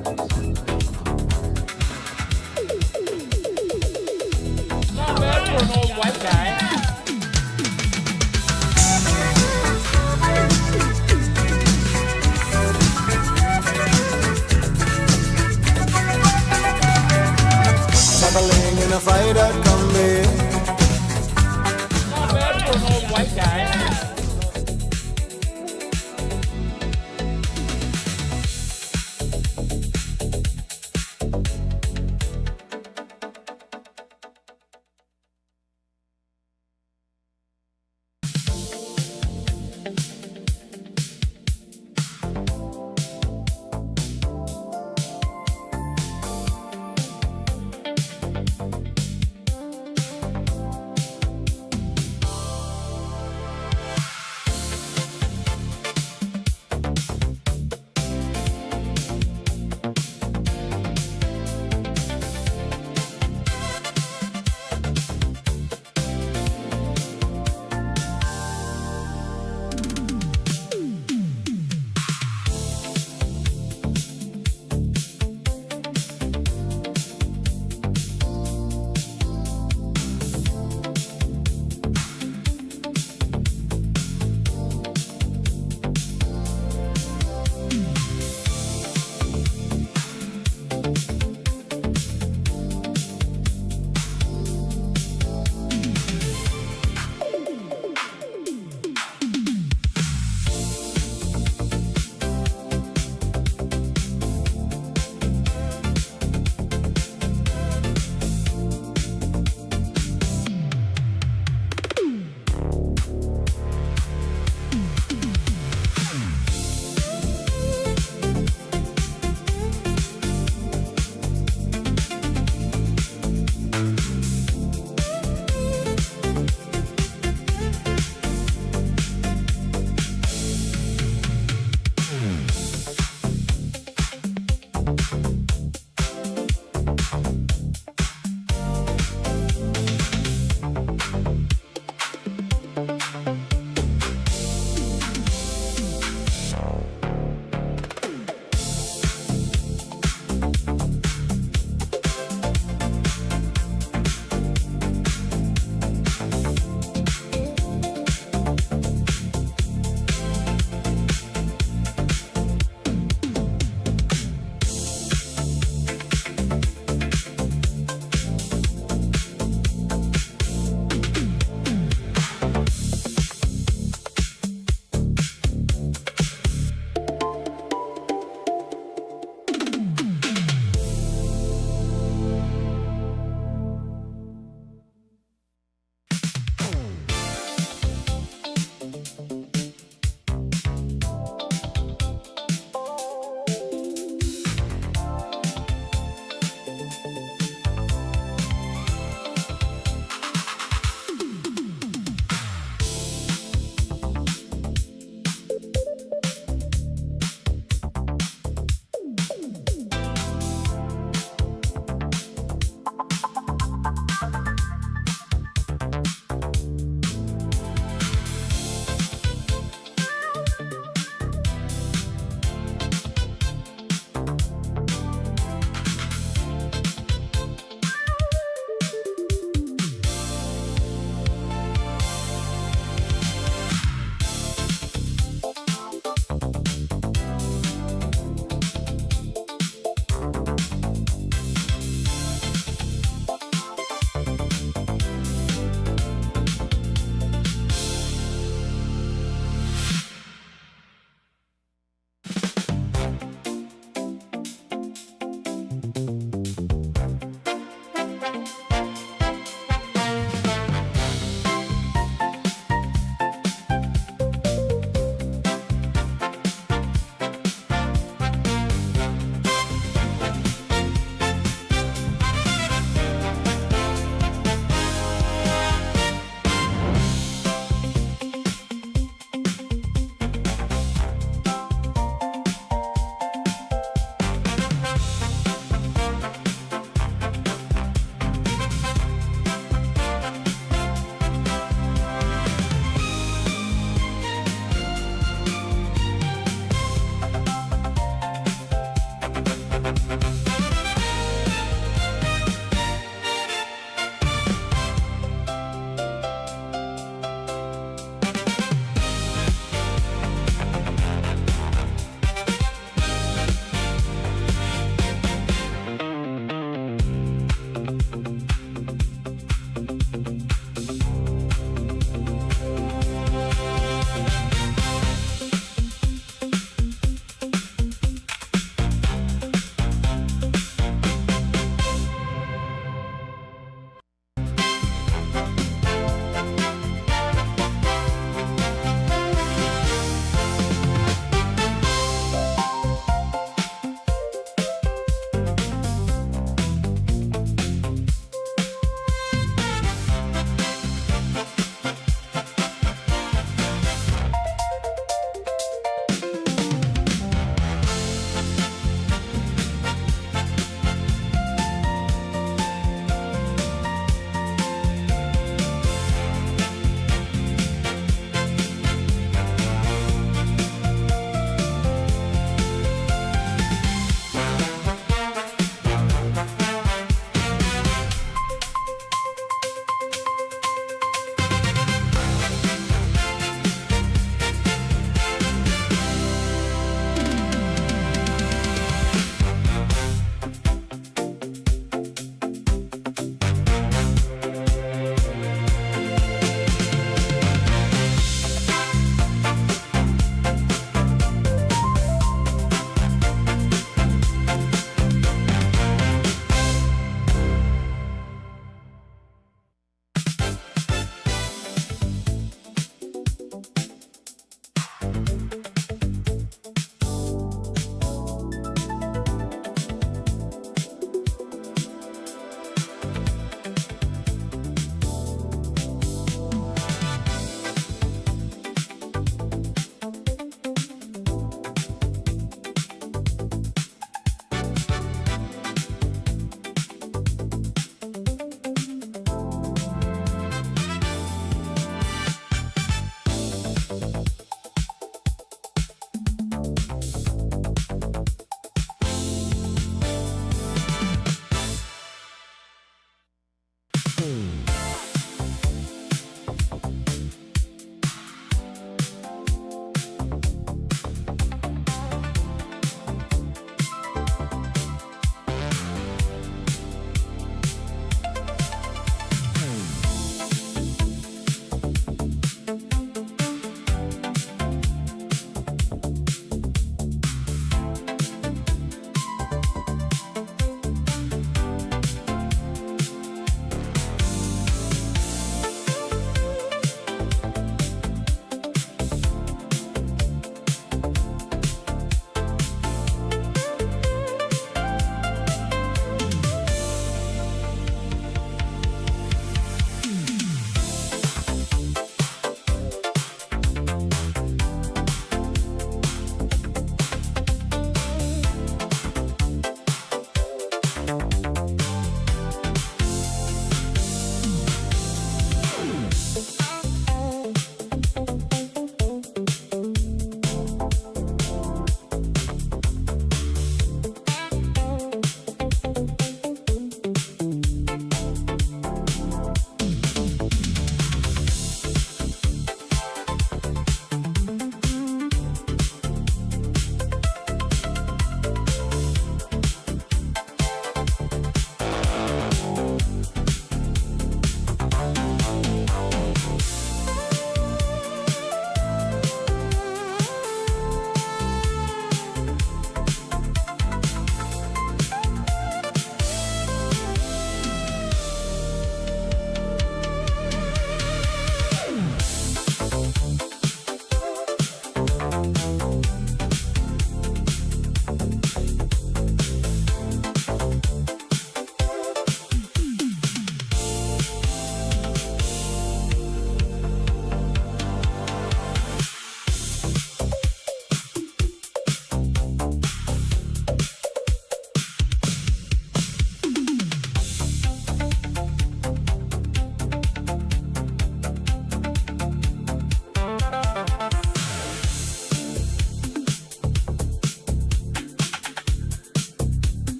Not bad for an old white guy. Battling in a fight at Gumby. Not bad for an old white guy.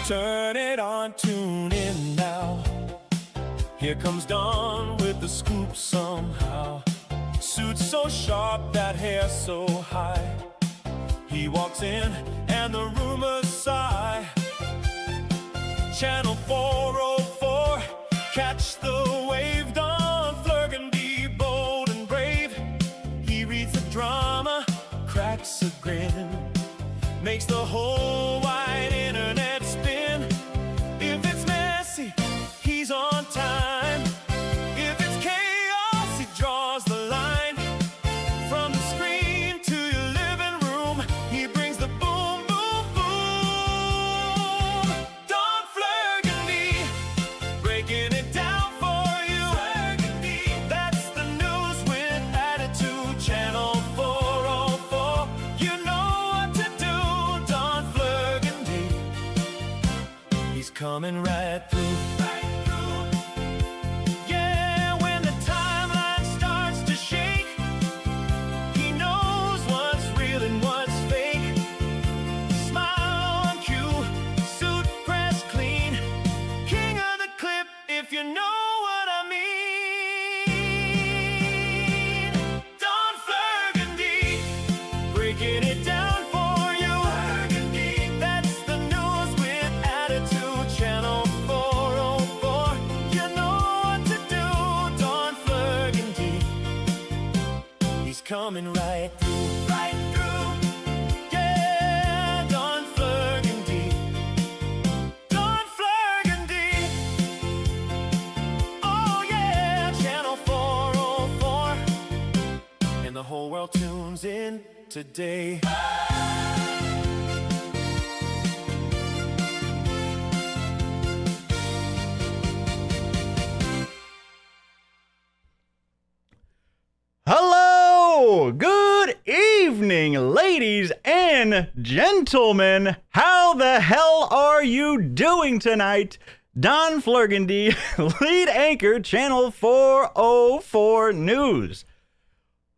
Turn it on, tune in now. Here comes Don with the scoop somehow. Suit so sharp, that hair so high. He walks in and the rumors sigh. Channel 404, catch the wave. Don Flurgan, bold and brave. He reads the drama, cracks a grin, makes the whole wide internet spin. If it's messy, he's on time. If it's chaos, he draws the line. From the screen to your living room, he brings the boom, boom, boom. Don Flurgan, breaking it down for you. That's the news with attitude. Channel 404, you know what to do. Don Flurgan, he's coming right through. Yeah, when the timeline starts to shake, he knows what's real and what's fake. Smile on cue, suit pressed clean, king of the clip, if you know what I mean. Don Flurgan, breaking it down for you. That's the news with attitude. Channel 404, you know what to do. Don Flurgan, he's coming right through. Right through. Yeah, Don Flurgan, Don Flurgan. Oh yeah, Channel 404, and the whole world tunes in today. Hello! Good evening, ladies and gentlemen. How the hell are you doing tonight? Don Flurgandy, lead anchor, Channel 404 News.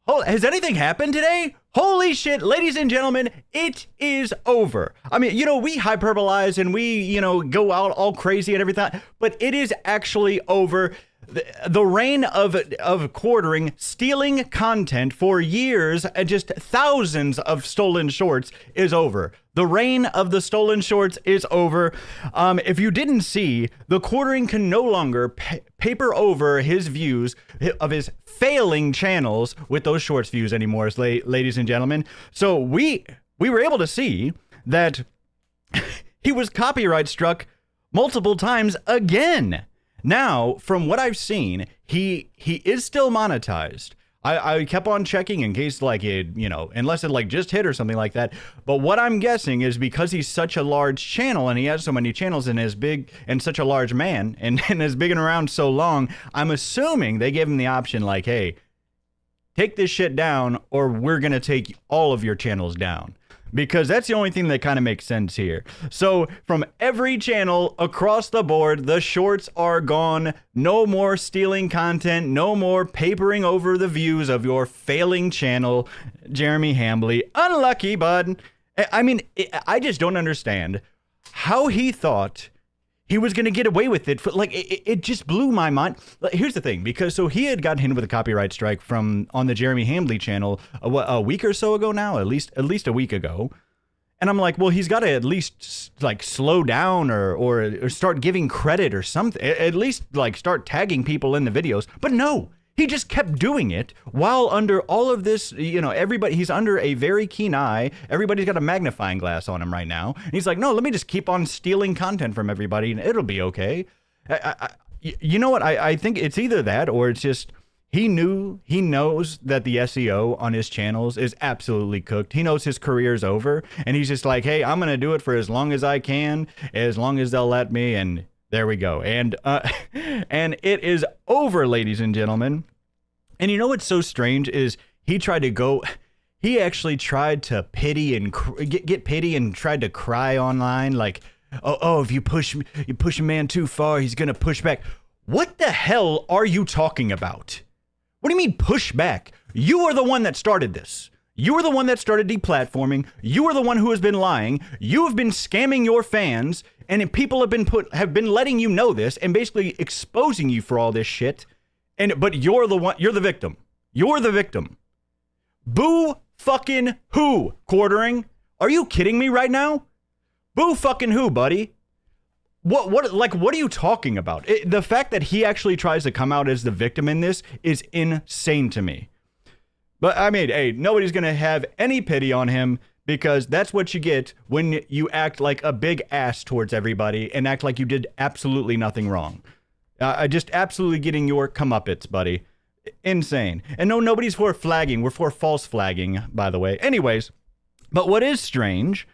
Oh, has anything happened today? Holy shit, ladies and gentlemen, it is over. I mean, we hyperbolize and we, go out all crazy and everything, but it is actually over. The reign of quartering, stealing content for years, and just thousands of stolen shorts is over. The reign of the stolen shorts is over. If you didn't see, the quartering can no longer paper over his views of his failing channels with those shorts views anymore, ladies and gentlemen. So we were able to see that he was copyright struck multiple times again. Now, from what I've seen, he is still monetized. I kept on checking in case unless it just hit or something like that. But what I'm guessing is because he's such a large channel and he has so many channels and is big and such a large man and is big and around so long, I'm assuming they gave him the option hey, take this shit down or we're going to take all of your channels down. Because that's the only thing that kind of makes sense here. So from every channel across the board, the shorts are gone. No more stealing content. No more papering over the views of your failing channel, Jeremy Hambley. Unlucky, bud. I mean, I just don't understand how he thought he was going to get away with it. It just blew my mind. Here's the thing, because he had gotten hit with a copyright strike on the Jeremy Hambley channel a week or so ago now, at least a week ago. And I'm like, well, he's got to at least slow down or start giving credit or something. At least start tagging people in the videos. But no, he just kept doing it while under all of this, he's under a very keen eye. Everybody's got a magnifying glass on him right now. And he's like, no, let me just keep on stealing content from everybody and it'll be okay. You know what? I think it's either that or it's just he knows that the SEO on his channels is absolutely cooked. He knows his career's over and he's just like, hey, I'm going to do it for as long as I can, as long as they'll let me. And there we go. And it is over, ladies and gentlemen. And you know what's so strange is he actually tried to pity and get pity and tried to cry online if you push a man too far, he's going to push back. What the hell are you talking about? What do you mean push back? You are the one that started this. You were the one that started deplatforming. You were the one who has been lying. You have been scamming your fans, and people have been letting you know this and basically exposing you for all this shit. But you're the one. You're the victim. You're the victim. Boo fucking who? Quartering? Are you kidding me right now? Boo fucking who, buddy? What are you talking about? The fact that he actually tries to come out as the victim in this is insane to me. But I mean, hey, nobody's going to have any pity on him because that's what you get when you act like a big ass towards everybody and act like you did absolutely nothing wrong. Just absolutely getting your comeuppance, buddy. Insane. And no, nobody's for flagging. We're for false flagging, by the way. Anyways, but what is strange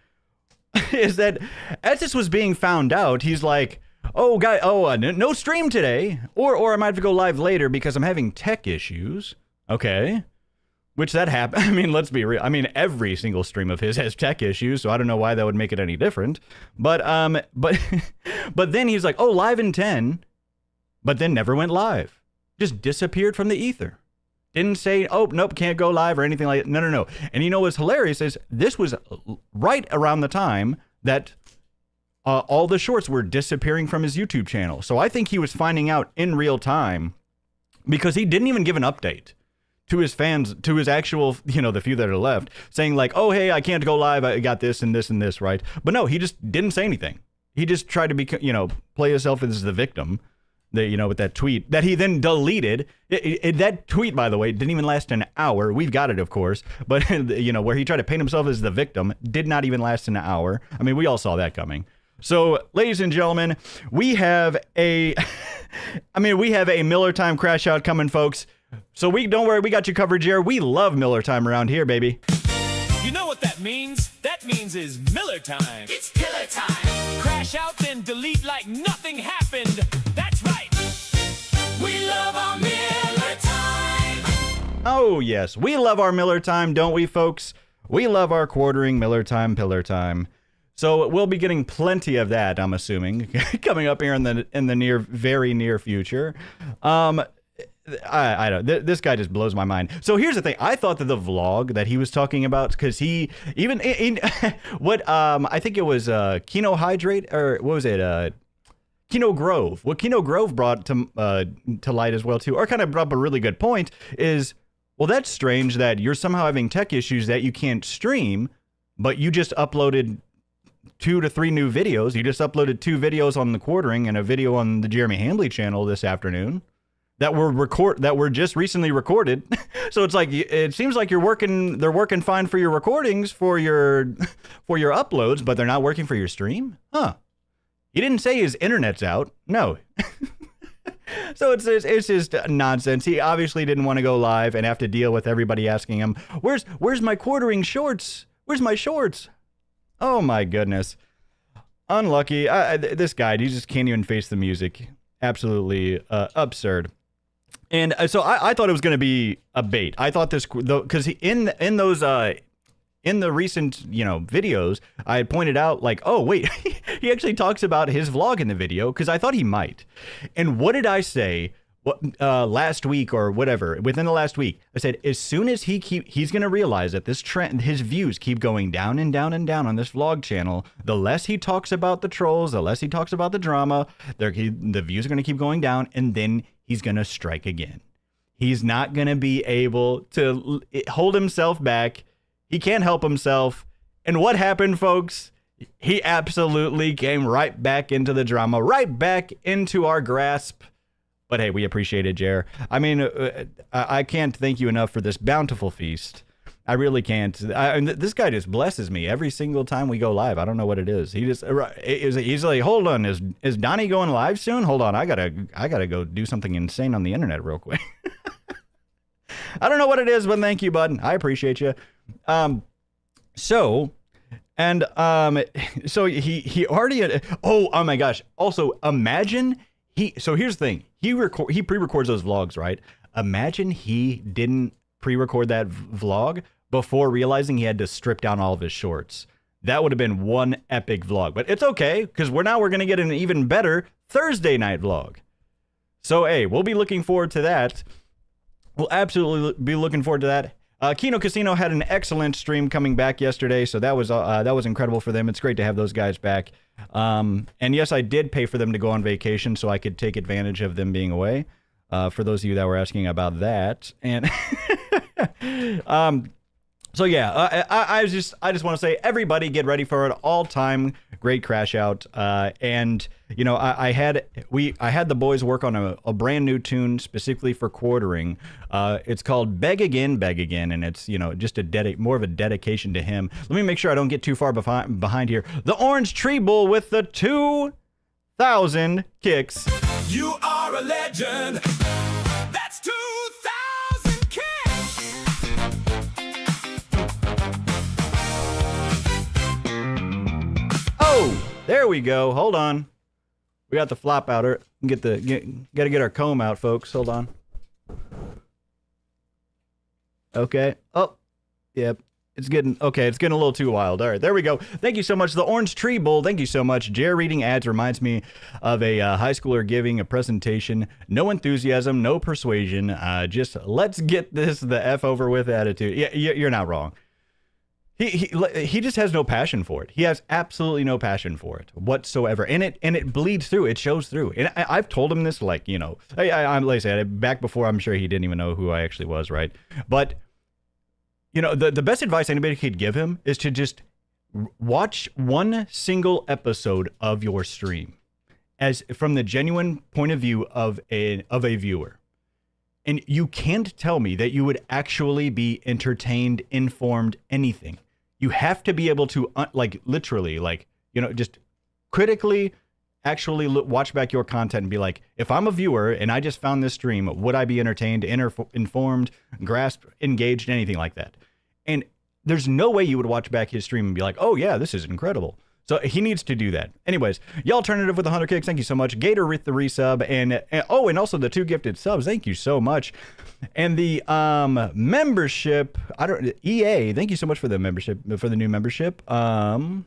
is that as this was being found out, he's like, no stream today. Or I might have to go live later because I'm having tech issues. Okay. Which that happened. I mean, let's be real. I mean, every single stream of his has tech issues, so I don't know why that would make it any different. But then he's like, live in 10, but then never went live. Just disappeared from the ether. Didn't say, nope, can't go live or anything like that. No. And you know what's hilarious is this was right around the time that all the shorts were disappearing from his YouTube channel. So I think he was finding out in real time because he didn't even give an update to his fans, to his actual, the few that are left, saying like, oh, hey, I can't go live. I got this and this and this, right? But no, he just didn't say anything. He just tried to be, play himself as the victim, with that tweet that he then deleted. That tweet, by the way, didn't even last an hour. We've got it, of course. But, where he tried to paint himself as the victim did not even last an hour. I mean, we all saw that coming. So, ladies and gentlemen, we have a Miller Time crash out coming, folks. So don't worry, we got you covered, Jared. We love Miller Time around here, baby. You know what that means? That means is Miller Time. It's killer time. Crash out, then delete like nothing happened. That's right. We love our Miller Time. Oh, yes. We love our Miller Time, don't we, folks? We love our quartering Miller Time, pillar time. So we'll be getting plenty of that, I'm assuming, coming up here in the very near future. I don't. This guy just blows my mind. So here's the thing. I thought that the vlog that he was talking about, because he even in what I think it was Kino Hydrate, or what was it? Kino Grove. What Kino Grove brought to light as well too, or kind of brought up a really good point is, well, that's strange that you're somehow having tech issues that you can't stream, but you just uploaded 2 to 3 new videos. You just uploaded 2 videos on the quartering and a video on the Jeremy Hambley channel this afternoon. That were just recently recorded. So it's like, it seems like they're working fine for your recordings, for your uploads, but they're not working for your stream? Huh. He didn't say his internet's out. No. So it's just nonsense. He obviously didn't want to go live and have to deal with everybody asking him, where's my quartering shorts? Where's my shorts? Oh my goodness. Unlucky. This guy, he just can't even face the music. Absolutely absurd. And so I thought it was going to be a bait. I thought this, because in the recent videos, I had pointed out like, oh wait, he actually talks about his vlog in the video, because I thought he might. And what did I say? Last week or whatever, within the last week, I said as soon as he's going to realize that this trend, his views keep going down and down and down on this vlog channel, the less he talks about the trolls, the less he talks about the drama, the views are going to keep going down, and then he's going to strike again. He's not going to be able to hold himself back. He can't help himself. And what happened, folks? He absolutely came right back into the drama, right back into our grasp. But hey, we appreciate it, Jer. I mean, I can't thank you enough for this bountiful feast. I really can't. This guy just blesses me every single time we go live. I don't know what it is. He's like, hold on, is Donnie going live soon? Hold on, I gotta go do something insane on the internet real quick. I don't know what it is, but thank you, bud. I appreciate you. So he already. Oh my gosh. Also, imagine. So here's the thing. He pre-records those vlogs, right? Imagine he didn't pre-record that vlog before realizing he had to strip down all of his shorts. That would have been one epic vlog. But it's okay, because we're going to get an even better Thursday night vlog. So, hey, we'll be looking forward to that. We'll absolutely be looking forward to that. Kino Casino had an excellent stream coming back yesterday, so that was incredible for them. It's great to have those guys back. And yes, I did pay for them to go on vacation so I could take advantage of them being away. For those of you that were asking about that, and so yeah, I just want to say, everybody get ready for an all-time great crash out. And you know, I had the boys work on a brand new tune specifically for quartering. It's called Beg Again, and it's, you know, just more of a dedication to him. Let me make sure I don't get too far behind here. The Orange Tree Bull with the 2,000 kicks. You are a legend. That's 2,000 kicks. Oh, there we go. Hold on. We got the flop outer. Gotta get our comb out, folks. Hold on. Okay. Oh, yep. It's getting a little too wild. All right, there we go. Thank you so much, the Orange Tree Bull. Thank you so much. Jer reading ads reminds me of a high schooler giving a presentation. No enthusiasm, no persuasion. Just let's get this the F over with attitude. Yeah, you're not wrong. He just has no passion for it. He has absolutely no passion for it whatsoever, and it bleeds through. It shows through. And I've told him this, like, you know, I'm like I said back before. I'm sure he didn't even know who I actually was, right? But you know, the best advice anybody could give him is to just watch one single episode of your stream, as from the genuine point of view of a viewer. And you can't tell me that you would actually be entertained, informed, anything. You have to be able to, like, literally, like, you know, just critically actually watch back your content and be like, if I'm a viewer and I just found this stream, would I be entertained, informed, grasped, engaged, anything like that? And there's no way you would watch back his stream and be like, oh yeah, this is incredible. So he needs to do that. Anyways, y'all alternative with the 100 kicks. Thank you so much. Gator with the resub, and also the 2 gifted subs. Thank you so much. And the membership, EA, thank you so much for the membership, for the new membership. Oh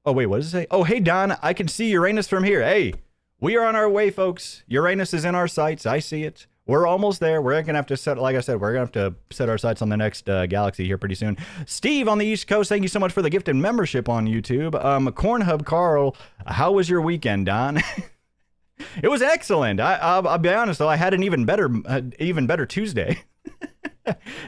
wait, what does it say? Oh, hey Don, I can see Uranus from here. Hey, we are on our way, folks. Uranus is in our sights. I see it. We're almost there. We're going to have to set, like I said, we're going to have to set our sights on the next galaxy here pretty soon. Steve on the East Coast, thank you so much for the gifted membership on YouTube. Cornhub Carl, how was your weekend, Don? It was excellent. I'll be honest, though, I had an even better Tuesday.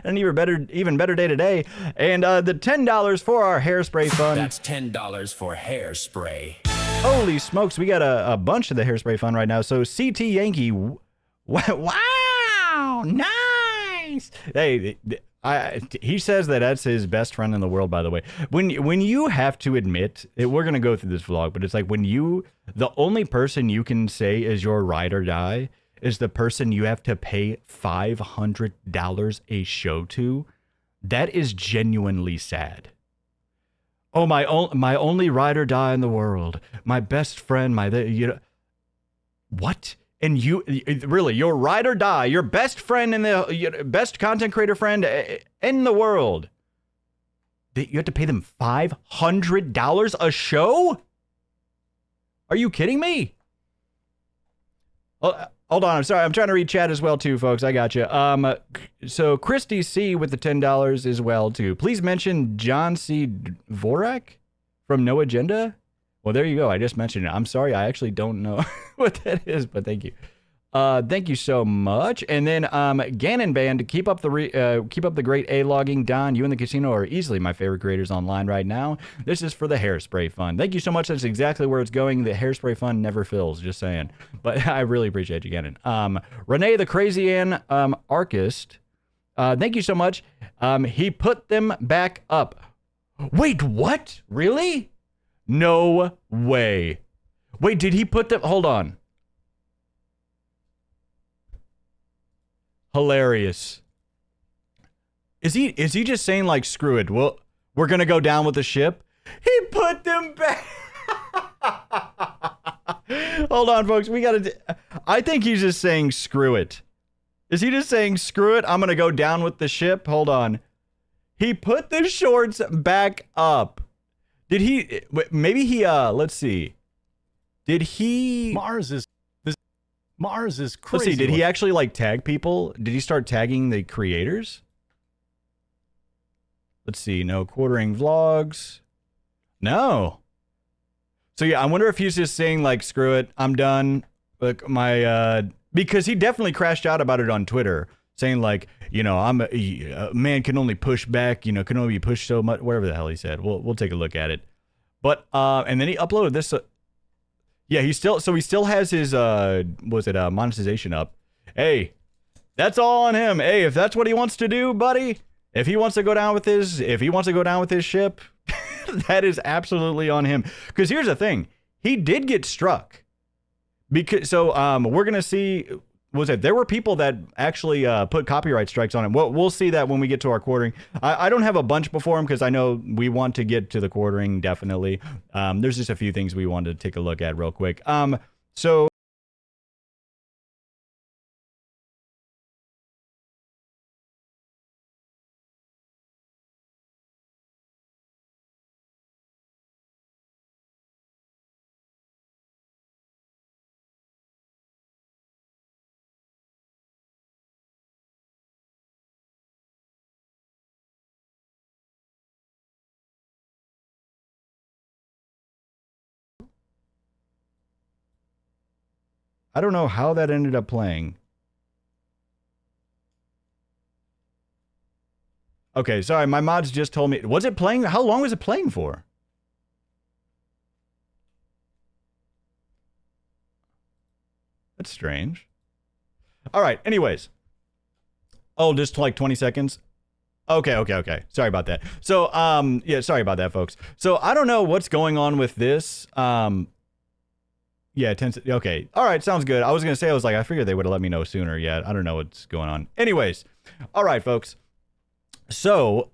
An even better day today. And the $10 for our hairspray fund. That's $10 for hairspray. Holy smokes, we got a bunch of the hairspray fund right now. So CT Yankee... Wow, nice. Hey, he says that's his best friend in the world, by the way. When you have to admit, we're going to go through this vlog, but it's like when the only person you can say is your ride or die is the person you have to pay $500 a show to. That is genuinely sad. Oh, my only ride or die in the world. My best friend, what? And you really, your ride or die, your best friend and the best content creator friend in the world, you have to pay them $500 a show? Are you kidding me? Oh, hold on, I'm sorry. I'm trying to read chat as well too, folks. I got you. So Christy C with the $10 as well too. Please mention John C. Dvorak from No Agenda. Well, there you go. I just mentioned it. I'm sorry. I actually don't know what that is, but thank you. Thank you so much. And then Gannon Band, keep up the great A-logging. Don, you and the casino are easily my favorite creators online right now. This is for the hairspray fund. Thank you so much. That's exactly where it's going. The hairspray fund never fills, just saying. But I really appreciate you, Gannon. Renee the Crazy Ann Archist, thank you so much. He put them back up. Wait, what? Really? No way. Wait, did he put them? Hold on. Hilarious. Is he just saying like, screw it? Well, we're going to go down with the ship. He put them back. Hold on, folks. I think he's just saying screw it. Is he just saying screw it? I'm going to go down with the ship. Hold on. He put the shorts back up. Did he, maybe he, let's see. Did he? Mars is crazy. Let's see, did he actually like tag people? Did he start tagging the creators? Let's see. No quartering vlogs. No. So yeah, I wonder if he's just saying like, screw it, I'm done. Like because he definitely crashed out about it on Twitter, saying like, you know, a man can only push back, you know, can only be pushed so much, whatever the hell he said. We'll take a look at it. But and then he uploaded this. Yeah, he still has his monetization up. Hey, that's all on him. Hey, if that's what he wants to do, buddy, if he wants to go down with his ship, that is absolutely on him. Because here's the thing, he did get struck. Because we're gonna see. There were people that actually put copyright strikes on him. We'll see that when we get to our quartering. I don't have a bunch before him because I know we want to get to the quartering, definitely. There's just a few things we wanted to take a look at real quick. So I don't know how that ended up playing. Okay, sorry, my mods just told me. Was it playing? How long was it playing for? That's strange. All right, anyways. Oh, just like 20 seconds? Okay. Sorry about that. So, yeah, sorry about that, folks. So, I don't know what's going on with this. Yeah, okay. All right, sounds good. I was going to say, I figured they would have let me know sooner yet. I don't know what's going on. Anyways, all right, folks. So,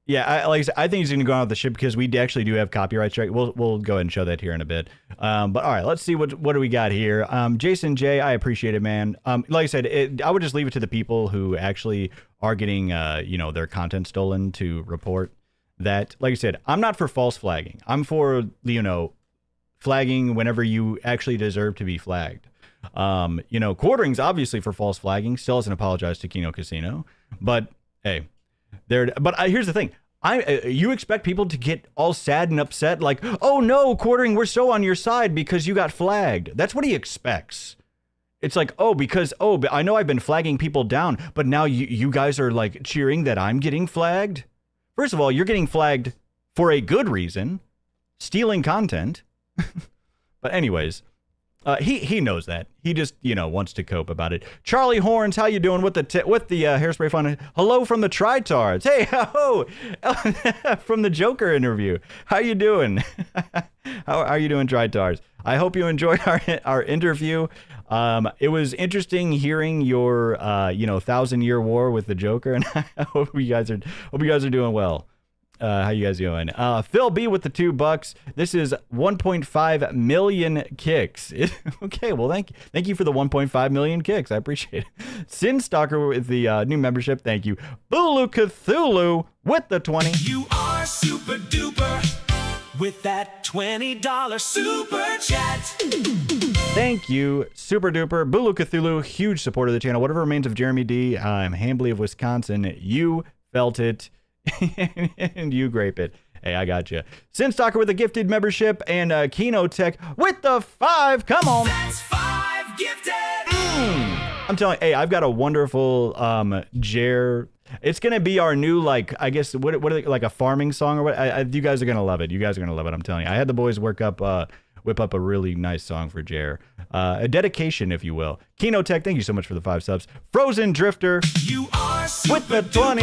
yeah, like I said, I think he's going to go on with the ship because we actually do have copyright strike. We'll go ahead and show that here in a bit. But all right, let's see what do we got here. Jason J, I appreciate it, man. Like I said, I would just leave it to the people who actually are getting, their content stolen to report that. Like I said, I'm not for false flagging. I'm for, flagging whenever you actually deserve to be flagged. Quartering's obviously for false flagging. Still hasn't apologized to Kino Casino, but hey. Here's the thing. You expect people to get all sad and upset like, oh no, quartering, we're so on your side because you got flagged. That's what he expects. It's like, but I know I've been flagging people down, but now you guys are like cheering that I'm getting flagged. First of all, you're getting flagged for a good reason, stealing content. But anyways, he knows that. He just, wants to cope about it. Charlie Horns, how you doing with the hairspray fun? Hello from the Tritards. Hey, ho! From the Joker interview. How you doing? How are you doing, Tritards? I hope you enjoyed our interview. It was interesting hearing your 1,000-year war with the Joker, and I hope you guys are doing well. How you guys doing? Phil B with the $2. This is 1.5 million kicks. Okay, well, thank you for the 1.5 million kicks. I appreciate it. Sin Stalker with the new membership. Thank you. Bulu Cthulhu with the 20. You are super duper with that $20 super chat. Thank you, super duper. Bulu Cthulhu, huge supporter of the channel. Whatever remains of Jeremy D. I'm Hambly of Wisconsin. You felt it. And you grape it. Hey, I got you. Sin Stalker with a gifted membership and Kino Tech with the 5. Come on. That's 5 gifted. I'm telling you, hey, I've got a wonderful Jer. It's gonna be our new, I guess, what are they, like a farming song or what? You guys are gonna love it. You guys are gonna love it. I'm telling you. I had the boys whip up a really nice song for Jer. A dedication, if you will. Kino Tech, thank you so much for the 5 subs. Frozen Drifter. You are super with the 20.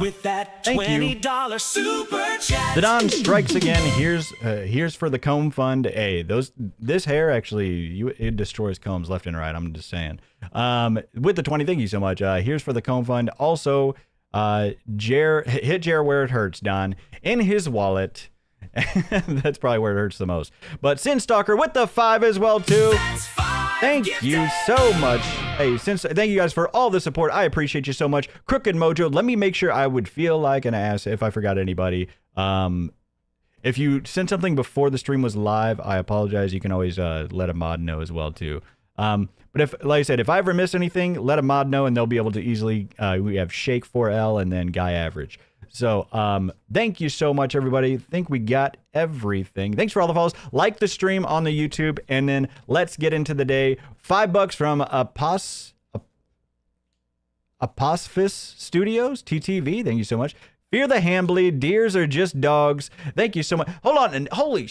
With that $20 super chat. The Don strikes again. Here's for the comb fund. Hey, this hair actually it destroys combs left and right. I'm just saying. With the 20, thank you so much. Here's for the comb fund. Also, hit Jer where it hurts, Don. In his wallet. That's probably where it hurts the most. But Sin Stalker with the 5 as well too. Thank you so much. Hey, thank you guys for all the support. I appreciate you so much. Crooked Mojo, let me make sure I would feel like an ass if I forgot anybody. If you sent something before the stream was live, I apologize. You can always let a mod know as well too. But if, like I said, if I ever miss anything, let a mod know and they'll be able to easily, we have Shake 4L and then Guy Average. So thank you so much, everybody. Think we got everything. Thanks for all the follows. Like the stream on the YouTube, and then let's get into the day. $5 from Apophis Studios, TTV. Thank you so much. Fear the Hambly. Deers are just dogs. Thank you so much. Hold on. And holy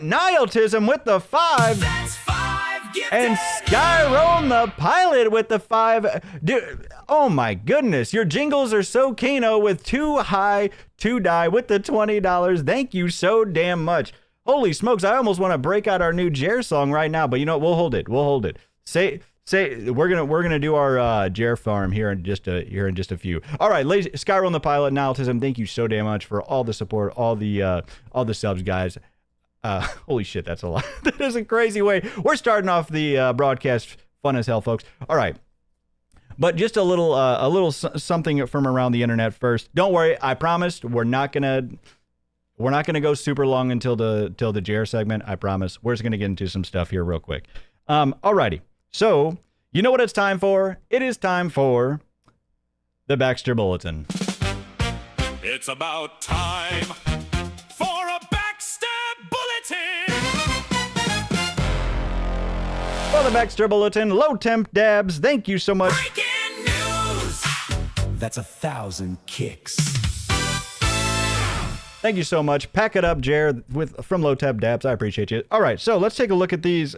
Nihilism with the 5. That's 5 gifted. And Skyroam the Pilot with the 5. Dude, oh my goodness. Your jingles are so Kano with 2 high, 2 die with the $20. Thank you so damn much. Holy smokes. I almost want to break out our new Jer song right now, but you know what? We'll hold it. We'll hold it. Say we're gonna do our Jer farm here in just a few. All right, ladies, Skyroam the Pilot, Nihilism, thank you so damn much for all the support, all the subs, guys. Holy shit, that's a lot. That is a crazy way. We're starting off the broadcast fun as hell, folks. All right, but just a little something from around the internet first. Don't worry, I promised we're not gonna go super long until the Jer segment. I promise. We're just gonna get into some stuff here real quick. Alrighty. So, you know what it's time for? It is time for the Baxter Bulletin. It's about time for a Baxter Bulletin. For the Baxter Bulletin, low temp dabs. Thank you so much. Breaking news. That's 1,000 kicks. Thank you so much. Pack it up, Jer, from Low Temp Dabs. I appreciate you. All right, so let's take a look at these.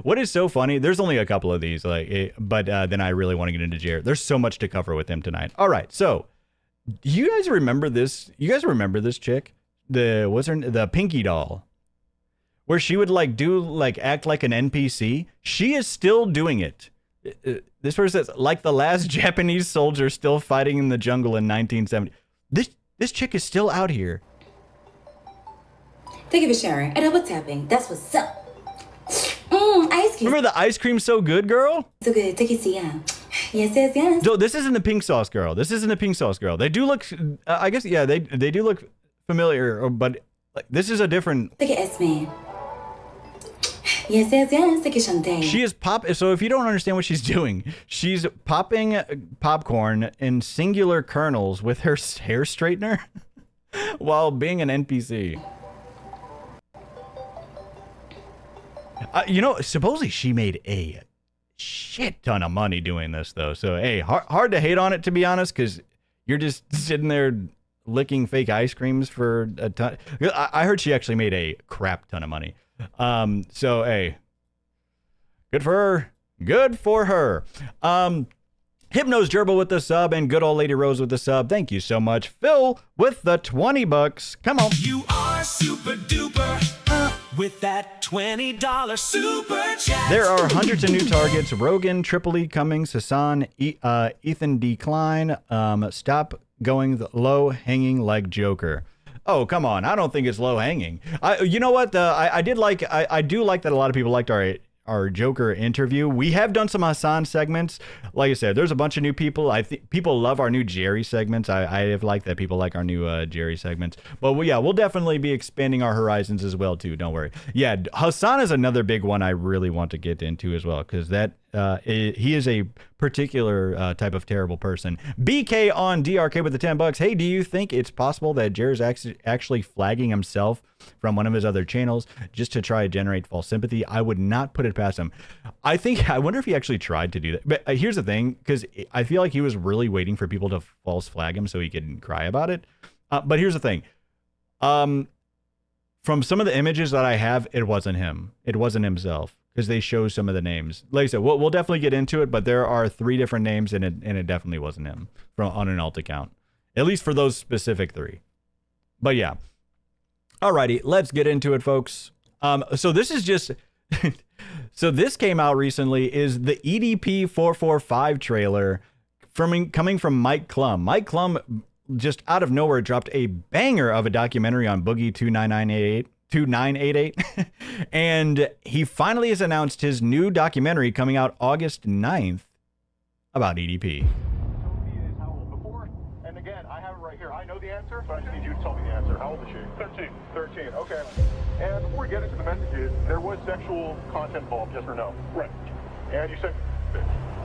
What is so funny? There's only a couple of these, but then I really want to get into Jer. There's so much to cover with him tonight. All right, so do you guys remember this? You guys remember this chick? The Pinky doll, where she would act like an NPC. She is still doing it. This person says, like the last Japanese soldier still fighting in the jungle in 1970. This chick is still out here. Thank you for sharing. And double tapping. That's what's up. Ice cream. Remember the ice cream so good, girl? So good. Take it, yeah. Yes. So this isn't the pink sauce girl. They do look, I guess, yeah, they do look familiar, but this is a different. Take it, S-Man. Yes. Take it, Shantae. She is so if you don't understand what she's doing, she's popping popcorn in singular kernels with her hair straightener while being an NPC. Supposedly she made a shit ton of money doing this, though. So, hey, hard to hate on it, to be honest, because you're just sitting there licking fake ice creams for a ton. I heard she actually made a crap ton of money. So, hey, good for her. Hypno's Gerbil with the sub and good old Lady Rose with the sub. Thank you so much. Phil with the $20. Come on. You are super duper with that $20 super chat. There are hundreds of new targets. Rogan, Tripoli, Cummings, Hassan, Ethan Decline. Stop going the low hanging like Joker. Oh, come on. I don't think it's low hanging. You know what? I do like that a lot of people liked our Joker interview. We have done some Hassan segments. Like I said, there's a bunch of new people. I think people love our new Jerry segments. I have liked that people like our new Jerry segments. But we'll definitely be expanding our horizons as well too. Don't worry. Yeah, Hassan is another big one I really want to get into as well, because he is a particular type of terrible person. BK on DRK with the $10. Hey, do you think it's possible that Jerry's actually flagging himself from one of his other channels just to try to generate false sympathy? I would not put it past him. I wonder if he actually tried to do that. But here's the thing, because I feel like he was really waiting for people to false flag him so he could cry about it. But here's the thing. From some of the images that I have, it wasn't him. It wasn't himself, because they show some of the names. Like I said, we'll definitely get into it, but there are 3 different names, and it definitely wasn't him on an alt account, at least for those specific 3. But yeah. Alrighty, let's get into it, folks. So this is just, so this came out recently, is the EDP 445 trailer coming from Mike Klum. Mike Klum just out of nowhere dropped a banger of a documentary on Boogie 2988. And he finally has announced his new documentary coming out August 9th about EDP. And again, I have it right here. I know the answer, so I just need you to tell me the answer. How old is she? 13. 13, okay. And before we get into the messages, there was sexual content involved, yes or no? Right. And you said,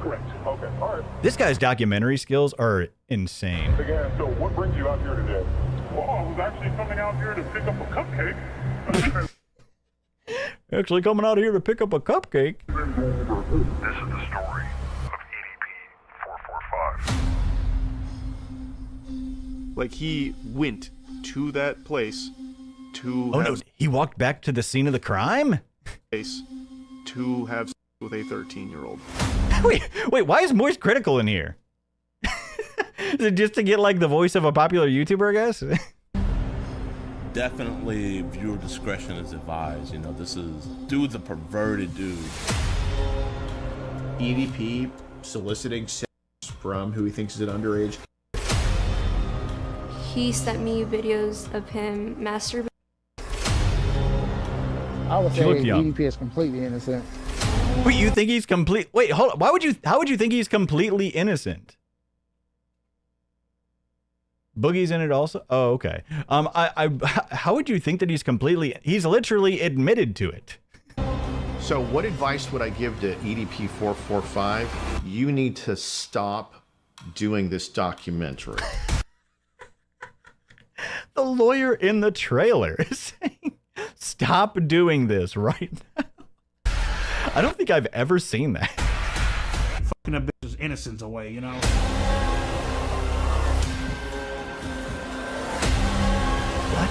correct. Okay, all right. This guy's documentary skills are insane. Again, so what brings you out here today? Well, I was actually coming out here to pick up a cupcake. Actually coming out here to pick up a cupcake. This is the story of EDP 445. Like, he went to that place to Oh no, he walked back to the scene of the crime? sex with a 13-year-old. Wait, why is Moist critical in here? Is it just to get like the voice of a popular YouTuber, I guess? Definitely viewer discretion is advised. You know, dude's a perverted dude. EDP soliciting sex from who he thinks is an underage. He sent me videos of him masturbating. I would She say looked young. EDP is completely innocent. Wait, you think he's complete? Wait, hold on. How would you think he's completely innocent? Boogie's in it also? Oh, okay. How would you think that he's literally admitted to it? So what advice would I give to EDP 445? You need to stop doing this documentary. The lawyer in the trailer is saying, stop doing this right now. I don't think I've ever seen that. Fucking a bitch's innocence away, you know? What?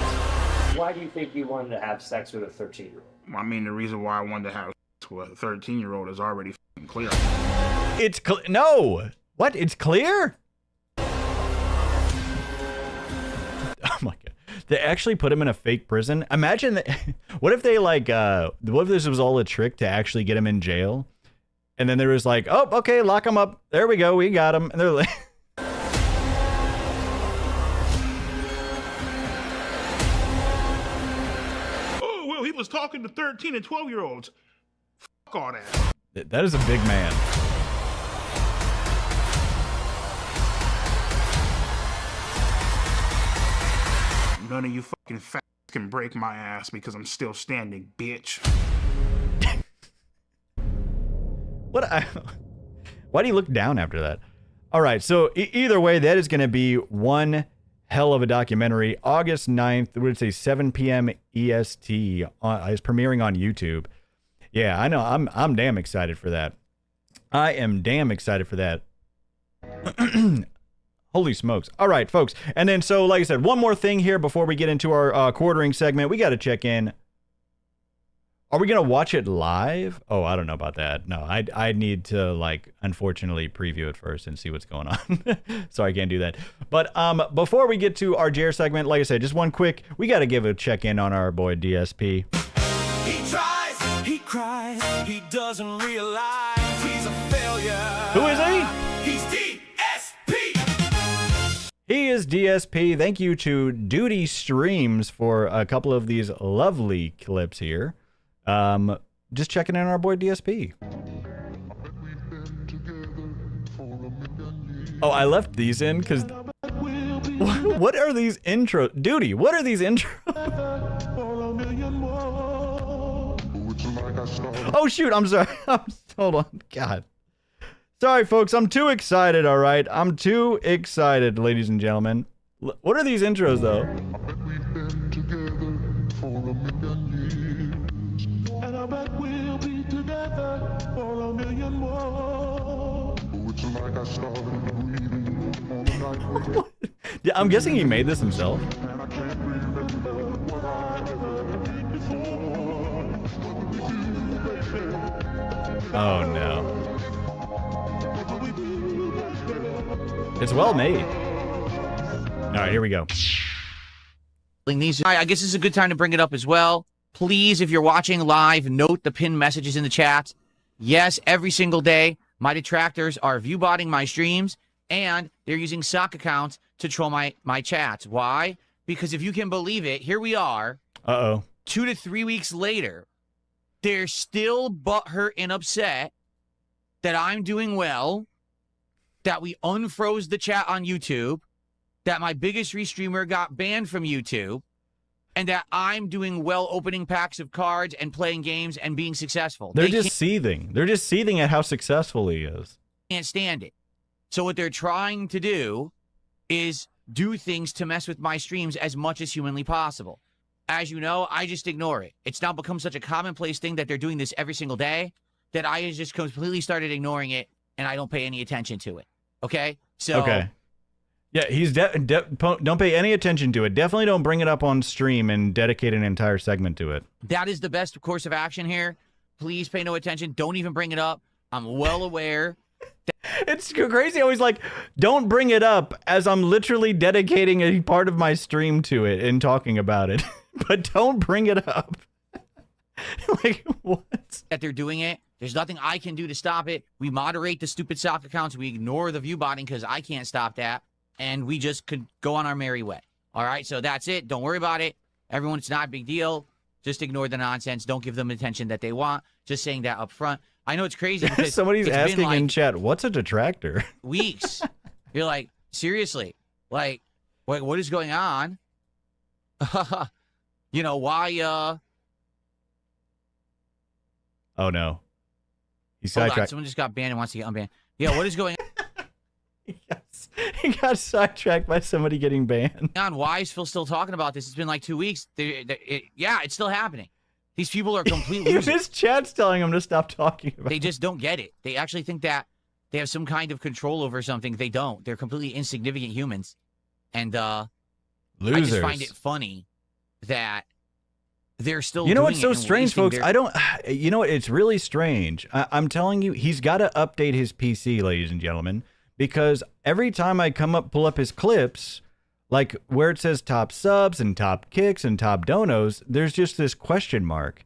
Why do you think you wanted to have sex with a 13-year-old? I mean, the reason why I wanted to have sex with a 13-year-old is already fucking clear. It's no. What? It's clear? Oh my god. They actually put him in a fake prison. Imagine that. What if they like what if this was all a trick to actually get him in jail? And then there was like, "Oh, okay, lock him up. There we go. We got him." And they're like Oh, well, he was talking to 13 and 12-year-olds. Fuck all that. that is a big man. None of you fucking fat can break my ass because I'm still standing, bitch. Why do you look down after that? All right, so either way, that is going to be one hell of a documentary. August 9th, would say 7 p.m. EST is premiering on YouTube. Yeah, I know. I'm damn excited for that. I am damn excited for that. Holy smokes. All right, folks. And then, so like I said, one more thing here before we get into our quartering segment. We got to check in. Are we going to watch it live? Oh, I don't know about that. No, I need to, like, unfortunately preview it first and see what's going on. So I can't do that. But before we get to our JR segment, like I said, just one quick, we got to give a check in on our boy DSP. He tries, he cries, he doesn't realize he's a failure. Who is he? He's DSP. He is DSP. Thank you to Duty Streams for a couple of these lovely clips here. Just checking in on our boy DSP. Oh, I left these in because what are these intros? Duty, what are these intros? Oh shoot, I'm sorry. Hold on. God. Sorry, folks. I'm too excited, all right? I'm too excited, ladies and gentlemen. What are these intros, though? Yeah, I'm guessing he made this himself. Oh, no. It's well made. All right, here we go. I guess this is a good time to bring it up as well. Please, if you're watching live, note the pinned messages in the chat. Yes, every single day, my detractors are view-botting my streams, and they're using sock accounts to troll my chats. Why? Because if you can believe it, here we are. 2 to 3 weeks later, they're still butthurt and upset that I'm doing well, that we unfroze the chat on YouTube, that my biggest restreamer got banned from YouTube, and that I'm doing well opening packs of cards and playing games and being successful. They're just seething. They're just seething at how successful he is. Can't stand it. So what they're trying to do is do things to mess with my streams as much as humanly possible. As you know, I just ignore it. It's now become such a commonplace thing that they're doing this every single day that I just completely started ignoring it, and I don't pay any attention to it. Okay? So okay. Yeah, he's don't pay any attention to it. Definitely don't bring it up on stream and dedicate an entire segment to it. that is the best course of action here. Please pay no attention. Don't even bring it up. I'm well aware. It's crazy. I was like, don't bring it up, as I'm literally dedicating a part of my stream to it and talking about it. But don't bring it up. Like, what? That they're doing it. There's nothing I can do to stop it. We moderate the stupid sock accounts. We ignore the view botting because I can't stop that. And we just could go on our merry way. All right, so that's it. Don't worry about it. Everyone, it's not a big deal. Just ignore the nonsense. Don't give them the attention that they want. Just saying that up front. I know it's crazy because somebody's it's asking been like in chat, what's a detractor? weeks. You're like, seriously? Like, what is going on? You know, why, Oh, no. He's hold on, sidetracked. someone just got banned and wants to get unbanned. Yeah, what is going Yes. He got sidetracked by somebody getting banned. on? Why is Phil still talking about this? It's been like 2 weeks. Yeah, it's still happening. These people are complete losers. His chat's telling him to stop talking about They just don't get it. They actually think that they have some kind of control over something. They don't. They're completely insignificant humans. And losers. I just find it funny that they're still You know doing what's so it and strange, wasting folks? their- I don't. You know what? It's really strange. I'm telling you, he's got to update his PC, ladies and gentlemen, because every time I pull up his clips, like where it says top subs and top kicks and top donos, there's just this question mark.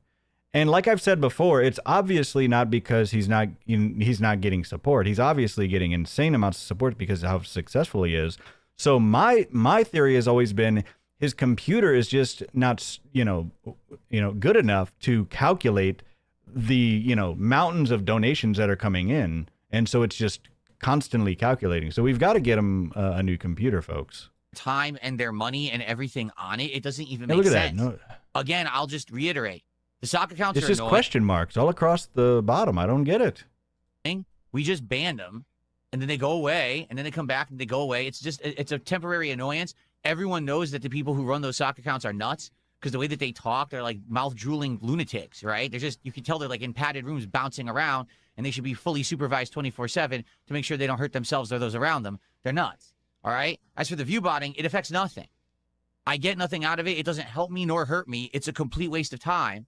And like I've said before, it's obviously not because he's not getting support. He's obviously getting insane amounts of support because of how successful he is. So my theory has always been his computer is just not, good enough to calculate the, mountains of donations that are coming in. And so it's just constantly calculating. So we've got to get him a new computer, folks. time and their money and everything on it. It doesn't even Hey, make look at sense. that. No, Again, I'll just reiterate. The sock accounts it's are just annoying. question marks all across the bottom. I don't get it. We just banned them, and then they go away, and then they come back and they go away. It's a temporary annoyance. Everyone knows that the people who run those sock accounts are nuts because the way that they talk, they're like mouth-drooling lunatics, right? They're just, you can tell they're like in padded rooms bouncing around, and they should be fully supervised 24/7 to make sure they don't hurt themselves or those around them. They're nuts, all right? As for the view botting, it affects nothing. I get nothing out of it. It doesn't help me nor hurt me. It's a complete waste of time.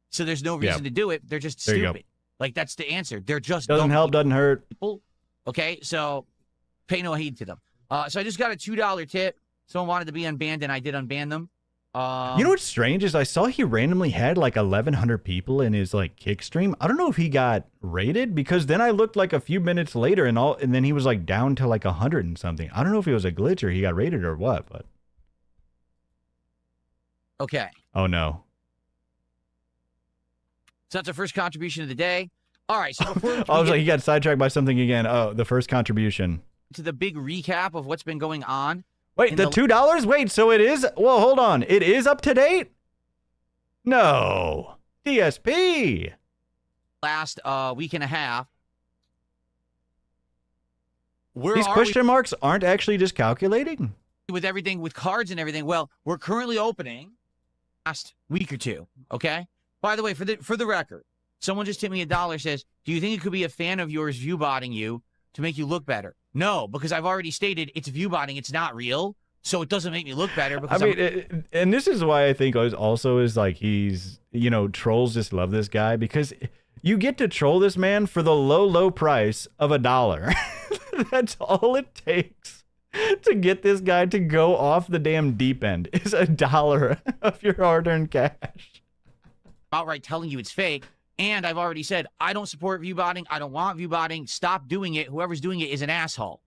So there's no reason to do it. They're just There you go. stupid. Like, that's the answer. They're just Doesn't dumb help, doesn't hurt. people. Okay, so pay no heed to them. So I just got a $2 tip. Someone wanted to be unbanned, and I did unban them. You know what's strange is I saw he randomly had like 1,100 people in his like kick stream. I don't know if he got raided, because then I looked like a few minutes later and then he was like down to like 100 and something. I don't know if it was a glitch or he got raided or what, but Okay. oh no. So that's our first contribution of the day. All right, so before we I was get like, he got sidetracked by something again. Oh, the first contribution. to the big recap of what's been going on. Wait, in the $2? Wait, so it is? Well, hold on. It is up to date? No. DSP. Last week and a half. Where These are question marks aren't actually just calculating. we with everything, with cards and everything? Well, we're currently opening last week or two, okay? By the way, for the record, someone just hit me $1, says, do you think it could be a fan of yours view-botting you to make you look better? No, because I've already stated it's view-botting. It's not real, so it doesn't make me look better. Because and this is why I think also is like he's, trolls just love this guy, because you get to troll this man for the low price of $1. That's all it takes to get this guy to go off the damn deep end is $1 of your hard-earned cash. outright telling you it's fake. And I've already said, I don't support view botting. I don't want view botting. Stop doing it. Whoever's doing it is an asshole.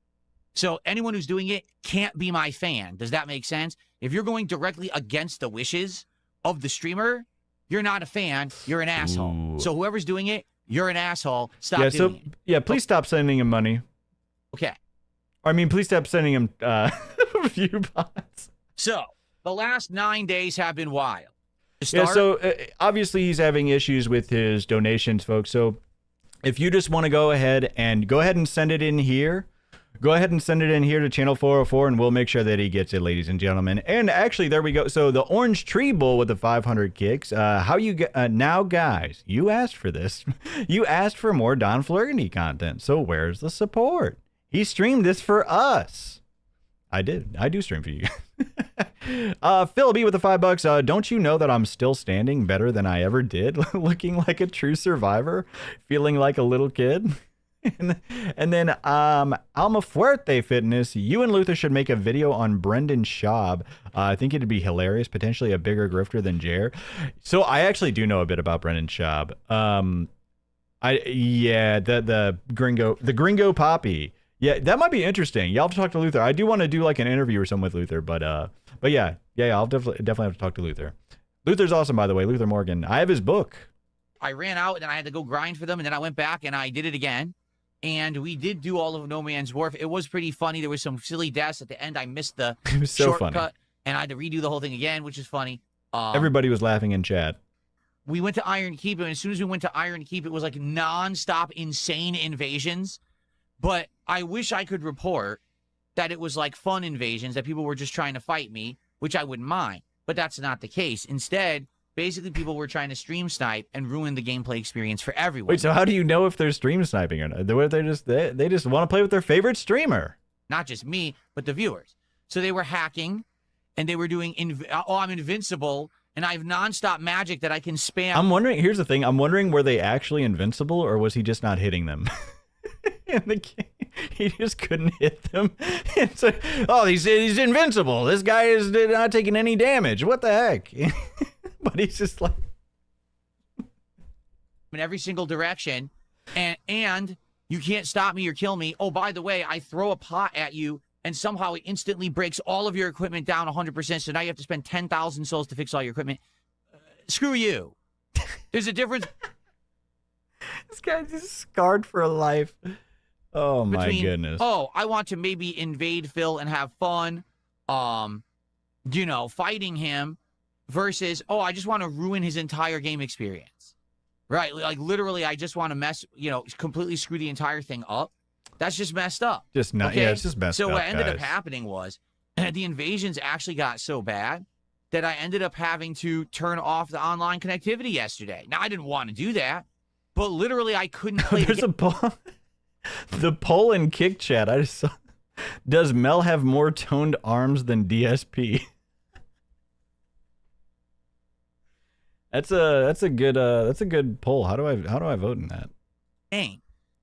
So anyone who's doing it can't be my fan. Does that make sense? If you're going directly against the wishes of the streamer, you're not a fan. You're an asshole. Ooh. So whoever's doing it, you're an asshole. Stop doing it. Yeah, please stop sending him money. Okay. I mean, please stop sending him view bots. So the last 9 days have been wild. To Yeah, start, so obviously he's having issues with his donations, folks. So if you just want to go ahead and send it in here, go ahead and send it in here to channel 404, and we'll make sure that he gets it, ladies and gentlemen. And actually, there we go. So the Orange Tree Bull with the 500 kicks. How you get now, guys? You asked for this. You asked for more Don Flurgandy content. So where's the support? He streamed this for us. I did. I do stream for you. Phil B with the $5. Don't you know that I'm still standing better than I ever did? Looking like a true survivor, feeling like a little kid. And then Alma Fuerte Fitness, you and Luther should make a video on Brendan Schaub. I think it'd be hilarious, potentially a bigger grifter than Jer. So I actually do know a bit about Brendan Schaub. The Gringo Poppy. Yeah, that might be interesting. Y'all have to talk to Luther. I do want to do like an interview or something with Luther, but yeah, I'll definitely have to talk to Luther. Luther's awesome, by the way. Luther Morgan. I have his book. I ran out and I had to go grind for them, and then I went back and I did it again. And we did do all of No Man's Wharf. It was pretty funny. There was some silly deaths at the end. I missed the It was so shortcut, funny. and I had to redo the whole thing again, which is funny. Everybody was laughing in chat. We went to Iron Keep, and as soon as we went to Iron Keep, it was like nonstop insane invasions. But I wish I could report that it was like fun invasions, that people were just trying to fight me, which I wouldn't mind. But that's not the case. Instead, basically people were trying to stream snipe and ruin the gameplay experience for everyone. Wait, so how do you know if they're stream sniping or not? They just want to play with their favorite streamer. Not just me, but the viewers. So they were hacking, and they were doing, I'm invincible, and I have nonstop magic that I can spam. I'm wondering, here's the thing. I'm wondering, were they actually invincible, or was he just not hitting them? In the game, he just couldn't hit them. It's like, oh, he's invincible. This guy is not taking any damage. What the heck? But he's just like in every single direction, and you can't stop me or kill me. Oh, by the way, I throw a pot at you, and somehow it instantly breaks all of your equipment down 100%, so now you have to spend 10,000 souls to fix all your equipment. Screw you. There's a difference. This guy's just scarred for life. Oh my goodness. Oh, I want to maybe invade Phil and have fun, fighting him, versus, oh, I just want to ruin his entire game experience. Right? Like, literally, I just want to completely screw the entire thing up. That's just messed up. Just not, okay? Yeah, it's just messed up, So what ended up guys. happening was, the invasions actually got so bad that I ended up having to turn off the online connectivity yesterday. Now, I didn't want to do that, but literally, I couldn't play There's a poll. The poll in Kick Chat. I just saw. Does Mel have more toned arms than DSP? That's a good poll. How do I vote in that? Game.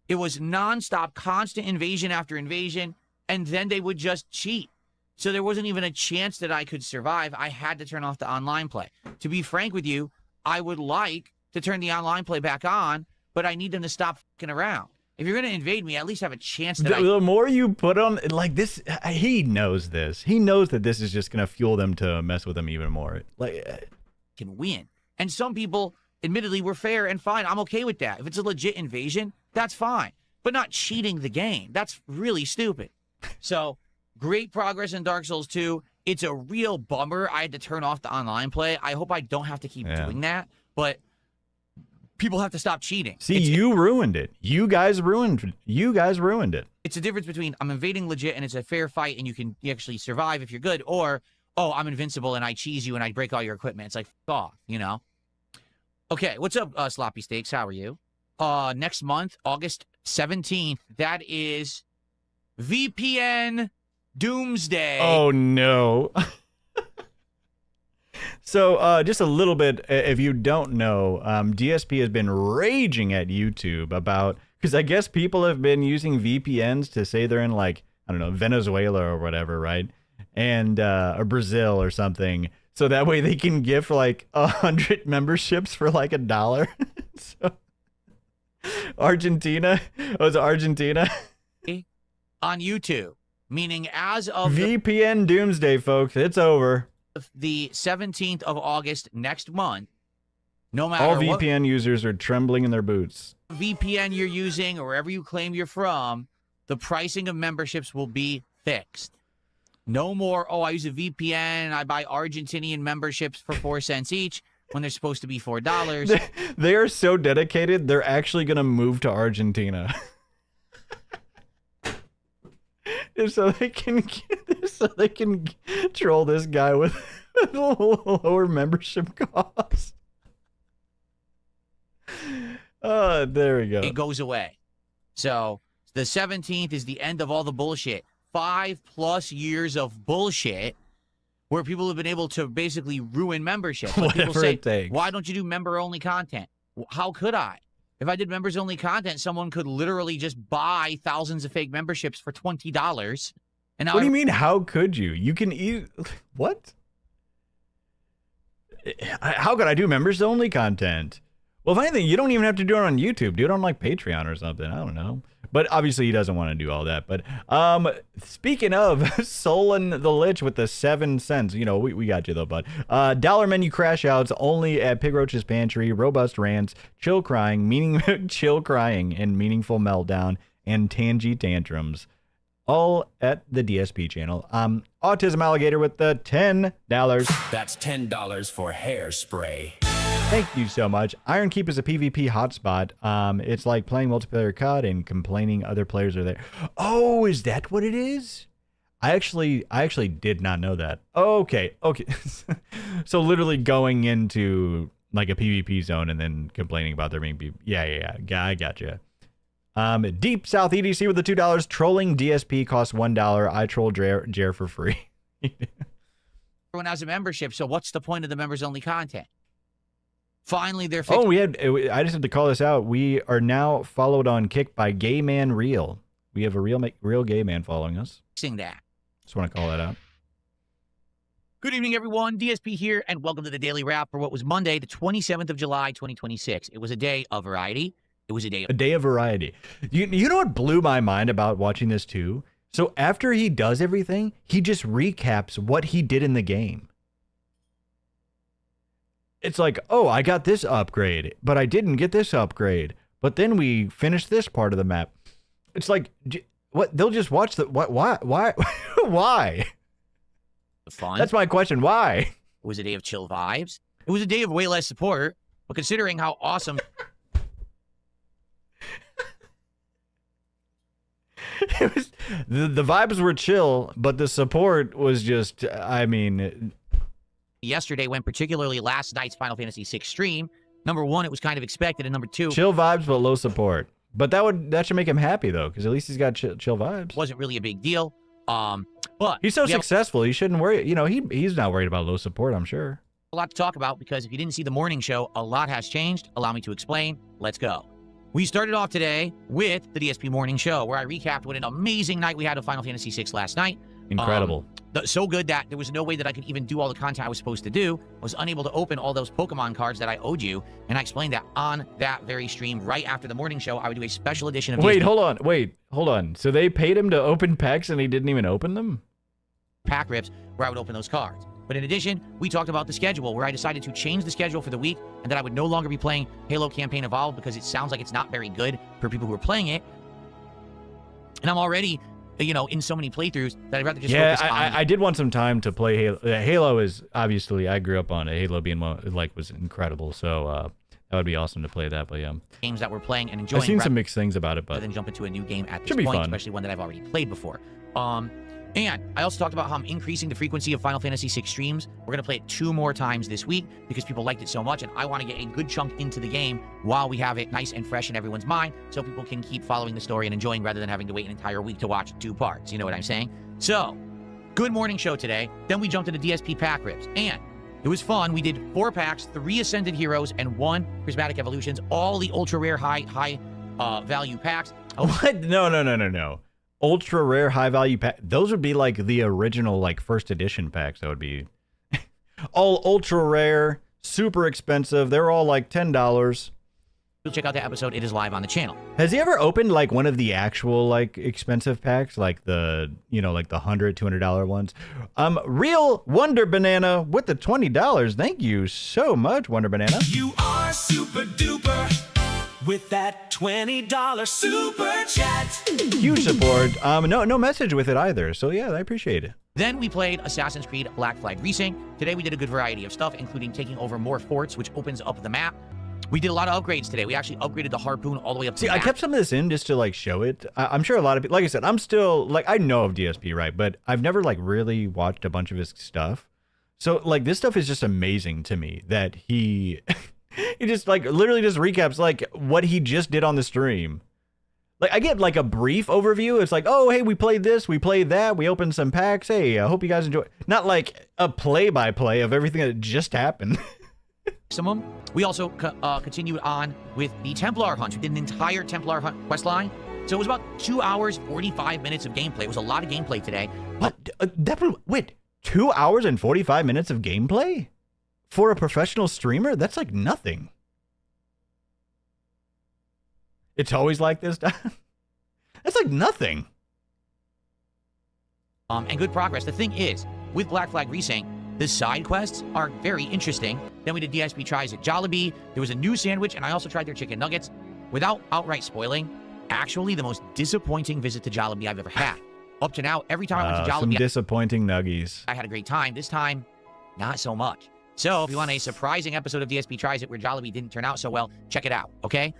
It was nonstop, constant invasion after invasion, and then they would just cheat. So there wasn't even a chance that I could survive. I had to turn off the online play. To be frank with you, I would like to turn the online play back on, but I need them to stop fucking around. If you're going to invade me, at least have a chance that the more you put on, like this, he knows this. He knows that this is just going to fuel them to mess with him even more. Like, can win. And some people, admittedly, were fair and fine. I'm okay with that. If it's a legit invasion, that's fine. But not cheating the game. That's really stupid. So, great progress in Dark Souls 2. It's a real bummer I had to turn off the online play. I hope I don't have to keep doing that. But people have to stop cheating. See, you ruined it. You guys ruined it. It's a difference between I'm invading legit and it's a fair fight and you can actually survive if you're good, or, oh, I'm invincible and I cheese you and I break all your equipment. It's like, f off, you know? Okay, what's up, Sloppy Steaks? How are you? Next month, August 17th, that is VPN Doomsday. Oh, no. So, just a little bit, if you don't know, DSP has been raging at YouTube about, because I guess people have been using VPNs to say they're in, like, I don't know, Venezuela or whatever, right? And, or Brazil or something. So that way they can gift, like, 100 memberships for, like, $1. So, Argentina? Oh, is it Argentina? On YouTube, meaning as of VPN Doomsday, folks. It's over. The 17th of August next month, no matter all what VPN users are trembling in their boots. VPN you're using or wherever you claim you're from, the pricing of memberships will be fixed. No more, oh, I use a VPN, I buy Argentinian memberships for 4 cents each when they're supposed to be $4. They are so dedicated, they're actually going to move to Argentina. so they can troll this guy with a lower membership cost. Oh, there we go. It goes away. So the 17th is the end of all the bullshit. 5+ years of bullshit where people have been able to basically ruin membership. Like people Whatever say, it takes. why don't you do member-only content? How could I? If I did members-only content, someone could literally just buy thousands of fake memberships for $20. And now What do you mean, how could you? You can what? How could I do members-only content? Well, if anything, you don't even have to do it on YouTube. Do it on, like, Patreon or something. I don't know. But obviously he doesn't want to do all that. But speaking of, Solon the Lich with the 7 cents. You know, we got you though, bud. Dollar menu crash outs only at Pig Roach's Pantry, robust rants, chill crying, chill crying, and meaningful meltdown, and tangy tantrums. All at the DSP channel. Autism Alligator with the $10. That's $10 for hairspray. Thank you so much. Iron Keep is a PvP hotspot. It's like playing multiplayer COD and complaining other players are there. Oh, is that what it is? I actually did not know that. Okay. So literally going into like a PvP zone and then complaining about there being people. Yeah. I gotcha. Deep South EDC with the $2. Trolling DSP costs $1. I troll Jer for free. everyone has a membership, so what's the point of the members-only content? Finally, they're fixing. I just have to call this out. We are now followed on Kick by Gay Man Real. We have a real gay man following us. Fixing that. Just want to call that out. Good evening, everyone. DSP here, and welcome to the Daily Wrap for what was Monday, the 27th of July, 2026. It was a day of variety. It was a day of variety. You know what blew my mind about watching this too? So after he does everything, he just recaps what he did in the game. It's like, oh, I got this upgrade, but I didn't get this upgrade. But then we finished this part of the map. It's like, what? They'll just watch the what? Why? Why? Fun. That's my question. Why? It was a day of chill vibes. It was a day of way less support. But considering how awesome. It was, the vibes were chill, but the support was just, I mean. Yesterday went particularly last night's Final Fantasy VI stream. Number one, it was kind of expected, and number two, chill vibes but low support. But that should make him happy though, because at least he's got chill vibes. Wasn't really a big deal. But he's so successful, he shouldn't worry. You know, he's not worried about low support, I'm sure. A lot to talk about because if you didn't see the morning show, a lot has changed. Allow me to explain. Let's go. We started off today with the DSP morning show, where I recapped what an amazing night we had of Final Fantasy VI last night. Incredible. So good that there was no way that I could even do all the content I was supposed to do. I was unable to open all those Pokemon cards that I owed you, and I explained that on that very stream right after the morning show. I would do a special edition of Wait, hold on. So they paid him to open packs and he didn't even open them? Pack rips where I would open those cards. But in addition, we talked about the schedule, where I decided to change the schedule for the week and that I would no longer be playing Halo Campaign Evolved because it sounds like it's not very good for people who are playing it. And I'm already, you know, in so many playthroughs that I'd rather just focus on... I did want some time to play Halo. Halo is, obviously, I grew up on it. Halo being, was incredible. So that would be awesome to play that, but yeah. Games that we're playing and enjoying. I've seen some mixed things about it, but... Rather than jump into a new game at this Should be point, fun. Especially one that I've already played before. And I also talked about how I'm increasing the frequency of Final Fantasy VI streams. We're going to play it 2 more times this week because people liked it so much, and I want to get a good chunk into the game while we have it nice and fresh in everyone's mind so people can keep following the story and enjoying rather than having to wait an entire week to watch 2 parts. You know what I'm saying? So, good morning show today. Then we jumped into DSP pack rips, and it was fun. We did 4 packs, 3 Ascended Heroes, and 1 Prismatic Evolutions, all the ultra-rare high value packs. What? No. Ultra rare high value pack. Those would be like the original, like first edition packs. That would be all ultra rare, super expensive. They're all like $10. You'll check out that episode. It is live on the channel. Has he ever opened like one of the actual like expensive packs, like the, you know, like the $100, $200 ones? Real Wonder Banana with the $20. Thank you so much, Wonder Banana. You are super duper. with that $20 super chat. Huge support. No message with it either. So yeah, I appreciate it. Then we played Assassin's Creed Black Flag Resync. Today we did a good variety of stuff, including taking over more forts, which opens up the map. We did a lot of upgrades today. We actually upgraded the Harpoon all the way up to the I kept some of this in just to like show it. I'm sure a lot of people, like I said, I'm still like, I know of DSP, right? But I've never like really watched a bunch of his stuff. So like this stuff is just amazing to me that he just like literally just recaps like what he just did on the stream. Like I get like a brief overview. It's like, oh, hey, we played this, we played that, we opened some packs. Hey, I hope you guys enjoy. Not like a play-by-play of everything that just happened. Maximum. We also continued on with the Templar hunt. We did an entire Templar hunt quest line. So it was about 2 hours, 45 minutes of gameplay. It was a lot of gameplay today. But wait, 2 hours and 45 minutes of gameplay? For a professional streamer? That's like nothing. It's always like this. That's like nothing. And good progress. The thing is, with Black Flag Resync, the side quests are very interesting. Then we did DSP tries at Jollibee. There was a new sandwich, and I also tried their chicken nuggets. Without outright spoiling, actually the most disappointing visit to Jollibee I've ever had. Up to now, every time I went to Jollibee, some disappointing nuggies. I had a great time. This time, not so much. So if you want a surprising episode of DSP Tries It where Jollibee didn't turn out so well, check it out, okay?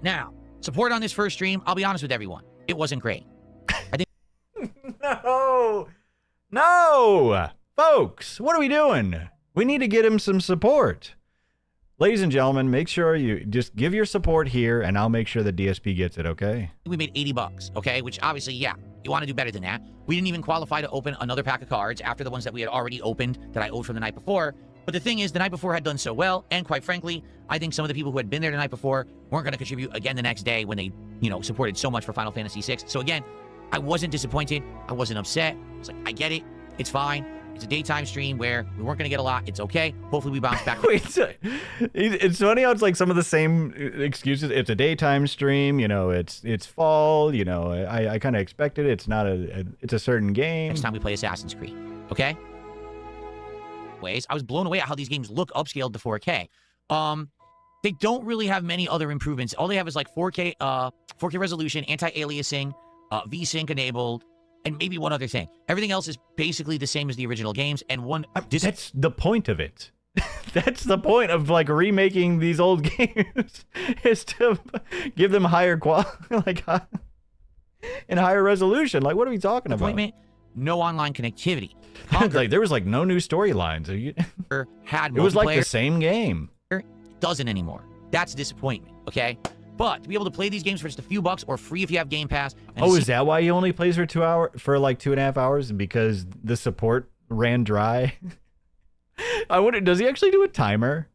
Now, support on this first stream, I'll be honest with everyone, it wasn't great. I think No! Folks, what are we doing? We need to get him some support. Ladies and gentlemen, make sure you just give your support here, and I'll make sure the DSP gets it, okay? we made $80, okay? Which obviously, yeah, you want to do better than that. We didn't even qualify to open another pack of cards after the ones that we had already opened that I owed from the night before. But the thing is, the night before had done so well, and quite frankly, I think some of the people who had been there the night before weren't going to contribute again the next day when they, supported so much for Final Fantasy VI. So again, I wasn't disappointed. I wasn't upset. I was like, I get it. It's fine. It's a daytime stream where we weren't going to get a lot. It's okay. Hopefully we bounce back. Wait, it's funny how it's like some of the same excuses. It's a daytime stream, it's fall, I kind of expected it. It's not it's a certain game. Next time we play Assassin's Creed, okay? I was blown away at how these games look upscaled to 4K. They don't really have many other improvements. All they have is like 4K resolution, anti-aliasing, VSync enabled, and maybe one other thing. Everything else is basically the same as the original games, and that's the point of it. That's the point of like remaking these old games is to give them higher quality, and higher resolution. Like, what are we talking about? No online connectivity. Like there was like no new storylines. It was like the same game. Doesn't anymore. That's a disappointment. Okay. But to be able to play these games for just a few bucks or free if you have Game Pass. Is that why he only plays for 2 hours, for like 2.5 hours? Because the support ran dry? I wonder, does he actually do a timer?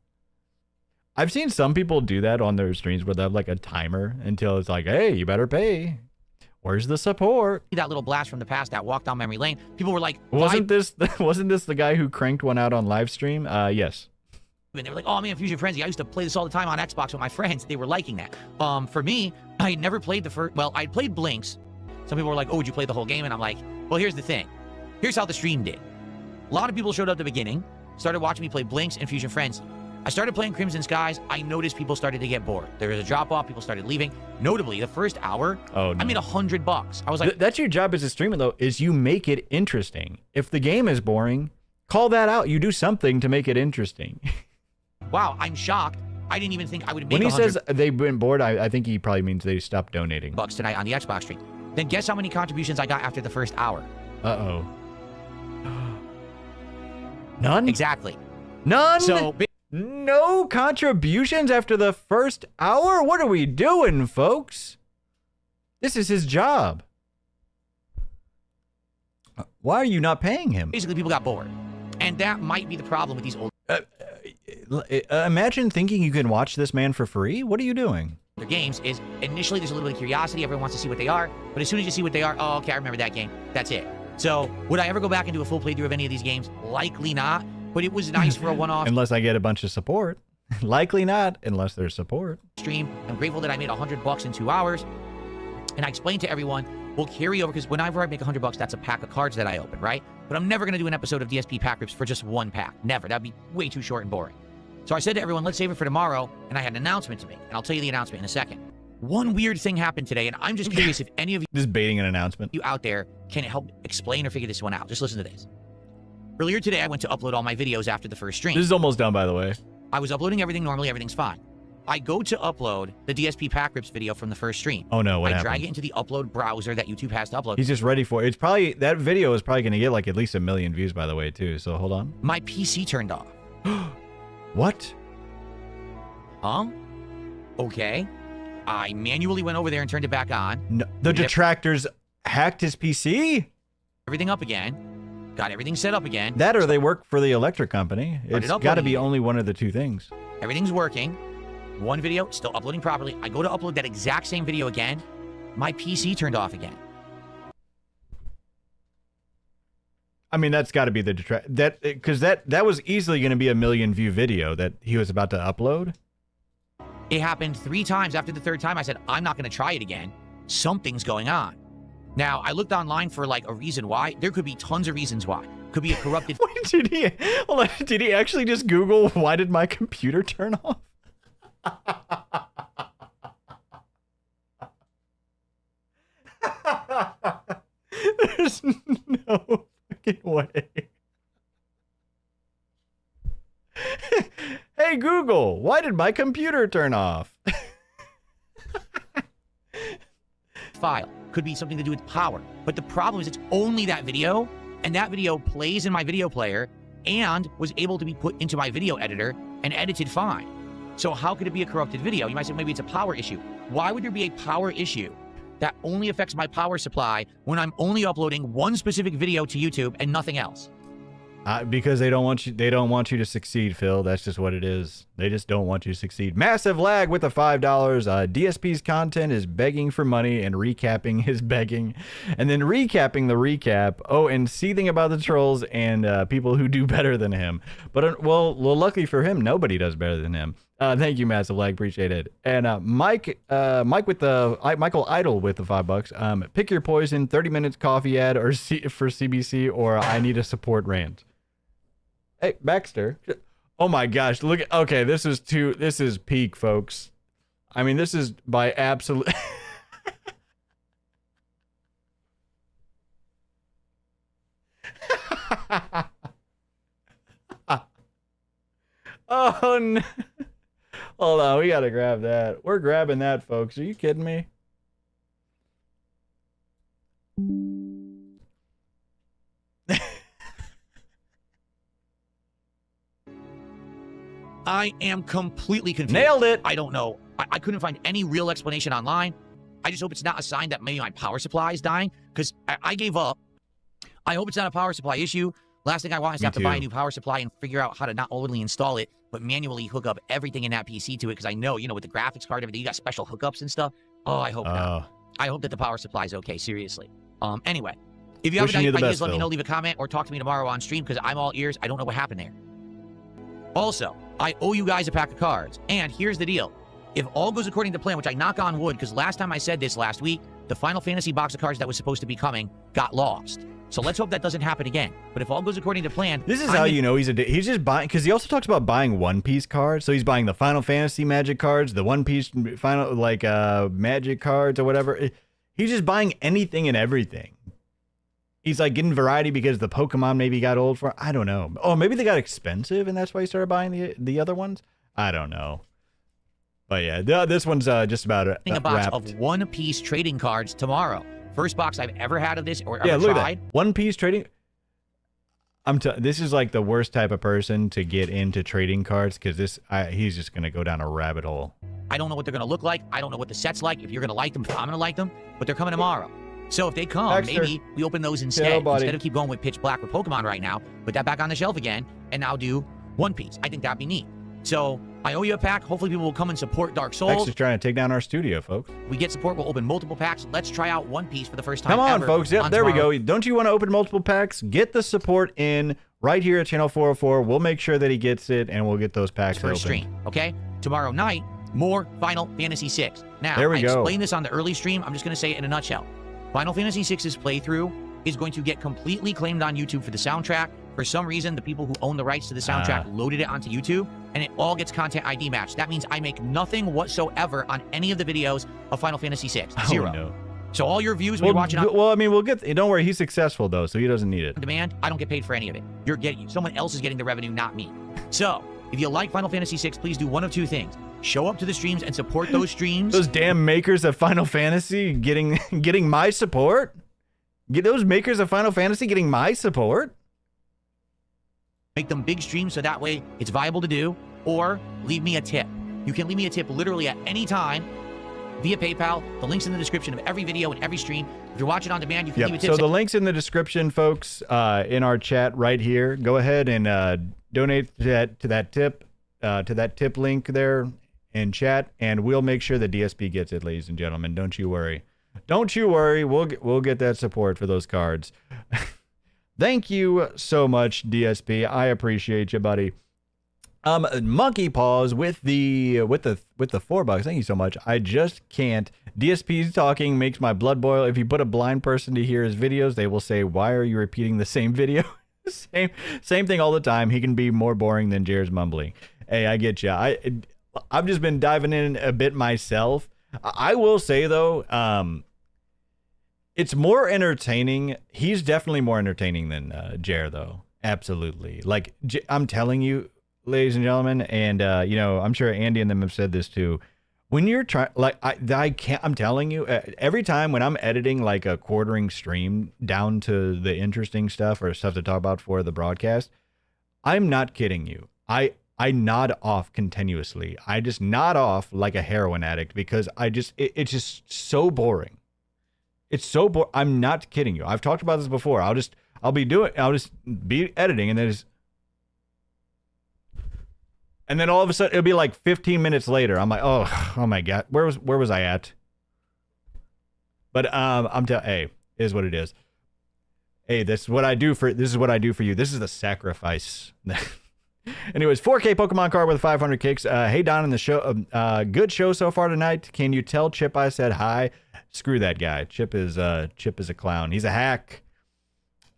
I've seen some people do that on their streams where they have like a timer until it's like, hey, you better pay. Where's the support? That little blast from the past, that walk down memory lane. People were like, wasn't this the guy who cranked one out on live stream? Yes. And they were like, oh man, Fusion Frenzy, I used to play this all the time on Xbox with my friends. They were liking that. For me, I never played the first, I played Blinks. Some people were like, oh, would you play the whole game? And I'm like, well, here's the thing. Here's how the stream did. A lot of people showed up at the beginning, started watching me play Blinks and Fusion Frenzy. I started playing Crimson Skies. I noticed people started to get bored. There was a drop-off. People started leaving. Notably, the first hour, I made $100. I was like... That's your job as a streamer, though, is you make it interesting. If the game is boring, call that out. You do something to make it interesting. Wow, I'm shocked. I didn't even think I would make When he says they've been bored, I think he probably means they stopped donating. Bucks tonight on the Xbox stream. Then guess how many contributions I got after the first hour? Uh-oh. None? Exactly. None? So... No contributions after the first hour? What are we doing, folks? This is his job. Why are you not paying him? Basically, people got bored. And that might be the problem with these old... imagine thinking you can watch this man for free. What are you doing? Their games is initially there's a little bit of curiosity. Everyone wants to see what they are. But as soon as you see what they are, oh, okay, I remember that game. That's it. So would I ever go back and do a full playthrough of any of these games? Likely not. But it was nice for a one-off. Unless I get a bunch of support. Likely not, unless there's support. Stream. I'm grateful that I made $100 in 2 hours. And I explained to everyone, we'll carry over, because whenever I make $100, that's a pack of cards that I open, right? But I'm never going to do an episode of DSP pack rips for just one pack. Never. That'd be way too short and boring. So I said to everyone, let's save it for tomorrow, and I had an announcement to make, and I'll tell you the announcement in a second. One weird thing happened today, and I'm just curious if any of Just baiting an announcement. you out there can help explain or figure this one out. Just listen to this. Earlier today, I went to upload all my videos after the first stream. This is almost done, by the way. I was uploading everything normally, everything's fine. I go to upload the DSP pack rips video from the first stream. Oh no, what I happened? drag it into the upload browser that YouTube has to upload. He's just ready for it. It's probably, that video is probably going to get like at least 1 million views, by the way, too. So hold on. My PC turned off. What? Huh? Okay. I manually went over there and turned it back on. No, the detractors hacked his PC? Everything up again. Got everything set up again. That or they work for the electric company. It's got to uploading be again. only one of the two things. Everything's working. One video, still uploading properly. I go to upload that exact same video again. My PC turned off again. I mean, that's got to be the detract. Because that was easily going to be a 1 million view video that he was about to upload. It happened 3 times. After the 3rd time, I said, I'm not going to try it again. Something's going on. Now, I looked online for like a reason why. There could be tons of reasons why. Could be a corrupted... Wait, did he actually just Google, why did my computer turn off? There's no fucking way. Hey Google, why did my computer turn off? file. Could be something to do with power. But the problem is it's only that video, and that video plays in my video player and was able to be put into my video editor and edited fine. So how could it be a corrupted video? You might say maybe it's a power issue. Why would there be a power issue that only affects my power supply when I'm only uploading one specific video to YouTube and nothing else? Because they don't want you. They don't want you to succeed, Phil. That's just what it is. They just don't want you to succeed. Massive lag with the $5. DSP's content is begging for money, and recapping his begging, and then recapping the recap. Oh, and seething about the trolls and people who do better than him. But well, luckily for him, nobody does better than him. Thank you, Massive Lag. Appreciate it. And Michael Idol with the $5. Pick your poison. 30 minutes coffee ad or for CBC, or I need a support rant. Hey, Baxter. Oh my gosh. Look at, okay, this is peak, folks. I mean, this is by absolute. Oh no. Hold on, we gotta grab that. We're grabbing that, folks. Are you kidding me? I am completely confused. Nailed it. I don't know. I couldn't find any real explanation online. I just hope it's not a sign that maybe my power supply is dying, because I gave up. I hope it's not a power supply issue. Last thing I want is to have to buy a new power supply and figure out how to not only install it, but manually hook up everything in that PC to it, because I know, you know, with the graphics card, everything, you got special hookups and stuff. Oh, I hope not. I hope that the power supply is okay, seriously. Anyway, if you have any ideas, let me know, leave a comment, or talk to me tomorrow on stream, because I'm all ears. I don't know what happened there. Also, I owe you guys a pack of cards, and here's the deal. If all goes according to plan, which I knock on wood, because last time I said this last week, the Final Fantasy box of cards that was supposed to be coming got lost. So let's hope that doesn't happen again. But if all goes according to plan... This is how you know he's just buying... Because he also talks about buying One Piece cards. So he's buying the Final Fantasy Magic cards, the One Piece Final, like, Magic cards or whatever. He's just buying anything and everything. He's, like, getting variety because the Pokemon maybe got old for... I don't know. Oh, maybe they got expensive and that's why he started buying the other ones? I don't know. But yeah, this one's just about it. A box of One Piece trading cards tomorrow. First box I've ever had of this or ever look tried. At that. One Piece trading. This is like the worst type of person to get into trading cards, because he's just gonna go down a rabbit hole. I don't know what they're gonna look like. I don't know what the set's like. If you're gonna like them, if I'm gonna like them, but they're coming tomorrow. So if they come, Baxter, maybe we open those instead of keep going with Pitch Black with Pokemon right now. Put that back on the shelf again, and now do One Piece. I think that'd be neat. So I owe you a pack. Hopefully people will come and support Dark Souls. Baxter's trying to take down our studio, folks. We get support. We'll open multiple packs. Let's try out One Piece for the first time. Come on, ever folks. Yep, there tomorrow. we go. Don't you want to open multiple packs? Get the support in right here at Channel 404. We'll make sure that he gets it, and we'll get those packs open. First stream, okay? Tomorrow night, more Final Fantasy VI. Now, there we I go. explained this on the early stream. I'm just going to say it in a nutshell. Final Fantasy VI's playthrough is going to get completely claimed on YouTube for the soundtrack, For some reason, the people who own the rights to the soundtrack loaded it onto YouTube, and it all gets content ID matched. That means I make nothing whatsoever on any of the videos of Final Fantasy VI. Zero. Oh, no. So all your views when you're watching on well, I mean, we'll get... Don't worry, he's successful, though, so he doesn't need it. demand, I don't get paid for any of it. You're getting... Someone else is getting the revenue, not me. So, if you like Final Fantasy VI, please do one of two things. Show up to the streams and support those streams. Those damn makers of Final Fantasy getting my support? Get those makers of Final Fantasy getting my support? Make them big streams so that way it's viable to do, or leave me a tip. You can leave me a tip literally at any time via PayPal. The link's in the description of every video and every stream. If you're watching on demand, you can leave a tip. So the link's in the description, folks, in our chat right here. Go ahead and donate to that tip link there in chat, and we'll make sure the DSP gets it, ladies and gentlemen. Don't you worry. Don't you worry. We'll get that support for those cards. Thank you so much, DSP. I appreciate you, buddy. Monkey Paws with the $4. Thank you so much. I just can't. DSP's talking makes my blood boil. If you put a blind person to hear his videos, they will say, "Why are you repeating the same video?" same thing all the time. He can be more boring than Jared's mumbling. Hey, I get you. I've just been diving in a bit myself. I will say though, it's more entertaining. He's definitely more entertaining than Jared, though. Absolutely. Like, I'm telling you, ladies and gentlemen, and you know, I'm sure Andy and them have said this too. When you're trying, like, I can't. I'm telling you, every time when I'm editing like a quartering stream down to the interesting stuff or stuff to talk about for the broadcast, I'm not kidding you. I nod off continuously. I just nod off like a heroin addict because it's just so boring. It's so boring. I'm not kidding you. I've talked about this before. I'll just be editing and then all of a sudden it'll be like 15 minutes later. I'm like, oh my God, where was I at? But hey, it is what it is. Hey, this is what I do for you. This is the sacrifice. Anyways, 4K Pokemon card with 500 kicks. Hey Don in the show. Good show so far tonight. Can you tell Chip I said hi? Screw that guy. Chip is a clown. He's a hack.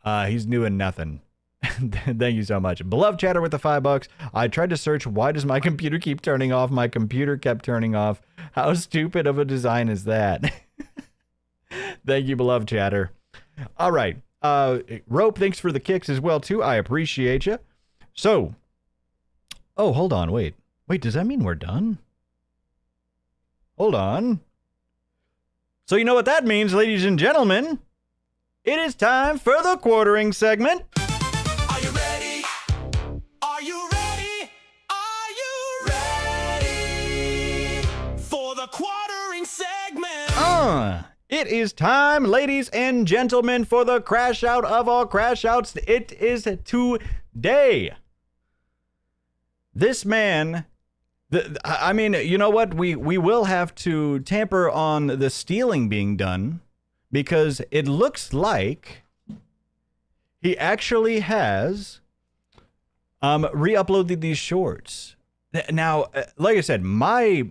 He's doing nothing. Thank you so much. Beloved chatter with the $5. I tried to search why does my computer keep turning off? My computer kept turning off. How stupid of a design is that? Thank you, beloved chatter. All right. Rope, thanks for the kicks as well too. I appreciate you. So, oh, hold on. Wait, does that mean we're done? Hold on. So you know what that means, ladies and gentlemen. It is time for the quartering segment. Are you ready? Are you ready? Are you ready for the quartering segment? It is time, ladies and gentlemen, for the crash out of all crash outs. It is today. This man, I mean, you know what? We will have to tamper on the stealing being done because it looks like he actually has re-uploaded these shorts. Now, like I said, my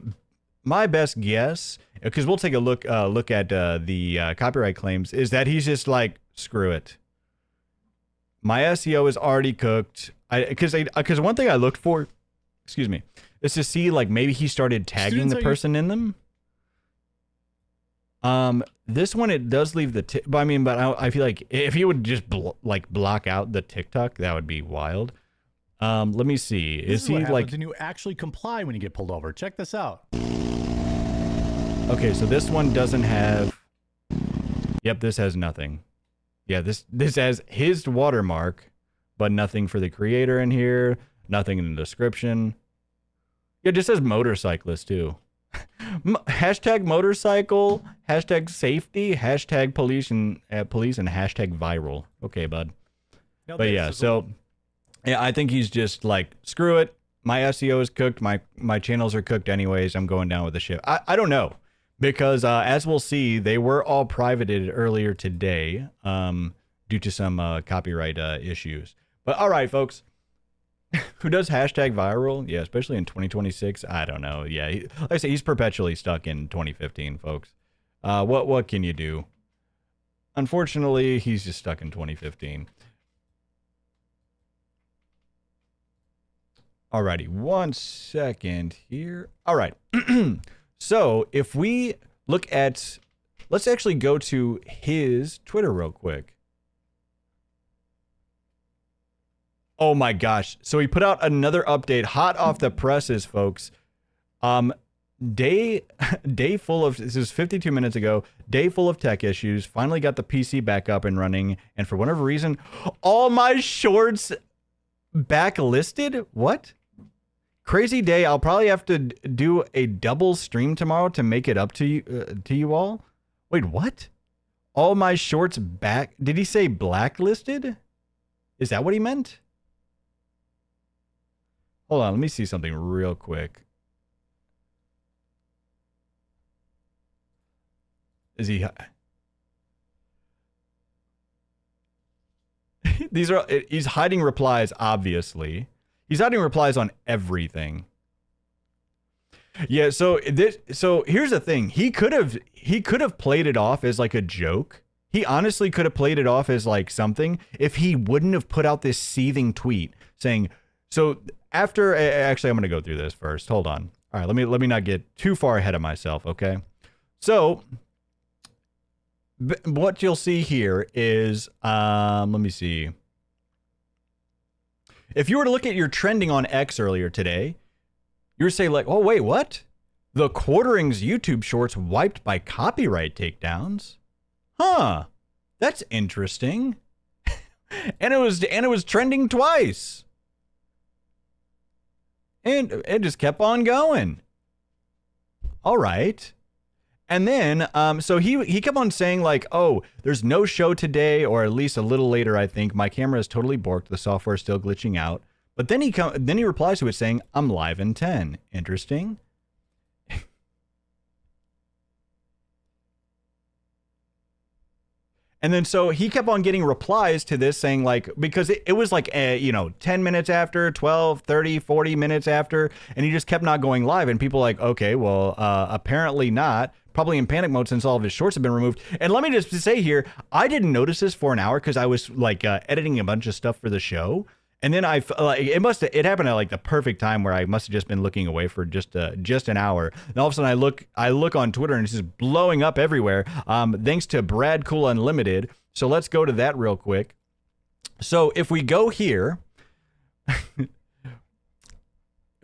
best guess, because we'll take a look at the copyright claims, is that he's just like, screw it. My SEO is already cooked. Because one thing I looked for, excuse me, is to see like maybe he started tagging the person in them. This one it does leave the but I feel like if he would just block out the TikTok, that would be wild. Let me see. Is he like? And you actually comply when you get pulled over? Check this out. Okay, so this one doesn't have. Yep, this has nothing. Yeah, this has his watermark, but nothing for the creator in here. Nothing in the description. Yeah, it just says motorcyclist too. Hashtag motorcycle, hashtag safety, hashtag police and hashtag viral. Okay, bud. No, but yeah, so yeah, I think he's just like, screw it. My SEO is cooked. My channels are cooked anyways. I'm going down with the ship. I don't know. Because as we'll see, they were all privated earlier today due to some copyright issues. But all right, folks. Who does hashtag viral? Yeah, especially in 2026. I don't know. Yeah, like I say, he's perpetually stuck in 2015, folks. What can you do? Unfortunately, he's just stuck in 2015. Alrighty, 1 second here. All right. So if we look at, let's actually go to his Twitter real quick. Oh my gosh. So he put out another update, hot off the presses, folks. Day full of, this is 52 minutes ago, day full of tech issues, finally got the PC back up and running, and for whatever reason, all my shorts backlisted? What? Crazy day. I'll probably have to do a double stream tomorrow to make it up to you all. Wait, what? All my shorts back, did he say blacklisted? Is that what he meant? Hold on, let me see something real quick. Is he? He's hiding replies, obviously. He's hiding replies on everything. Yeah, so here's the thing. He could have played it off as like a joke. He honestly could have played it off as like something if he wouldn't have put out this seething tweet saying, so after, actually I'm going to go through this first. Hold on. All right, let me not get too far ahead of myself, okay? So what you'll see here is, let me see. If you were to look at your trending on X earlier today, you would say like, oh, wait, what? The Quartering's YouTube shorts wiped by copyright takedowns? Huh. That's interesting. and it was trending twice. And it just kept on going. All right. And then, so he kept on saying like, oh, there's no show today, or at least a little later, I think. My camera is totally borked. The software is still glitching out. But then he replies to it saying, I'm live in 10. Interesting. And then so he kept on getting replies to this saying like, because it was like, 10 minutes after, 12, 30, 40 minutes after, and he just kept not going live. And people like, okay, well, apparently not. Probably in panic mode since all of his shorts have been removed. And let me just say here, I didn't notice this for an hour because I was like editing a bunch of stuff for the show. And then it happened at like the perfect time where I must have just been looking away for just an hour. And all of a sudden I look on Twitter and it's just blowing up everywhere. Thanks to Brad Cool Unlimited. So let's go to that real quick. So if we go here, if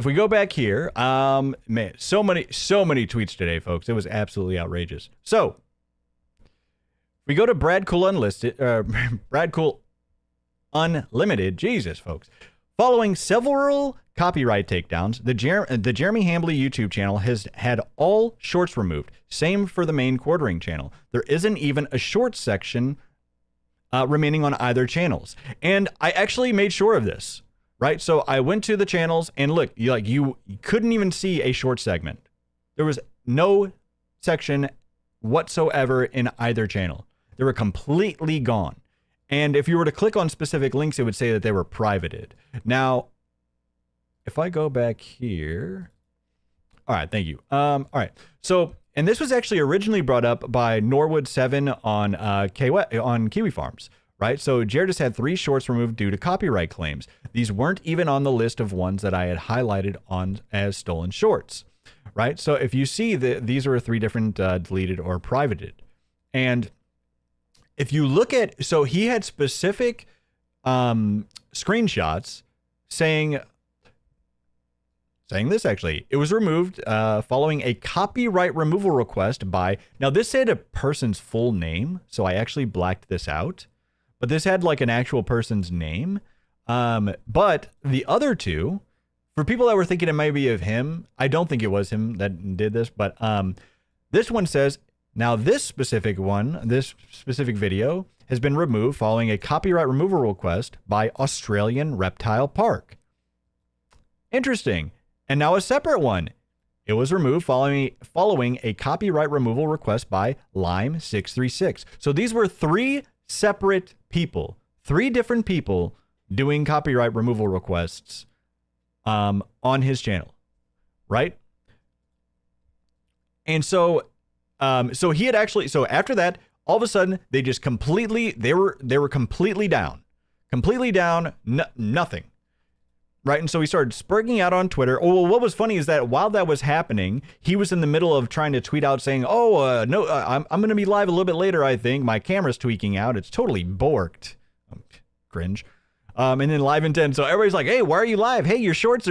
we go back here, man, so many tweets today, folks. It was absolutely outrageous. So we go to Brad Cool Unlimited. Jesus, folks. Following several copyright takedowns, the Jeremy Hambly YouTube channel has had all shorts removed. Same for the main Quartering channel. There isn't even a shorts section remaining on either channels. And I actually made sure of this, right? So I went to the channels and look, you couldn't even see a short segment. There was no section whatsoever in either channel. They were completely gone. And if you were to click on specific links, it would say that they were privated. Now, if I go back here, all right, thank you. All right, so, and this was actually originally brought up by Norwood7 on Kiwi Farms, right? So Jared has had 3 shorts removed due to copyright claims. These weren't even on the list of ones that I had highlighted on as stolen shorts, right? So if you see these are 3 different deleted or privated. And if you look at, so he had specific screenshots saying this actually. It was removed following a copyright removal request by, now this said a person's full name, so I actually blacked this out, but this had like an actual person's name. But the other 2, for people that were thinking it might be of him, I don't think it was him that did this, but this one says, now this specific video has been removed following a copyright removal request by Australian Reptile Park. Interesting. And now a separate one. It was removed following a copyright removal request by Lime636. So these were 3 separate people, 3 different people doing copyright removal requests on his channel, right? And so he had actually, so after that, all of a sudden they just completely, they were completely down, nothing, right? And so he started spurging out on Twitter. Oh, well, what was funny is that while that was happening, he was in the middle of trying to tweet out saying, oh, no, I'm going to be live a little bit later, I think. My camera's tweaking out. It's totally borked. Cringe. And then live intent. So everybody's like, hey, why are you live? Hey, your shorts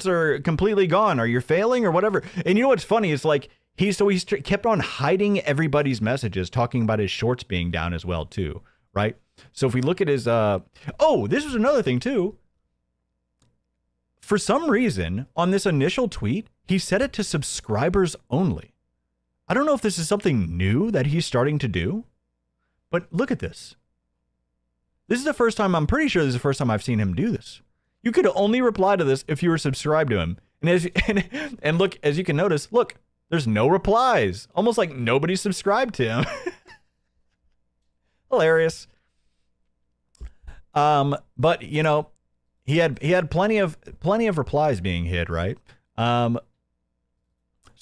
are completely gone. Are you failing or whatever? And you know what's funny? It's like he kept on hiding everybody's messages, talking about his shorts being down as well, too. Right? So if we look at his, oh, this was another thing, too. For some reason, on this initial tweet, he set it to subscribers only. I don't know if this is something new that he's starting to do, but look at this. This is the first time, I'm pretty sure this is the first time I've seen him do this. You could only reply to this if you were subscribed to him. And look, as you can notice, look, there's no replies. Almost like nobody subscribed to him. Hilarious. But you know, he had plenty of replies being hid, right? So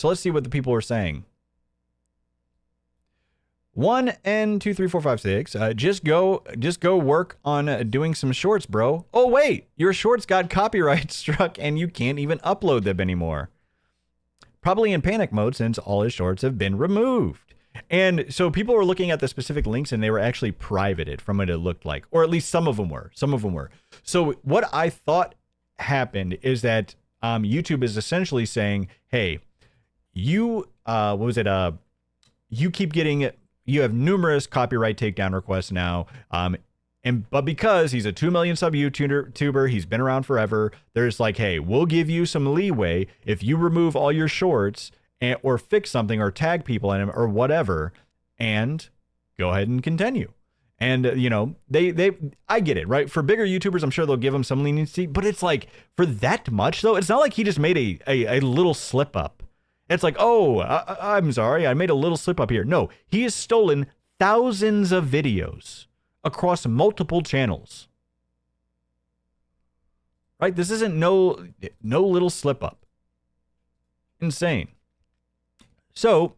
let's see what the people were saying. 1 and 2, 3, 4, 5, 6. Just go work on doing some shorts, bro. Oh wait, your shorts got copyright struck and you can't even upload them anymore. Probably in panic mode since all his shorts have been removed. And so people were looking at the specific links and they were actually privated from what it looked like, or at least some of them were. So what I thought happened is that YouTube is essentially saying, hey, you you keep getting. You have numerous copyright takedown requests now. But because he's a 2 million sub YouTuber, he's been around forever. There's like, hey, we'll give you some leeway if you remove all your shorts or fix something or tag people in them or whatever, and go ahead and continue. And you know, I get it, right? For bigger YouTubers, I'm sure they'll give them some leniency, but it's like for that much though, it's not like he just made a little slip up. It's like, oh, I'm sorry, I made a little slip up here. No, he has stolen thousands of videos across multiple channels. Right? This isn't no little slip up. Insane. So,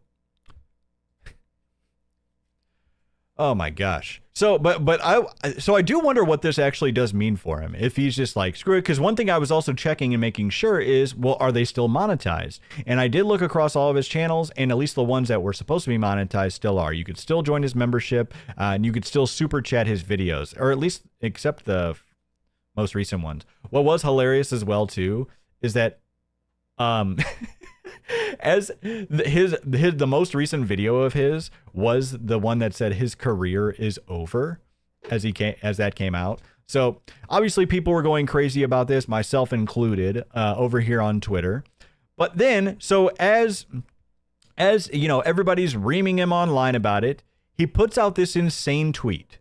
oh my gosh. So, but I do wonder what this actually does mean for him. If he's just like, screw it. Because one thing I was also checking and making sure is, well, are they still monetized? And I did look across all of his channels, and at least the ones that were supposed to be monetized still are. You could still join his membership, and you could still super chat his videos, or at least except the most recent ones. What was hilarious as well too is that as the most recent video of his was the one that said his career is over as that came out. So obviously people were going crazy about this, myself included, over here on Twitter. But then, so as you know, everybody's reaming him online about it, he puts out this insane tweet.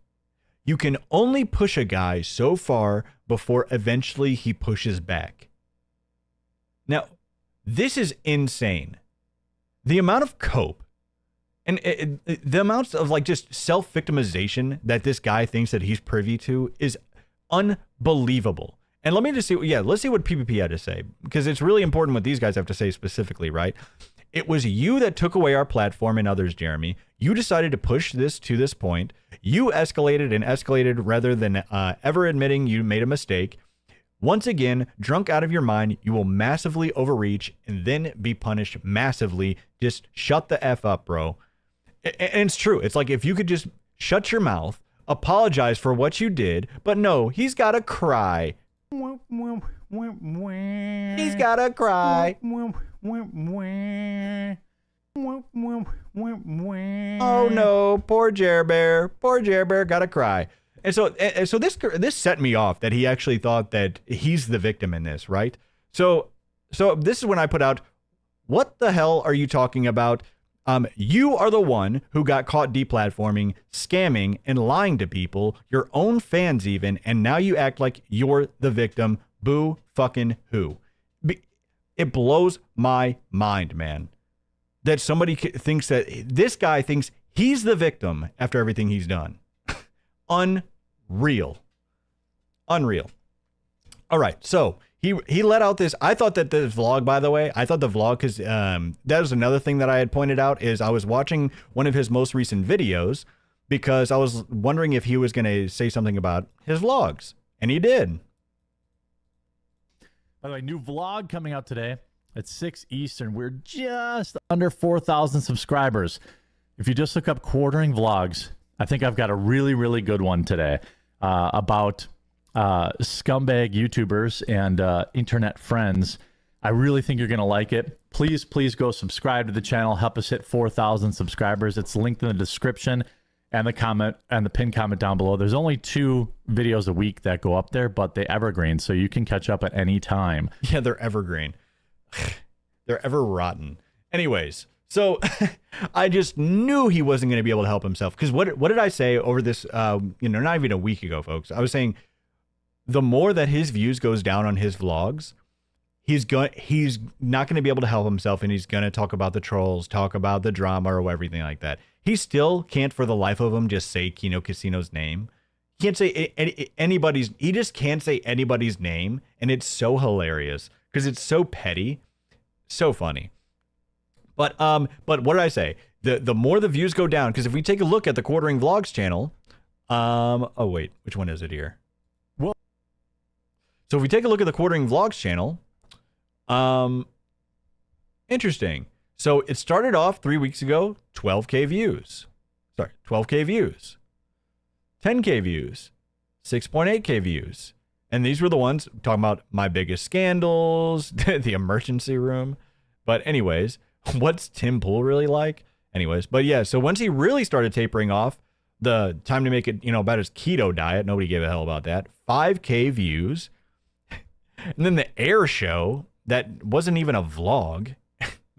You can only push a guy so far before eventually he pushes back. Now, this is insane. The amount of cope and the amounts of like just self-victimization that this guy thinks that he's privy to is unbelievable. And let me just see, let's see what PPP had to say, because it's really important what these guys have to say specifically, right? It was you that took away our platform and others, Jeremy. You decided to push this to this point. You escalated and escalated rather than ever admitting you made a mistake. Once again, drunk out of your mind, you will massively overreach and then be punished massively. Just shut the F up, bro. And it's true. It's like if you could just shut your mouth, apologize for what you did, but no, he's got to cry. He's got to cry. Oh no, poor Jer Bear. Poor Jer Bear got to cry. And so this set me off that he actually thought that he's the victim in this, right? So this is when I put out, what the hell are you talking about? You are the one who got caught deplatforming, scamming, and lying to people, your own fans even, and now you act like you're the victim. Boo fucking who. It blows my mind, man, that somebody thinks that this guy thinks he's the victim after everything he's done. Unreal. All right, so he let out this. I thought that the vlog, by the way, because that was another thing that I had pointed out, is I was watching one of his most recent videos because I was wondering if he was going to say something about his vlogs, and he did. By the way, new vlog coming out today at 6 Eastern. We're just under 4,000 subscribers. If you just look up Quartering Vlogs, I think I've got a really, really good one today about scumbag YouTubers and internet friends. I really think you're going to like it. Please go subscribe to the channel. Help us hit 4,000 subscribers. It's linked in the description and the comment and the pinned comment down below. There's only 2 videos a week that go up there, but they evergreen, so you can catch up at any time. Yeah, they're evergreen. They're ever rotten. Anyways, so I just knew he wasn't going to be able to help himself. Because what did I say over this, not even a week ago, folks? I was saying the more that his views goes down on his vlogs, he's not going to be able to help himself, and he's going to talk about the trolls, talk about the drama or everything like that. He still can't for the life of him just say Kino Casino's name. He can't say anybody's. He just can't say anybody's name, and it's so hilarious because it's so petty, so funny. But what did I say? The more the views go down, because if we take a look at the Quartering Vlogs channel, oh wait, which one is it here? Well, so if we take a look at the Quartering Vlogs channel, interesting. So it started off 3 weeks ago, 12K views. Sorry, 12K views, 10K views, 6.8K views. And these were the ones talking about my biggest scandals, the emergency room. But anyways, what's Tim Pool really like? Anyways, but yeah, so once he really started tapering off, the time to make it, about his keto diet, nobody gave a hell about that. 5K views. And then the air show, that wasn't even a vlog.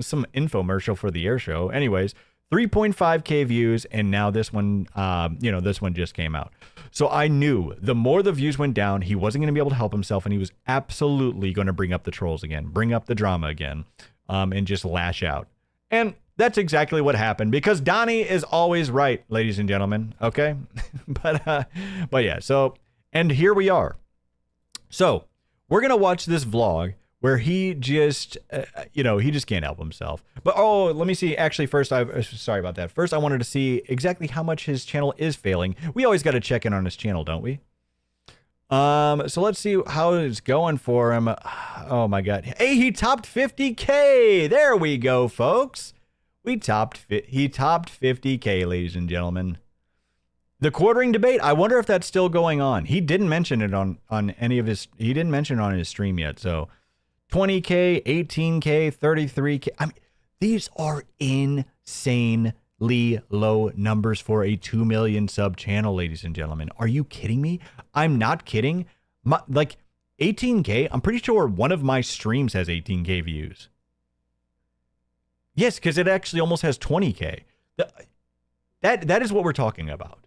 Some infomercial for the air show. Anyways, 3.5K views, and now this one, this one just came out. So I knew the more the views went down, he wasn't going to be able to help himself, and he was absolutely going to bring up the trolls again, bring up the drama again, and just lash out. And that's exactly what happened, because Donnie is always right, ladies and gentlemen. Okay, but yeah. So, and here we are. So we're gonna watch this vlog where he just, he just can't help himself. But, let me see. Actually, first, sorry about that. First, I wanted to see exactly how much his channel is failing. We always got to check in on his channel, don't we? So let's see how it's going for him. Oh, my God. Hey, he topped 50K. There we go, folks. He topped 50K, ladies and gentlemen. The quartering debate, I wonder if that's still going on. He didn't mention it on any of his, he didn't mention it on his stream yet, so 20K, 18K, 33K. I mean, these are insanely low numbers for a 2 million sub channel, ladies and gentlemen. Are you kidding me? I'm not kidding. 18K, I'm pretty sure one of my streams has 18K views. Yes, because it actually almost has 20K. That is what we're talking about.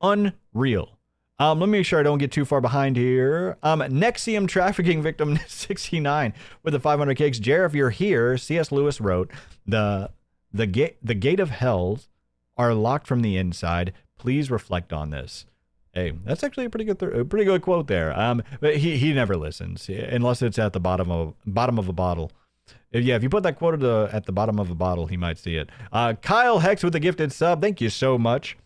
Unreal. Let me make sure I don't get too far behind here. Nexium trafficking victim 69 with the 500 cakes. Jer, if you're here, C.S. Lewis wrote, the gate of hell are locked from the inside. Please reflect on this. Hey, that's actually a pretty good quote there. But he never listens unless it's at the bottom of a bottle. If you put that quote at the bottom of a bottle, he might see it. Kyle Hex with the gifted sub. Thank you so much.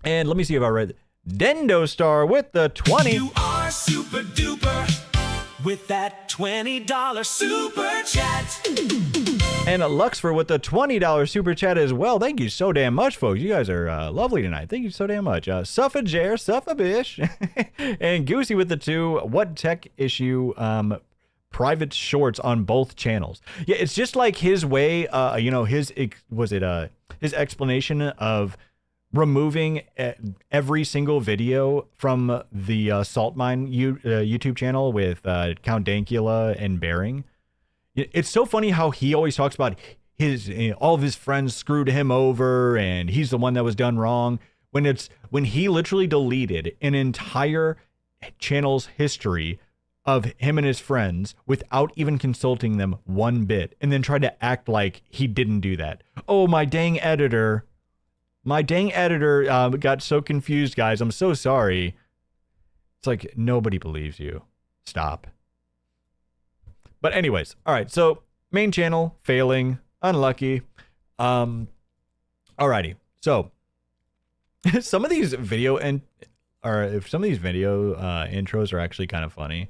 And let me see if I read Dendo Star with the 20. You are super duper with that $20 super chat. And Luxfer with the $20 super chat as well. Thank you so damn much, folks. You guys are lovely tonight. Thank you so damn much. Suffa Jer, Suffa Bish, and Goosey with the 2. What tech issue? Private shorts on both channels. Yeah, it's just like his way. His explanation of removing every single video from the Salt Mine YouTube channel with Count Dankula and Bearing. It's so funny how he always talks about all of his friends screwed him over and he's the one that was done wrong, when he literally deleted an entire channel's history of him and his friends without even consulting them one bit, and then tried to act like he didn't do that. Oh, my dang editor got so confused, guys. I'm so sorry. It's like, nobody believes you. Stop. But anyways, all right. So main channel failing, unlucky. Alrighty. So some of these video intros are actually kind of funny.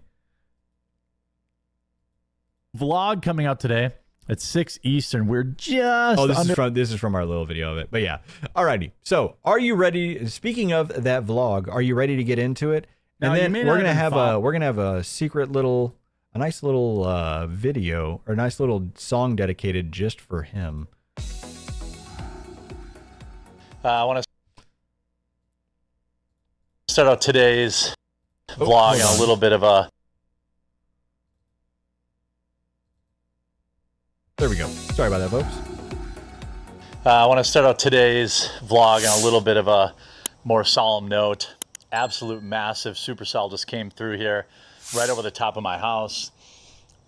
vlog coming out today at 6 Eastern. We're just this is from our little video of it. But yeah. Alrighty. So are you ready? Speaking of that vlog, are you ready to get into it? And then we're gonna have a secret little, a nice little video or a nice little song dedicated just for him. I want to start out today's vlog on a little bit of a. There we go. Sorry about that, folks. I want to start out today's vlog on a little bit of a more solemn note. Absolute massive supercell just came through here, right over the top of my house,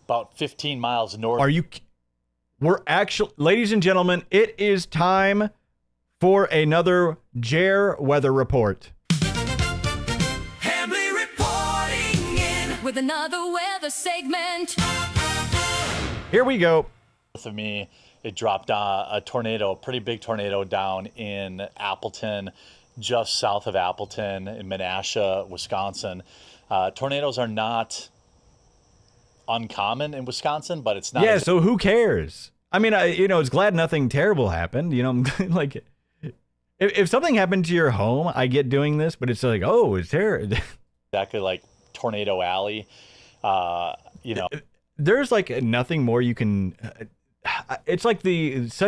about 15 miles north. Are you? We're actually, ladies and gentlemen, it is time for another Jer weather report. Hambly reporting in with another weather segment. Here we go. Of me, it dropped a tornado, a pretty big tornado down in Appleton, just south of Appleton in Menasha, Wisconsin. Tornadoes are not uncommon in Wisconsin, but it's not. Yeah, so who cares? I mean, it's glad nothing terrible happened. Like, if something happened to your home, I get doing this, but it's like, oh, it's terrible. Exactly like Tornado Alley. There's like nothing more you can. It's like it's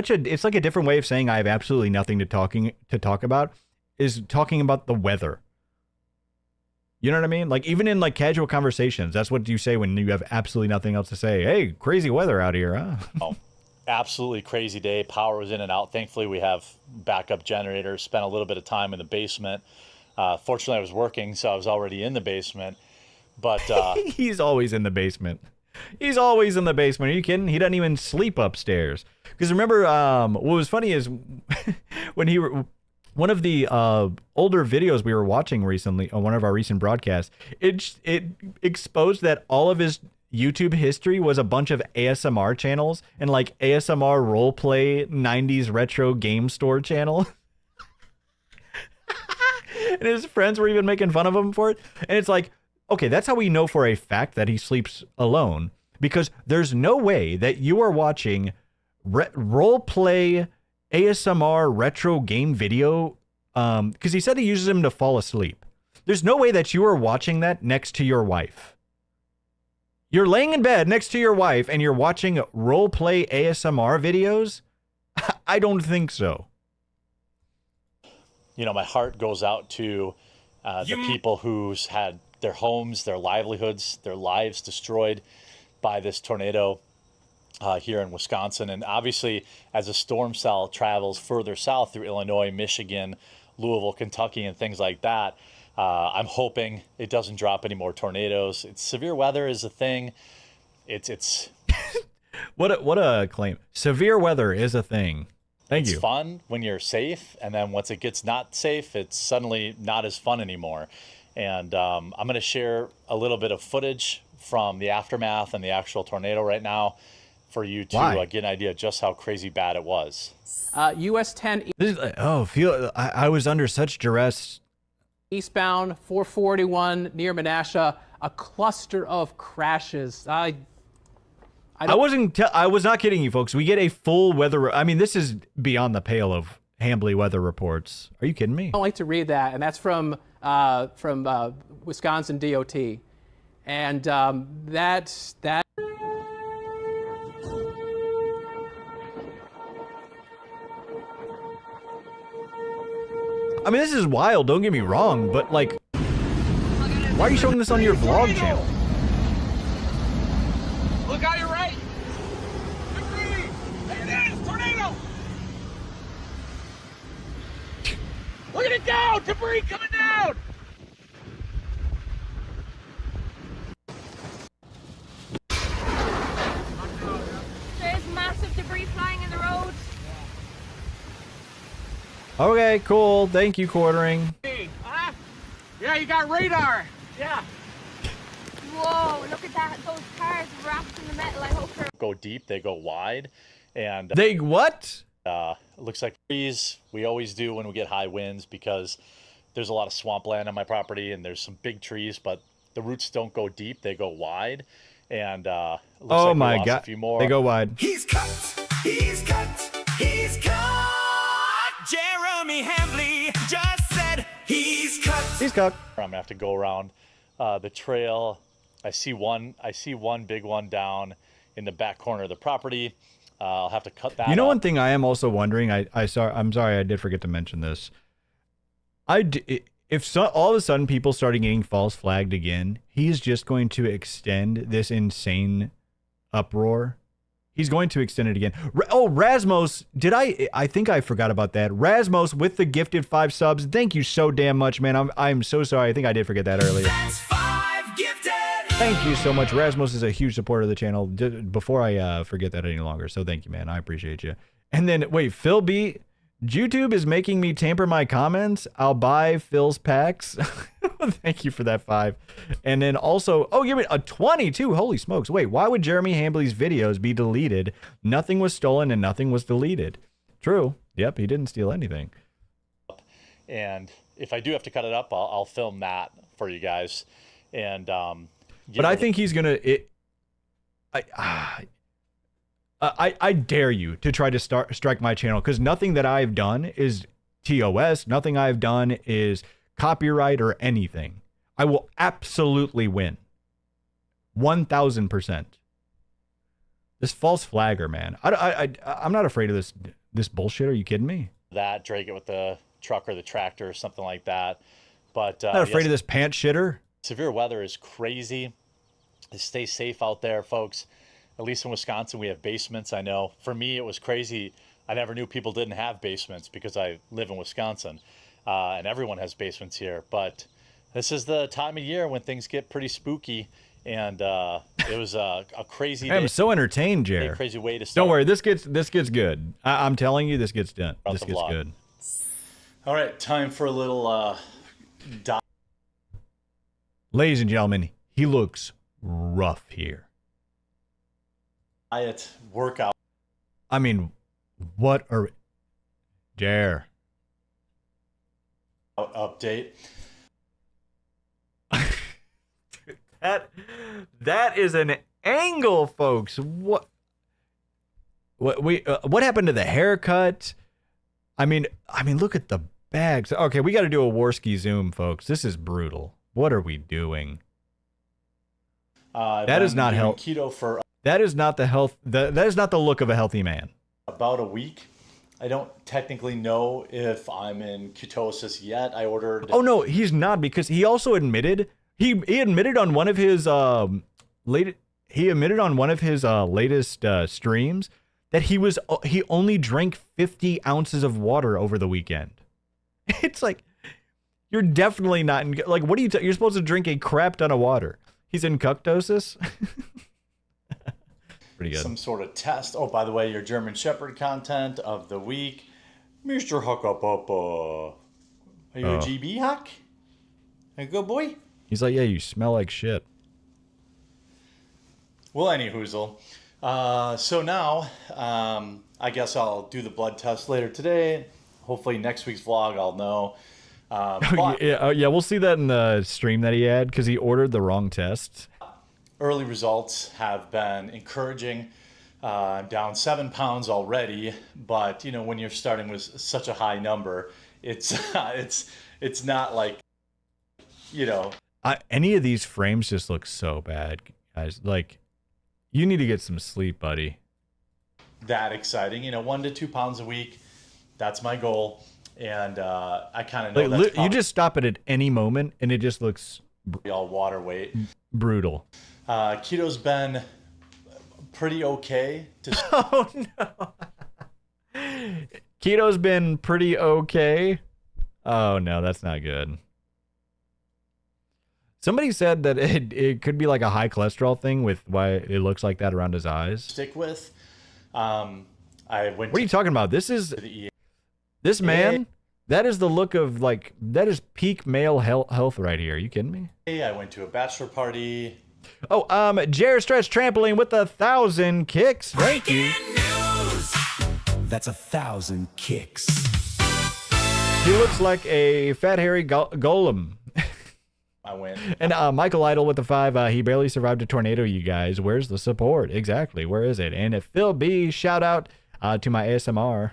like a different way of saying I have absolutely nothing to talk about is talking about the weather. You know what I mean? Like even in like casual conversations, that's what you say when you have absolutely nothing else to say. Hey, crazy weather out here, huh? Oh, absolutely crazy day. Power was in and out. Thankfully, we have backup generators. Spent a little bit of time in the basement. Fortunately, I was working, so I was already in the basement. But he's always in the basement. He's always in the basement. Are you kidding? He doesn't even sleep upstairs. Because remember, what was funny is when one of the older videos we were watching recently on one of our recent broadcasts, it exposed that all of his YouTube history was a bunch of ASMR channels and like ASMR roleplay 90s retro game store channel. And his friends were even making fun of him for it. And it's like, okay, that's how we know for a fact that he sleeps alone, because there's no way that you are watching roleplay ASMR retro game video, because he said he uses them to fall asleep. There's no way that you are watching that next to your wife. You're laying in bed next to your wife and you're watching roleplay ASMR videos? I don't think so. My heart goes out to the people who's had their homes, their livelihoods, their lives destroyed by this tornado here in Wisconsin. And obviously, as a storm cell travels further south through Illinois, Michigan, Louisville, Kentucky, and things like that, I'm hoping it doesn't drop any more tornadoes. Severe weather is a thing. It's what a claim. Severe weather is a thing. Thank you. It's fun when you're safe, and then once it gets not safe, it's suddenly not as fun anymore. And I'm going to share a little bit of footage from the aftermath and the actual tornado right now for you to get an idea of just how crazy bad it was. US 10 I was under such duress. Eastbound 441 near Menasha, a cluster of crashes. I was not kidding you, folks. We get a full weather. I mean, this is beyond the pale of Hambly weather reports. Are you kidding me? I don't like to read that, and that's from Wisconsin DOT, and that. I mean, this is wild. Don't get me wrong, but like, why are you showing this on your vlog channel? Look out your right! Debris! There it is! Tornado! Look at it go! Debris coming down! There's massive debris flying in the road. Okay, cool. Thank you, quartering. Yeah, you got radar! Yeah. Whoa, look at that. Those cars wrapped in the metal. I hope they're... Go deep, they go wide. And they what? It looks like trees. We always do when we get high winds because there's a lot of swampland on my property and there's some big trees, but the roots don't go deep, they go wide. And looks Oh like we my lost God. a few more. They go wide. He's cut. He's cut. He's cut. Jeremy Hambley just said he's cut. He's cut. I'm gonna have to go around the trail. I see one big one down in the back corner of the property. I'll have to cut that. You know, up. one thing I am also wondering. I'm sorry, I did forget to mention this. If all of a sudden people started getting false flagged again, he's just going to extend this insane uproar. He's going to extend it again. Oh, Rasmus, I think I forgot about that. Rasmus with the gifted 5 subs. Thank you so damn much, man. I'm so sorry. I think I did forget that earlier. That's 5 gifted. Thank you so much. Rasmus is a huge supporter of the channel. Before I forget that any longer. So thank you, man. I appreciate you. And then, wait, Phil B. YouTube is making me tamper my comments. I'll buy Phil's packs. Thank you for that 5. And then also, oh, give me a 22. Holy smokes. Wait, why would Jeremy Hambley's videos be deleted? Nothing was stolen and nothing was deleted. True. Yep, he didn't steal anything. And if I do have to cut it up, I'll film that for you guys. And but I think he's gonna. I dare you to try to strike my channel, because nothing that I've done is TOS. Nothing I've done is copyright or anything. I will absolutely win. 1,000%. This false flagger, man. I'm not afraid of this bullshit. Are you kidding me? That, drag it with the truck or the tractor or something like that. But Not afraid of this pant shitter. Severe weather is crazy. Stay safe out there, folks. At least in Wisconsin, we have basements. I know. For me, it was crazy. I never knew people didn't have basements because I live in Wisconsin, and everyone has basements here. But this is the time of year when things get pretty spooky, and it was a crazy day. I'm so entertained, Jer. Crazy way to start. Don't worry, this gets good. I'm telling you, this gets done. This gets good. All right, time for a little Ladies and gentlemen, he looks rough here. Diet workout. I mean, what are Jer? Update. That is an angle, folks. What happened to the haircut? I mean, look at the bags. Okay, we got to do a Warski zoom, folks. This is brutal. What are we doing? That is not health. Keto for. That is not the health. That is not the look of a healthy man. About a week. I don't technically know if I'm in ketosis yet. I ordered. Oh no, he's not, because he also admitted he admitted on one of his latest streams that he only drank 50 ounces of water over the weekend. It's like, you're definitely not in, like, what are you you're supposed to drink a crap ton of water. He's in cuctosis. Pretty good. Some sort of test. Oh, by the way, your German Shepherd content of the week, Mr. Huckapapa. Are you a GB Huck? A good boy? He's like, yeah, you smell like shit. Well, any hoozle. So now, I guess I'll do the blood test later today. Hopefully next week's vlog I'll know. Yeah, we'll see that in the stream that he had, because he ordered the wrong test. Early results have been encouraging. I'm down 7 pounds already, but you know, when you're starting with such a high number, it's not like, you know. Any of these frames just look so bad, guys. Like, you need to get some sleep, buddy. That exciting, you know, 1 to 2 pounds a week. That's my goal, and I kind of know that's you just stop it at any moment, and it just looks all water weight. Brutal. Keto's been pretty okay. Oh no. Keto's been pretty okay. Oh no, that's not good. Somebody said that it could be like a high cholesterol thing with why it looks like that around his eyes. Stick with. What are you talking about? This man, that is the look of, like, that is peak male health right here. Are you kidding me? I went to a bachelor party. Oh, Jared Stretch Trampoline with 1,000 kicks. Thank you. News. That's 1,000 kicks. He looks like a fat hairy golem. My win. And Michael Idle with the 5. He barely survived a tornado, you guys. Where's the support? Exactly. Where is it? And if Phil B, shout out to my ASMR.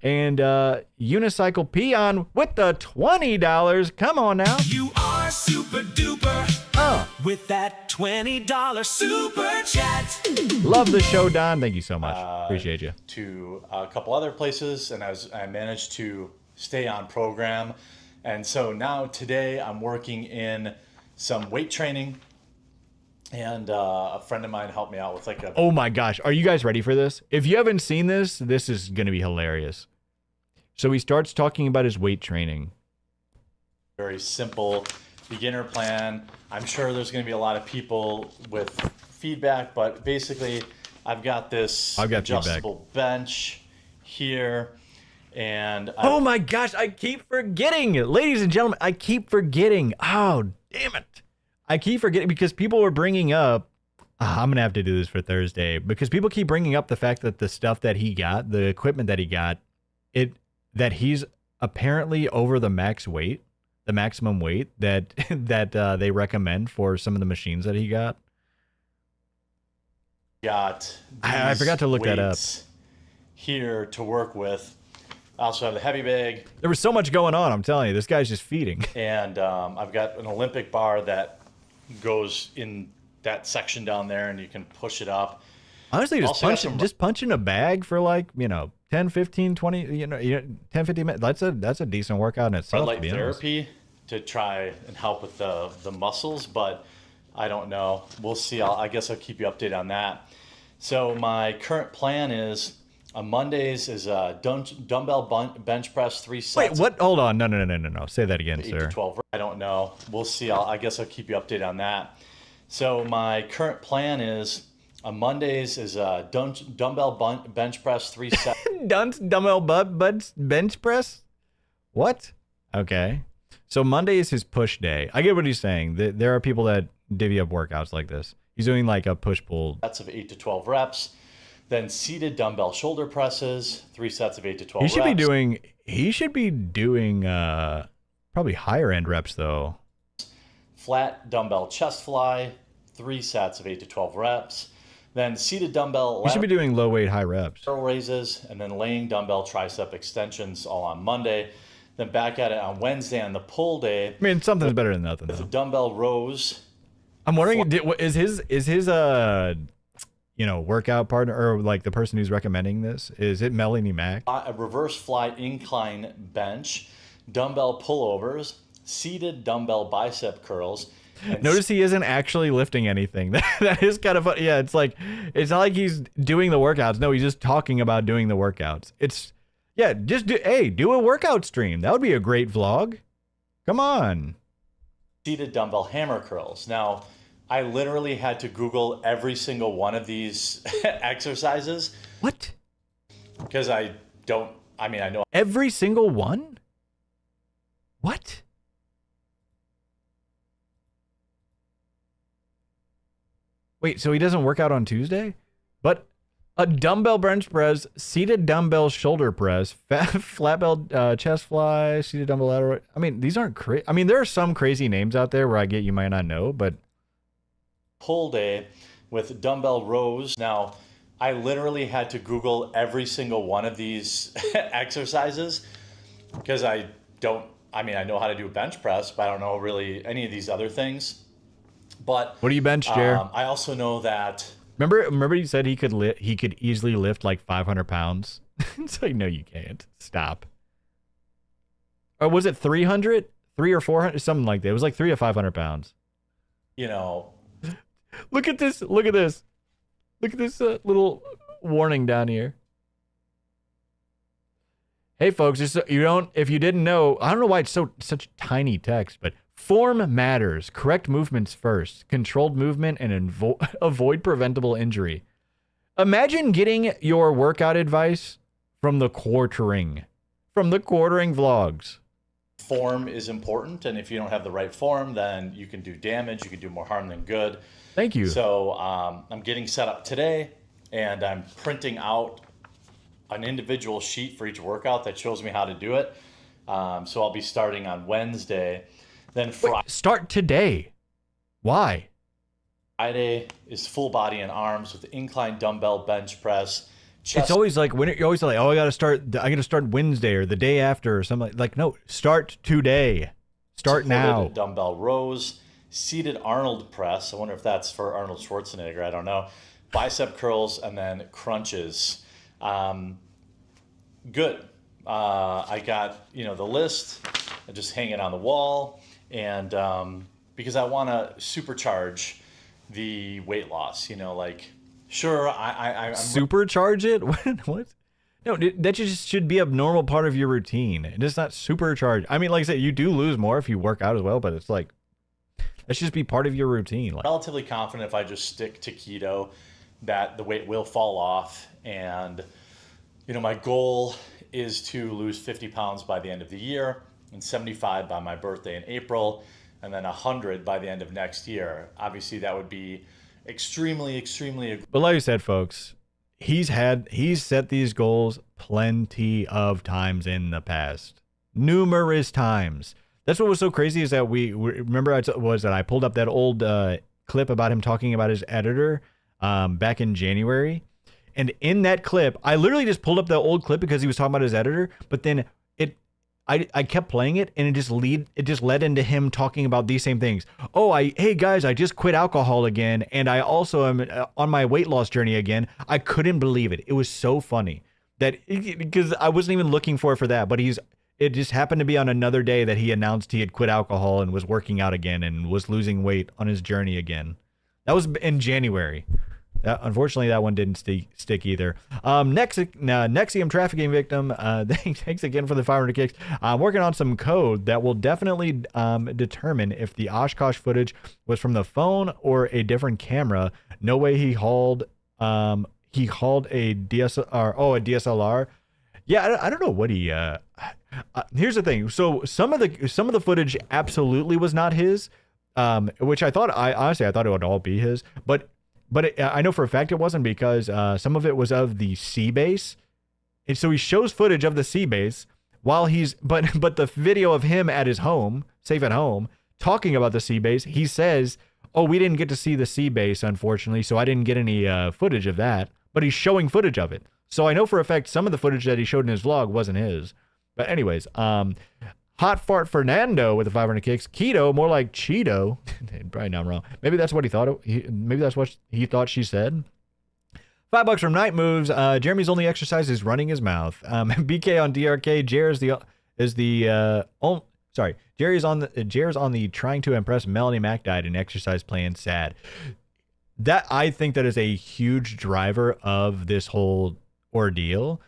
And Unicycle Peon with the $20. Come on now. You are super duper with that $20 super chat. Love the show, Don. Thank you so much. Appreciate you. To a couple other places, and I managed to stay on program. And so now today I'm working in some weight training, and a friend of mine helped me out with like a... Oh my gosh. Are you guys ready for this? If you haven't seen this, this is going to be hilarious. So he starts talking about his weight training. Very simple beginner plan. I'm sure there's going to be a lot of people with feedback, but basically I've got this adjustable bench here. And oh my gosh, I keep forgetting. Ladies and gentlemen, I keep forgetting. Oh, damn it. I keep forgetting because people were bringing up, I'm going to have to do this for Thursday, because people keep bringing up the fact that the stuff that he got, the equipment that he got, that he's apparently over the max weight, the maximum weight that they recommend for some of the machines that he got. I forgot to look that up. Here to work with. I also have the heavy bag. There was so much going on, I'm telling you. This guy's just feeding. And I've got an Olympic bar that goes in that section down there, and you can push it up. Honestly, just punching a bag for 10, 15, 20, 10, 15 minutes. That's a decent workout in itself. I'd like therapy to try and help with the muscles, but I don't know. We'll see. I guess I'll keep you updated on that. So my current plan is on Mondays is dumbbell bench press 3 sets. Wait, what? Hold on. No. Say that again, 8 sir. to 12. I don't know. We'll see. I guess I'll keep you updated on that. So my current plan is on Mondays is dumbbell bench press 3 sets. Dumbbell bench press? What? Okay. So Monday is his push day. I get what he's saying. There are people that divvy up workouts like this. He's doing like a push-pull. Sets of 8 to 12 reps. Then seated dumbbell shoulder presses, 3 sets of 8 to 12 reps. He should be doing probably higher end reps though. Flat dumbbell chest fly, 3 sets of 8 to 12 reps. Then seated dumbbell. He should be doing low weight, high reps. Raises, and then laying dumbbell tricep extensions all on Monday. Then back at it on Wednesday on the pull day. I mean, something's better than nothing. With the dumbbell rows. I'm wondering, is his workout partner, or like the person who's recommending this, is it Melanie Mack? A reverse fly incline bench, dumbbell pullovers, seated dumbbell bicep curls. Notice he isn't actually lifting anything. That is kind of funny. Yeah, it's not like he's doing the workouts. No, he's just talking about doing the workouts. Do a workout stream. That would be a great vlog. Come on. Seated dumbbell hammer curls. Now, I literally had to Google every single one of these exercises. What? Because I know. Every single one? What? Wait, so he doesn't work out on Tuesday? But a dumbbell bench press, seated dumbbell shoulder press, flat bell chest fly, seated dumbbell lateral. I mean, these aren't crazy. I mean, there are some crazy names out there where I get you might not know, but pull day with dumbbell rows. Now, I literally had to Google every single one of these exercises because I know how to do a bench press, but I don't know really any of these other things. But what do you bench, Jer? I also know that. Remember you said he could easily lift like 500 pounds? It's like, no, you can't. Stop. Or was it 300? 300 or 400? Something like that. It was like 300 to 500 pounds. Look at this. Look at this. Look at this little warning down here. Hey, folks, if you didn't know, I don't know why it's such tiny text, but form matters. Correct movements first. Controlled movement and avoid preventable injury. Imagine getting your workout advice from the quartering vlogs. Form is important, and if you don't have the right form, then you can do damage. You can do more harm than good. Thank you. So I'm getting set up today, and I'm printing out an individual sheet for each workout that shows me how to do it. So I'll be starting on Wednesday. Then Start today. Why? Friday is full body and arms with incline dumbbell bench press. Chest. It's always like when you're always like, oh, I gotta start Wednesday or the day after or something. Like, no, start today. Start now. Dumbbell rows, seated Arnold press. I wonder if that's for Arnold Schwarzenegger. I don't know. Bicep curls and then crunches. Good. I got the list. I just hang it on the wall, and because I want to supercharge the weight loss. Like. Sure, I'm supercharge it? What? No, that just should be a normal part of your routine. It is not supercharge. I mean, like I said, you do lose more if you work out as well, but it's like, that should just be part of your routine. Like, relatively confident if I just stick to keto that the weight will fall off. And, my goal is to lose 50 pounds by the end of the year and 75 by my birthday in April, and then 100 by the end of next year. Obviously, that would be extremely but like I said, folks, he's set these goals plenty of times in the past, numerous times. That's what was so crazy is that we remember I pulled up that old clip about him talking about his editor back in January, and in that clip I literally just pulled up the old clip because he was talking about his editor, but then I kept playing it, and it just led into him talking about these same things. Oh, hey guys, I just quit alcohol again, and I also am on my weight loss journey again. I couldn't believe it. It was so funny because I wasn't even looking for that, but it just happened to be on another day that he announced he had quit alcohol and was working out again and was losing weight on his journey again. That was in January. Unfortunately, that one didn't stick either. Nexium trafficking victim. Thanks again for the 500 kicks. I'm working on some code that will definitely determine if the Oshkosh footage was from the phone or a different camera. No way he hauled a DSLR. Oh, a DSLR. Yeah, I don't know what he. Here's the thing. So some of the footage absolutely was not his, which I honestly thought it would all be his, but I know for a fact it wasn't because some of it was of the sea base. And so he shows footage of the sea base while but the video of him at his home, safe at home, talking about the sea base, he says, oh, we didn't get to see the sea base, unfortunately, so I didn't get any footage of that. But he's showing footage of it. So I know for a fact some of the footage that he showed in his vlog wasn't his. But anyways, Hot Fart Fernando with the 500 kicks. Keto, more like Cheeto. Probably not wrong. Maybe that's what he thought. Maybe that's what he thought she said. $5 from Night Moves. Jeremy's only exercise is running his mouth. BK on DRK. Jerry's on the trying to impress Melanie Mac diet and exercise plan. Sad. That I think that is a huge driver of this whole ordeal.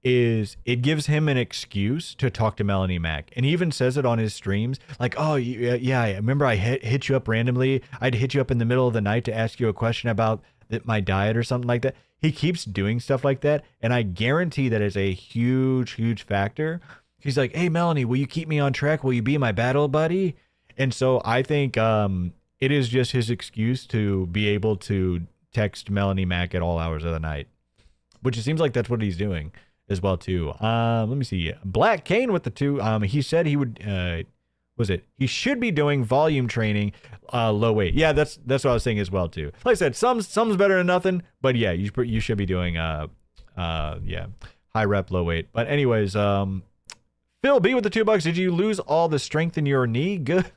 Is it gives him an excuse to talk to Melanie Mac. And he even says it on his streams. Like, oh, yeah, I remember I hit you up randomly. I'd hit you up in the middle of the night to ask you a question about my diet or something like that. He keeps doing stuff like that. And I guarantee that is a huge, huge factor. He's like, hey, Melanie, will you keep me on track? Will you be my battle buddy? And so I think it is just his excuse to be able to text Melanie Mac at all hours of the night. Which it seems like that's what he's doing as well too. Let me see. Black Kane with the 2. He said he would he should be doing volume training low weight. Yeah, that's what I was saying as well too. Like I said, some's better than nothing, but yeah, you should be doing high rep low weight. But anyways, Phil B with the $2. Did you lose all the strength in your knee? Good.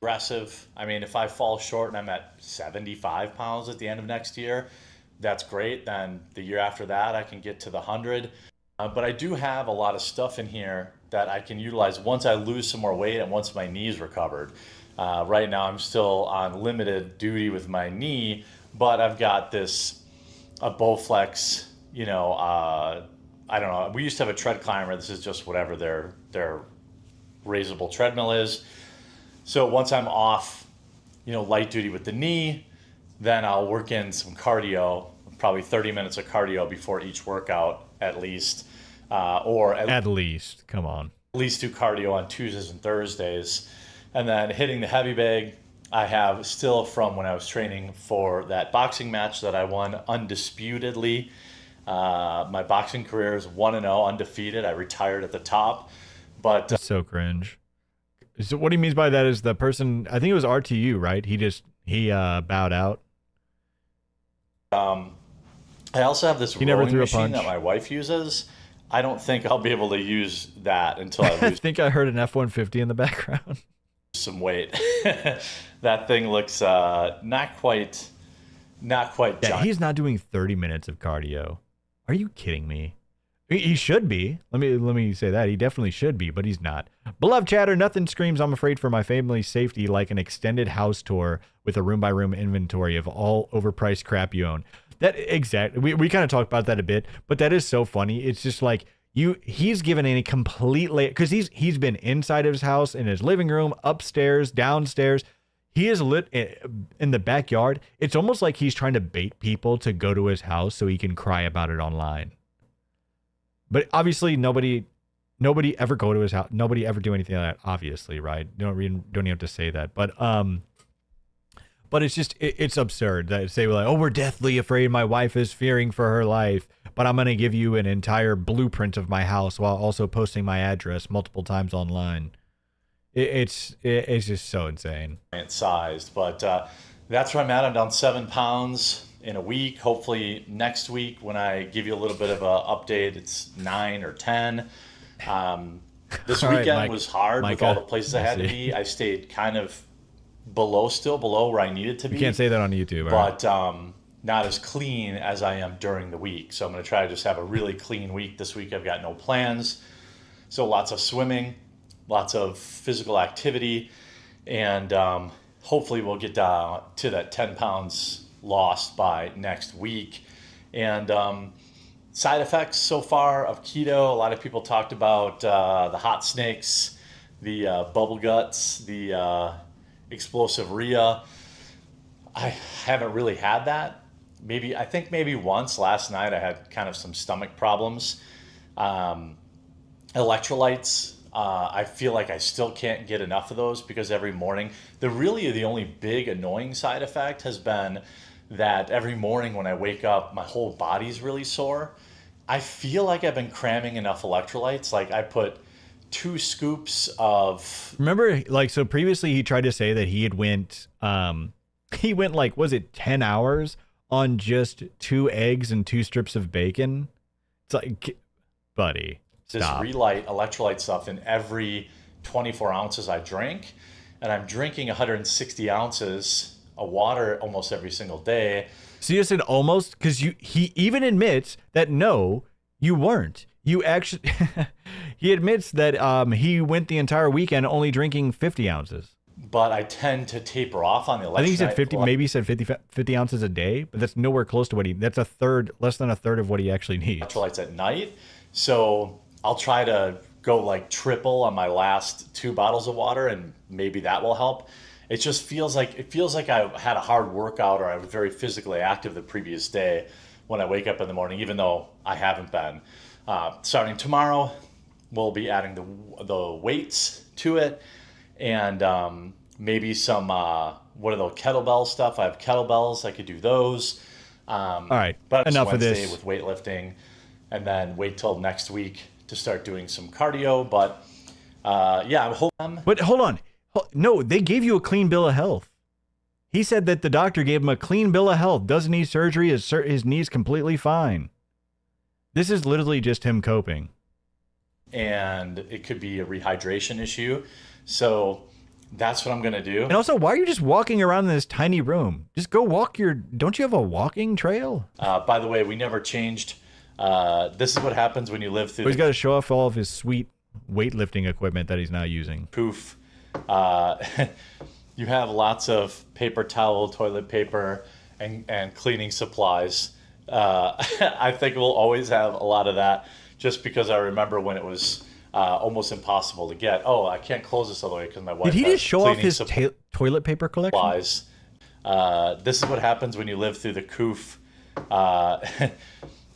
Aggressive. I mean, if I fall short and I'm at 75 pounds at the end of next year, that's great. Then the year after that, I can get to the 100. But I do have a lot of stuff in here that I can utilize once I lose some more weight and once my knee's recovered. Right now, I'm still on limited duty with my knee, but I've got a Bowflex, I don't know. We used to have a tread climber. This is just whatever their raisable treadmill is. So once I'm off, light duty with the knee, then I'll work in some cardio, probably 30 minutes of cardio before each workout at least. At least, come on. At least do cardio on Tuesdays and Thursdays. And then hitting the heavy bag, I have still from when I was training for that boxing match that I won undisputedly. My boxing career is 1-0, undefeated. I retired at the top. But that's so cringe. So what he means by that is the person, I think it was RTU, right? He bowed out. I also have this He never rowing threw a machine punch. that my wife uses. I don't think I'll be able to use that until I I lose think I heard an F-150 in the background. some weight. That thing looks not quite Yeah, giant. he's not doing 30 minutes of cardio. Are you kidding me? He should be. Let me say that. He definitely should be, but he's not. Beloved chatter, nothing screams I'm afraid for my family's safety like an extended house tour with a room-by-room inventory of all overpriced crap you own. That exactly. We kind of talked about that a bit, but that is so funny. It's just like he's given a complete because he's been inside of his house, in his living room, upstairs, downstairs. He is lit in the backyard. It's almost like he's trying to bait people to go to his house so he can cry about it online. But obviously, nobody ever go to his house. Nobody ever do anything like that. Obviously, right? Don't even have to say that. But it's just it's absurd that say like, oh, we're deathly afraid. My wife is fearing for her life, but I'm gonna give you an entire blueprint of my house while also posting my address multiple times online. It's just so insane. Sized, but that's where I'm at. I'm down 7 pounds in a week. Hopefully next week when I give you a little bit of an update, it's 9 or 10. This All weekend right, Mike- was hard with Micah, all the places I had to I see. be. I stayed kind of still below where I needed to be. You can't say that on YouTube, all right? But not as clean as I am during the week. So I'm going to try to just have a really clean week. This week I've got no plans. So lots of swimming, lots of physical activity, and hopefully we'll get to that 10 pounds lost by next week. And side effects so far of keto, a lot of people talked about the hot snakes, the bubble guts, the explosive rhea. I haven't really had that. I think maybe once last night I had kind of some stomach problems. Electrolytes, I feel like I still can't get enough of those because every morning, the only big annoying side effect has been that every morning when I wake up, my whole body's really sore. I feel like I've been cramming enough electrolytes. Like I put 2 scoops of... Remember, like, so previously he tried to say that he went like, was it 10 hours on just 2 eggs and 2 strips of bacon? It's like, buddy, stop. This Relight electrolyte stuff in every 24 ounces I drink. And I'm drinking 160 ounces of water almost every single day. So you said almost, because he even admits that no, you weren't. You actually, he admits that he went the entire weekend only drinking 50 ounces. But I tend to taper off on the electrolyte. I think he said 50, maybe he said 50 ounces a day, but that's nowhere close to that's less than a third of what he actually needs. Electrolytes at night. So I'll try to go like triple on my last 2 bottles of water, and maybe that will help. It just feels like I had a hard workout or I was very physically active the previous day when I wake up in the morning, even though I haven't been. Starting tomorrow, we'll be adding the weights to it, and maybe some what are those kettlebell stuff? I have kettlebells. I could do those. All right, but it's enough of Wednesday this. with weightlifting, and then wait till next week to start doing some cardio. But yeah, I'm hoping. But hold on. No, they gave you a clean bill of health. He said that the doctor gave him a clean bill of health. Doesn't need surgery. His knee's completely fine. This is literally just him coping. And it could be a rehydration issue. So that's what I'm going to do. And also, why are you just walking around in this tiny room? Just go walk don't you have a walking trail? By the way, we never changed. This is what happens when you live through He's got to show off all of his sweet weightlifting equipment that he's now using. Poof. You have lots of paper towel, toilet paper, and cleaning supplies. I think we'll always have a lot of that just because I remember when it was almost impossible to get. Oh, I can't close this all the way because my wife Did he has just show off cleaning his toilet paper collection? supplies. This is what happens when you live through the coof.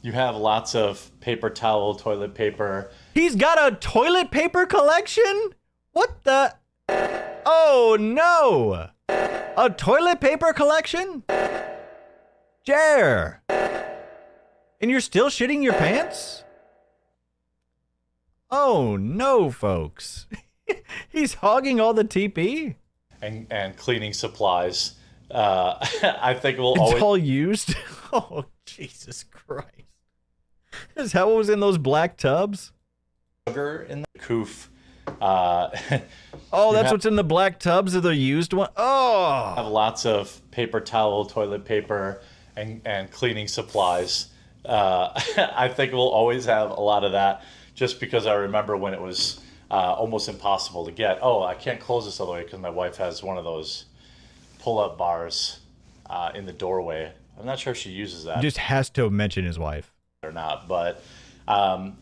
You have lots of paper towel, toilet paper. He's got a toilet paper collection? What the? Oh, no. A toilet paper collection? Jer. And you're still shitting your pants? Oh, no, folks. He's hogging all the TP and cleaning supplies. I think we'll it's always all used. Oh, Jesus Christ! Is that what was in those black tubs? Sugar in the coof. Oh, that's what's in the black tubs of the used one. Oh, have lots of paper towel, toilet paper, and cleaning supplies. I think we'll always have a lot of that, just because I remember when it was almost impossible to get. Oh, I can't close this all the way because my wife has one of those pull-up bars in the doorway. I'm not sure if she uses that. Just has to mention his wife or not, but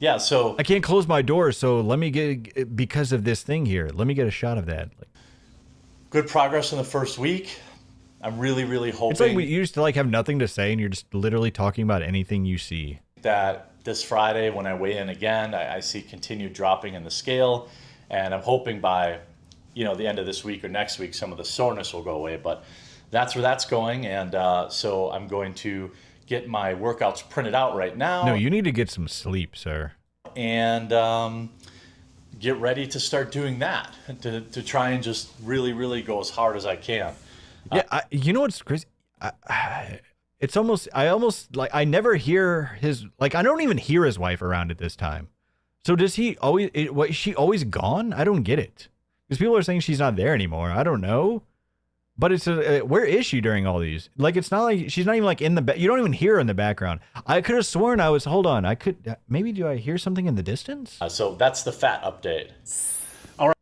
yeah. So I can't close my door, so let me get, because of this thing here. Let me get a shot of that. Good progress in the first week. I'm really, really hoping. It's like we used to have nothing to say, and you're just literally talking about anything you see. That this Friday, when I weigh in again, I see continued dropping in the scale, and I'm hoping by, the end of this week or next week, some of the soreness will go away. But that's where that's going, and so I'm going to get my workouts printed out right now. No, you need to get some sleep, sir. And get ready to start doing that, to try and just really, really go as hard as I can. Yeah, you know what's crazy? It's almost, I never hear his, I don't even hear his wife around at this time. So does he always, is she always gone? I don't get it. Because people are saying she's not there anymore. I don't know. But it's, where is she during all these? It's not like, she's not even in the, you don't even hear her in the background. I could have sworn hold on, maybe do I hear something in the distance? So that's the fat update. All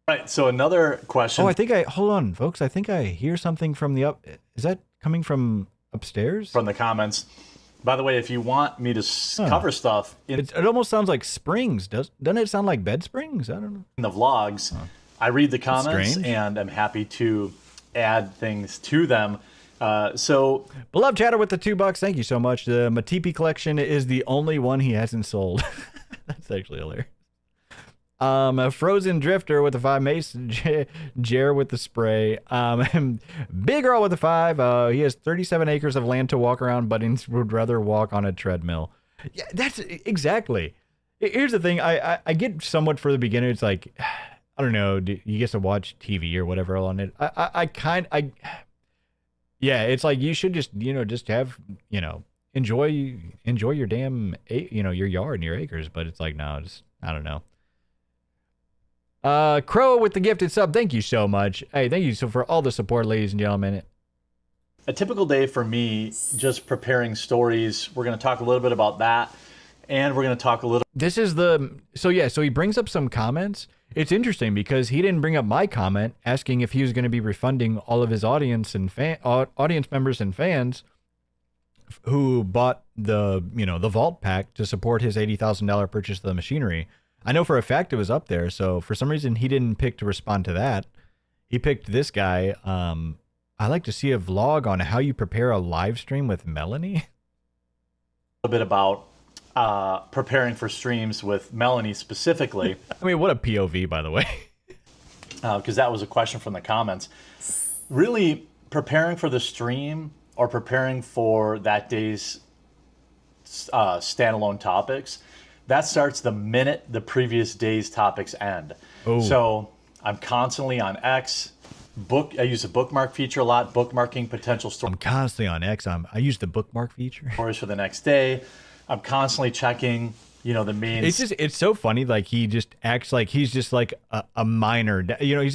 right, so another question. Oh, hold on, folks. I think I hear something from is that coming from upstairs? From the comments. By the way, if you want me to cover stuff. It almost sounds like springs. Doesn't it sound like bed springs? I don't know. In the vlogs, I read the comments and I'm happy to add things to them. So Beloved Chatter with the $2, thank you so much. The Matipi collection is the only one he hasn't sold. That's actually hilarious. A Frozen Drifter with the 5, Mason Jer with the spray. Big Girl with the 5. He has 37 acres of land to walk around, but he would rather walk on a treadmill. Yeah, that's exactly. Here's the thing. I get somewhat for the beginner. It's I don't know. You get to watch TV or whatever on it. Yeah, it's you should just just have enjoy your damn your yard and your acres. But it's no, just I don't know. Crow with the gifted sub, thank you so much. Hey, thank you for all the support, ladies and gentlemen. A typical day for me, just preparing stories. We're going to talk a little bit about that, and we're going to talk a little. This is so he brings up some comments. It's interesting because he didn't bring up my comment asking if he was going to be refunding all of his audience and audience members and fans who bought the the vault pack to support his $80,000 purchase of the machinery. I know for a fact it was up there, so for some reason he didn't pick to respond to that. He picked this guy. I like to see a vlog on how you prepare a live stream with Melanie. A bit about preparing for streams with Melanie specifically. I mean, what a POV, by the way. Because that was a question from the comments. Really preparing for the stream or preparing for that day's standalone topics, that starts the minute the previous day's topics end. Oh. So I'm constantly on X. I use the bookmark feature a lot, bookmarking potential stories. I'm constantly on X. I use the bookmark feature. Stories for the next day. I'm constantly checking, the main. It's so funny. He just acts like he's just a miner. He's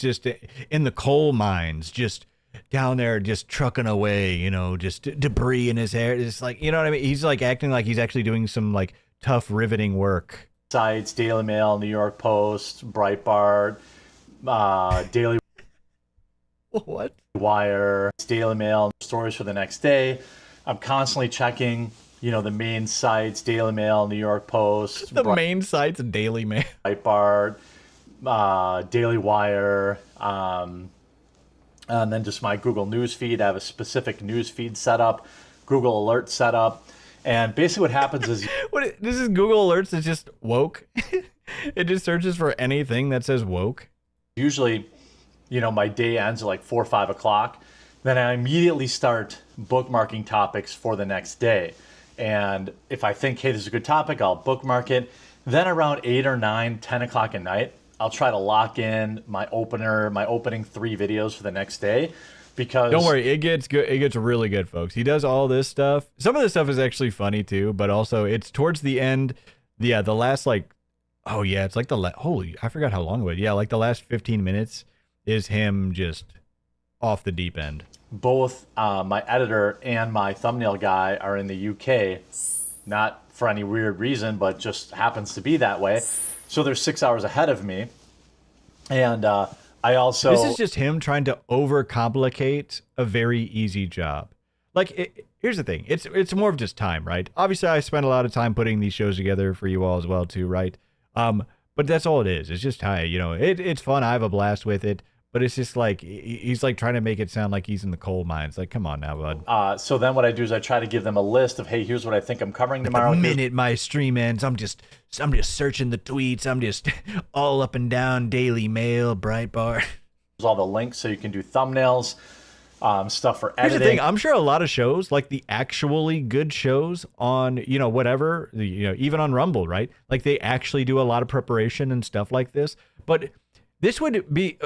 just in the coal mines, just down there, just trucking away, just debris in his hair. It's you know what I mean? He's acting like he's actually doing some tough riveting work. Sites, Daily Mail, New York Post, Breitbart, Daily What? Wire, Daily Mail, stories for the next day. I'm constantly checking, the main sites, Daily Mail, New York Post. The main sites, Daily Mail. Breitbart, Daily Wire, and then just my Google News feed. I have a specific news feed set up, Google Alert set up. And basically what happens is... This is Google Alerts. It's just woke. It just searches for anything that says woke. Usually, my day ends at 4 or 5 o'clock. Then I immediately start bookmarking topics for the next day. And if I think, hey, this is a good topic, I'll bookmark it. Then around 8 or 9, 10 o'clock at night, I'll try to lock in my opening 3 videos for the next day, because don't worry, it gets good. It gets really good, folks. He does all this stuff. Some of this stuff is actually funny too, but also it's towards the end. Yeah, the last it's like holy, I forgot how long it was. Yeah, like the last 15 minutes is him just off the deep end. Both my editor and my thumbnail guy are in the UK, not for any weird reason, but just happens to be that way. So they're 6 hours ahead of me. And I also... This is just him trying to overcomplicate a very easy job. Like, here's the thing. It's more of just time, right? Obviously, I spent a lot of time putting these shows together for you all as well, too, right? But that's all it is. It's just time. You know, it's fun. I have a blast with it. But it's just like, he's like trying to make it sound like he's in the coal mines. Like, come on now, bud. So then what I do is I try to give them a list of, hey, here's what I think I'm covering tomorrow. The minute my stream ends, I'm just searching the tweets. I'm just all up and down Daily Mail, Breitbart. All the links so you can do thumbnails, stuff for editing. Here's the thing. I'm sure a lot of shows, like the actually good shows on, whatever, even on Rumble, right? Like they actually do a lot of preparation and stuff like this. But this would be...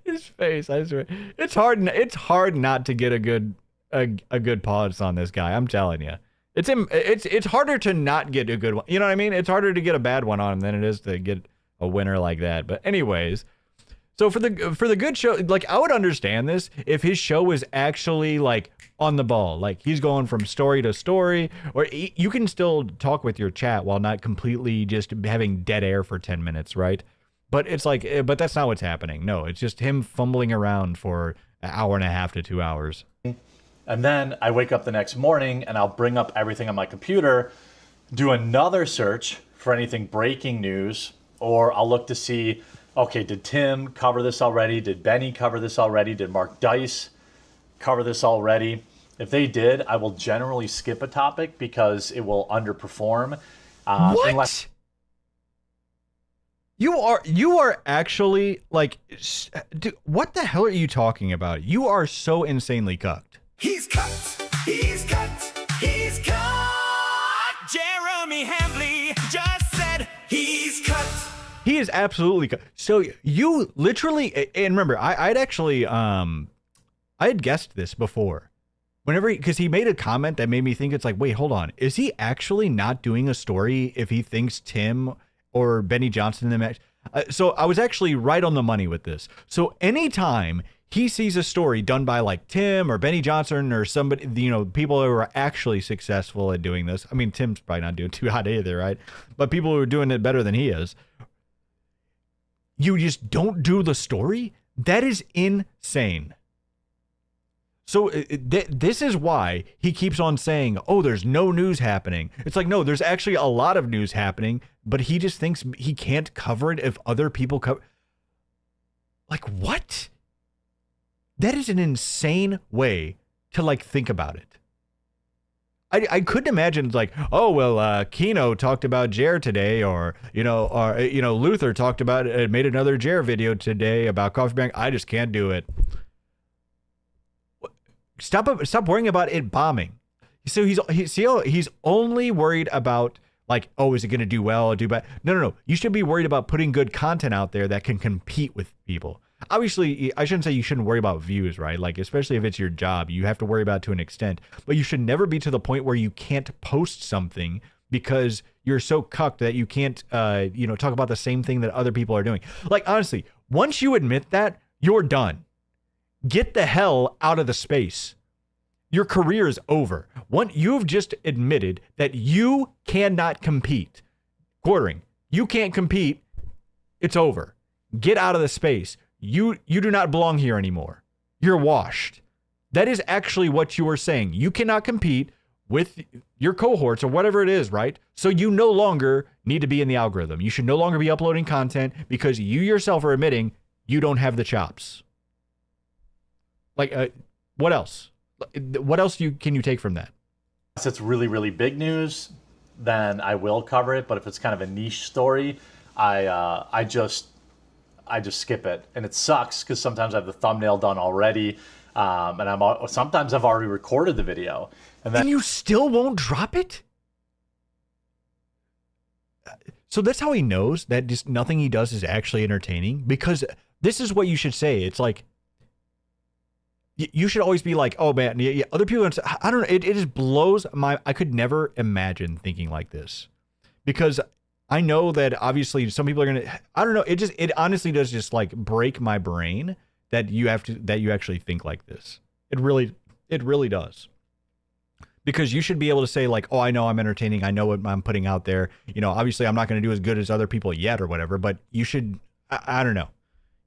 His face, I swear. It's hard not to get a good pause on this guy. I'm telling you. It's harder to not get a good one. You know what I mean? It's harder to get a bad one on him than it is to get a winner like that. But anyways, so for the good show, like I would understand this if his show was actually like on the ball, like he's going from story to story, or you can still talk with your chat while not completely just having dead air for 10 minutes, right? But it's like, but that's not what's happening. No, it's just him fumbling around for an hour and a half to 2 hours. And then I wake up the next morning and I'll bring up everything on my computer, do another search for anything breaking news, or I'll look to see, okay, did Tim cover this already? Did Benny cover this already? Did Mark Dice cover this already? If they did, I will generally skip a topic because it will underperform. What? You are actually like, dude, what the hell are you talking about? You are so insanely cucked. He's cut. He's cut. He's cut. Jeremy Hambley just said he's cut. He is absolutely cut. So you literally, and remember, I'd actually, I had guessed this before. Because he made a comment that made me think it's like, wait, hold on. Is he actually not doing a story if he thinks Tim or Benny Johnson in the match? So I was actually right on the money with this. So anytime he sees a story done by like Tim or Benny Johnson or somebody, people who are actually successful at doing this. I mean, Tim's probably not doing too hot either, right? But people who are doing it better than he is. You just don't do the story? That is insane. So this is why he keeps on saying, oh, there's no news happening. It's like, no, there's actually a lot of news happening, but he just thinks he can't cover it if other people cover. Like, what? That is an insane way to like think about it. I couldn't imagine it's like, oh, well, Kino talked about Jer today, or Luther talked about made another Jer video today about Coffee Bank. I just can't do it. Stop worrying about it bombing. So he's only worried about like, oh, is it going to do well or do bad? No. You should be worried about putting good content out there that can compete with people. Obviously, I shouldn't say you shouldn't worry about views, right? Like, especially if it's your job, you have to worry about it to an extent. But you should never be to the point where you can't post something because you're so cucked that you can't, talk about the same thing that other people are doing. Like, honestly, once you admit that, you're done. Get the hell out of the space. Your career is over. You've just admitted that you cannot compete. Quartering, you can't compete. It's over. Get out of the space. You do not belong here anymore. You're washed. That is actually what you are saying. You cannot compete with your cohorts or whatever it is, right? So you no longer need to be in the algorithm. You should no longer be uploading content because you yourself are admitting you don't have the chops. Like, what else? What else can you take from that? If it's really, really big news, then I will cover it. But if it's kind of a niche story, I just skip it. And it sucks because sometimes I have the thumbnail done already. And sometimes I've already recorded the video. And you still won't drop it? So that's how he knows that just nothing he does is actually entertaining? Because this is what you should say. It's like, you should always be like, oh man, yeah, other people, I don't know, it just blows my, I could never imagine thinking like this. Because I know that obviously some people are going to, I don't know, it honestly does just like break my brain that you actually think like this. It really does. Because you should be able to say like, oh, I know I'm entertaining. I know what I'm putting out there. You know, obviously I'm not going to do as good as other people yet or whatever, but you should, I don't know.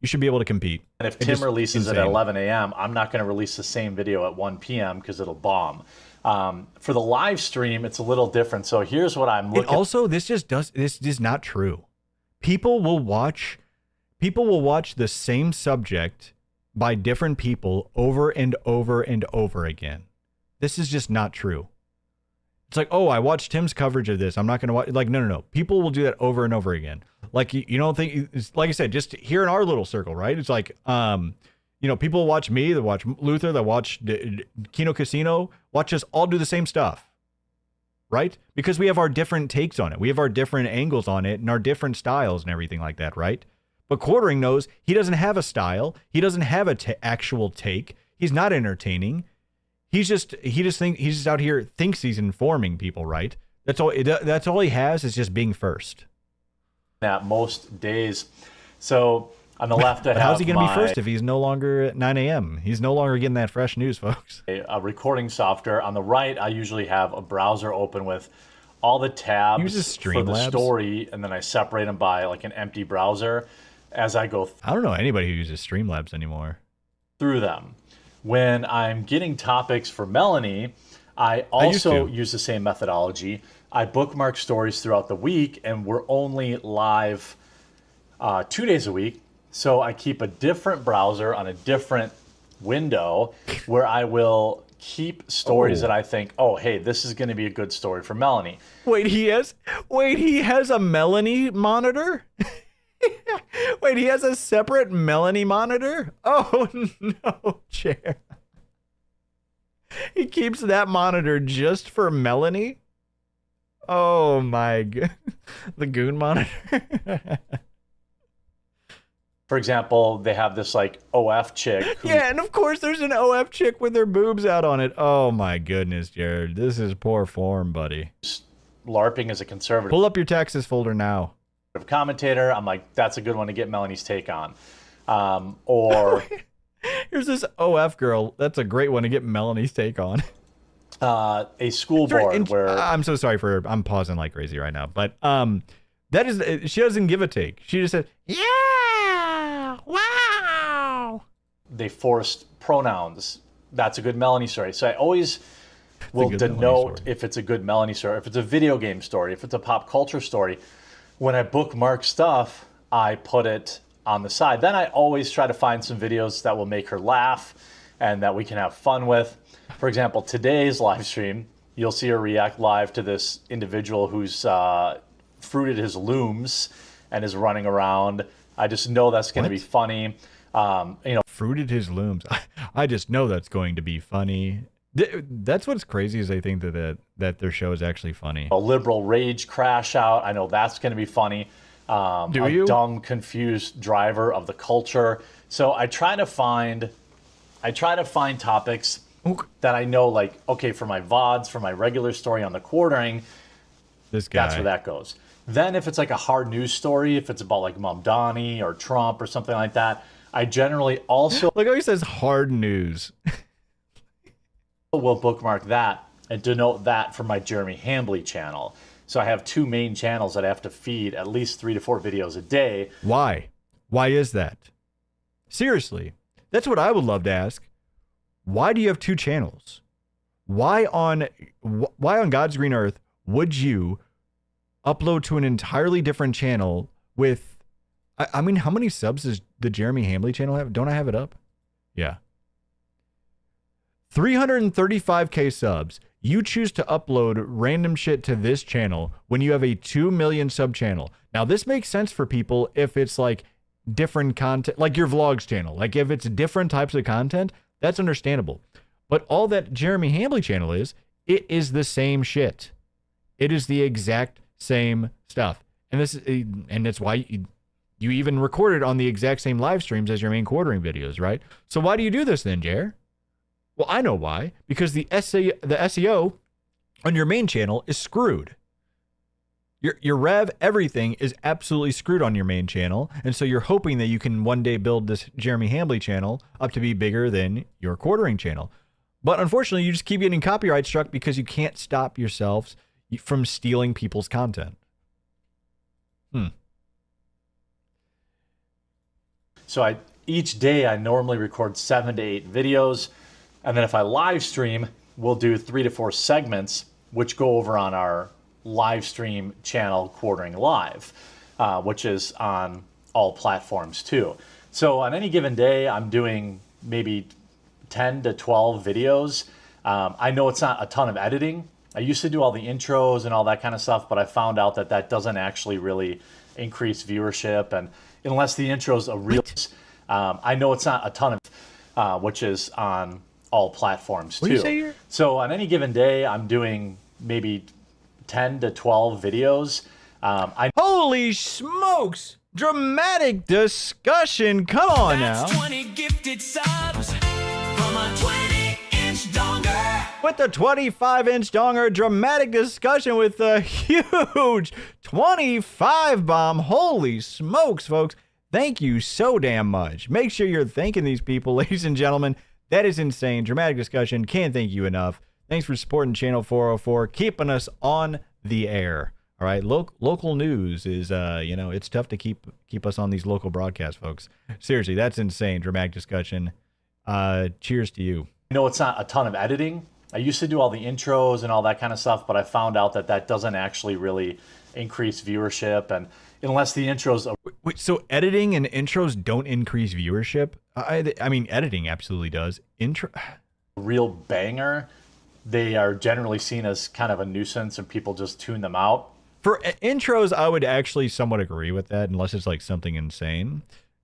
You should be able to compete. And if Tim releases it at 11 a.m., I'm not going to release the same video at 1 p.m. because it'll bomb. For the live stream, it's a little different. So here's what I'm looking. And also, this is not true. People will watch the same subject by different people over and over and over again. This is just not true. It's like, oh, I watched Tim's coverage of this. I'm not going to watch. Like, no. People will do that over and over again. Like, you don't think, like I said, just here in our little circle, right? It's like, you know, people watch me, they watch Luther, they watch Kino Casino, watch us all do the same stuff, right? Because we have our different takes on it. We have our different angles on it and our different styles and everything like that, right? But Quartering knows he doesn't have a style. He doesn't have a actual take. He's not entertaining. He's just out here thinks he's informing people, right? That's all he has is just being first. At most days. So on the left, how's he going to be first if he's no longer at 9 a.m.? He's no longer getting that fresh news, folks. A recording software. On the right, I usually have a browser open with all the tabs for the story, and then I separate them by like an empty browser as I go. I don't know anybody who uses Streamlabs anymore. Through them. When I'm getting topics for Melanie, I also use the same methodology. I bookmark stories throughout the week, and we're only live 2 days a week. So I keep a different browser on a different window where I will keep stories that I think, oh, hey, this is going to be a good story for Melanie. Wait, he has a Melanie monitor? Wait, he has a separate Melanie monitor? Oh, no, Chair. He keeps that monitor just for Melanie? Oh, my God. The Goon monitor? For example, they have this like OF chick. Yeah, and of course there's an OF chick with their boobs out on it. Oh, my goodness, Jared. This is poor form, buddy. LARPing as a conservative. Pull up your Texas folder now. Commentator, I'm like, that's a good one to get Melanie's take on. Or here's this OF girl. That's a great one to get Melanie's take on. A school board where I'm so sorry I'm pausing like crazy right now, but that is, she doesn't give a take. She just said, yeah, wow. They forced pronouns. That's a good Melanie story. So I always will denote if it's a good Melanie story, if it's a video game story, if it's a pop culture story. When I bookmark stuff, I put it on the side. Then I always try to find some videos that will make her laugh and that we can have fun with. For example, today's live stream, you'll see her react live to this individual who's fruited his looms and is running around. I just know that's going to be funny. Fruited his looms. I just know that's going to be funny. That's what's crazy is I think that their show is actually funny. A liberal rage crash out. I know that's going to be funny. Dumb, confused driver of the culture. So I try to find topics that I know, like, okay, for my VODs, for my regular story on the Quartering, this guy. That's where that goes. Then if it's like a hard news story, if it's about like Mom Donnie or Trump or something like that, I generally also look how he says hard news. Will bookmark that and denote that for my Jeremy Hambly channel. So I have two main channels that I have to feed at least 3 to 4 videos a day. Why? Why is that? Seriously, that's what I would love to ask. Why do you have 2 channels? Why on God's green earth would you upload to an entirely different channel with, I mean, how many subs does the Jeremy Hambly channel have? Don't I have it up? Yeah. 335K subs. You choose to upload random shit to this channel when you have a 2 million sub channel. Now, this makes sense for people if it's like different content, like your vlogs channel. Like if it's different types of content, That's understandable. But all that Jeremy Hambley channel is, it is the same shit. It is the exact same stuff. And that's why you even recorded on the exact same live streams as your main quartering videos, right? So why do you do this then, Jer? Well, I know why. Because the SEO on your main channel is screwed. Your rev, everything is absolutely screwed on your main channel. And so you're hoping that you can one day build this Jeremy Hambley channel up to be bigger than your quartering channel. But unfortunately, you just keep getting copyright struck because you can't stop yourselves from stealing people's content. So each day I normally record 7 to 8 videos. And then if I live stream, we'll do 3 to 4 segments, which go over on our live stream channel, Quartering Live, which is on all platforms too. So on any given day, I'm doing maybe 10 to 12 videos. I know it's not a ton of editing. I used to do all the intros and all that kind of stuff, but I found out that that doesn't actually really increase viewership. And unless the intro's a real, I know it's not a ton of, which is on all platforms too. What do you say here? So on any given day, I'm doing maybe 10 to 12 videos. Holy smokes! Dramatic discussion. Come on now. 20 gifted subs from a 20-inch donger. With the 25-inch donger, dramatic discussion with the huge 25 bomb. Holy smokes, folks. Thank you so damn much. Make sure you're thanking these people, ladies and gentlemen. That is insane. Dramatic discussion. Can't thank you enough. Thanks for supporting Channel 404, keeping us on the air. All right, local news is, it's tough to keep us on these local broadcasts, folks. Seriously, that's insane. Dramatic discussion. Cheers to you. I know it's not a ton of editing. I used to do all the intros and all that kind of stuff, but I found out that that doesn't actually really increase viewership. And unless the intros... Wait, so editing and intros don't increase viewership? I mean, editing absolutely does. Real banger, they are generally seen as kind of a nuisance and people just tune them out. For intros, I would actually somewhat agree with that, unless it's like something insane.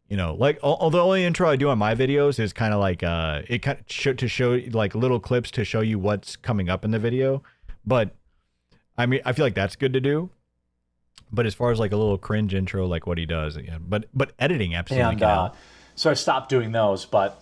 You know, like the only intro I do on my videos is kind of like to show like little clips to show you what's coming up in the video. But I mean, I feel like that's good to do. But as far as like a little cringe intro, like what he does, yeah. But editing absolutely. And so I stopped doing those. But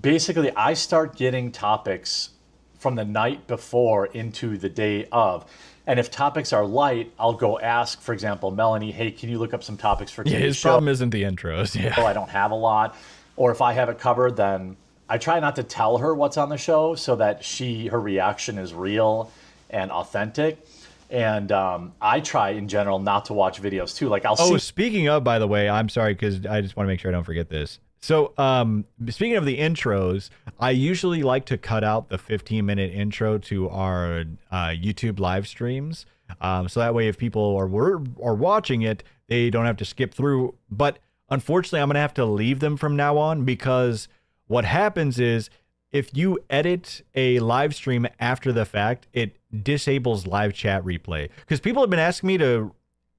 basically, I start getting topics from the night before into the day of. And if topics are light, I'll go ask, for example, Melanie, hey, can you look up some topics for today's his show? problem isn't the intros. Yeah. Oh, I don't have a lot. Or if I have it covered, then I try not to tell her what's on the show so that her reaction is real and authentic. And I try in general not to watch videos too. Like Speaking of, by the way, I'm sorry, because I just want to make sure I don't forget this. So speaking of the intros, I usually like to cut out the 15-minute intro to our YouTube live streams. So that way, if people are watching it, they don't have to skip through. But unfortunately, I'm going to have to leave them from now on, because what happens is if you edit a live stream after the fact, it disables live chat replay. Because people have been asking me to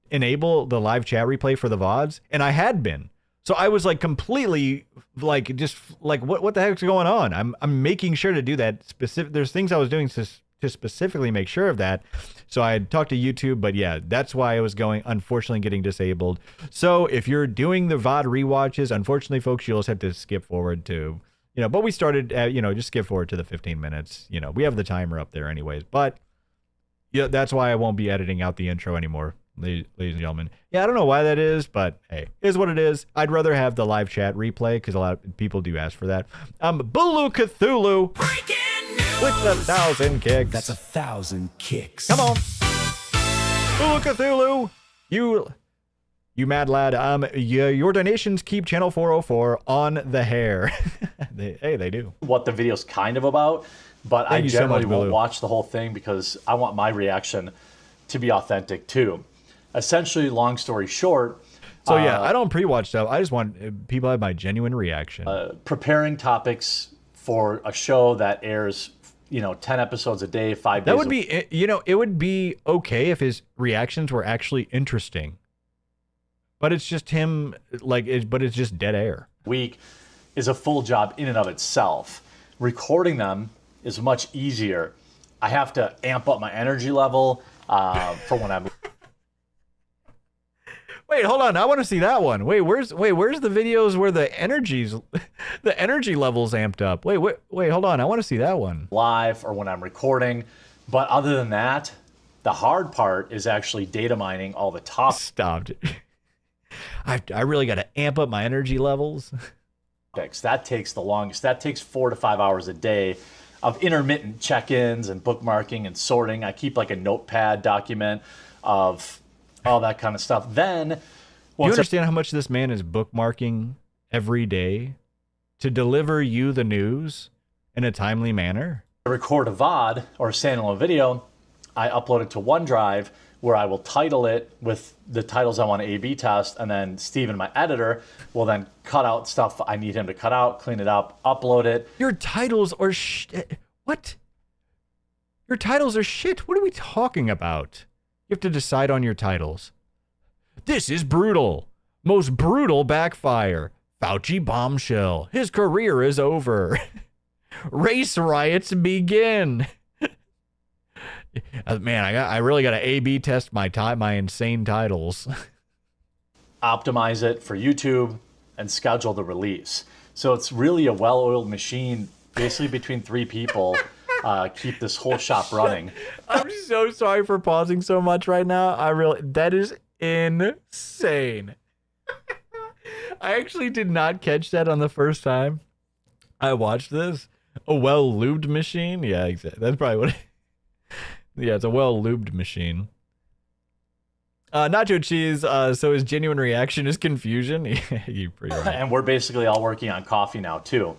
enable the live chat replay for the VODs, and I had been. So I was like completely like just like what the heck's going on? I'm making sure to do that specific. There's things I was doing to specifically make sure of that. So I had talked to YouTube, but yeah, that's why I was unfortunately getting disabled. So if you're doing the VOD rewatches, unfortunately, folks, you'll just have to skip forward to, but we started at, just skip forward to the 15 minutes. We have the timer up there anyways, but yeah, that's why I won't be editing out the intro anymore. Ladies and gentlemen. Yeah, I don't know why that is, but hey, it is what it is. I'd rather have the live chat replay because a lot of people do ask for that. Bulu Cthulhu with 1,000 kicks. That's 1,000 kicks. Come on. Bulu Cthulhu, you mad lad. Your donations keep Channel 404 on the hair. They do. What the video's kind of about, but I generally won't watch the whole thing because I want my reaction to be authentic too. Essentially, long story short. So yeah, I don't pre-watch stuff. I just want people to have my genuine reaction. Preparing topics for a show that airs, 10 episodes a day, 5 days. That would be, it would be okay if his reactions were actually interesting. But it's just him, but it's just dead air. Week is a full job in and of itself. recording them is much easier. I have to amp up my energy level for when I'm. Wait, hold on. I want to see that one. Where's the videos where the energy levels amped up? Wait, hold on. I want to see that one. Live or when I'm recording. But other than that, the hard part is actually data mining all the topics. Stopped. I really got to amp up my energy levels. That takes the longest. That takes 4 to 5 hours a day of intermittent check-ins and bookmarking and sorting. I keep like a notepad document of all that kind of stuff. Then, do you understand how much this man is bookmarking every day to deliver you the news in a timely manner? I record a VOD or a standalone video. I upload it to OneDrive where I will title it with the titles I want to A/B test, and then Steven, my editor, will then cut out stuff I need him to cut out, clean it up, upload it. Your titles are what? Your titles are shit. What are we talking about? You have to decide on your titles. This is brutal. Most brutal backfire. Fauci bombshell. His career is over. Race riots begin. Man, I really got to A/B test my insane titles. Optimize it for YouTube and schedule the release. So it's really a well-oiled machine, basically between 3 people. Keep this whole shop running. I'm so sorry for pausing so much right now. That is insane. I actually did not catch that on the first time I watched this. A well-lubed machine? Yeah, exactly. That's probably what yeah, it's a well-lubed machine. Nacho Cheese, so his genuine reaction is confusion. You're pretty right. And we're basically all working on coffee now, too.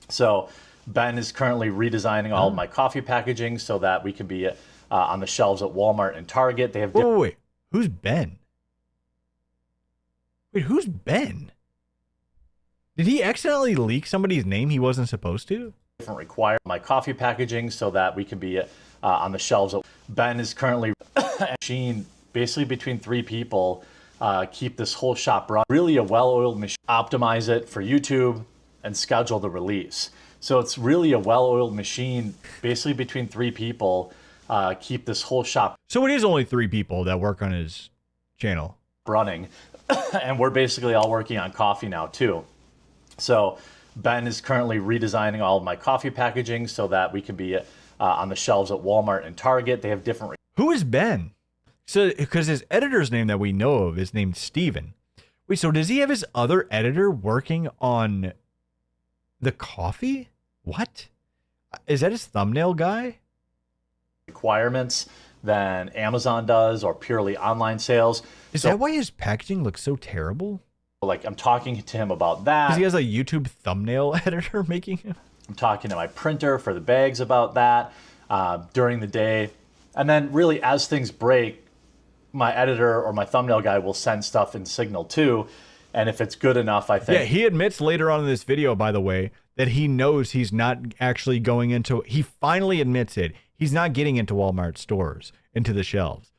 So Ben is currently redesigning all of my coffee packaging so that we can be on the shelves at Walmart and Target. They have wait. Who's Ben? Wait, who's Ben? Did he accidentally leak somebody's name he wasn't supposed to? Different require my coffee packaging so that we can be on the shelves. Ben is currently machine basically between 3 people. Keep this whole shop running. Really a well-oiled machine. Optimize it for YouTube and schedule the release. So it's really a well-oiled machine, basically between 3 people. Keep this whole shop. So it is only 3 people that work on his channel running, and we're basically all working on coffee now too. So Ben is currently redesigning all of my coffee packaging so that we can be on the shelves at Walmart and Target. They have different. Who is Ben? So because his editor's name that we know of is named Steven. Wait, so does he have his other editor working on the coffee? What? Is that his thumbnail guy? Requirements than Amazon does or purely online sales. Is that why his packaging looks so terrible? Like, I'm talking to him about that. Because he has a YouTube thumbnail editor making him? I'm talking to my printer for the bags about that during the day. And then really as things break, my editor or my thumbnail guy will send stuff in Signal too. And if it's good enough, I think. Yeah, he admits later on in this video, by the way, that he knows he's not actually going into, he finally admits it. He's not getting into Walmart stores, into the shelves.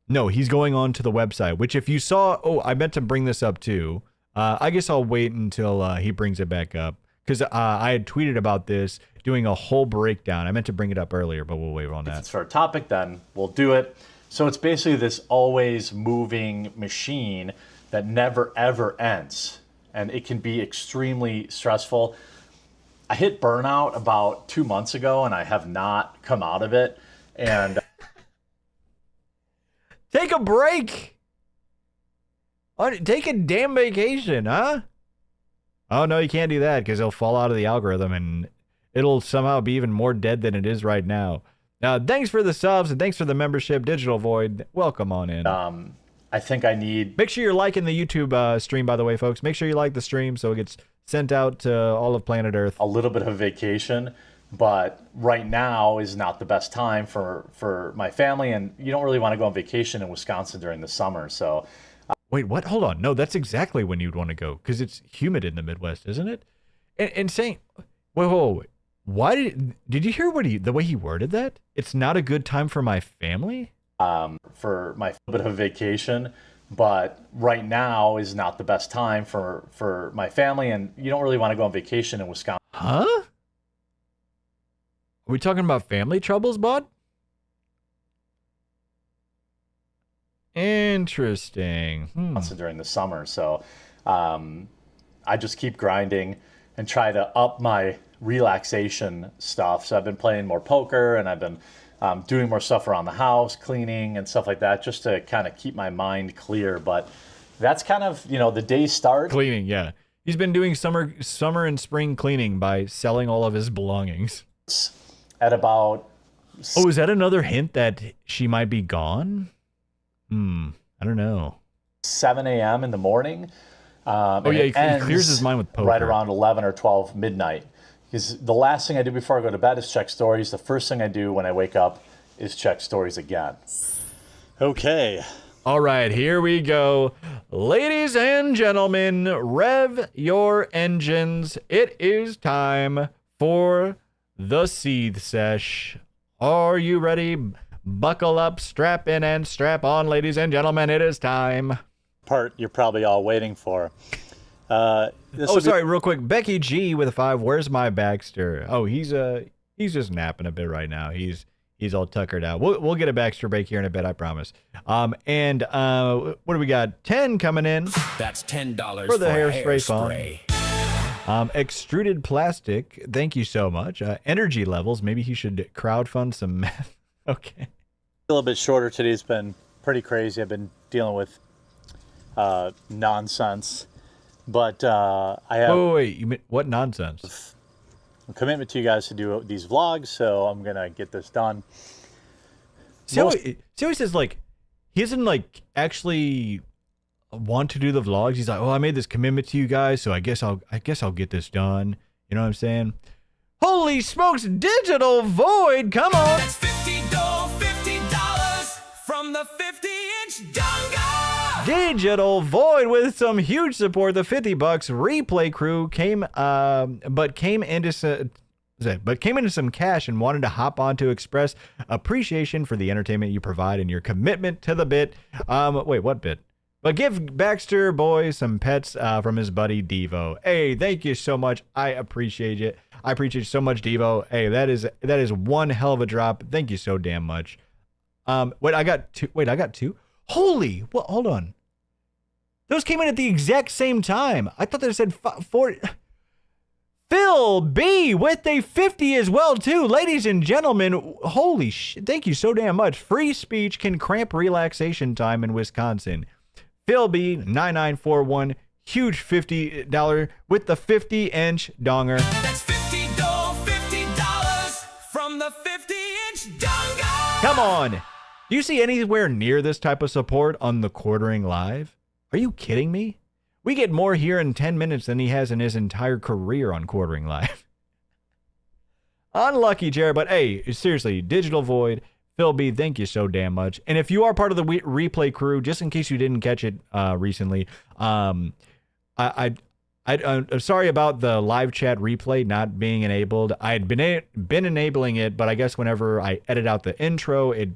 No, he's going on to the website, which if you saw, I meant to bring this up too. I guess I'll wait until he brings it back up. Because I had tweeted about this, doing a whole breakdown. I meant to bring it up earlier, but we'll wait on that. If it's for a topic, then we'll do it. So it's basically this always moving machine that never, ever ends. And it can be extremely stressful. I hit burnout about 2 months ago, and I have not come out of it. And take a break. Take a damn vacation, huh? Oh, no, you can't do that because it'll fall out of the algorithm and it'll somehow be even more dead than it is right now. Thanks for the subs and thanks for the membership, Digital Void. Welcome on in. I think I need... Make sure you're liking the YouTube stream, by the way, folks. Make sure you like the stream so it gets sent out to all of planet Earth. A little bit of vacation, but right now is not the best time for my family, and you don't really want to go on vacation in Wisconsin during the summer, so... Wait, what? Hold on. No, that's exactly when you'd want to go, because it's humid in the Midwest, isn't it? And saying... Wait. Why did you hear the way he worded that? It's not a good time for my family? For my bit of vacation, but right now is not the best time for my family, and you don't really want to go on vacation in Wisconsin. Huh? we talking about family troubles, bud? Interesting. During the summer, so I just keep grinding and try to up my relaxation stuff. So I've been playing more poker, and I've been doing more stuff around the house, cleaning and stuff like that, just to kind of keep my mind clear. But that's kind of, the day start. Cleaning, yeah. He's been doing summer and spring cleaning by selling all of his belongings. At about... Oh, is that another hint that she might be gone? I don't know. 7 a.m. in the morning. He clears his mind with poker. Right around 11 or 12 midnight. Because the last thing I do before I go to bed is check stories. The first thing I do when I wake up is check stories again. Okay. All right, here we go. Ladies and gentlemen, rev your engines. It is time for the Seethe Sesh. Are you ready? Buckle up, strap in, and strap on, ladies and gentlemen. It is time. Part you're probably all waiting for. Real quick. Becky G with a 5. Where's my Baxter? Oh, he's just napping a bit right now. He's all tuckered out. We'll get a Baxter break here in a bit, I promise. What do we got? 10 coming in. That's $10 for the hairspray fund. Extruded plastic. Thank you so much. Energy levels. Maybe he should crowdfund some meth. Okay. A little bit shorter today. It's been pretty crazy. I've been dealing with nonsense, but I have. Oh wait, you mean what nonsense? A commitment to you guys to do these vlogs, so I'm gonna get this done. See how he says like he doesn't like actually want to do the vlogs. He's like, oh, I made this commitment to you guys, so I guess I'll get this done. You know what I'm saying? Holy smokes, Digital Void, come on! That's $50 from the 50-inch donga! Digital Void with some huge support. The $50 replay crew came into some cash and wanted to hop on to express appreciation for the entertainment you provide and your commitment to the bit. Wait, what bit? But give Baxter Boy some pets from his buddy Devo. Hey, thank you so much. I appreciate it. I appreciate you so much, Devo. Hey, that is one hell of a drop. Thank you so damn much. Wait, I got two. Holy, well, hold on. Those came in at the exact same time. I thought they said 40. Phil B with a 50 as well too. Ladies and gentlemen, holy shit. Thank you so damn much. Free speech can cramp relaxation time in Wisconsin. Phil B 9941, huge $50 with the 50-inch donger. That's $50 from the 50-inch donga. Come on. Do you see anywhere near this type of support on the Quartering Live? Are you kidding me? We get more here in 10 minutes than he has in his entire career on Quartering Live. Unlucky, Jared, but hey, seriously, Digital Void, Phil B, thank you so damn much. And if you are part of the replay crew, just in case you didn't catch it recently, I'm sorry about the live chat replay not being enabled. I had been enabling it, but I guess whenever I edit out the intro, it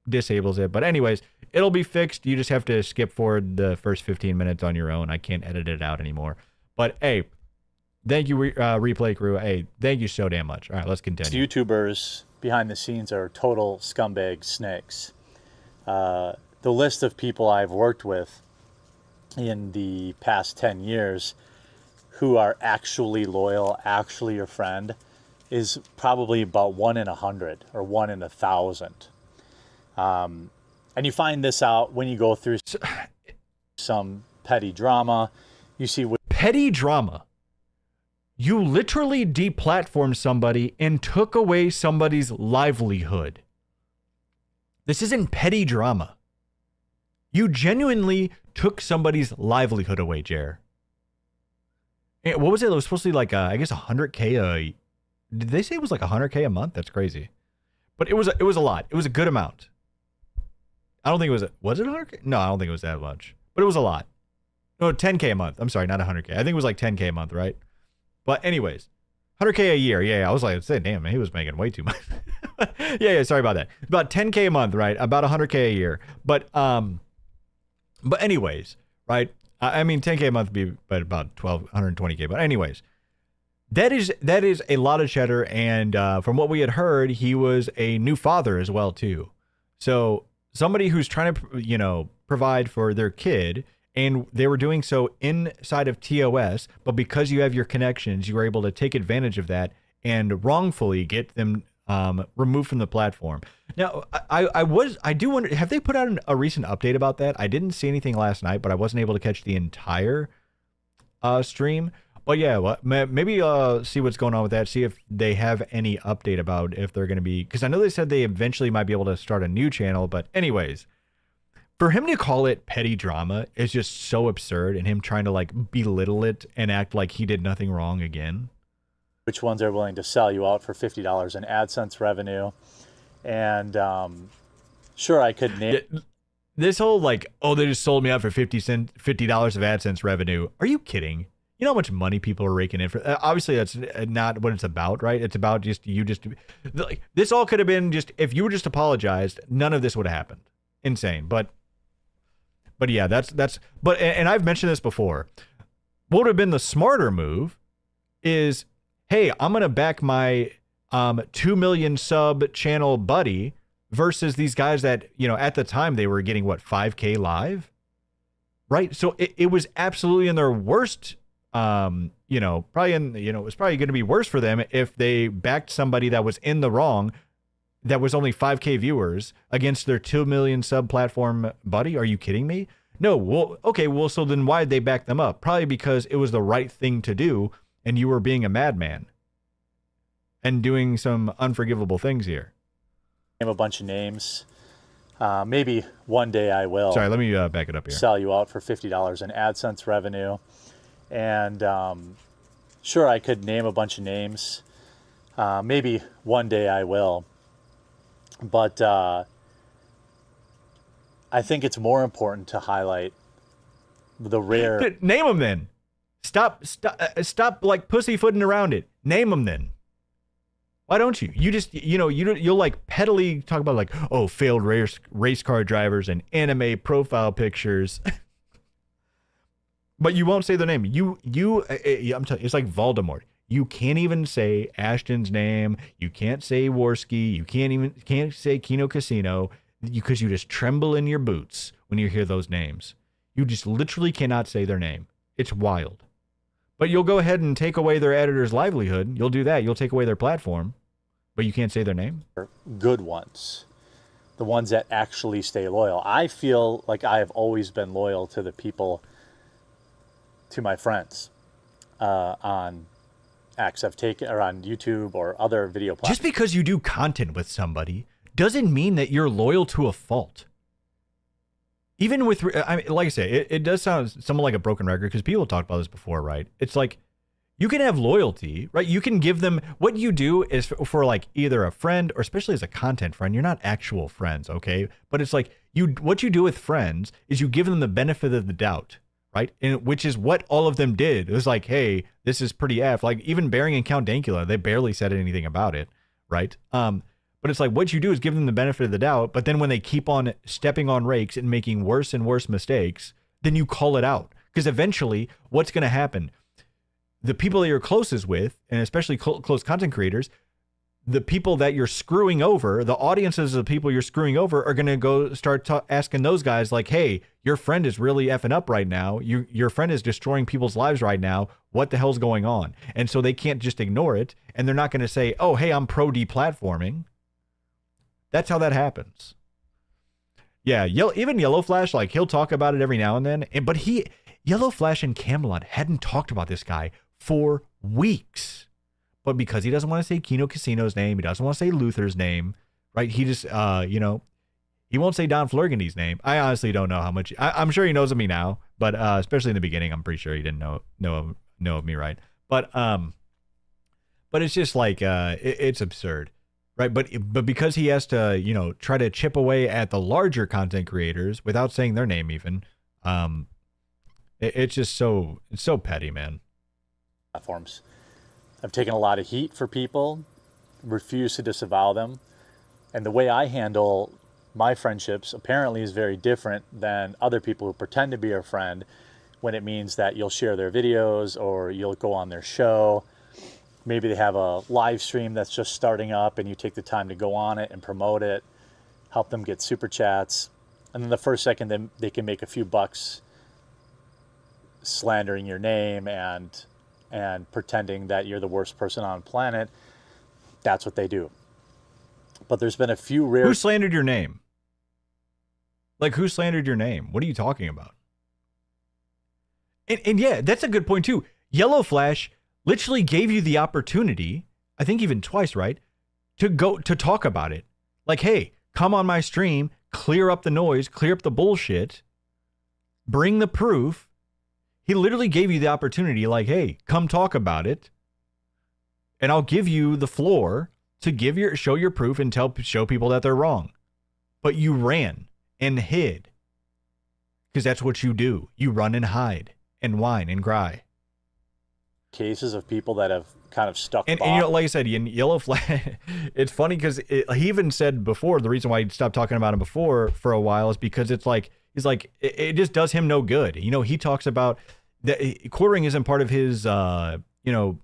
disables it. But anyways, it'll be fixed. You just have to skip forward the first 15 minutes on your own. I can't edit it out anymore. But hey, thank you, replay crew. Hey, thank you so damn much. All right, let's continue. YouTubers behind the scenes are total scumbag snakes. The list of people I've worked with in the past 10 years who are actually loyal, actually your friend, is probably about 1 in 100 or 1 in 1,000. And you find this out when you go through some petty drama. You see petty drama. You literally deplatformed somebody and took away somebody's livelihood. This isn't petty drama. You genuinely took somebody's livelihood away, Jer. What was it? It was supposed to be like, I guess 100K. Did they say it was like 100K a month? That's crazy. But it was a lot. It was a good amount. I don't think it was it 100K? No, I don't think it was that much. But it was a lot. No, 10K a month. I'm sorry, not 100K. I think it was like 10K a month, right? But anyways, 100K a year. Yeah, I was like, damn, man, he was making way too much. yeah, sorry about that. About 10K a month, right? About 100K a year. But anyways, right? I mean, 10K a month would be about 120K. But anyways, That is a lot of cheddar, and from what we had heard, he was a new father as well too. So somebody who's trying to, provide for their kid, and they were doing so inside of TOS, but because you have your connections, you were able to take advantage of that and wrongfully get them removed from the platform. Now, I do wonder, have they put out a recent update about that? I didn't see anything last night, but I wasn't able to catch the entire stream. But yeah, well, maybe see what's going on with that. See if they have any update about if they're going to be, because I know they said they eventually might be able to start a new channel. But anyways, for him to call it petty drama is just so absurd, and him trying to like belittle it and act like he did nothing wrong again. Which ones are willing to sell you out for $50 in AdSense revenue? And sure, I could name this whole like, oh, they just sold me out for $50 of AdSense revenue. Are you kidding? You know how much money people are raking in for? Obviously, that's not what it's about, right? It's about like, this all could have been just, if you were just apologized, none of this would have happened. Insane. But yeah, and I've mentioned this before. What would have been the smarter move is, hey, I'm going to back my 2 million sub channel buddy versus these guys that, at the time they were getting 5K live, right? So it was absolutely in their worst, it was probably going to be worse for them if they backed somebody that was in the wrong, that was only 5K viewers against their 2 million sub platform buddy. Are you kidding me? No. Well, okay. Well, so then why did they back them up? Probably because it was the right thing to do, and you were being a madman and doing some unforgivable things here. Name a bunch of names. Maybe one day I will. Sorry, let me back it up here. Sell you out for $50 in AdSense revenue. And sure, I could name a bunch of names. Maybe one day I will. But I think it's more important to highlight the rare. Name them then. Stop like pussyfooting around it. Name them then. Why don't you? You just, you'll like pettily talk about like, oh, failed race car drivers and anime profile pictures. But you won't say their name. I'm telling you, it's like Voldemort. You can't even say Ashton's name. You can't say Worski. You can't say Kino Casino, because you just tremble in your boots when you hear those names. You just literally cannot say their name. It's wild. But you'll go ahead and take away their editor's livelihood. You'll do that. You'll take away their platform, but you can't say their name. Good ones. The ones that actually stay loyal. I feel like I have always been loyal to the people, to my friends on acts I've taken, or on YouTube or other video platforms. Just because you do content with somebody doesn't mean that you're loyal to a fault. Even with, like I say, it does sound somewhat like a broken record, because people talked about this before, right? It's like, you can have loyalty, right? You can give them, what you do is for like either a friend, or especially as a content friend, you're not actual friends, okay? But it's like, what you do with friends is you give them the benefit of the doubt, right? And which is what all of them did. It was like, hey, this is pretty F. Like even Bearing and Count Dankula, they barely said anything about it, right? But it's like, what you do is give them the benefit of the doubt. But then when they keep on stepping on rakes and making worse and worse mistakes, then you call it out. Because eventually, what's going to happen? The people that you're closest with, and especially close content creators, the people that you're screwing over, the audiences of the people you're screwing over, are going to go start asking those guys like, hey, your friend is really effing up right now. Your friend is destroying people's lives right now. What the hell's going on? And so they can't just ignore it. And they're not going to say, oh, hey, I'm pro deplatforming. That's how that happens. Yeah, even Yellow Flash, like he'll talk about it every now and then. But Yellow Flash and Camelot hadn't talked about this guy for weeks. But because he doesn't want to say Kino Casino's name, he doesn't want to say Luther's name, right? He just, he won't say Don Flurgandy's name. I honestly don't know how much. I'm sure he knows of me now, but especially in the beginning, I'm pretty sure he didn't know of me, right? But it's just like it's absurd. Right, but because he has to, try to chip away at the larger content creators without saying their name even, it's so petty, man. Platforms. I've taken a lot of heat for people, refuse to disavow them, and the way I handle my friendships apparently is very different than other people who pretend to be your friend, when it means that you'll share their videos or you'll go on their show. maybe they have a live stream that's just starting up and you take the time to go on it and promote it, help them get super chats. And then the first second they can make a few bucks slandering your name and pretending that you're the worst person on the planet. That's what they do. But there's been a few rare... Who slandered your name? Like, who slandered your name? What are you talking about? And yeah, that's a good point too. Yellow Flash literally gave you the opportunity, I think even twice, right? To talk about it. Like, hey, come on my stream, clear up the noise, clear up the bullshit, bring the proof. He literally gave you the opportunity, like, hey, come talk about it, and I'll give you the floor to show your proof and show people that they're wrong. But you ran and hid, because that's what you do. You run and hide and whine and cry. Cases of people that have kind of stuck and you know, like I said, in Yellow Flash, it's funny because he even said before, the reason why he stopped talking about him before for a while is because it's like, he's like, it just does him no good. You know, he talks about that quartering isn't part of his, you know,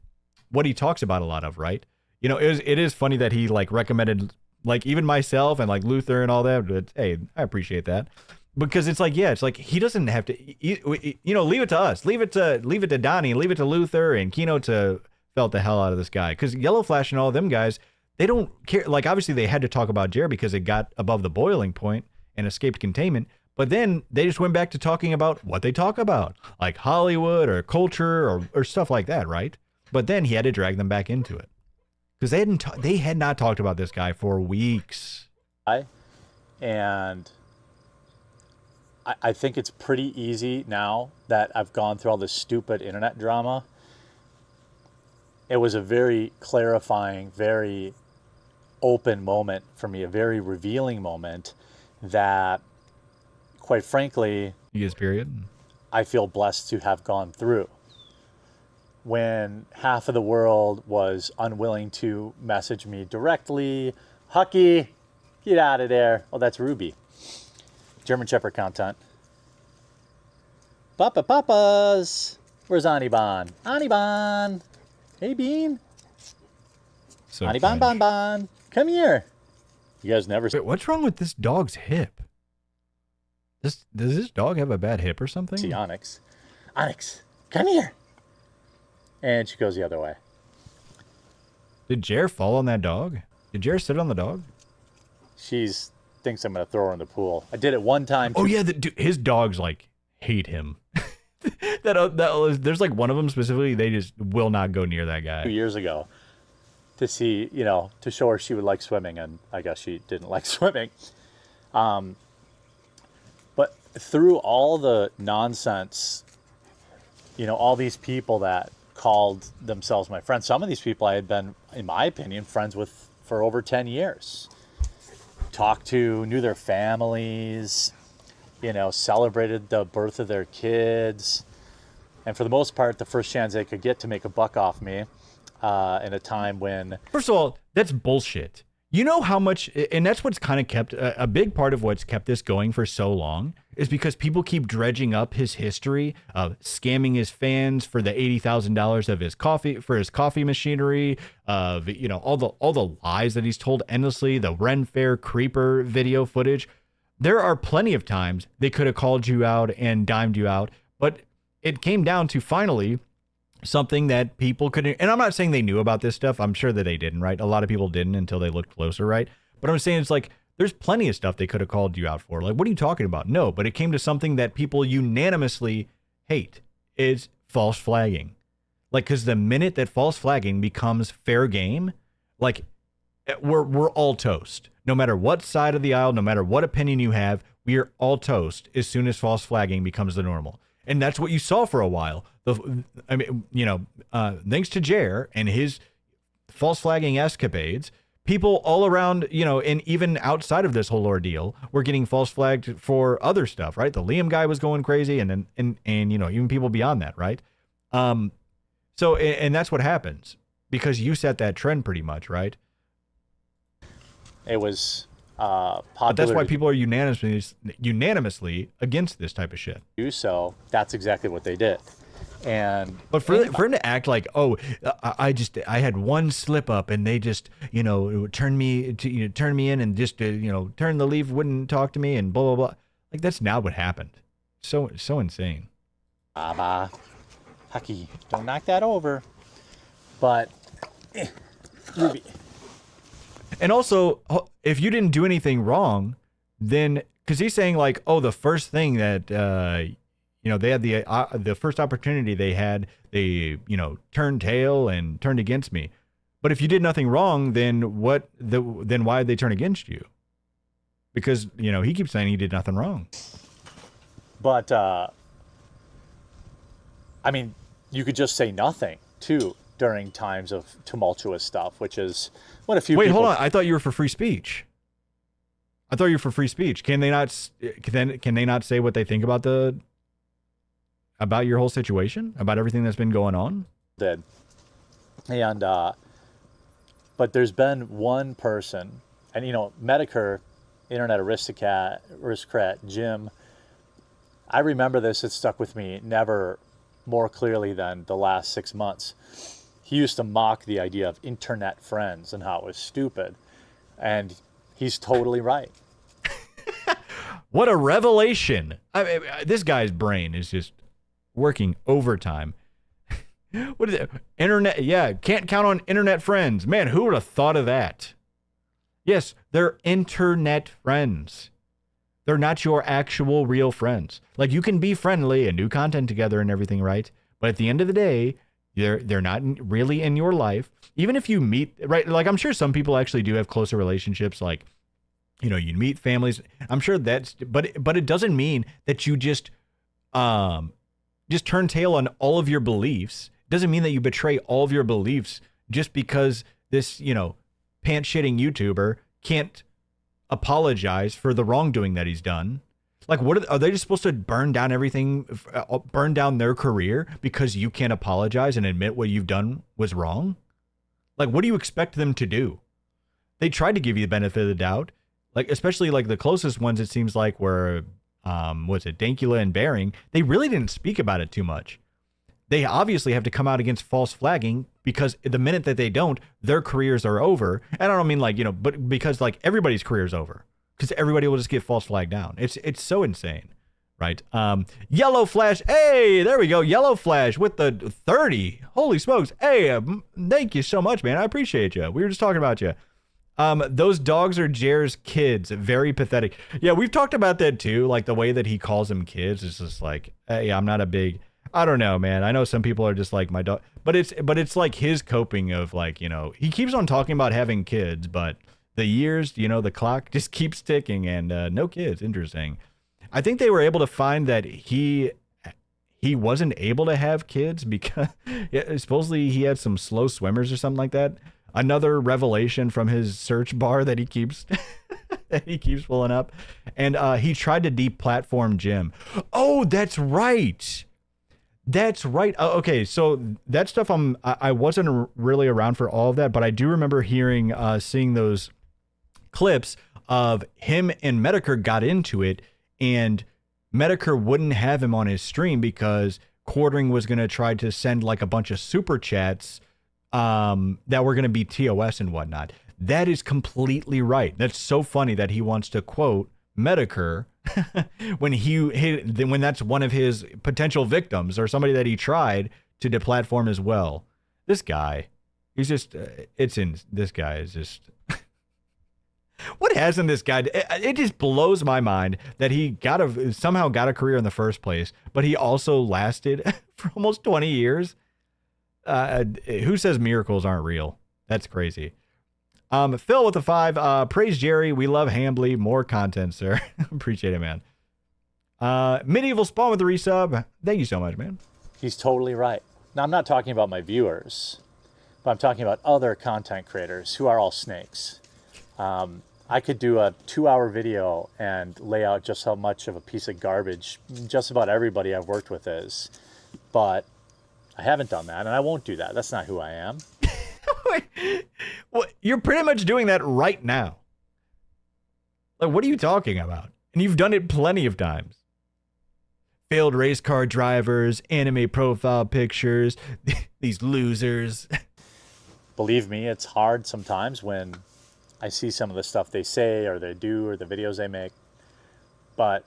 what he talks about a lot of, right? You know, it is funny that he like recommended, like, even myself and like Luther and all that, but hey, I appreciate that. Because it's like, yeah, it's like he doesn't have to, you know, leave it to us, leave it to Donnie, leave it to Luther and Kino to felt the hell out of this guy. Because Yellow Flash and all them guys, they don't care. Like, obviously they had to talk about Jared because it got above the boiling point and escaped containment. But then they just went back to talking about what they talk about, like Hollywood or culture or stuff like that, right? But then he had to drag them back into it because they had not talked about this guy for weeks. And I think it's pretty easy now that I've gone through all this stupid internet drama. It was a very clarifying, very open moment for me, a very revealing moment that, quite frankly, I feel blessed to have gone through. When half of the world was unwilling to message me directly, Hucky, get out of there. Oh, that's Ruby. German Shepherd content. Papas. Where's Aniban? Aniban. Hey, Bean. So Aniban, Bon. Come here. You guys never... Wait, what's wrong with this dog's hip? Does this dog have a bad hip or something? See Onyx. Onyx, come here. And she goes the other way. Did Jer fall on that dog? Did Jer sit on the dog? She's thinks I'm going to throw her in the pool. I did it one time. Oh, yeah. His dogs, like, hate him. There's, like, one of them specifically, they just will not go near that guy. 2 years ago to see, you know, to show her she would like swimming, and I guess she didn't like swimming. But through all the nonsense, you know, all these people that called themselves my friends, some of these people I had been, in my opinion, friends with for over 10 years. Talked to, knew their families, you know, celebrated the birth of their kids. And for the most part, the first chance they could get to make a buck off me in a time when... First of all, that's bullshit. You know how much, and that's what's kind of kept, a big part of what's kept this going for so long is because people keep dredging up his history of scamming his fans for the $80,000 of his coffee machinery, of, you know, all the lies that he's told endlessly, the Ren Fair creeper video footage. There are plenty of times they could have called you out and dimed you out, but it came down to finally something that people couldn't, and I'm not saying they knew about this stuff. I'm sure that they didn't, right? A lot of people didn't until they looked closer, right? But I'm saying it's like, there's plenty of stuff they could have called you out for. Like, what are you talking about? No, but it came to something that people unanimously hate is false flagging. Like, because the minute that false flagging becomes fair game, like, we're all toast. No matter what side of the aisle, no matter what opinion you have, we are all toast as soon as false flagging becomes the normal. And that's what you saw for a while. I mean, you know, thanks to Jer and his false flagging escapades, people all around, you know, and even outside of this whole ordeal, were getting false flagged for other stuff, right? The Liam guy was going crazy, and you know, even people beyond that, right? So, and that's what happens because you set that trend pretty much, right? It was popular. But that's why people are unanimously against this type of shit. So that's exactly what they did. But for him to act like, oh, I had one slip up and they just, turned me in and just, turned the leaf, wouldn't talk to me and blah, blah, blah. Like, that's not what happened. So insane. Hucky, don't knock that over. But, Ruby. And also, if you didn't do anything wrong, then, because he's saying like, oh, the first thing that, they had the first opportunity they had, they, turned tail and turned against me. But if you did nothing wrong, then then why did they turn against you? Because, he keeps saying he did nothing wrong. But, I mean, you could just say nothing, too, during times of tumultuous stuff, which is what a few Wait, people... hold on. I thought you were for free speech. Can they not say what they think about your whole situation, about everything that's been going on? Did. And, but there's been one person, and, Medicare, Internet Aristocrat, Jim, I remember this, it stuck with me never more clearly than the last 6 months. He used to mock the idea of internet friends and how it was stupid. And he's totally right. What a revelation. This guy's brain is just working overtime. What is it? Internet, yeah, can't count on internet friends. Man, who would have thought of that? Yes, they're internet friends. They're not your actual real friends. Like, you can be friendly and do content together and everything, right? But at the end of the day, they're not really in your life. Even if you meet, right? Like, I'm sure some people actually do have closer relationships. Like, you meet families. I'm sure but it doesn't mean that you just turn tail on all of your beliefs. It doesn't mean that you betray all of your beliefs just because this, pants-shitting YouTuber can't apologize for the wrongdoing that he's done. Like, what are they just supposed to burn down everything, burn down their career because you can't apologize and admit what you've done was wrong? Like, what do you expect them to do? They tried to give you the benefit of the doubt. Like, especially like the closest ones, it seems like were, Dankula and Bering. They really didn't speak about it too much. They obviously have to come out against false flagging because the minute that they don't, their careers are over. And I don't mean like, but because like everybody's career is over. Because everybody will just get false flagged down. It's so insane, right? Yellow Flash, hey, there we go. Yellow Flash with the 30. Holy smokes. Hey, thank you so much, man. I appreciate you. We were just talking about you. Those dogs are Jer's kids. Very pathetic. Yeah, we've talked about that too. Like the way that he calls them kids is just like, hey, I'm not a big... I don't know, man. I know some people are just like my dog, but it's like his coping of like, he keeps on talking about having kids, but the years, the clock just keeps ticking and no kids. Interesting. I think they were able to find that he wasn't able to have kids because supposedly he had some slow swimmers or something like that. Another revelation from his search bar that he keeps pulling up. And he tried to deplatform Jim. Oh, that's right. That's right. Okay, so that stuff I wasn't really around for all of that, but I do remember seeing those clips of him and Medicare got into it, and Medicare wouldn't have him on his stream because Quartering was going to try to send like a bunch of super chats that were going to be TOS and whatnot. That is completely right. That's so funny that he wants to quote Medicare when that's one of his potential victims or somebody that he tried to deplatform as well. This guy, he's just, this guy is just, what hasn't this guy, it just blows my mind that he somehow got a career in the first place, but he also lasted for almost 20 years. Who says miracles aren't real? That's crazy. Phil with the 5, praise Jerry. We love Hambly. More content, sir. Appreciate it, man. Medieval Spawn with the resub. Thank you so much, man. He's totally right. Now, I'm not talking about my viewers, but I'm talking about other content creators who are all snakes. I could do a 2-hour video and lay out just how much of a piece of garbage just about everybody I've worked with is, but I haven't done that, and I won't do that. That's not who I am. Well, you're pretty much doing that right now. Like, what are you talking about? And you've done it plenty of times. failed race car drivers, anime profile pictures, these losers. Believe me, it's hard sometimes when I see some of the stuff they say or they do or the videos they make. But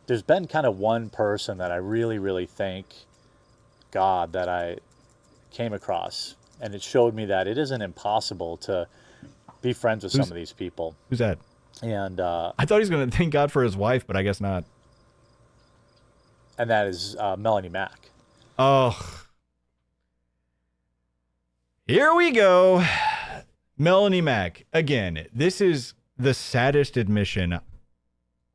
there's been kind of one person that I really, really thank God that I came across. And it showed me that it isn't impossible to be friends with some of these people. Who's that? And I thought he was going to thank God for his wife, but I guess not. And that is Melanie Mack. Oh. Here we go. Melanie Mack. Again, this is the saddest admission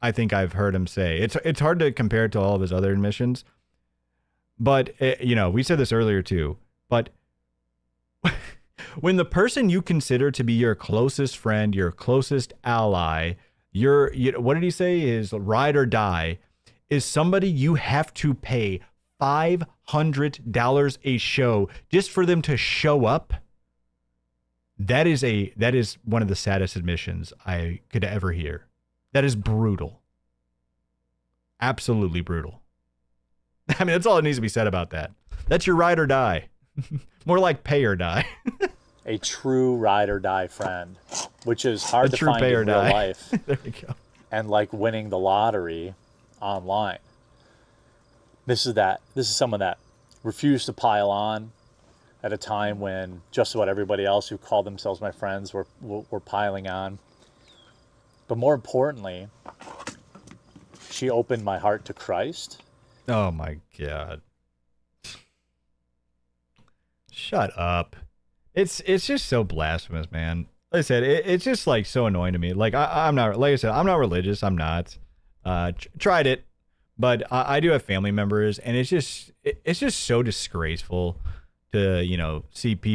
I think I've heard him say. It's hard to compare it to all of his other admissions. But, we said this earlier too. But when the person you consider to be your closest friend, your closest ally, what did he say? His ride or die, is somebody you have to pay $500 a show just for them to show up. That is one of the saddest admissions I could ever hear. That is brutal. Absolutely brutal. I mean, that's all that needs to be said about that. That's your ride or die. More like pay or die. A true ride or die friend, which is hard to find in real life. There you go. And like winning the lottery online. This is someone that refused to pile on at a time when just about everybody else who called themselves my friends were piling on. But more importantly, she opened my heart to Christ. Oh my God. Shut up. It's just so blasphemous, man. Like I said, it's just like so annoying to me. Like I'm not, like I said, I'm not religious. I'm not. Tried it, but I do have family members, and it's just so disgraceful to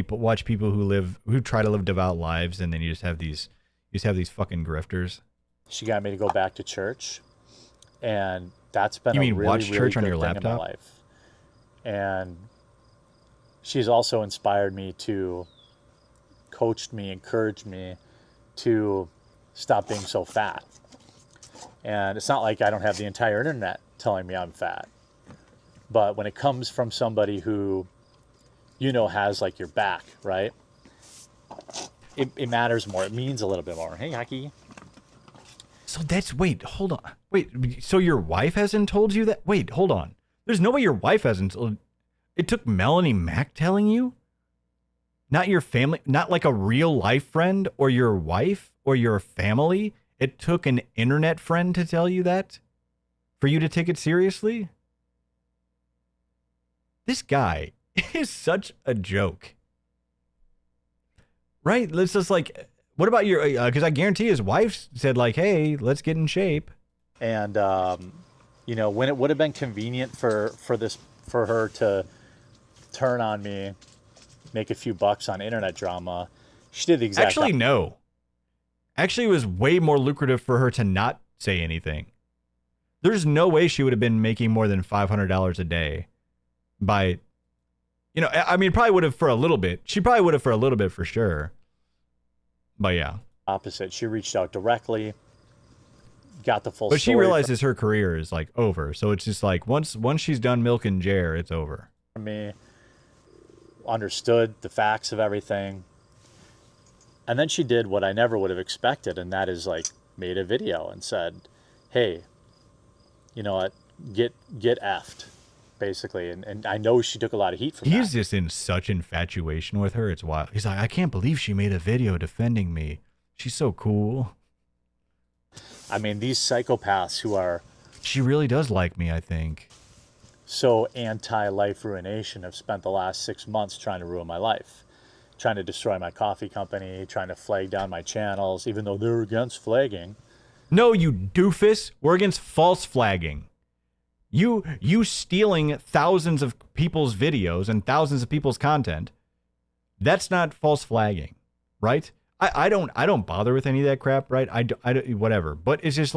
watch people who try to live devout lives, and then you just have these fucking grifters. She got me to go back to church, and that's been watch church on your laptop? in my life. And she's also inspired me to, coached me, encouraged me to stop being so fat. And it's not like I don't have the entire internet telling me I'm fat. But when it comes from somebody who, has like your back, right? It matters more. It means a little bit more. Hey, Haki. So hold on. Wait, so your wife hasn't told you that? Wait, hold on. There's no way your wife hasn't told. It took Melanie Mack telling you? Not your family, not like a real life friend or your wife or your family? It took an internet friend to tell you that? For you to take it seriously? This guy is such a joke. Right? Let's just what about your, because I guarantee his wife said hey, let's get in shape. And, when it would have been convenient for her to turn on me, make a few bucks on internet drama, she did the exact Actually, no. Actually, it was way more lucrative for her to not say anything. There's no way she would have been making more than $500 a day by, probably would have for a little bit. She probably would have for a little bit for sure. But yeah. Opposite. She reached out directly, got the full But story. She realizes her career is over. So it's just once she's done milking Jer, it's over. From me, understood the facts of everything. And then she did what I never would have expected, and that is made a video and said, hey, you know what, get effed, basically. And I know she took a lot of heat from that. He's just in such infatuation with her, it's wild. He's like, I can't believe she made a video defending me. She's so cool. I mean, these psychopaths who are... She really does like me, I think. So anti-life ruination have spent the last 6 months trying to ruin my life. Trying to destroy my coffee company, trying to flag down my channels, even though they're against flagging. No, you doofus. We're against false flagging. You stealing thousands of people's videos and thousands of people's content. That's not false flagging, right? I don't bother with any of that crap, right? I don't, whatever. But it's just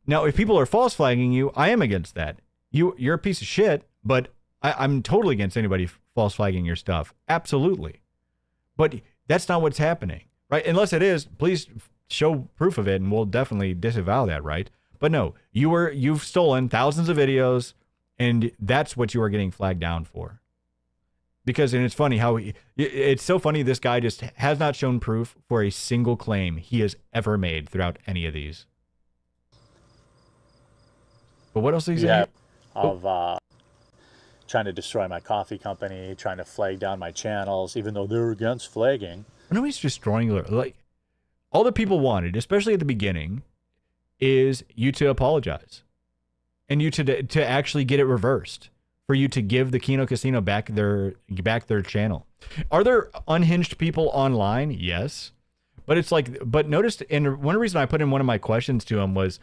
now if people are false flagging you, I am against that. You're a piece of shit, but I'm totally against anybody false flagging your stuff. Absolutely. But that's not what's happening, right? Unless it is, please show proof of it, and we'll definitely disavow that, right? But no, you've stolen thousands of videos, And that's what you are getting flagged down for. Because, and it's funny how it's so funny. This guy just has not shown proof for a single claim he has ever made throughout any of these. But what else is he of trying to destroy my coffee company, trying to flag down my channels, even though they're against flagging. I know he's destroying, like, all the people wanted, especially at the beginning, is you to apologize and you to actually get it reversed, for you to give the Kino Casino back their channel. Are there unhinged people online? Yes. But it's like, but notice, and one reason I put in one of my questions to him was,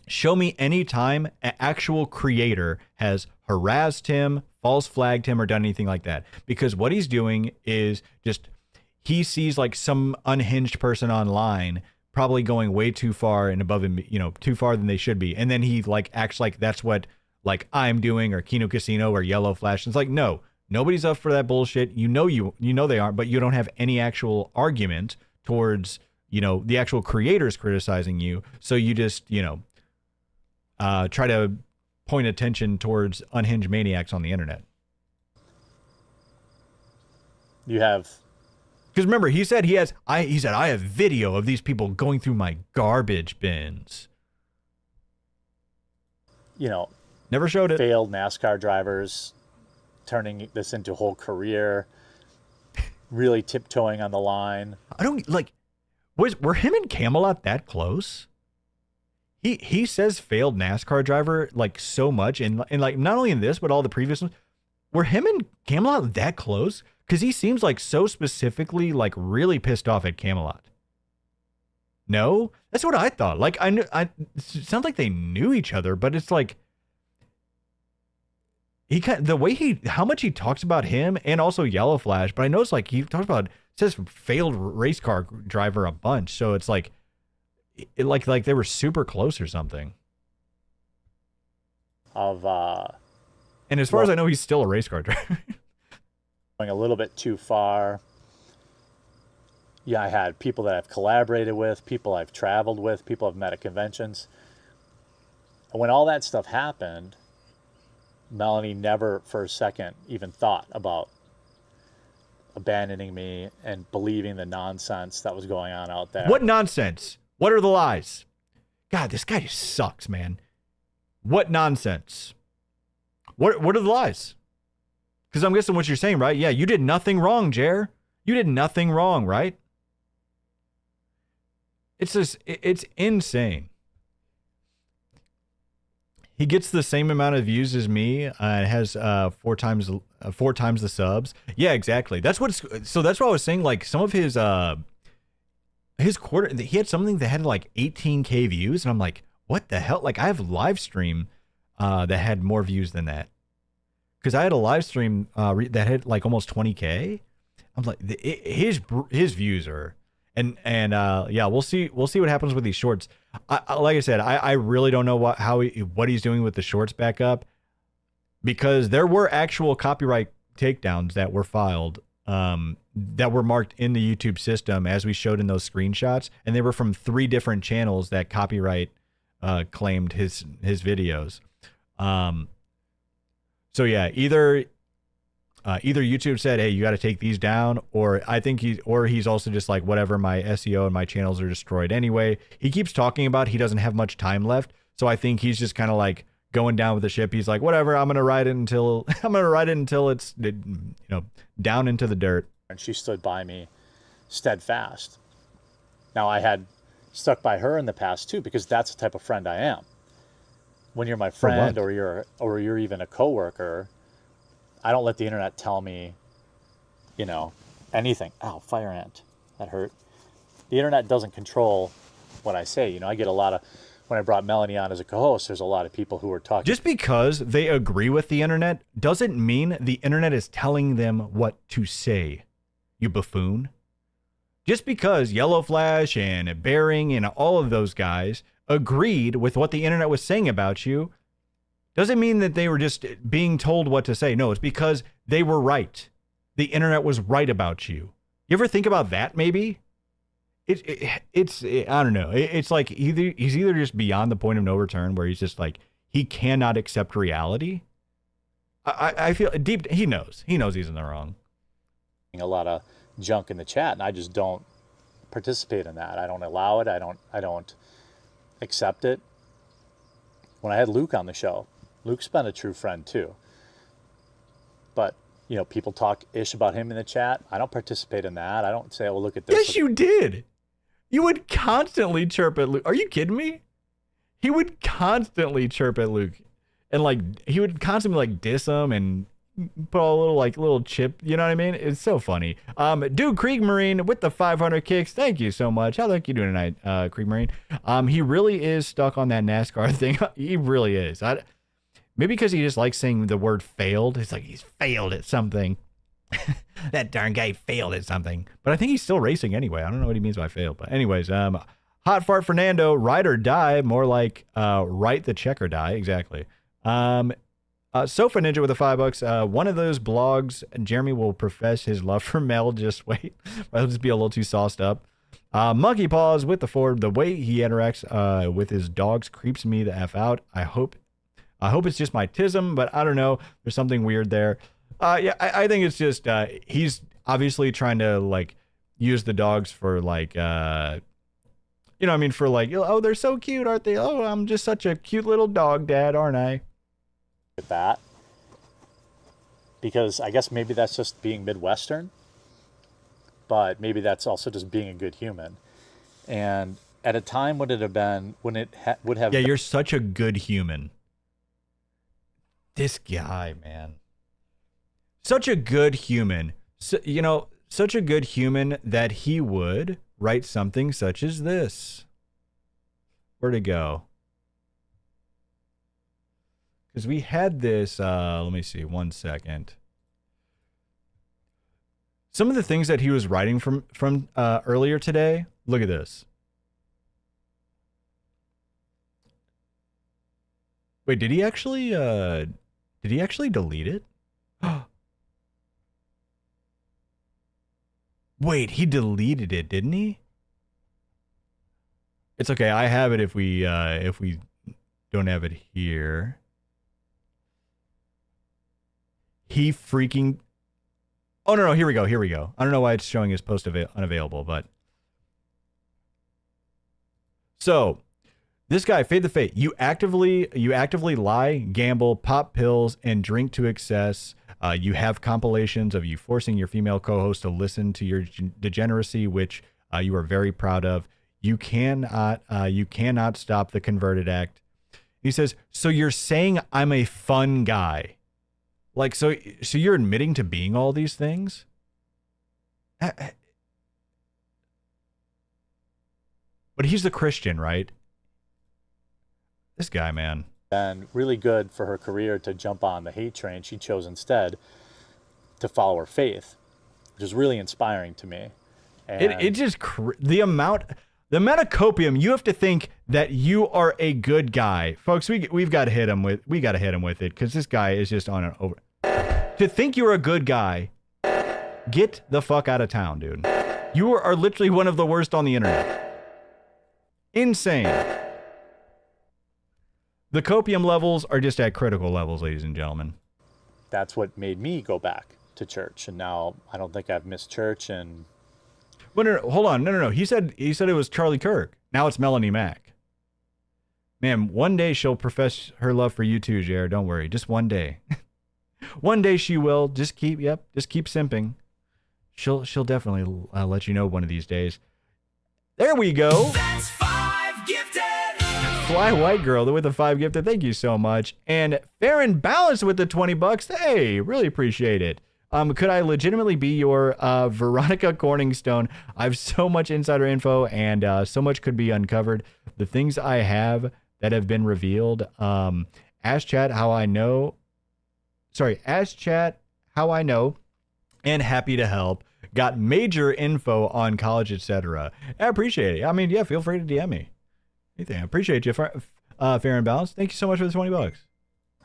show me any time an actual creator has harassed him, false flagged him, or done anything like that. Because what he's doing is just, he sees like some unhinged person online probably going way too far and above him, you know, too far than they should be. And then he like acts like that's what like I'm doing, or Kino Casino, or Yellow Flash. It's like, no, nobody's up for that bullshit. You know they aren't, but you don't have any actual argument towards, you know, the actual creators criticizing you. So you just, you know, try to point attention towards unhinged maniacs on the internet. You have, because remember, he said I have video of these people going through my garbage bins. You know, never showed it. Failed NASCAR drivers turning this into a whole career, really tiptoeing on the line. I don't like. Were him and Camelot that close? He says failed NASCAR driver like so much, and like not only in this but all the previous ones. Were him and Camelot that close? Because he seems like so specifically like really pissed off at Camelot. No, that's what I thought. Like it sounds like they knew each other, but it's like the way how much he talks about him and also Yellow Flash. But I noticed like he talks about, says failed race car driver a bunch, so it's like like they were super close or something. And as far as I know, he's still a race car driver. Going a little bit too far. Yeah, I had people that I've collaborated with, people I've traveled with, people I've met at conventions. And when all that stuff happened, Melanie never for a second even thought about abandoning me and believing the nonsense that was going on out there. What nonsense? What are the lies? God, this guy just sucks, man. What nonsense? What are the lies? Because I'm guessing what you're saying, right? Yeah, you did nothing wrong, Jer. You did nothing wrong, right? It's just, it's insane. He gets the same amount of views as me. It has four times the subs. Yeah, exactly. That's what I was saying. Like some of his quarter, he had something that had like 18K views, and I'm like, what the hell? Like I have a live stream that had more views than that. Because I had a live stream that had like almost 20K. I'm like, his views are, and yeah, we'll see what happens with these shorts. Like I said, I really don't know what he's doing with the shorts back up, because there were actual copyright takedowns that were filed, that were marked in the YouTube system as we showed in those screenshots, and they were from 3 different channels that copyright claimed his videos. So yeah, either YouTube said, hey, you got to take these down, or I think he's also just like, whatever, my SEO and my channels are destroyed anyway. He keeps talking about he doesn't have much time left, so I think he's just kind of like going down with the ship. He's like, whatever, I'm gonna ride it until it's down into the dirt. And she stood by me steadfast. Now I had stuck by her in the past too, because that's the type of friend I am. When you're my friend or you're even a coworker, I don't let the internet tell me, anything. Ow, fire ant. That hurt. The internet doesn't control what I say. I get a lot of, when I brought Melanie on as a co-host, there's a lot of people who are talking. Just because they agree with the internet doesn't mean the internet is telling them what to say, you buffoon. Just because Yellow Flash and Bearing and all of those guys agreed with what the internet was saying about you doesn't mean that they were just being told what to say. No, it's because they were right. The internet was right about you. You ever think about that maybe? It's I don't know. It's like he's either just beyond the point of no return, where he's just like, he cannot accept reality, I feel deep. He knows he's in the wrong. A lot of junk in the chat, and I just don't participate in that. I don't allow it. I don't accept it. When I had Luke on the show, Luke's been a true friend too. But, you know, people talk ish about him in the chat. I don't participate in that. I don't say, well, look at this. Yes, you did. You would constantly chirp at Luke. Are you kidding me? He would constantly chirp at Luke. And like, he would constantly like diss him and put a little chip. You know what I mean? It's so funny. Dude, Krieg Marine with the 500 kicks. Thank you so much. How the heck you doing tonight, Krieg Marine? He really is stuck on that NASCAR thing. He really is. Maybe because he just likes saying the word failed. It's like he's failed at something. That darn guy failed at something. But I think he's still racing anyway. I don't know what he means by failed. But anyways, Hot Fart Fernando, ride or die. More like write the check or die. Exactly. Sofa Ninja with the $5. One of those blogs, Jeremy will profess his love for Mel. Just wait. I'll just be a little too sauced up. Monkey Paws with the Ford. The way he interacts with his dogs creeps me the F out. I hope it's just my tism, but I don't know. There's something weird there. Yeah, I think it's just he's obviously trying to like use the dogs for like you know what I mean, for like, oh, they're so cute, aren't they? Oh, I'm just such a cute little dog dad, aren't I? At that, because I guess maybe that's just being Midwestern, but maybe that's also just being a good human. And at a time would it have been when it would have? Yeah, you're such a good human. This guy, man, such a good human. So, you know, such a good human that he would write something such as this. Where'd it go? Because we had this, let me see, 1 second. Some of the things that he was writing from earlier today, look at this. Wait, did he actually delete it? Wait, he deleted it, didn't he? It's okay, I have it if we don't have it here. He freaking... Oh, no, here we go. I don't know why it's showing his post unavailable, but... So, this guy, Fade the Fate, you actively lie, gamble, pop pills, and drink to excess. You have compilations of you forcing your female co-host to listen to your degeneracy, which you are very proud of. You cannot stop the converted act. He says, so you're saying I'm a fun guy. Like, so you're admitting to being all these things? But he's the Christian, right? This guy, man. And really good for her career to jump on the hate train. She chose instead to follow her faith, which is really inspiring to me. And It just the amount of copium. You have to think that you are a good guy, folks. We've got to hit him with it because this guy is just on an over. To think you're a good guy, get the fuck out of town, dude. You are literally one of the worst on the internet. Insane. The copium levels are just at critical levels, ladies and gentlemen. that's what made me go back to church. And now I don't think I've missed church. And But no, hold on. No. He said it was Charlie Kirk. Now it's Melanie Mack. Man, one day she'll profess her love for you too, Jared. Don't worry. Just one day. One day she will. Just keep simping. She'll definitely let you know one of these days. There we go. That's 5 gifted. Fly White Girl with the 5 gifted. Thank you so much. And Fair and Balanced with the $20. Hey, really appreciate it. Could I legitimately be your Veronica Corningstone? I have so much insider info and so much could be uncovered. The things I have that have been revealed. Ask chat how I know. Ask chat how I know. And happy to help. Got major info on college, etc. I appreciate it. I mean, yeah, feel free to DM me. Anything. I appreciate you, Fair and Balanced. Thank you so much for the $20.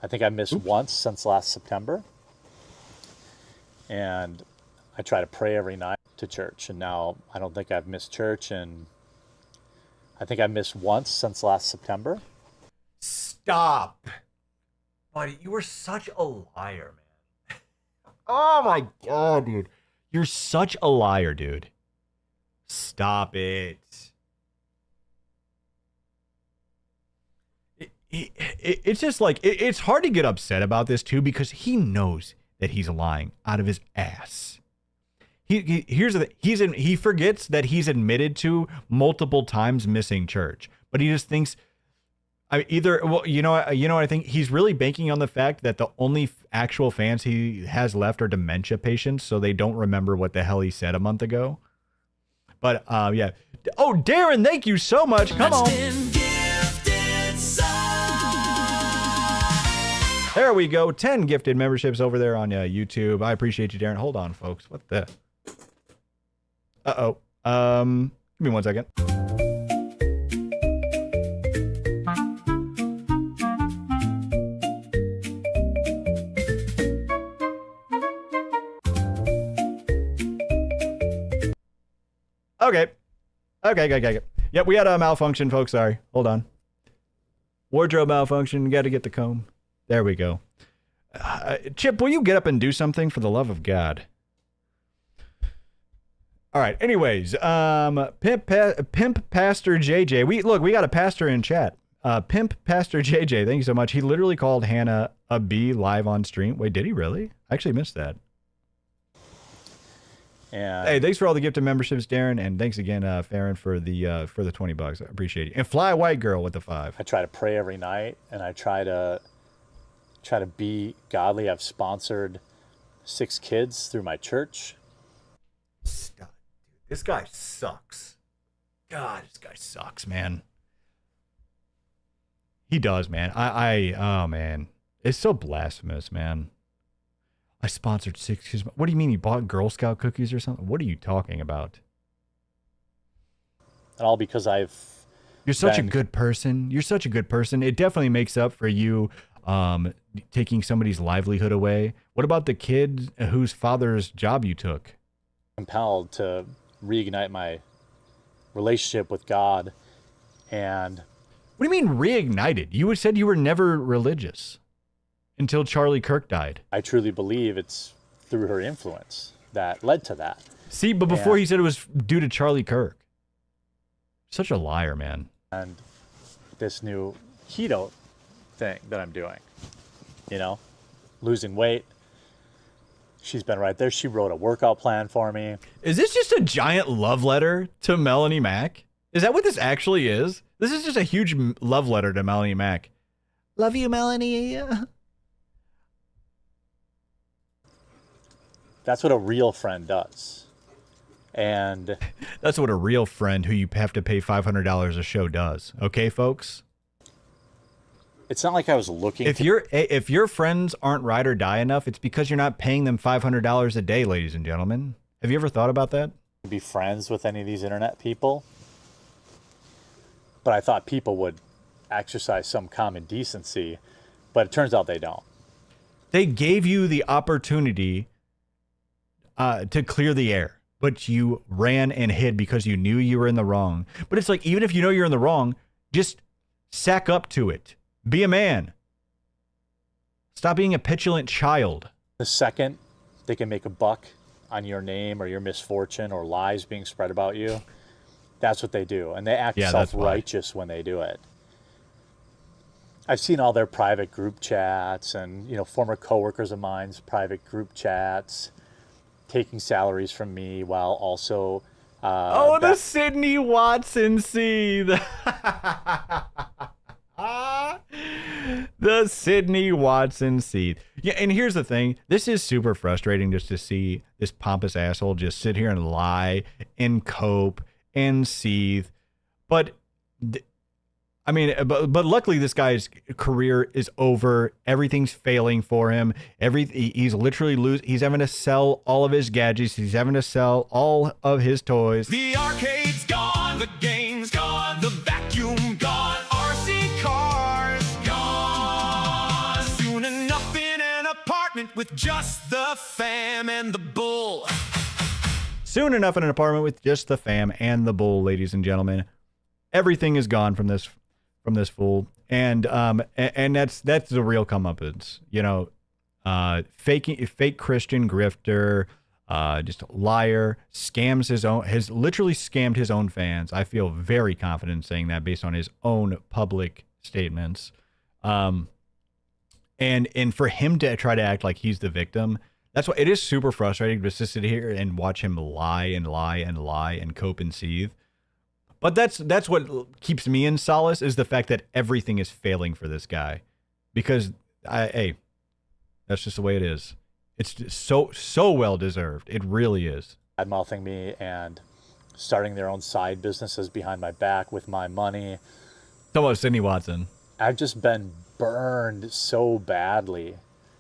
I think I missed once since last September. And I try to pray every night to church. And now I don't think I've missed church. And I think I missed once since last September. Stop. Buddy, you were such a liar, man. Oh my God, dude. You're such a liar, dude. Stop it. It's just like, it's hard to get upset about this too, because he knows that he's lying out of his ass. Here's the thing. He forgets that he's admitted to multiple times missing church, but he just thinks, you know what I think? He's really banking on the fact that the only actual fans he has left are dementia patients, so they don't remember what the hell he said a month ago. But yeah. Oh, Darren, thank you so much. Come on. There we go. 10 gifted memberships over there on YouTube. I appreciate you, Darren. Hold on, folks. What the? Uh-oh. Give me 1 second. Okay. Yep, we had a malfunction, folks. Sorry. Hold on. Wardrobe malfunction. Got to get the comb. There we go. Chip, will you get up and do something for the love of God? All right. Anyways, Pimp Pastor JJ. We got a pastor in chat. Pimp Pastor JJ. Thank you so much. He literally called Hannah a bee live on stream. Wait, did he really? I actually missed that. And hey, thanks for all the gifted memberships, Darren, and thanks again, Farron, for the $20. I appreciate it. And Fly White Girl with the 5. I try to pray every night, and I try to be godly. I've sponsored 6 kids through my church. Stop. This guy sucks. God, this guy sucks, man. He does, man. Oh, man. It's so blasphemous, man. I sponsored 6 kids. What do you mean you bought Girl Scout cookies or something? What are you talking about? And all because You're such a good person. You're such a good person. It definitely makes up for you taking somebody's livelihood away. What about the kid whose father's job you took? Compelled to reignite my relationship with God. And what do you mean reignited? You said you were never religious until Charlie Kirk died. I truly believe it's through her influence that led to that. See, but before he said it was due to Charlie Kirk. Such a liar, man. And this new keto thing that I'm doing, losing weight. She's been right there. She wrote a workout plan for me. Is this just a giant love letter to Melanie Mack? Is that what this actually is? This is just a huge love letter to Melanie Mack. Love you, Melanie. That's what a real friend does. And that's what a real friend who you have to pay $500 a show does. Okay, folks? It's not like I was looking. If your friends aren't ride or die enough, it's because you're not paying them $500 a day, ladies and gentlemen. Have you ever thought about that? Be friends with any of these internet people. But I thought people would exercise some common decency, but it turns out they don't. They gave you the opportunity to clear the air, but you ran and hid because you knew you were in the wrong. But it's like, even if you know you're in the wrong, just sack up to it. Be a man. Stop being a petulant child. The second they can make a buck on your name or your misfortune or lies being spread about you, that's what they do. And they act self-righteous when they do it. I've seen all their private group chats and, former coworkers of mine's private group chats taking salaries from me while also... the Sydney Watson seed. The Sydney Watson seed. Yeah, and here's the thing. This is super frustrating just to see this pompous asshole just sit here and lie and cope and seethe. But luckily this guy's career is over. Everything's failing for him. He's literally he's having to sell all of his gadgets. He's having to sell all of his toys. The arcade's gone, the game's gone, the vacuum gone, RC cars gone. Soon enough in an apartment with just the fam and the bull. Soon enough in an apartment with just the fam and the bull, ladies and gentlemen. Everything is gone from this fool. and that's the real comeuppance. You know, fake Christian grifter, just a liar, has literally scammed his own fans. I feel very confident in saying that based on his own public statements. And for him to try to act like he's the victim, that's why it is super frustrating just to sit here and watch him lie and cope and seethe. But that's what keeps me in solace, is the fact that everything is failing for this guy, because that's just the way it is. It's just so well deserved. It really is. Bad mouthing me and starting their own side businesses behind my back with my money. Talk about Sydney Watson. I've just been burned so badly.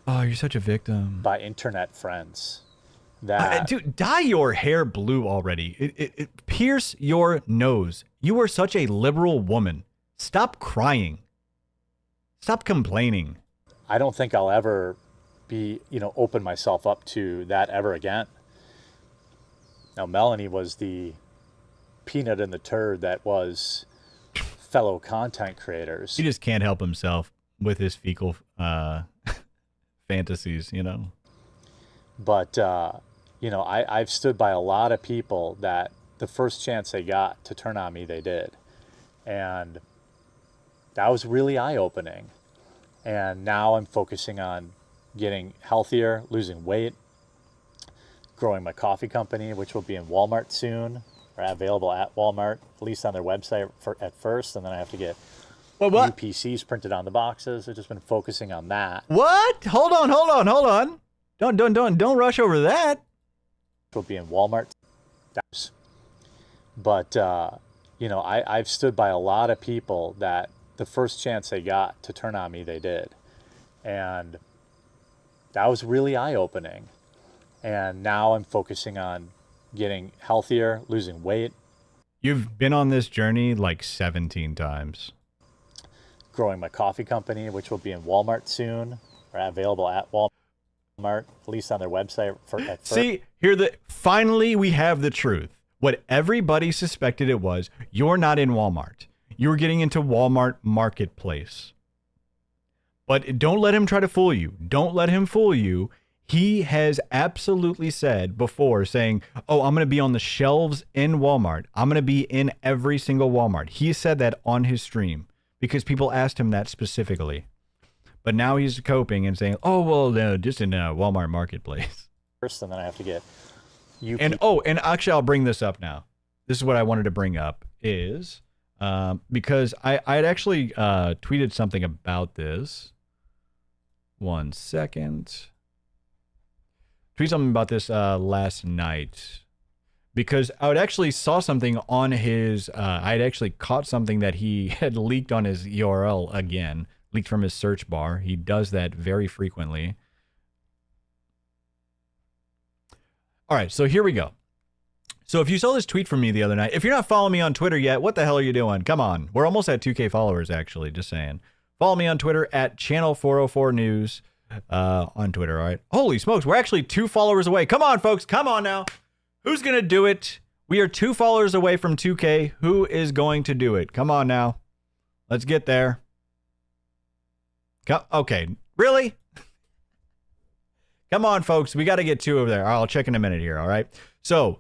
Oh, you're such a victim. By internet friends. That dude, dye your hair blue already. It pierce your nose. You are such a liberal woman. Stop crying. Stop complaining. I don't think I'll ever be, open myself up to that ever again. Now, Melanie was the peanut in the turd that was fellow content creators. He just can't help himself with his fecal fantasies, But, I've stood by a lot of people that the first chance they got to turn on me, they did. And that was really eye-opening. And now I'm focusing on getting healthier, losing weight, growing my coffee company, which will be in Walmart soon, or available at Walmart, at least on their website at first. And then I have to get UPCs printed on the boxes. I've just been focusing on that. What? Hold on. Don't rush over that. Will be in Walmart. But, I've stood by a lot of people that the first chance they got to turn on me, they did. And that was really eye-opening. And now I'm focusing on getting healthier, losing weight. You've been on this journey like 17 times. Growing my coffee company, which will be in Walmart soon, or available at Walmart, at least on their website. See, finally we have the truth. What everybody suspected it was, you're not in Walmart. You were getting into Walmart Marketplace. But don't let him try to fool you. Don't let him fool you. He has absolutely said before, saying, oh, I'm going to be on the shelves in Walmart. I'm going to be in every single Walmart. He said that on his stream because people asked him that specifically. But now he's coping and saying, oh, well, no, just in Walmart Marketplace. First, and then I have to get and actually, I'll bring this up now. This is what I wanted to bring up is because I had actually tweeted something about this. 1 second. Tweet something about this last night because I would actually saw something on his. I'd actually caught something that he had leaked on his URL again, leaked from his search bar. He does that very frequently. All right, so here we go. So if you saw this tweet from me the other night, if you're not following me on Twitter yet, what the hell are you doing? Come on. We're almost at 2K followers, actually, just saying. Follow me on Twitter at channel404news on Twitter, all right? Holy smokes, we're actually 2 followers away. Come on, folks. Come on now. Who's going to do it? We are 2 followers away from 2K. Who is going to do it? Come on now. Let's get there. Okay, really? Come on, folks. We got to get 2 over there. I'll check in a minute here, all right? So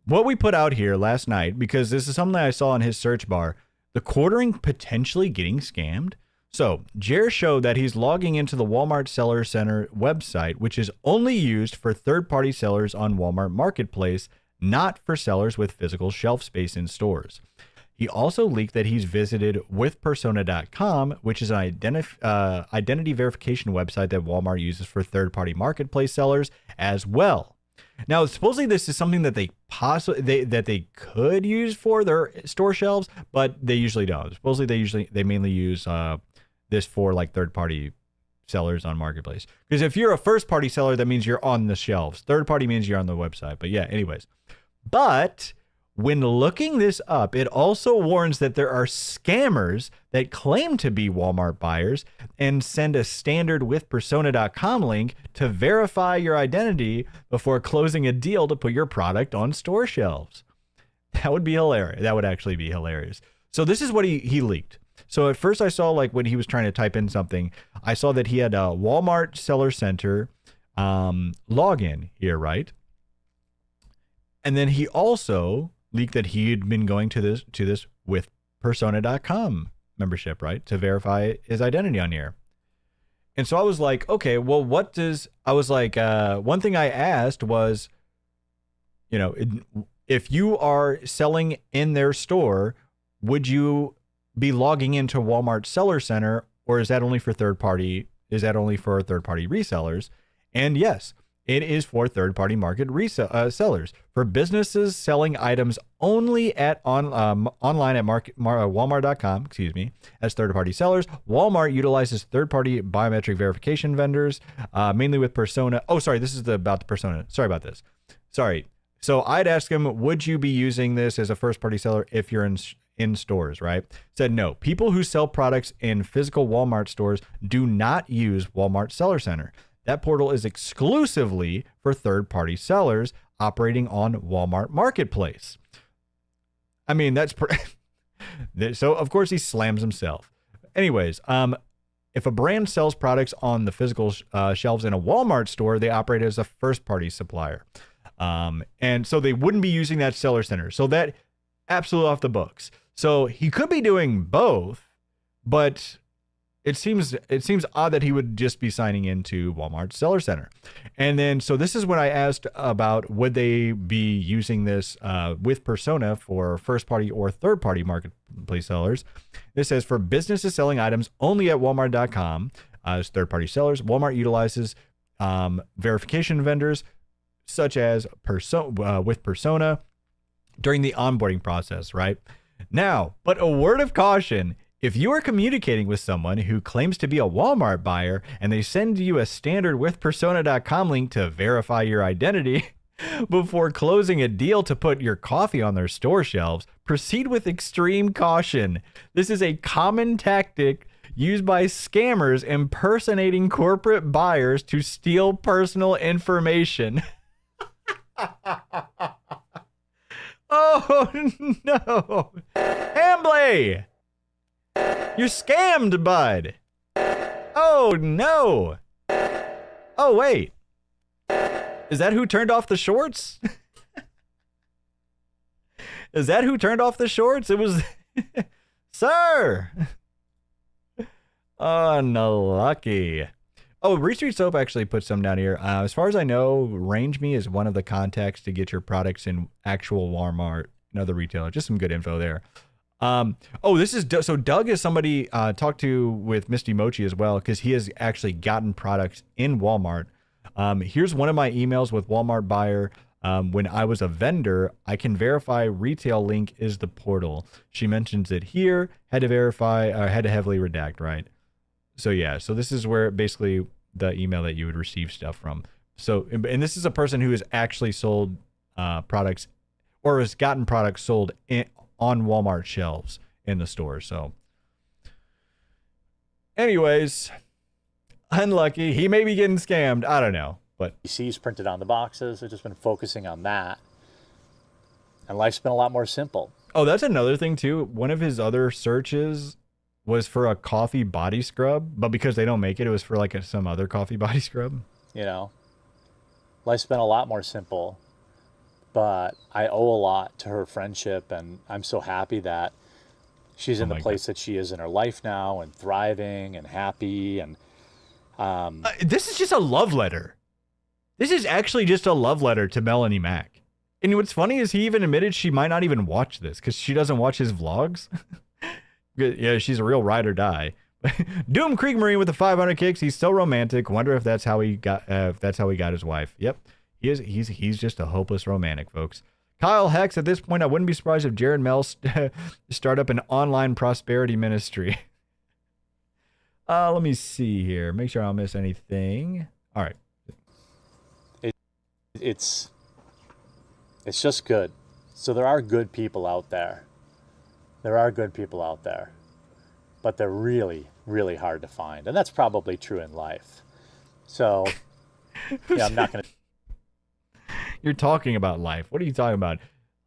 what we put out here last night, because this is something I saw in his search bar, the quartering potentially getting scammed. So Jer showed that he's logging into the Walmart Seller Center website, which is only used for third-party sellers on Walmart Marketplace, not for sellers with physical shelf space in stores. He also leaked that he's visited withpersona.com, which is an identity verification website that Walmart uses for third-party marketplace sellers as well. Now, supposedly this is something that they could use for their store shelves, but they usually don't. Supposedly they mainly use this for like third-party sellers on Marketplace. Because if you're a first-party seller, that means you're on the shelves. Third-party means you're on the website. But yeah, anyways. But when looking this up, it also warns that there are scammers that claim to be Walmart buyers and send a standard withpersona.com link to verify your identity before closing a deal to put your product on store shelves. That would be hilarious. That would actually be hilarious. So this is what he leaked. So at first I saw like when he was trying to type in something, I saw that he had a Walmart Seller Center login here, right? And then he also leaked that he had been going to this with Persona.com membership, right? To verify his identity on here. And so I was like, okay, well, one thing I asked was, you know, if you are selling in their store, would you be logging into Walmart Seller Center, or is that only for third party? Is that only for third party resellers? And yes, it is for third party market sellers. For businesses selling items only at online at Walmart.com, as third party sellers, Walmart utilizes third party biometric verification vendors, mainly with Persona. Oh, sorry, this is about the Persona. Sorry about this. Sorry. So I'd ask him, would you be using this as a first party seller if you're in stores, right? Said no. People who sell products in physical Walmart stores do not use Walmart Seller Center. That portal is exclusively for third-party sellers operating on Walmart Marketplace. I mean, that's so of course he slams himself. Anyways, if a brand sells products on the physical shelves in a Walmart store, they operate as a first-party supplier. And so they wouldn't be using that Seller Center. So that absolutely off the books. So he could be doing both, but it seems odd that he would just be signing into Walmart Seller Center. And then, so this is when I asked about, would they be using this with Persona for first party or third party marketplace sellers? This says for businesses selling items only at Walmart.com as third party sellers, Walmart utilizes verification vendors such as with Persona during the onboarding process, right? Now, but a word of caution. If you are communicating with someone who claims to be a Walmart buyer and they send you a standard with Persona.com link to verify your identity before closing a deal to put your coffee on their store shelves, proceed with extreme caution. This is a common tactic used by scammers impersonating corporate buyers to steal personal information. Oh, no. Hambley! You're scammed, bud. Oh, no. Oh, wait. Is that who turned off the shorts? Is that who turned off the shorts? It was... Sir! Oh, no lucky. Oh, Retreat Soap actually put some down here. As far as I know, Range Me is one of the contacts to get your products in actual Walmart and other retailers. Just some good info there. Oh, this is so Doug is somebody talked to with Misty Mochi as well, because he has actually gotten products in Walmart. Here's one of my emails with Walmart buyer. When I was a vendor, I can verify retail link is the portal. She mentions it here. Had to verify, had to heavily redact, right? So yeah, so this is where basically the email that you would receive stuff from. So, and this is a person who has actually sold products or has gotten products sold on Walmart shelves in the store. So anyways, unlucky. He may be getting scammed. I don't know. But PCs printed on the boxes. I've just been focusing on that. And life's been a lot more simple. Oh, that's another thing too. One of his other searches was for a coffee body scrub, but because they don't make it, it was for like some other coffee body scrub. You know, life's been a lot more simple, but I owe a lot to her friendship, and I'm so happy that she's in the place that she is in her life now and thriving and happy. And this is just a love letter. This is actually just a love letter to Melanie Mac. And what's funny is he even admitted she might not even watch this because she doesn't watch his vlogs. Yeah, she's a real ride or die. Doom Creek Marine with the 500 kicks. He's so romantic. Wonder if that's how he got his wife. Yep, he is. He's just a hopeless romantic, folks. Kyle Hex. At this point, I wouldn't be surprised if Jared Mel start up an online prosperity ministry. Let me see here. Make sure I don't miss anything. All right. It's just good. So there are good people out there. There are good people out there, but they're really, really hard to find. And that's probably true in life. So, yeah, I'm not going to. You're talking about life. What are you talking about?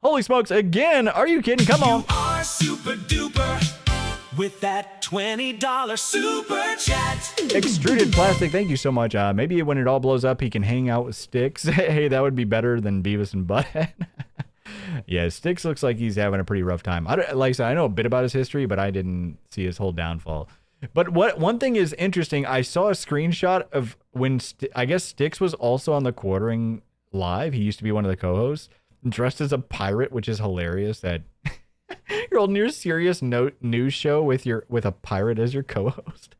Holy smokes, again. Are you kidding? Come on. You are super duper. with that $20 super chat. Extruded plastic, thank you so much. Maybe when it all blows up, he can hang out with Sticks. Hey, that would be better than Beavis and Butthead. Yeah, Sticks looks like he's having a pretty rough time. Like I said, I know a bit about his history, but I didn't see his whole downfall. But one thing is interesting. I saw a screenshot of when I guess Sticks was also on the Quartering Live. He used to be one of the co-hosts, dressed as a pirate, which is hilarious. That you're holding your serious news show with a pirate as your co-host.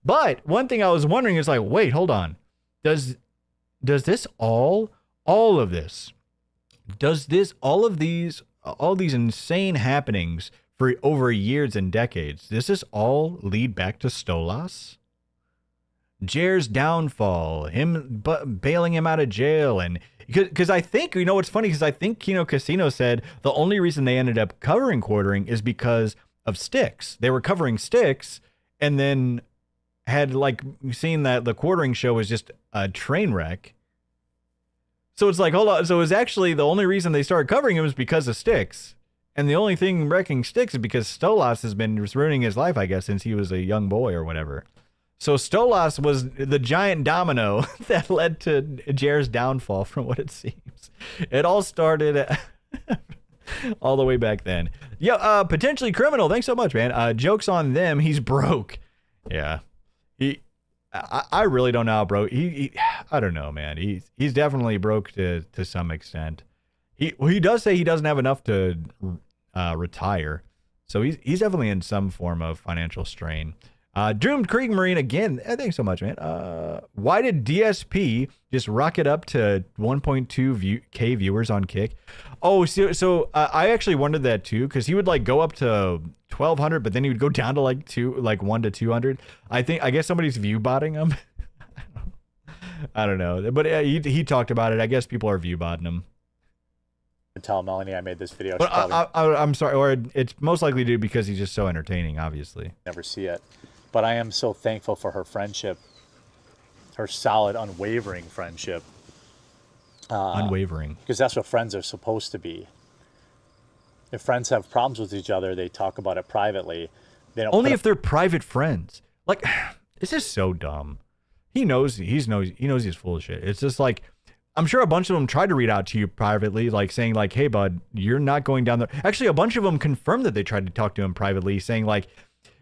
But one thing I was wondering is like, wait, hold on. Does this all of this? All these insane happenings for over years and decades, does this all lead back to Stolas? Jer's downfall, him bailing him out of jail, and because I think, you know what's funny, because I think Kino Casino said the only reason they ended up covering Quartering is because of Sticks. They were covering Sticks and then had like seen that the Quartering show was just a train wreck. So it's like, hold on. So it was actually the only reason they started covering him was because of Sticks. And the only thing wrecking Sticks is because Stolas has been ruining his life, I guess, since he was a young boy or whatever. So Stolas was the giant domino that led to Jer's downfall, from what it seems. It all started all the way back then. Yeah, potentially criminal. Thanks so much, man. Joke's on them. He's broke. Yeah. I really don't know, bro. I don't know, man. He's definitely broke to some extent. He does say he doesn't have enough to retire, so he's definitely in some form of financial strain. Doomed Creek Marine again. Thanks so much, man. Why did DSP just rocket up to 1.2K viewers on Kick? Oh, so I actually wondered that too, because he would like go up to 1,200, but then he would go down to like 1 to 200. I guess somebody's view botting him. I don't know, but he talked about it. I guess people are view botting him. Tell Melanie I made this video. But I'm sorry, or it's most likely due because he's just so entertaining, obviously. Never see it. But I am so thankful for her friendship, her solid, unwavering friendship. Unwavering. Because that's what friends are supposed to be. If friends have problems with each other, they talk about it privately. They don't only if they're private friends. Like, this is so dumb. He knows he's full of shit. It's just like, I'm sure a bunch of them tried to read out to you privately, like saying like, hey, bud, you're not going down there. Actually, a bunch of them confirmed that they tried to talk to him privately, saying like,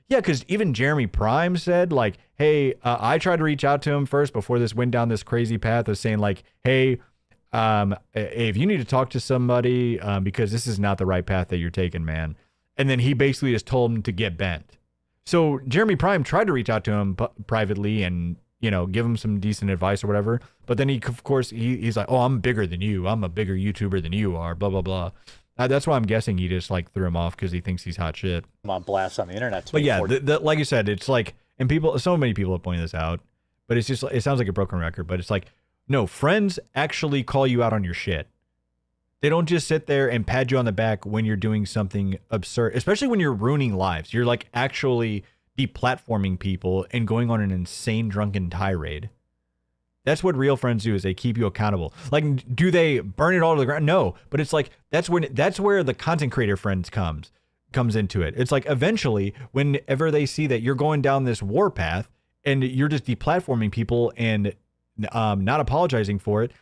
yeah, because even Jeremy Prime said like, hey, I tried to reach out to him first before this went down this crazy path of saying like, hey, if you need to talk to somebody because this is not the right path that you're taking, man. And then he basically just told him to get bent. So Jeremy Prime tried to reach out to him privately and, you know, give him some decent advice or whatever. But then of course, he's like, oh, I'm bigger than you. I'm a bigger YouTuber than you are, blah, blah, blah. That's why I'm guessing he just like threw him off because he thinks he's hot shit. I'm on blast on the internet. But yeah, like you said, it's like, and so many people have pointed this out, but it's just, it sounds like a broken record, but it's like, no, friends actually call you out on your shit. They don't just sit there and pat you on the back when you're doing something absurd, especially when you're ruining lives. You're like actually deplatforming people and going on an insane drunken tirade. That's what real friends do, is they keep you accountable. Like, do they burn it all to the ground? No, but it's like, that's where the content creator friends comes into it. It's like, eventually, whenever they see that you're going down this war path and you're just deplatforming people and not apologizing for it,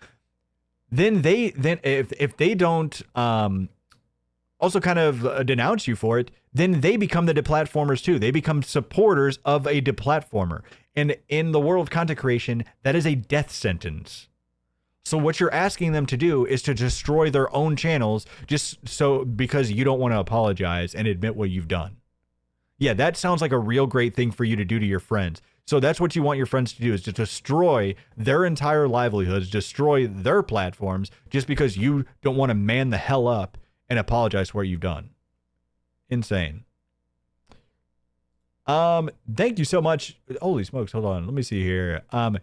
then if they don't also kind of denounce you for it, then they become the deplatformers too. They become supporters of a deplatformer. And in the world of content creation, that is a death sentence. So what you're asking them to do is to destroy their own channels just so because you don't want to apologize and admit what you've done. Yeah, that sounds like a real great thing for you to do to your friends. So that's what you want your friends to do, is to destroy their entire livelihoods, destroy their platforms, just because you don't want to man the hell up and apologize for what you've done. Insane. Thank you so much. Holy smokes, hold on. Let me see here. What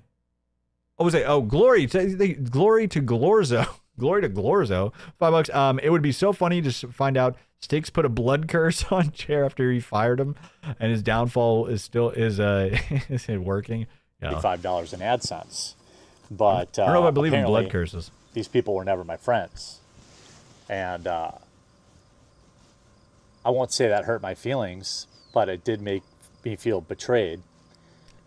was it? Oh, glory to Glorzo. Glory to Glorzo. $5. It would be so funny to find out Sticks put a blood curse on Chair after he fired him, and his downfall is working. Yeah. $5 in AdSense. But I don't know if I believe in blood curses. These people were never my friends. And I won't say that hurt my feelings, but it did make me feel betrayed.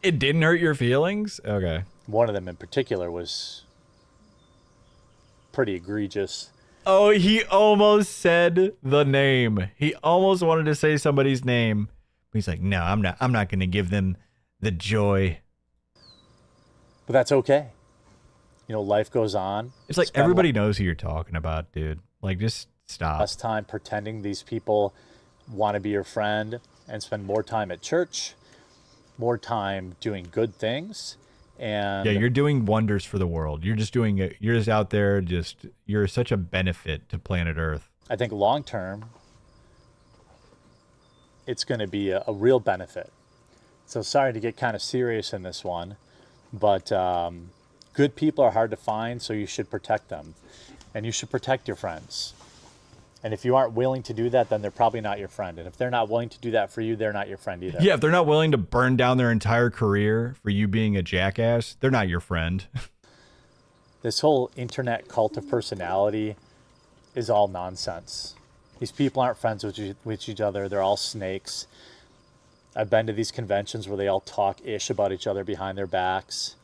It didn't hurt your feelings? Okay. One of them in particular was pretty egregious. Oh, he almost said the name. He almost wanted to say somebody's name. He's like, no, I'm not going to give them the joy. But that's okay. You know, life goes on. It's like everybody knows who you're talking about, dude. Like, just stop. Less time pretending these people want to be your friend and spend more time at church, more time doing good things. And yeah, you're doing wonders for the world. You're just doing it. You're just out there. You're such a benefit to planet Earth. I think long term, it's going to be a real benefit. So sorry to get kind of serious in this one, but good people are hard to find, so you should protect them. And you should protect your friends. And if you aren't willing to do that, then they're probably not your friend. And if they're not willing to do that for you, they're not your friend either. Yeah, if they're not willing to burn down their entire career for you being a jackass, they're not your friend. This whole internet cult of personality is all nonsense. These people aren't friends with each other. They're all snakes. I've been to these conventions where they all talk ish about each other behind their backs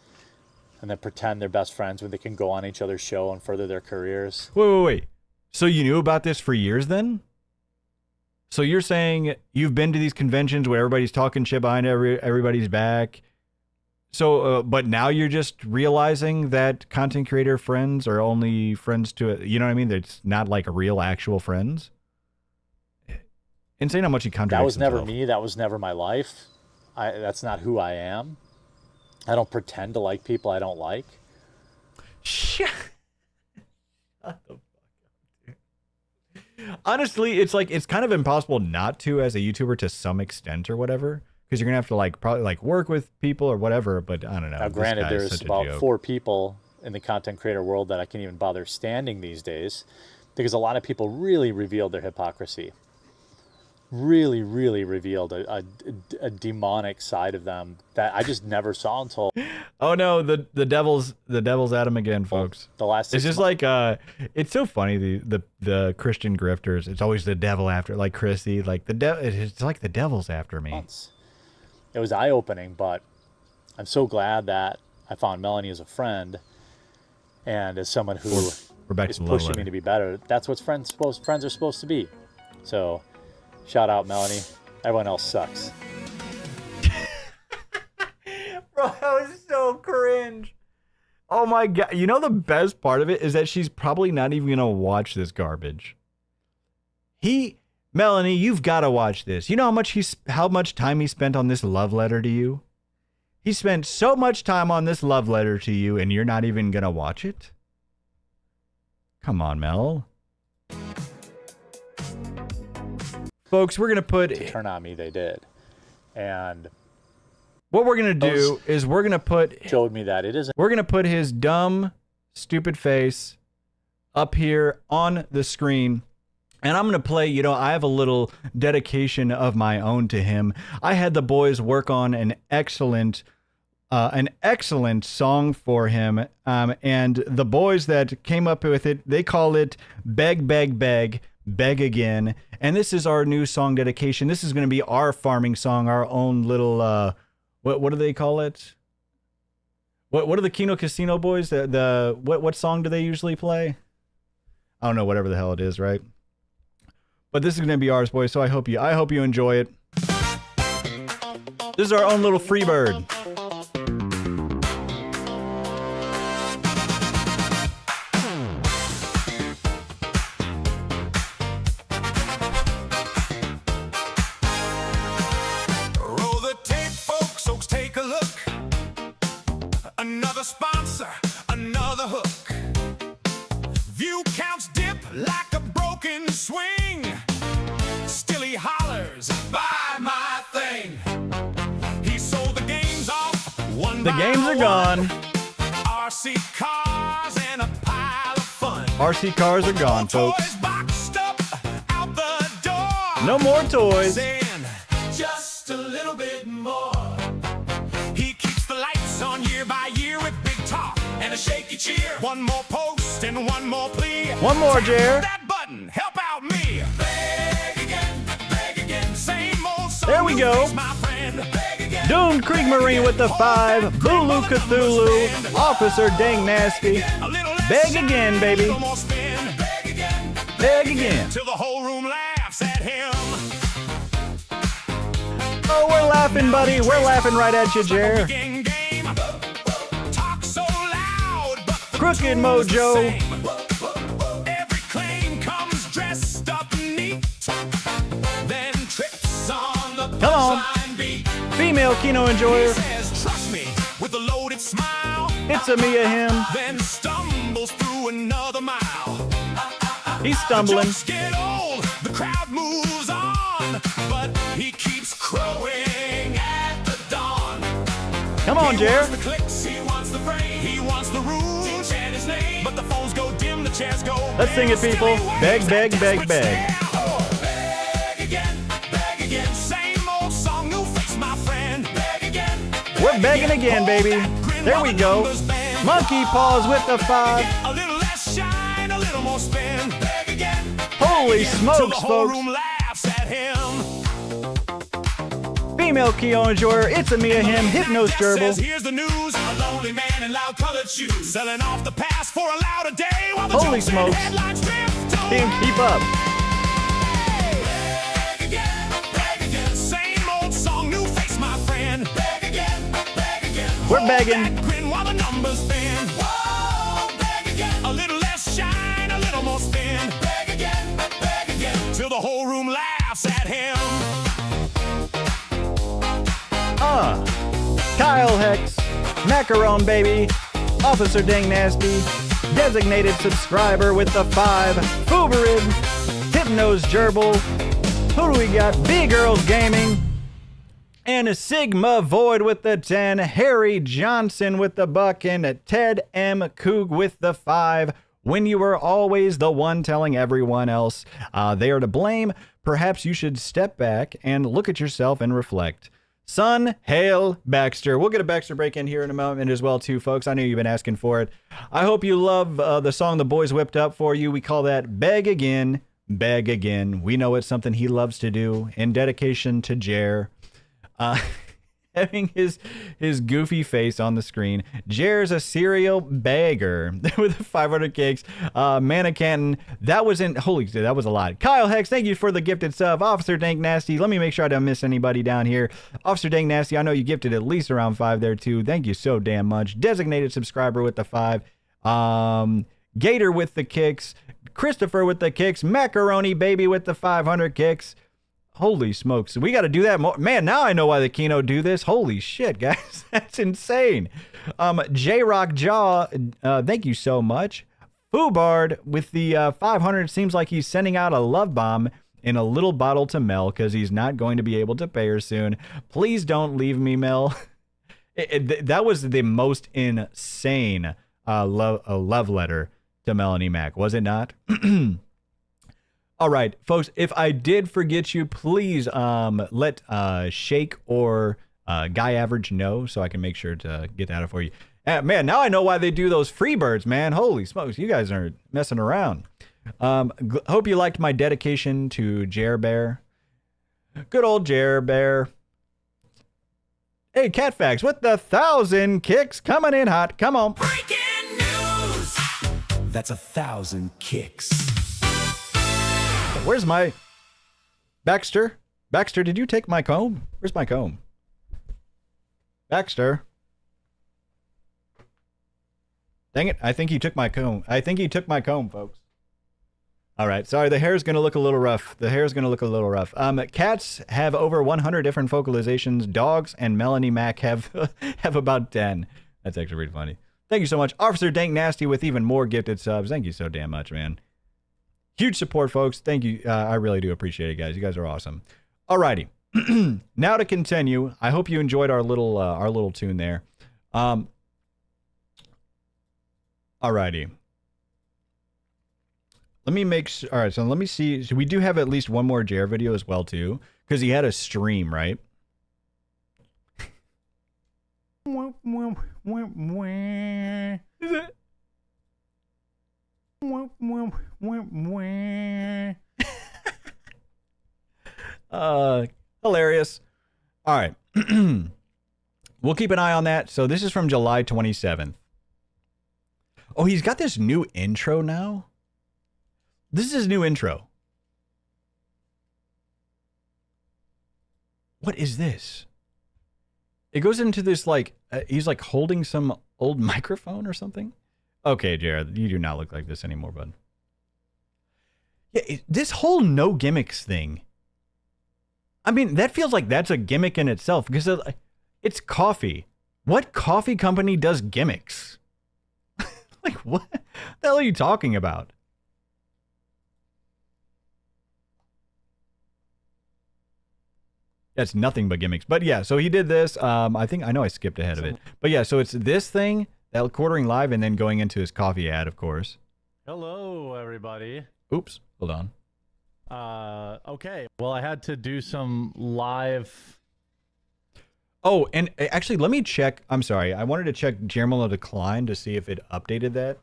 and then pretend they're best friends when they can go on each other's show and further their careers. Wait. So you knew about this for years then? So you're saying you've been to these conventions where everybody's talking shit behind everybody's back. So, but now you're just realizing that content creator friends are only friends to, you know what I mean? It's not like real actual friends. Insane how much he contradicts That was never himself. me. That was never my life. That's not who I am. I don't pretend to like people I don't like. Shut the fuck up, dude. Honestly, it's like, it's kind of impossible not to as a YouTuber to some extent or whatever, because you're gonna have to like probably like work with people or whatever. But I don't know. Now, granted, there's about 4 people in the content creator world that I can't even bother standing these days, because a lot of people really revealed their hypocrisy. Really revealed a demonic side of them that I just never saw until. Oh no, the devil's at him again, folks. The last. It's just like it's so funny the Christian grifters. It's always the devil after, like Chrissy, like the devil. It's like the devil's after me. It was eye opening, but I'm so glad that I found Melanie as a friend and as someone who is pushing me to be better. That's what friends are supposed to be. So. Shout out, Melanie. Everyone else sucks. Bro, that was so cringe. Oh my God. You know the best part of it is that she's probably not even going to watch this garbage. Melanie, you've got to watch this. You know how much time he spent on this love letter to you? He spent so much time on this love letter to you and you're not even going to watch it? Come on, Mel. Folks, we're going to put... To turn on me, they did. And... what we're going to do is we're going to put... showed me that it isn't... we're going to put his dumb, stupid face up here on the screen. And I'm going to play, you know, I have a little dedication of my own to him. I had the boys work on an excellent song for him. And the boys that came up with it, they call it Beg, Beg, Beg. Beg Again. And this is our new song dedication. This is going to be our farming song, our own little what do they call it? What are the Kino Casino boys? What song do they usually play? I don't know, whatever the hell it is, right? But this is going to be ours, boys, so I hope you enjoy it. This is our own little free bird. Another sponsor, another hook. View counts dip like a broken swing. Still he hollers, buy my thing. He sold the games off one by The games are gone. RC cars and a pile of fun. RC cars are gone, folks. Toys boxed up out the door. No more toys. Saying just a little bit more. He keeps the lights on year by year with big talk and a shaky cheer. One more post and one more plea. One more, Jer. That button, help out me. Beg again, go. Dune Creek Marine with the 5. Bulu Cthulhu. Officer Dang Nasty. Beg again, baby. Beg again. Till the whole room laughs at him. Oh, we're laughing, buddy. We're laughing right at you, Jer. Talk so loud, but the Crooked Mojo. every claim comes dressed up neat. Then trips on the Come on. punchline beat. Female Kino Enjoyer. Says, trust me, with a loaded smile. It's a Mia him. Then stumbles through another mile. He's stumbling. Jokes get old, the crowd moves on, but he keeps crowing at the dawn. Come on, He Jer. wants the clicks, he wants the frame, he wants the rules, and his name. But the phones go dim, the chairs go. Let's sing it, people. Beg, beg, beg, beg. Beg again, same old song, new face, my friend. Beg again. We're begging again, baby. There we go. Monkey Paws with the 5. A little less shine, a little more spin. Beg again. Holy Till the smokes, whole folks. room laughs at him. Female Kino Enjoyer. It's a Mia him. Hypnos Says, Gerbil. here's the news. A lonely man in loud colored shoes. Selling off the past for a louder day. While the Holy jokes and smokes. headlines drift away. Can't keep up. Beg again. Same old song, new face, my friend. Beg again. We're begging. That grin while the numbers spin. Whoa, beg again. A little less shine, a little more spin. Beg again. Till the whole room laughs at him. Kyle Hex. Macaron Baby. Officer Dang Nasty. Designated subscriber with the 5. Fuberid. Hypnos Gerbil. Who do we got? B-Girls Gaming. And a Sigma Void with the 10. Harry Johnson with the buck. And Ted M. Coog with the 5. When you were always the one telling everyone else they are to blame, perhaps you should step back and look at yourself and reflect. Son, hail Baxter. We'll get a Baxter break in here in a moment as well, too, folks. I know you've been asking for it. I hope you love the song the boys whipped up for you. We call that Beg Again, Beg Again. We know it's something he loves to do in dedication to Jer. Having his goofy face on the screen. Jer's a cereal bagger with 500 cakes. Mannequin, that was that was a lot. Kyle Hex, thank you for the gifted sub. Officer Dank Nasty, let me make sure I don't miss anybody down here. Officer Dank Nasty, I know you gifted at least around 5 there too. Thank you so damn much. Designated subscriber with the 5. Gator with the kicks. Christopher with the kicks. Macaroni Baby with the 500 kicks. Holy smokes. We got to do that more. Man, now I know why the Kino do this. Holy shit, guys. That's insane. J-Rock Jaw, thank you so much. Foobard with the 500. Seems like he's sending out a love bomb in a little bottle to Mel because he's not going to be able to pay her soon. Please don't leave me, Mel. That was the most insane love letter to Melanie Mac, was it not? All right, folks, if I did forget you, please let Shake or Guy Average know so I can make sure to get that for you. Man, now I know why they do those free birds, man. Holy smokes, you guys aren't messing around. Hope you liked my dedication to Jer Bear. Good old Jer Bear. Hey, Catfax, with the 1,000 kicks coming in hot. Come on. Breaking news. That's 1,000 kicks. Where's my Baxter? Baxter, did you take my comb? Where's my comb? Baxter. Dang it. I think he took my comb. I think he took my comb, folks. All right. Sorry, the hair's going to look a little rough. The hair's going to look a little rough. Cats have over 100 different vocalizations. Dogs and Melanie Mac have about 10. That's actually really funny. Thank you so much. Officer Dank Nasty with even more gifted subs. Thank you so damn much, man. Huge support, folks. Thank you. I really do appreciate it, guys. You guys are awesome. Alrighty. Now to continue. I hope you enjoyed our little tune there. Alrighty. Let me make sure. All right, so let me see. So we do have at least one more Jer video as well, too, because he had a stream, right? Is it? Hilarious. All right. We'll keep an eye on that. So this is from July 27th. Oh, he's got this new intro now. This is his new intro. What is this? It goes into this like, he's like holding some old microphone or something. Okay, Jared, you do not look like this anymore, bud. Yeah, this whole no gimmicks thing. I mean, that feels like that's a gimmick in itself because it's coffee. What coffee company does gimmicks? Like, what the hell are you talking about? That's nothing but gimmicks. But yeah, so he did this. I know I skipped ahead of it. But yeah, so it's this thing, that quartering live, and then going into his coffee ad, of course. Hello, everybody. Oops, hold on. Okay. Well, I had to do some live. Oh, and actually, let me check. I'm sorry. I wanted to check Jermolo Decline to see if it updated that.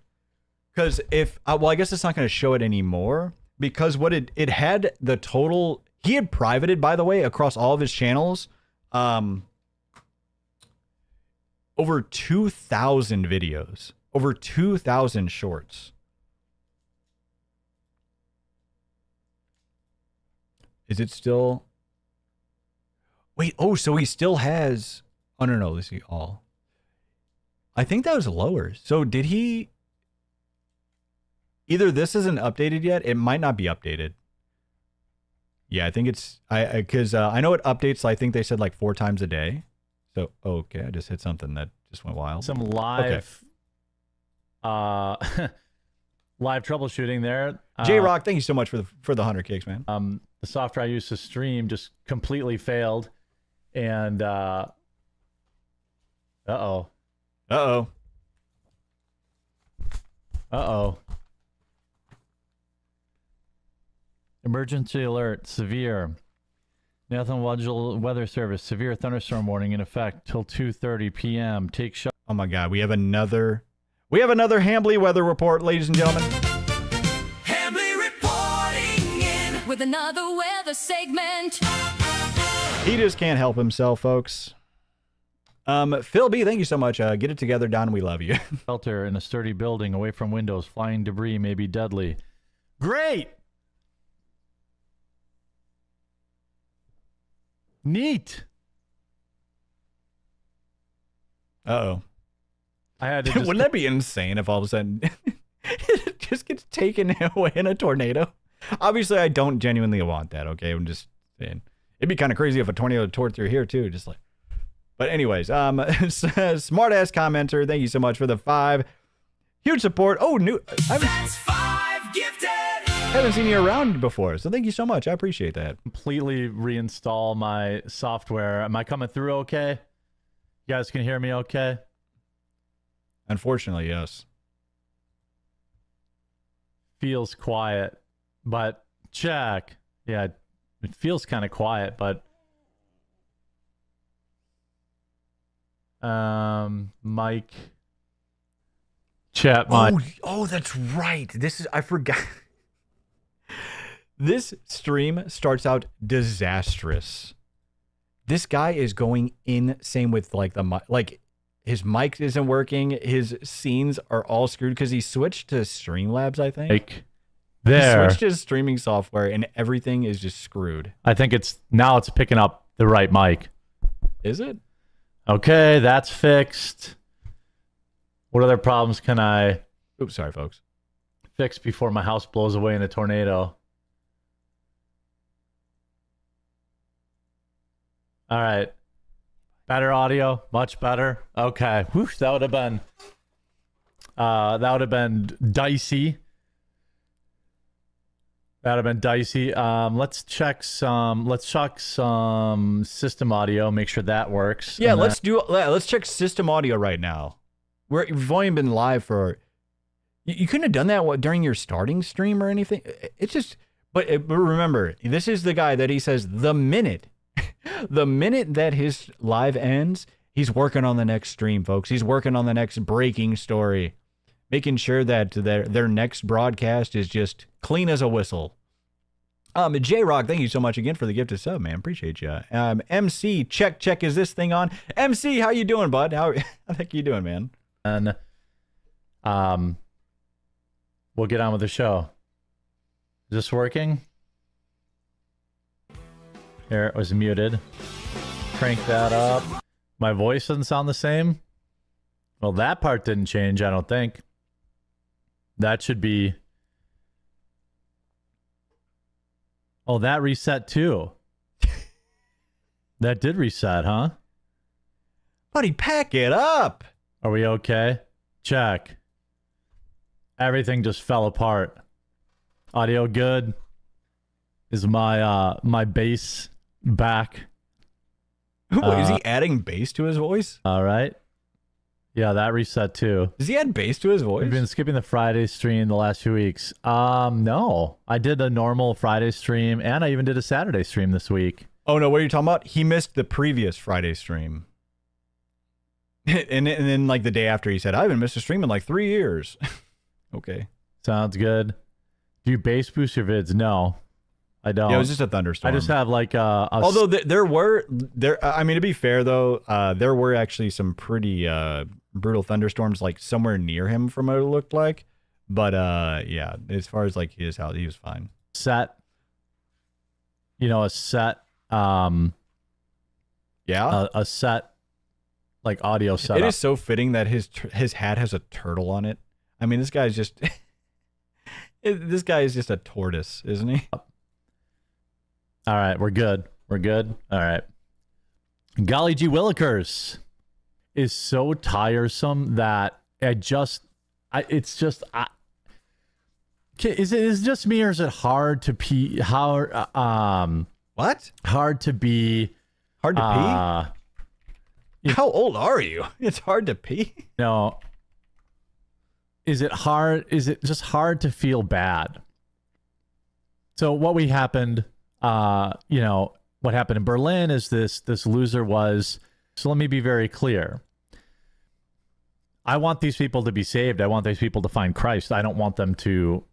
Because if, well, I guess it's not going to show it anymore. Because what it had the total, he had privated, by the way, across all of his channels, over 2,000 videos, over 2,000 shorts. Is it still? Wait, oh, so he still has, oh, no, let's see, all. I think that was lower. So did he, either this isn't updated yet, it might not be updated. Yeah, I think it's, because I know it updates, I think they said like 4 times a day. So, okay, I just hit something that just went wild. Some live, live troubleshooting there. J-Rock, thank you so much for the 100 kicks, man. The software I used to stream just completely failed. And, uh-oh. Uh-oh. Uh-oh. Emergency alert, severe. Nathan Weather Service, severe thunderstorm warning in effect till 2:30 p.m. Take shot. Oh my God, we have another Hambly weather report, ladies and gentlemen. Hambly reporting in with another weather segment. He just can't help himself, folks. Phil B, thank you so much. Get it together, Don. We love you. Shelter in a sturdy building away from windows. Flying debris may be deadly. Great. Neat. Uh-oh. I had to just... Wouldn't that be insane if all of a sudden it just gets taken away in a tornado? Obviously, I don't genuinely want that, okay? I'm just saying. It'd be kind of crazy if a tornado tore through here, too. Just like... But anyways, smart-ass commenter, thank you so much for the 5. Huge support. Oh, new... That's 5 gifted. Haven't seen you around before, so thank you so much. I appreciate that. Completely reinstall my software. Am I coming through okay? You guys can hear me okay? Unfortunately, yes. Feels quiet, but check. Yeah, it feels kind of quiet, but mic, chat mic. Oh, that's right. I forgot. This stream starts out disastrous. This guy is going insane with like his mic isn't working. His scenes are all screwed because he switched to Streamlabs, I think. Like there. He switched his streaming software and everything is just screwed. I think it's picking up the right mic. Is it? Okay, that's fixed. What other problems can I Oops, sorry, folks. fix before my house blows away in a tornado? All right. Better audio, much better. Okay. Whew, that would have been dicey. That would have been dicey. Let's check some system audio, make sure that works. Yeah, let's check system audio right now. We've only been live for you couldn't have done that during your starting stream or anything. It's just but remember, this is the guy that he says the minute that his live ends, he's working on the next stream, folks. He's working on the next breaking story, making sure that their next broadcast is just clean as a whistle. J Rock, thank you so much again for the gift of sub, man. Appreciate you. MC, check, is this thing on? MC, how you doing, bud? How the heck you doing, man? And we'll get on with the show. Is this working? Here, it was muted. Crank that up. My voice doesn't sound the same. Well, that part didn't change, I don't think. That should be... Oh, that reset too. That did reset, huh? Buddy, pack it up. Are we okay? Check. Everything just fell apart. Audio good. Is my my bass back? What, is he adding bass to his voice? All right. Yeah, that reset too. Does he add bass to his voice? We've been skipping the Friday stream the last few weeks. No. I did a normal Friday stream, and I even did a Saturday stream this week. Oh, no, what are you talking about? He missed the previous Friday stream. and then, like, the day after, he said, I haven't missed a stream in, like, 3 years. Okay. Sounds good. Do you bass boost your vids? No, I don't. Yeah, it was just a thunderstorm. I just have, like, Although there were, I mean, to be fair, though, there were actually some pretty brutal thunderstorms, like, somewhere near him from what it looked like. But, yeah, as far as, like, his house, he was fine. Set. You know, a set. Yeah? A set, like, audio setup. It is so fitting that his hat has a turtle on it. I mean, this guy's just... this guy is just a tortoise, isn't he? All right, we're good. We're good. All right. Golly gee willikers is so tiresome that is it just me, or is it hard to pee? What? Hard to be. Hard to pee? How old are you? It's hard to pee? No. Is it hard? Is it just hard to feel bad? So what happened what happened in Berlin is this loser was, so let me be very clear. I want these people to be saved. I want these people to find Christ. I don't want them to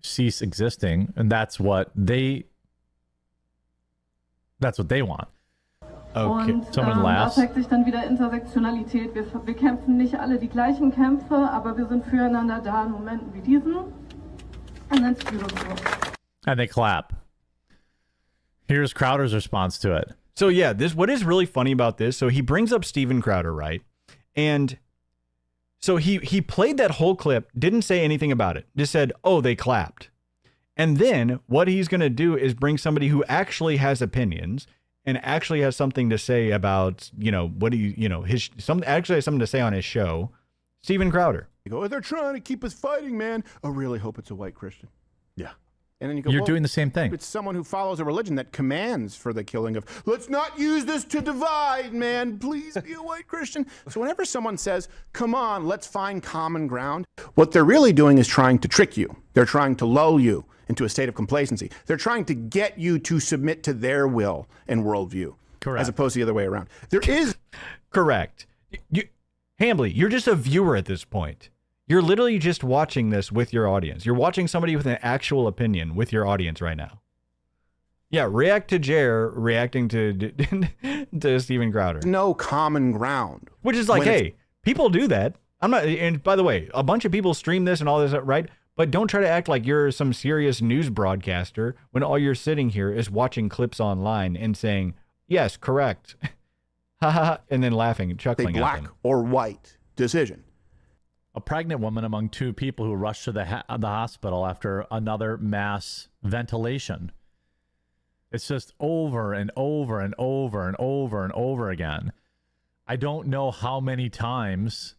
cease existing. And that's what they want. Okay. Und Someone laughs. da zeigt sich dann wieder Intersektionalität. Wir kämpfen nicht alle die gleichen Kämpfe, aber wir sind füreinander da in Momenten wie diesen. And that's beautiful. And they clap. Here's Crowder's response to it. So yeah, what is really funny about this, so he brings up Steven Crowder, right? And so he played that whole clip, didn't say anything about it, just said, oh, they clapped. And then what he's going to do is bring somebody who actually has opinions and actually has something to say about, actually has something to say on his show, Steven Crowder. You go, they're trying to keep us fighting, man. I really hope it's a white Christian. Yeah. And then you go, you're doing the same thing. It's someone who follows a religion that commands for the killing of, let's not use this to divide, man. Please be a white Christian. So whenever someone says, come on, let's find common ground, what they're really doing is trying to trick you. They're trying to lull you into a state of complacency. They're trying to get you to submit to their will and worldview. Correct. As opposed to the other way around. There is... Correct. Hambly, you're just a viewer at this point. You're literally just watching this with your audience. You're watching somebody with an actual opinion with your audience right now. Yeah, react to Jer reacting to Steven Crowder. No common ground. Which is like, hey, people do that. I'm not, and by the way, a bunch of people stream this and all this, right? But don't try to act like you're some serious news broadcaster when all you're sitting here is watching clips online and saying, yes, correct. Ha ha, and then laughing and chuckling. A black or white decision. A pregnant woman among two people who rushed to the hospital after another mass ventilation. It's just over and over and over and over and over again. I don't know how many times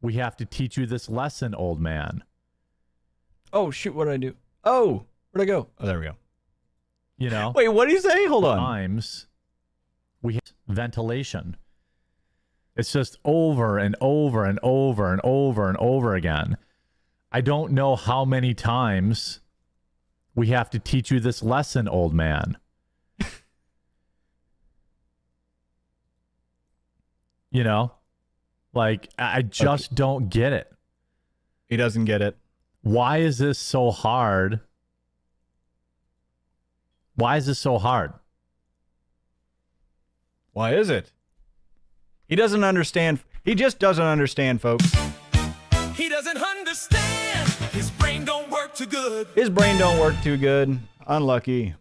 we have to teach you this lesson, old man. Oh, shoot, what did I do? Oh, where'd I go? Oh, there we go. You know? Wait, what did he say? Hold on. Times we have ventilation. It's just over and over and over and over and over again. I don't know how many times we have to teach you this lesson, old man. You know? Like, I just don't get it. He doesn't get it. Why is this so hard Why is this so hard? Why is it? He doesn't understand. He just doesn't understand, folks. He doesn't understand. His brain don't work too good. His brain don't work too good. Unlucky.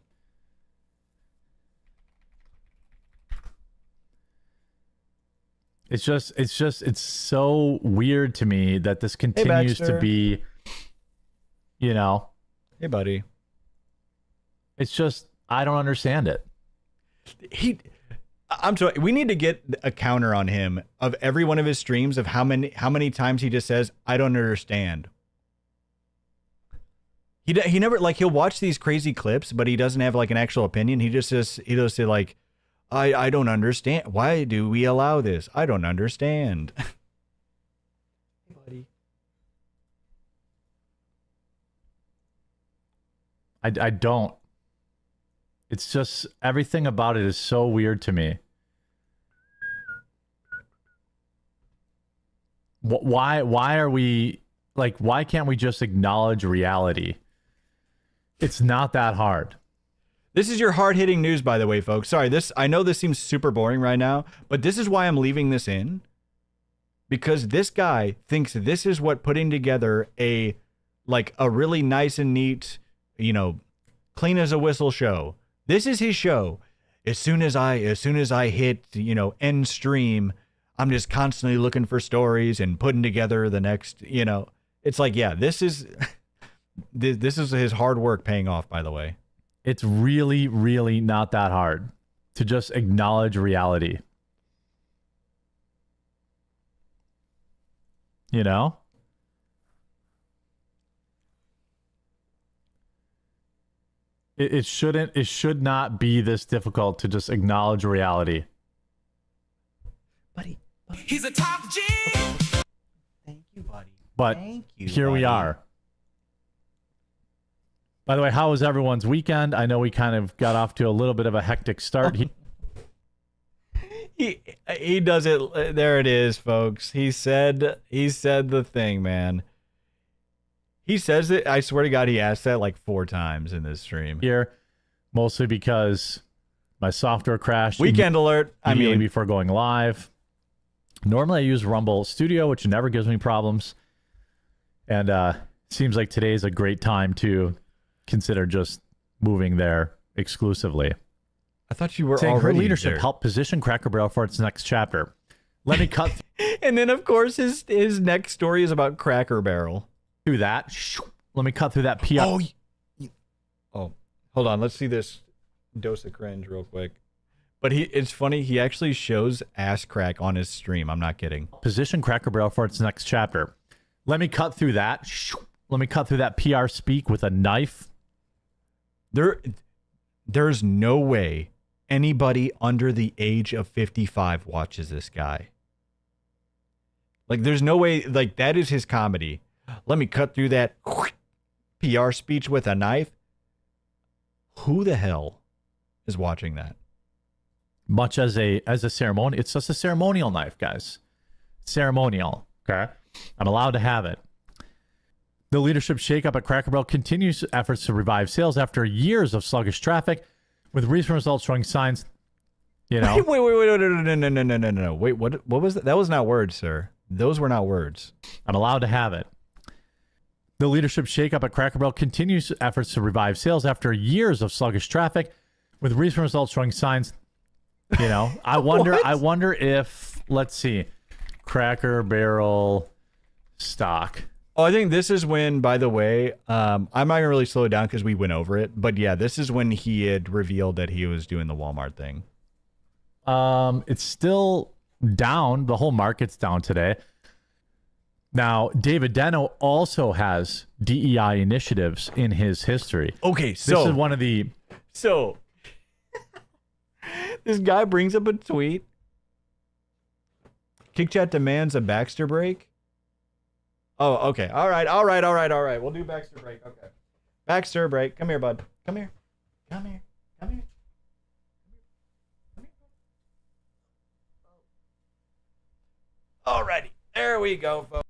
It's so weird to me that this continues to be, you know. Hey, buddy. It's just, I don't understand it. I'm sorry. We need to get a counter on him of every one of his streams of how many times he just says, I don't understand. He never, like, he'll watch these crazy clips, but he doesn't have like an actual opinion. He just says, say like, I don't understand. Why do we allow this? I don't understand. Hey, buddy. I don't. It's just, everything about it is so weird to me. Why are we, like, why can't we just acknowledge reality? It's not that hard. This is your hard-hitting news, by the way, folks. Sorry, I know this seems super boring right now, but this is why I'm leaving this in. Because this guy thinks this is what putting together a really nice and neat, you know, clean as a whistle show. This is his show. As soon as I hit, you know, end stream, I'm just constantly looking for stories and putting together the next, you know. It's like, yeah, this is his hard work paying off, by the way. It's really, really not that hard to just acknowledge reality. You know? It should not be this difficult to just acknowledge reality. Buddy. He's a top G. Thank you, buddy. But Thank you, here we are. By the way, how was everyone's weekend? I know we kind of got off to a little bit of a hectic start. He does it. There it is, folks. He said the thing, man. He says it. I swear to God, he asked that like 4 times in this stream. Here, mostly because my software crashed. Weekend alert. Immediately before going live. Normally I use Rumble Studio, which never gives me problems. And seems like today's a great time to consider just moving there exclusively. I thought you were saying already her leadership there. helped position Cracker Barrel for its next chapter. Let me cut and then, of course, his next story is about Cracker Barrel. through that. Let me cut through that PR. Oh, hold on. Let's see this dose of cringe real quick. But it's funny. He actually shows ass crack on his stream. I'm not kidding. Position Cracker Barrel for its next chapter. Let me cut through that. Let me cut through that PR speak with a knife. There's no way anybody under the age of 55 watches this guy. Like, there's no way. Like, that is his comedy. Let me cut through that PR speech with a knife. Who the hell is watching that? Much as a ceremony, it's just a ceremonial knife, guys. Ceremonial. Okay, I'm allowed to have it. The leadership shakeup at Cracker Barrel continues efforts to revive sales after years of sluggish traffic, with recent results showing signs. You know. Wait, no. Wait, what was that? That was not words, sir. Those were not words. I'm allowed to have it. The leadership shakeup at Cracker Barrel continues efforts to revive sales after years of sluggish traffic, with recent results showing signs. You know, I wonder if, let's see, Cracker Barrel stock. Oh, I think this is when, by the way, I'm not going to really slow it down because we went over it. But yeah, this is when he had revealed that he was doing the Walmart thing. It's still down. The whole market's down today. Now, David Deno also has DEI initiatives in his history. Okay, so this is one of the... So, this guy brings up a tweet. Kick Chat demands a Baxter break. Oh, okay. All right. We'll do Baxter break. Okay. Baxter break. Come here, bud. Come here. Alrighty. There we go, folks.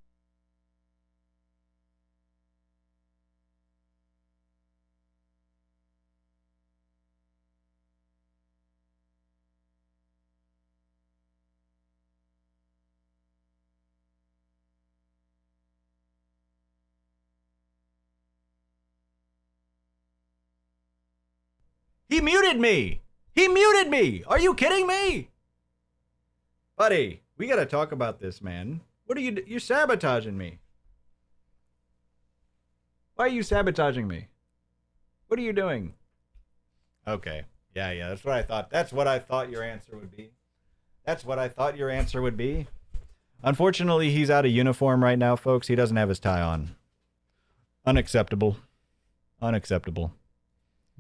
He muted me. He muted me. Are you kidding me? Buddy, we got to talk about this, man. What are you you're sabotaging me. Why are you sabotaging me? What are you doing? Okay. Yeah, that's what I thought. That's what I thought your answer would be. That's what I thought your answer would be. Unfortunately, he's out of uniform right now, folks. He doesn't have his tie on. Unacceptable. Unacceptable.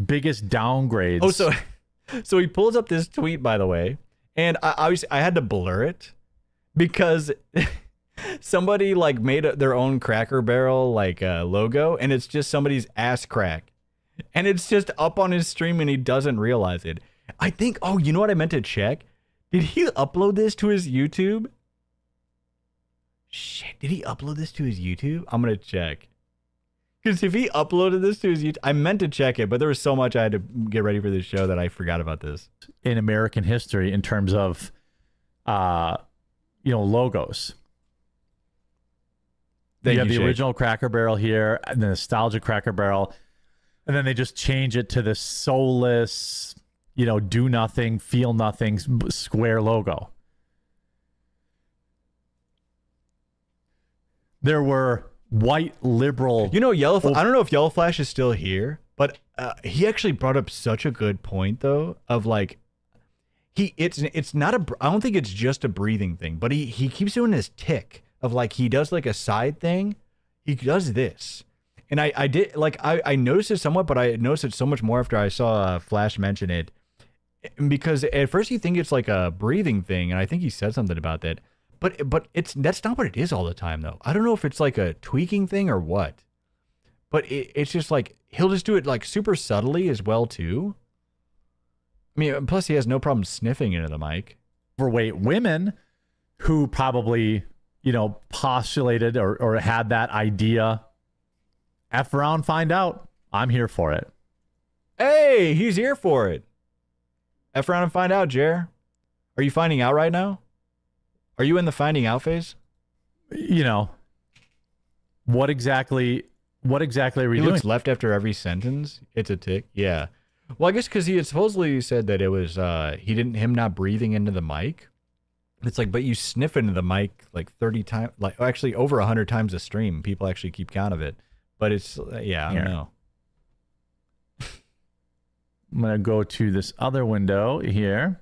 Biggest downgrades. Oh, so he pulls up this tweet, by the way, and I had to blur it because somebody like made their own Cracker Barrel like logo, and it's just somebody's ass crack, and it's just up on his stream, and he doesn't realize it. I think. Oh, you know what I meant to check? Did he upload this to his YouTube? Shit, did he upload this to his YouTube? I'm gonna check. Because if he uploaded this to his YouTube, I meant to check it, but there was so much I had to get ready for this show that I forgot about this. In American history, in terms of, logos. You have the original Cracker Barrel here, and the nostalgic Cracker Barrel, and then they just change it to the soulless, do nothing, feel nothing square logo. There were white liberal. Yellow. I don't know if Yellow Flash is still here, but he actually brought up such a good point though of like it's not I don't think it's just a breathing thing, but he keeps doing this tick of like he does like a side thing. He does this, and I did like I noticed it somewhat, but I noticed it so much more after I saw Flash mention it, because at first you think it's like a breathing thing, and I think he said something about that. But that's not what it is all the time, though. I don't know if it's like a tweaking thing or what. But it's just like, he'll just do it like super subtly as well, too. I mean, plus he has no problem sniffing into the mic. Overweight women who probably, postulated or had that idea. F around, find out. I'm here for it. Hey, he's here for it. F around and find out, Jer. Are you finding out right now? Are you in the finding out phase? What exactly are we doing? He looks left after every sentence. It's a tick. Yeah. Well, I guess because he had supposedly said that it was him not breathing into the mic. It's like, but you sniff into the mic like 30 times, like actually over 100 times a stream. People actually keep count of it. But it's I don't know. I'm gonna go to this other window here.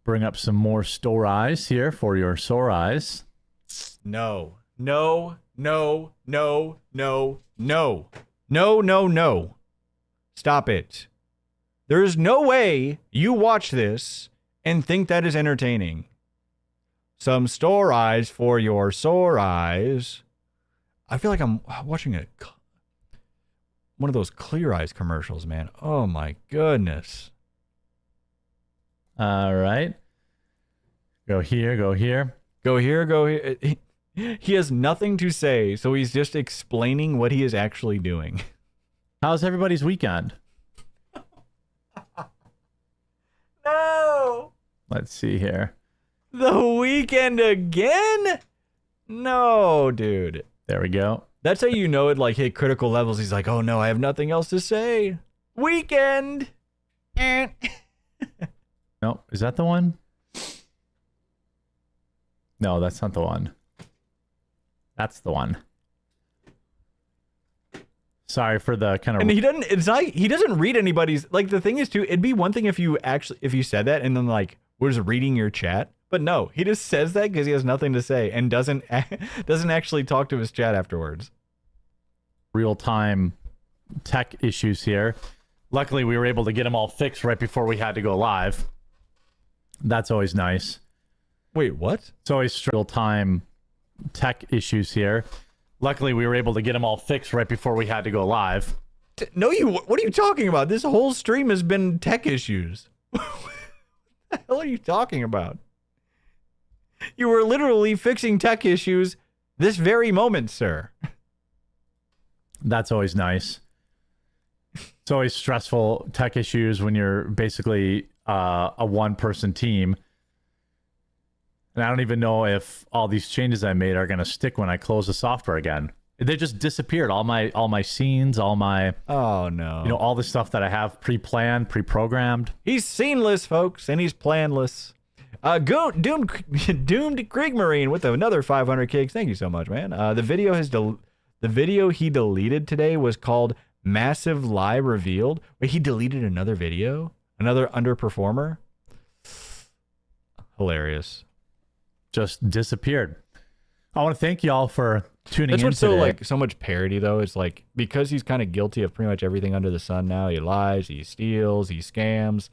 Bring up some more store eyes here for your sore eyes. No. Stop it. There is no way you watch this and think that is entertaining. Some store eyes for your sore eyes. I feel like I'm watching one of those Clear Eyes commercials, man. Oh my goodness. All right. Go here, go here. Go here, go here. He has nothing to say, so he's just explaining what he is actually doing. How's everybody's weekend? No! Let's see here. The weekend again? No, dude. There we go. That's how you know it like hit critical levels. He's like, oh no, I have nothing else to say. Weekend! No, is that the one? No, that's not the one. That's the one. Sorry for the kind of. And he doesn't. It's not. He doesn't read anybody's. Like the thing is, too. It'd be one thing if you said that and then like was reading your chat, but no, he just says that because he has nothing to say and doesn't actually talk to his chat afterwards. Real-time tech issues here. Luckily, we were able to get them all fixed right before we had to go live. That's always nice. Wait, what? It's always real-time tech issues here. Luckily, we were able to get them all fixed right before we had to go live. No, what are you talking about? This whole stream has been tech issues. What the hell are you talking about? You were literally fixing tech issues this very moment, sir. That's always nice. It's always stressful tech issues when you're basically a one-person team. And I don't even know if all these changes I made are going to stick when I close the software again. They just disappeared. All my scenes, all my oh no, all the stuff that I have pre-planned, pre-programmed. He's sceneless, folks, and he's planless. Doomed Kriegmarine with another 500 kicks. Thank you so much, man. The video he deleted today was called Massive Lie Revealed. Wait, he deleted another video? Another underperformer? Hilarious. Just disappeared. I want to thank y'all for tuning in That's what's today. so much parody though. It's like because he's kind of guilty of pretty much everything under the sun now. He lies, he steals, he scams,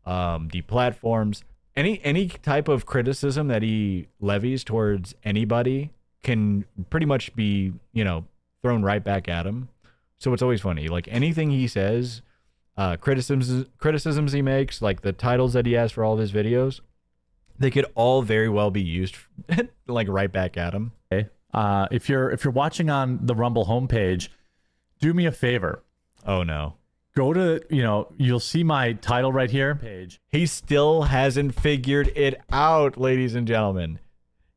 deplatforms. Any type of criticism that he levies towards anybody can pretty much be, thrown right back at him. So it's always funny. Like anything he says, criticisms he makes, like the titles that he has for all of his videos, they could all very well be used like right back at him. Okay. If you're watching on the Rumble homepage, do me a favor. Oh no. Go to, you'll see my title right here. Page. He still hasn't figured it out, ladies and gentlemen.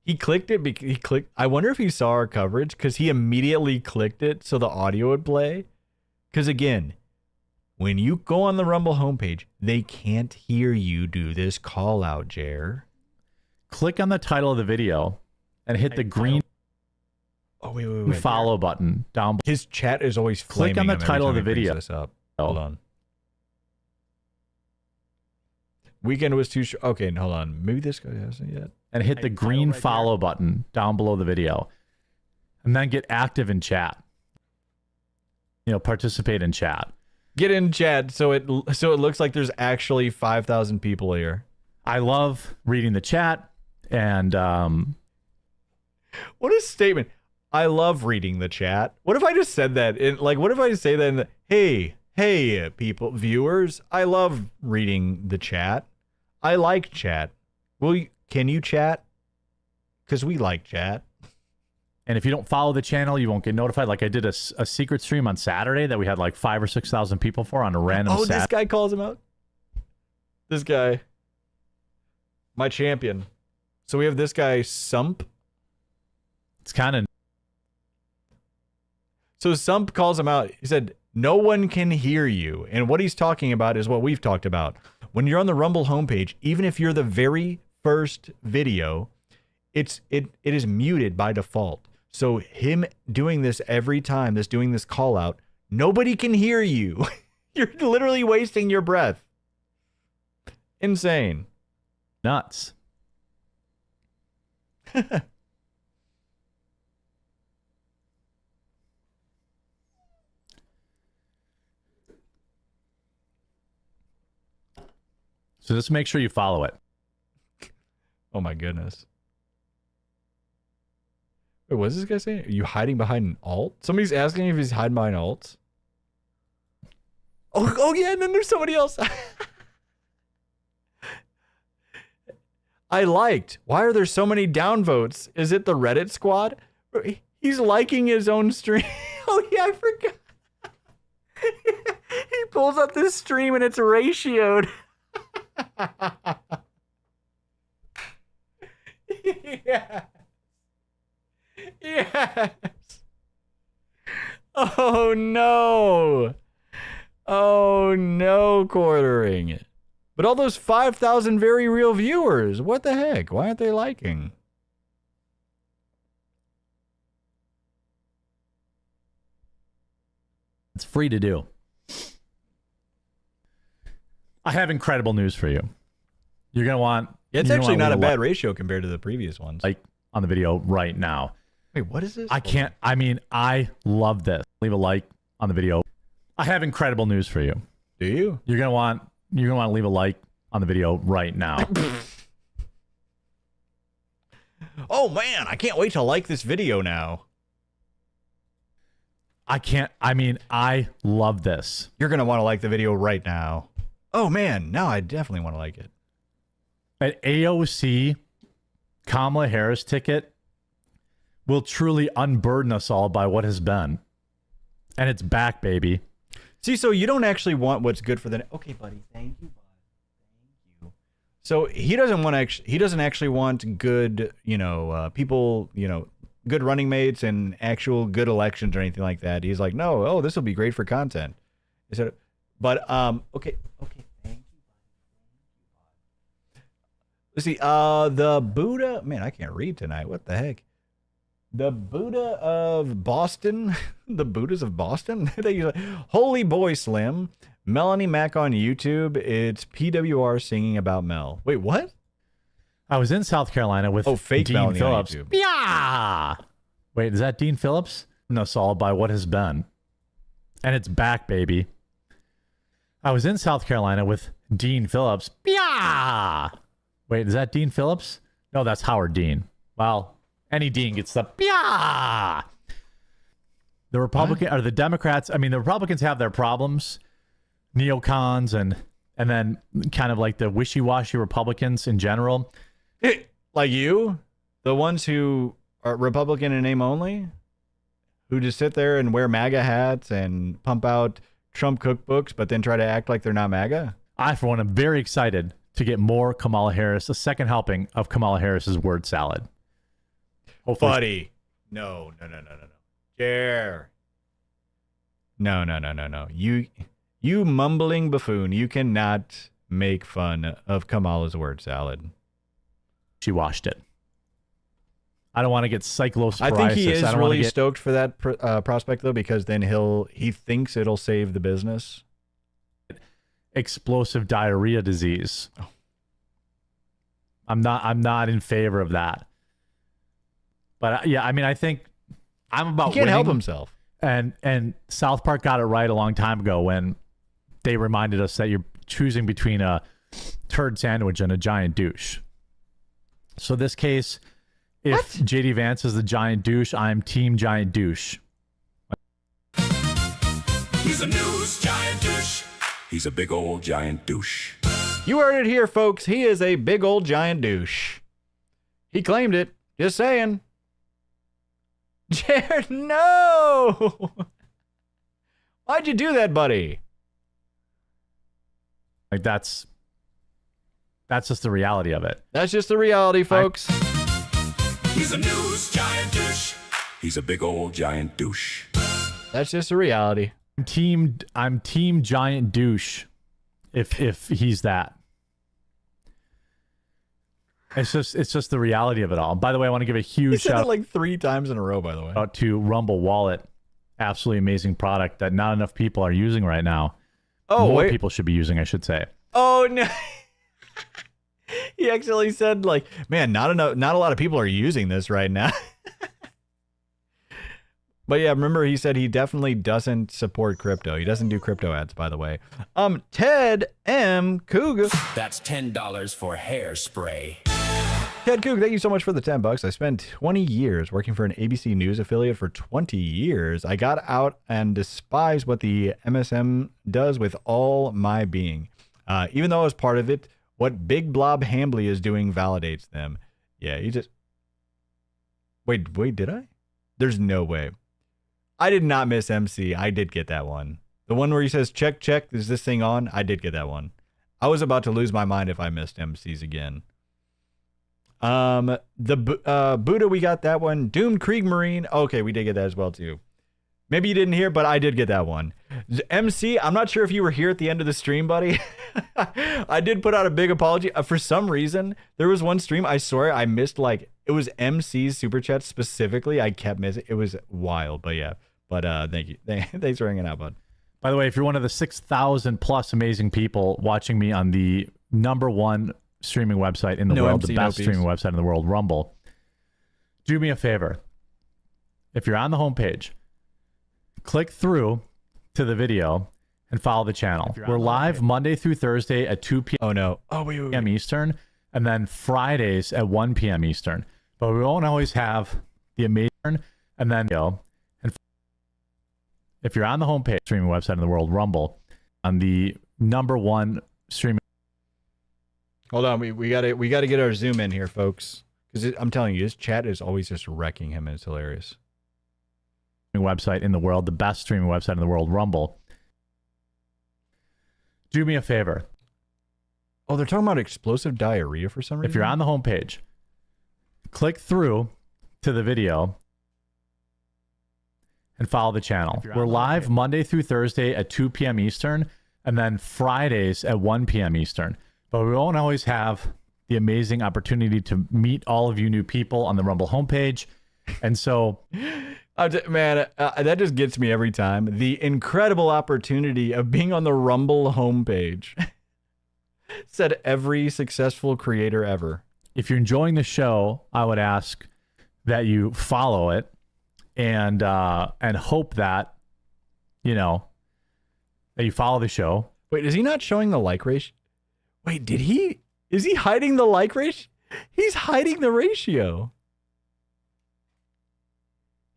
He clicked it. He clicked. I wonder if he saw our coverage because he immediately clicked it so the audio would play. Because again, when you go on the Rumble homepage, they can't hear you do this call out, Jer. Click on the title of the video and hit the green follow button down below. His chat is always flaming. Click on the title of the he brings video. This up. Hold on. Weekend was too short. Okay, hold on. Maybe this guy hasn't yet. And hit the green follow button down below the video. And then get active in chat. Participate in chat. Get in chat so it looks like there's actually 5,000 people here. I love reading the chat and what a statement. I love reading the chat. What if I just said that what if I say that in the hey people, viewers, I love reading the chat. I like chat. Can you chat? Because we like chat. And if you don't follow the channel, you won't get notified. Like I did a secret stream on Saturday that we had like 5,000 or 6,000 people for on a random Saturday. This guy calls him out. This guy. My champion. So we have this guy, Sump. It's kind of... So Sump calls him out. He said, no one can hear you. And what he's talking about is what we've talked about. When you're on the Rumble homepage, even if you're the very first video, it is muted by default. So him doing this every time, doing this call out, nobody can hear you. You're literally wasting your breath. Insane. Nuts. So just make sure you follow it. Oh my goodness. Wait, what is this guy saying? Are you hiding behind an alt? Somebody's asking if he's hiding behind alts. Oh yeah, and then there's somebody else. I liked. Why are there so many downvotes? Is it the Reddit squad? He's liking his own stream. Oh yeah, I forgot. He pulls up this stream and it's ratioed. Yeah. Yes. Oh no. Oh no, quartering. But all those 5,000 very real viewers, what the heck? Why aren't they liking? It's free to do. I have incredible news for you. You're going to want... It's actually not a bad ratio compared to the previous ones. Like on the video right now. Wait, what is this? I love this. Leave a like on the video. I have incredible news for you. Do you? You're going to want to leave a like on the video right now. Oh man, I can't wait to like this video now. I love this. You're going to want to like the video right now. Oh man, now I definitely want to like it. An AOC Kamala Harris ticket will truly unburden us all by what has been. And it's back, baby. See, so you don't actually want what's good for the... Okay, buddy. Thank you, bud. Thank you. So he doesn't actually want good, people, good running mates and actual good elections or anything like that. He's like, no, oh, this will be great for content. He said, but okay, thank you. Let's see, the Buddha, man, I can't read tonight. What the heck? The Buddha of Boston, the Buddhas of Boston. Holy boy, Slim. Melanie Mack on YouTube. It's PWR singing about Mel. Wait, what? I was in South Carolina with fake Dean Melanie on Phillips. YouTube. Yeah. Wait, is that Dean Phillips? No, Saul, by what has been. And it's back, baby. I was in South Carolina with Dean Phillips. Yeah. Wait, is that Dean Phillips? No, that's Howard Dean. Well, any Dean gets the yeah. The Republican or the Democrats. I mean, the Republicans have their problems, neocons, and then kind of like the wishy-washy Republicans in general. Like you, the ones who are Republican in name only, who just sit there and wear MAGA hats and pump out Trump cookbooks, but then try to act like they're not MAGA. I, for one, am very excited to get more Kamala Harris, a second helping of Kamala Harris's word salad. Hopefully. Buddy. No. Dare. No. You mumbling buffoon. You cannot make fun of Kamala's word salad. She washed it. I don't want to get cyclosporiasis. I think he is really stoked for that prospect, though, because then he thinks it'll save the business. Explosive diarrhea disease. Oh. I'm not in favor of that. But yeah, I mean, I think I'm about. He can't help winning, himself. And South Park got it right a long time ago when they reminded us that you're choosing between a turd sandwich and a giant douche. So this case, if JD Vance is the giant douche, I'm team giant douche. He's a news giant douche. He's a big old giant douche. You heard it here, folks. He is a big old giant douche. He claimed it. Just saying. Jared, no! Why'd you do that, buddy? Like that's just the reality of it. That's just the reality, folks. He's a news giant douche. He's a big old giant douche. That's just the reality. I'm team giant douche. If he's that. It's just the reality of it all. By the way, I want to give a huge shout out like 3 times in a row, by the way. Out to Rumble Wallet. Absolutely amazing product that not enough people are using right now. Oh, more wait. people should be using, I should say. Oh no. He actually said, like, man, not a lot of people are using this right now. But yeah, remember he said he definitely doesn't support crypto. He doesn't do crypto ads, by the way. Ted M. Coog. That's $10 for hairspray. Ted Coog, thank you so much for the $10. I spent 20 years working for an ABC News affiliate for 20 years. I got out and despise what the MSM does with all my being. Even though I was part of it, what Big Blob Hambly is doing validates them. Yeah, he just... Wait, did I? There's no way. I did not miss MC. I did get that one. The one where he says, check, is this thing on? I did get that one. I was about to lose my mind if I missed MCs again. The Buddha, we got that one. Doomed Kriegmarine. Okay, we did get that as well, too. Maybe you didn't hear, but I did get that one. MC, I'm not sure if you were here at the end of the stream, buddy. I did put out a big apology. For some reason, there was one stream, I swear, I missed, like, it was MC's Super Chat specifically. I kept missing. It was wild, but yeah. But thank you. Thanks for hanging out, bud. By the way, if you're one of the 6,000 plus amazing people watching me on the #1 streaming website in the world, the best streaming website in the world, Rumble, do me a favor. If you're on the homepage, click through to the video and follow the channel. We're live Monday through Thursday at 2 p.m. Oh, no. Oh, wait. p.m. Eastern, and then Fridays at 1 p.m. Eastern. But we won't always have the amazing, and then if you're on the homepage streaming website in the world, Rumble, on the #1 streaming. Hold on, we gotta get our zoom in here, folks, because I'm telling you, his chat is always just wrecking him, and it's hilarious. Website in the world, the best streaming website in the world, Rumble. Do me a favor. Oh, they're talking about explosive diarrhea for some reason. If you're on the homepage, click through to the video and follow the channel. We're live Monday through Thursday at 2 p.m. Eastern, and then Fridays at 1 p.m. Eastern. But we won't always have the amazing opportunity to meet all of you new people on the Rumble homepage. And so, man, that just gets me every time. The incredible opportunity of being on the Rumble homepage. Said every successful creator ever. If you're enjoying the show, I would ask that you follow it and hope that, you know, that you follow the show. Wait, is he not showing the like ratio? Wait, is he hiding the like ratio? He's hiding the ratio.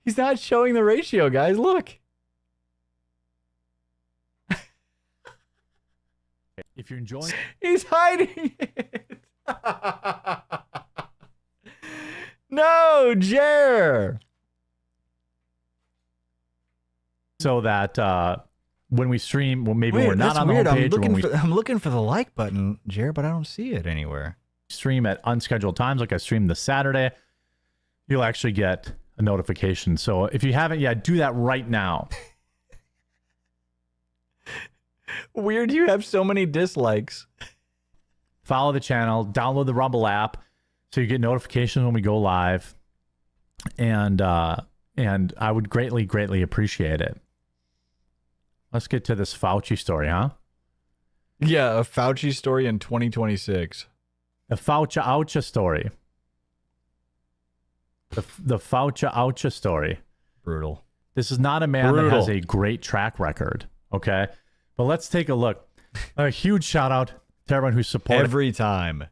He's not showing the ratio, guys. Look. If you're enjoying, he's hiding it. No, Jer. So that when we stream, well, maybe we're not on the homepage. I'm looking for the like button, Jer, but I don't see it anywhere. Stream at unscheduled times, like I streamed this Saturday, you'll actually get a notification. So if you haven't yet, do that right now. Weird you have so many dislikes. Follow the channel, download the Rumble app so you get notifications when we go live. And I would greatly, greatly appreciate it. Let's get to this Fauci story, huh? Yeah, a Fauci story in 2026. The Fauci-oucha story. The Fauci-oucha story. Brutal. This is not a man that has a great track record, okay? But let's take a look. A huge shout out to everyone who supported every time.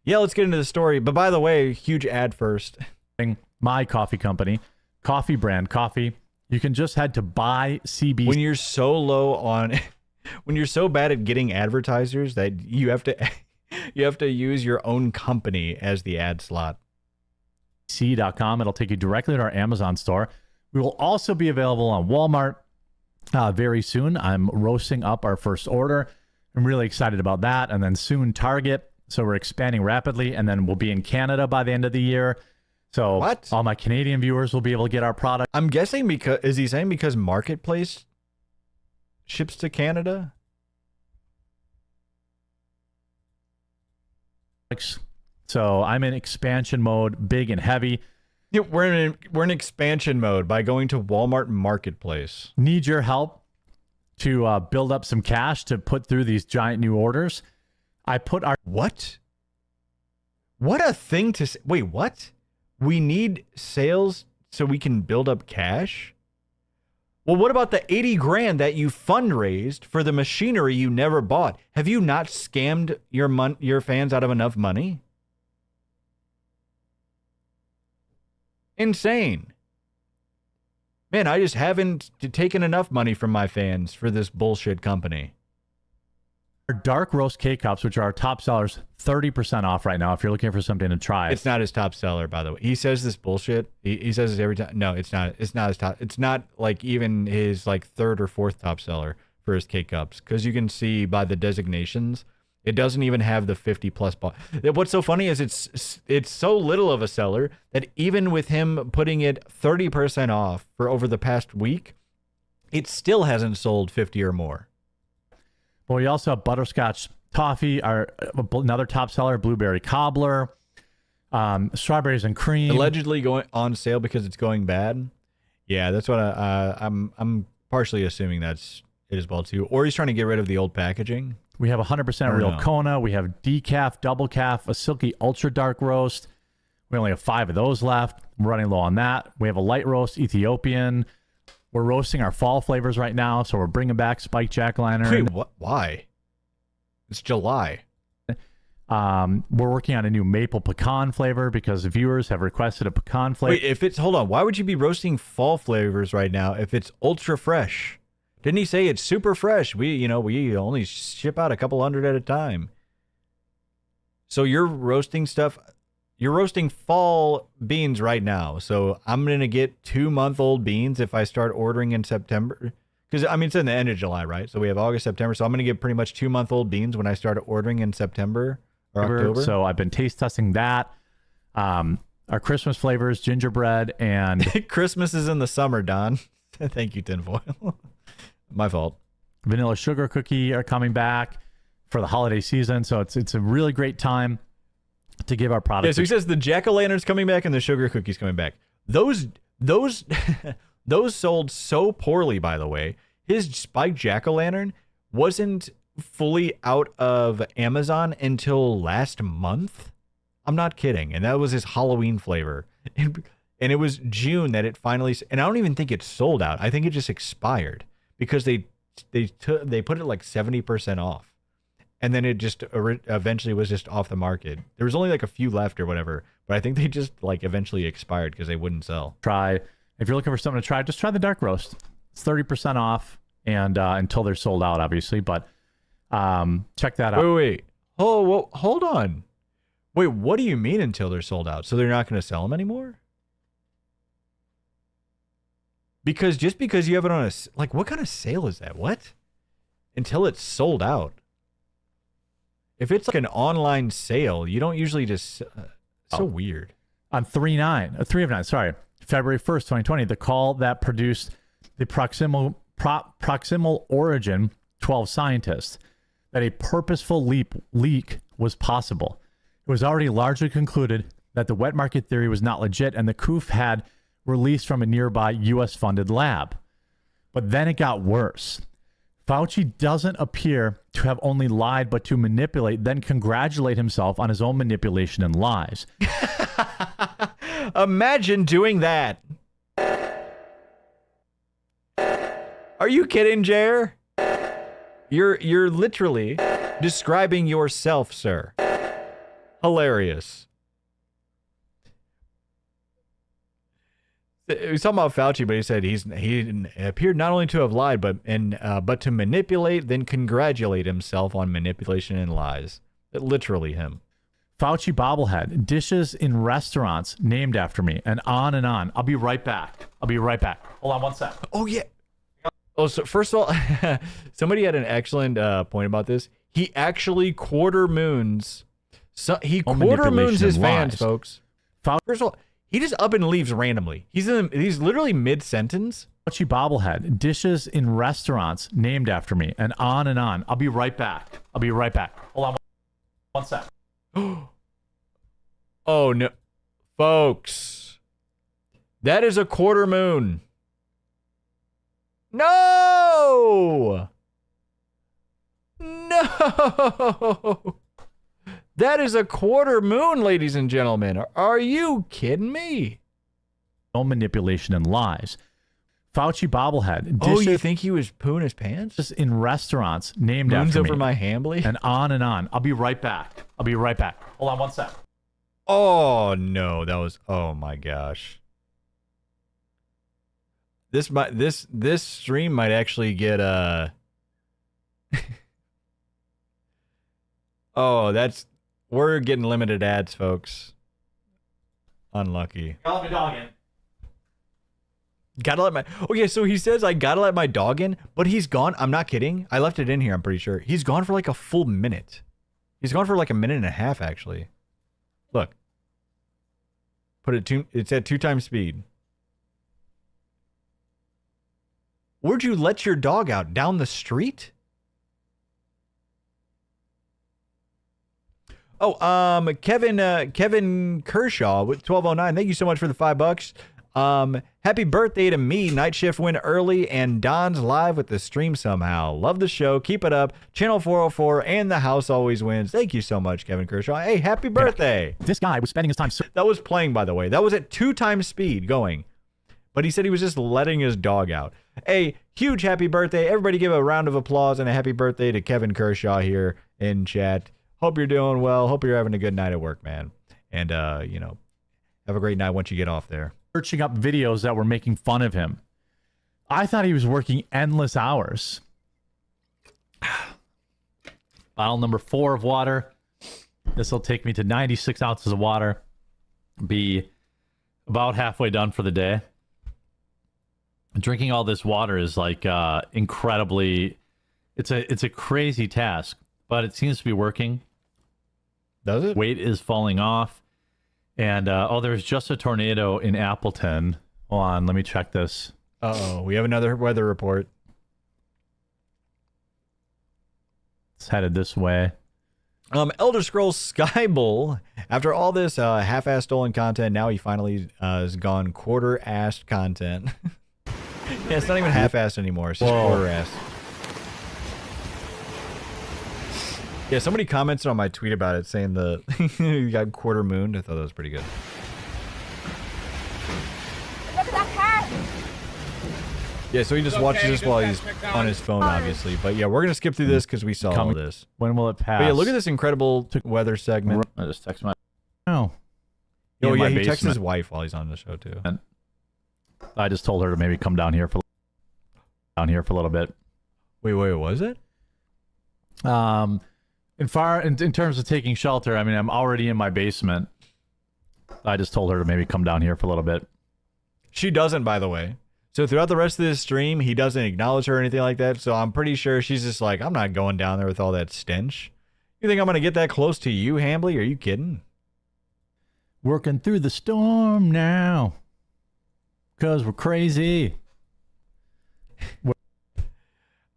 Yeah, let's get into the story. But by the way, huge ad first. My coffee company, Coffee Brand Coffee. You can just head to buy CB. When you're so low on, when you're so bad at getting advertisers that you have to use your own company as the ad slot. C.com. It'll take you directly to our Amazon store. We will also be available on Walmart very soon. I'm roasting up our first order. I'm really excited about that. And then soon Target. So we're expanding rapidly. And then we'll be in Canada by the end of the year. So all my Canadian viewers will be able to get our product. I'm guessing is he saying because Marketplace ships to Canada? So I'm in expansion mode, big and heavy. Yeah, we're in expansion mode by going to Walmart Marketplace. Need your help to build up some cash to put through these giant new orders. I put our... What? What a thing to say. Wait, what? We need sales so we can build up cash? Well, what about the 80 grand that you fundraised for the machinery you never bought? Have you not scammed your fans out of enough money? Insane. Man, I just haven't taken enough money from my fans for this bullshit company. Our dark roast K-Cups, which are our top sellers, 30% off right now if you're looking for something to try. It's not his top seller, by the way. He says this bullshit. He says this every time. No, it's not. It's not his top. It's not like even his like third or fourth top seller for his K-Cups. Because you can see by the designations, it doesn't even have the 50 plus. What's so funny is it's so little of a seller that even with him putting it 30% off for over the past week, it still hasn't sold 50 or more. Well, we also have butterscotch toffee, another top seller, blueberry cobbler, strawberries and cream. Allegedly going on sale because it's going bad. Yeah, that's what I'm partially assuming that's it as well too. Or he's trying to get rid of the old packaging. We have 100% real Kona. We have decaf, double calf, a silky ultra dark roast. We only have 5 of those left. We're running low on that. We have a light roast Ethiopian. We're roasting our fall flavors right now, so we're bringing back spiked jack-o'-lantern. Wait, what? Why? It's July. We're working on a new maple pecan flavor because viewers have requested a pecan flavor. Wait, hold on. Why would you be roasting fall flavors right now if it's ultra fresh? Didn't he say it's super fresh? We only ship out a couple hundred at a time. So you're roasting stuff. You're roasting fall beans right now. So I'm going to get 2-month-old beans if I start ordering in September. Because, I mean, it's in the end of July, right? So we have August, September. So I'm going to get pretty much 2-month-old beans when I start ordering in September or October. So I've been taste testing that. Our Christmas flavors, gingerbread, and... Christmas is in the summer, Don. Thank you, tinfoil. My fault. Vanilla sugar cookie are coming back for the holiday season, so it's a really great time to give our products. Yeah, so he says the jack-o'-lantern's coming back and the sugar cookies coming back. Those those sold so poorly, by the way. His spiked jack-o'-lantern wasn't fully out of Amazon until last month. I'm not kidding. And that was his Halloween flavor. And it was June that it finally, and I don't even think it sold out. I think it just expired because they put it like 70% off. And then it just eventually was just off the market. There was only like a few left or whatever, but I think they just like eventually expired because they wouldn't sell. If you're looking for something to try, just try the dark roast. It's 30% off, and until they're sold out, obviously. But check that out. Wait. Oh, well, hold on. Wait, what do you mean until they're sold out? So they're not going to sell them anymore? Because just because you have it on like, what kind of sale is that? What? Until it's sold out. If it's like an online sale, you don't usually just... so weird. On 3 of 9, sorry. February 1st, 2020, the call that produced the proximal origin 12 scientists that a purposeful leak was possible. It was already largely concluded that the wet market theory was not legit and the COOF had released from a nearby U.S.-funded lab. But then it got worse. Fauci doesn't appear to have only lied, but to manipulate, then congratulate himself on his own manipulation and lies. Imagine doing that. Are you kidding, Jer? You're literally describing yourself, sir. Hilarious. He was talking about Fauci, but he said he appeared not only to have lied, but to manipulate, then congratulate himself on manipulation and lies. Literally him. Fauci bobblehead, dishes in restaurants named after me, and on and on. I'll be right back. Hold on one sec. Oh, yeah. Oh, so first of all, somebody had an excellent point about this. He actually quarter moons. So he quarter moons his fans, folks. First of all, he just up and leaves randomly. He's literally mid-sentence. Fauci bobblehead, dishes in restaurants named after me, and on and on. I'll be right back. Hold on one sec. Oh, no. Folks. That is a quarter moon. No! No! That is a quarter moon, ladies and gentlemen. Are you kidding me? No manipulation and lies. Fauci bobblehead. Oh, you think he was pooing his pants? In restaurants named Moons after me. over my Hambly? And on and on. I'll be right back. Hold on one sec. Oh, no. That was... Oh, my gosh. This stream might actually get Oh, we're getting limited ads, folks. Unlucky. Gotta let my dog in. Gotta let my... Okay, so he says I gotta let my dog in, but he's gone. I'm not kidding. I left it in here, I'm pretty sure. He's gone for like a full minute. He's gone for like a minute and a half, actually. Look. It's at 2 times speed. Where'd you let your dog out? Down the street? Oh, Kevin Kershaw with 1209. Thank you so much for the $5. Happy birthday to me. Night shift went early and Don's live with the stream somehow. Love the show. Keep it up. Channel 404 and the house always wins. Thank you so much, Kevin Kershaw. Hey, happy birthday. This guy was spending his time... That was playing, by the way. That was at 2 times speed going. But he said he was just letting his dog out. A huge happy birthday. Everybody give a round of applause and a happy birthday to Kevin Kershaw here in chat. Hope you're doing well. Hope you're having a good night at work, man. And, have a great night once you get off there. Searching up videos that were making fun of him. I thought he was working endless hours. Bottle number 4 of water. This will take me to 96 ounces of water. Be about halfway done for the day. Drinking all this water is like incredibly... It's a crazy task, but it seems to be working. Does it? Weight is falling off. And, there's just a tornado in Appleton. Hold on, let me check this. Uh-oh, we have another weather report. It's headed this way. Elder Scrolls Skybowl, after all this half-assed stolen content, now he finally has gone quarter-assed content. Yeah, it's not even half-assed anymore. It's just quarter-assed. Yeah, somebody commented on my tweet about it saying you got quarter-mooned. I thought that was pretty good. Look at that car! Yeah, so he just watches this while he's on his phone, obviously. But yeah, we're going to skip through this because we saw all this. When will it pass? But yeah, look at this incredible weather segment. I just text my... Oh. Oh, yeah, he texts his wife while he's on the show, too. And I just told her to maybe come down here for a little bit. Wait, what was it? In terms of taking shelter, I mean, I'm already in my basement. I just told her to maybe come down here for a little bit. She doesn't, by the way. So throughout the rest of this stream, he doesn't acknowledge her or anything like that. So I'm pretty sure she's just like, I'm not going down there with all that stench. You think I'm going to get that close to you, Hambly? Are you kidding? Working through the storm now. Because we're crazy.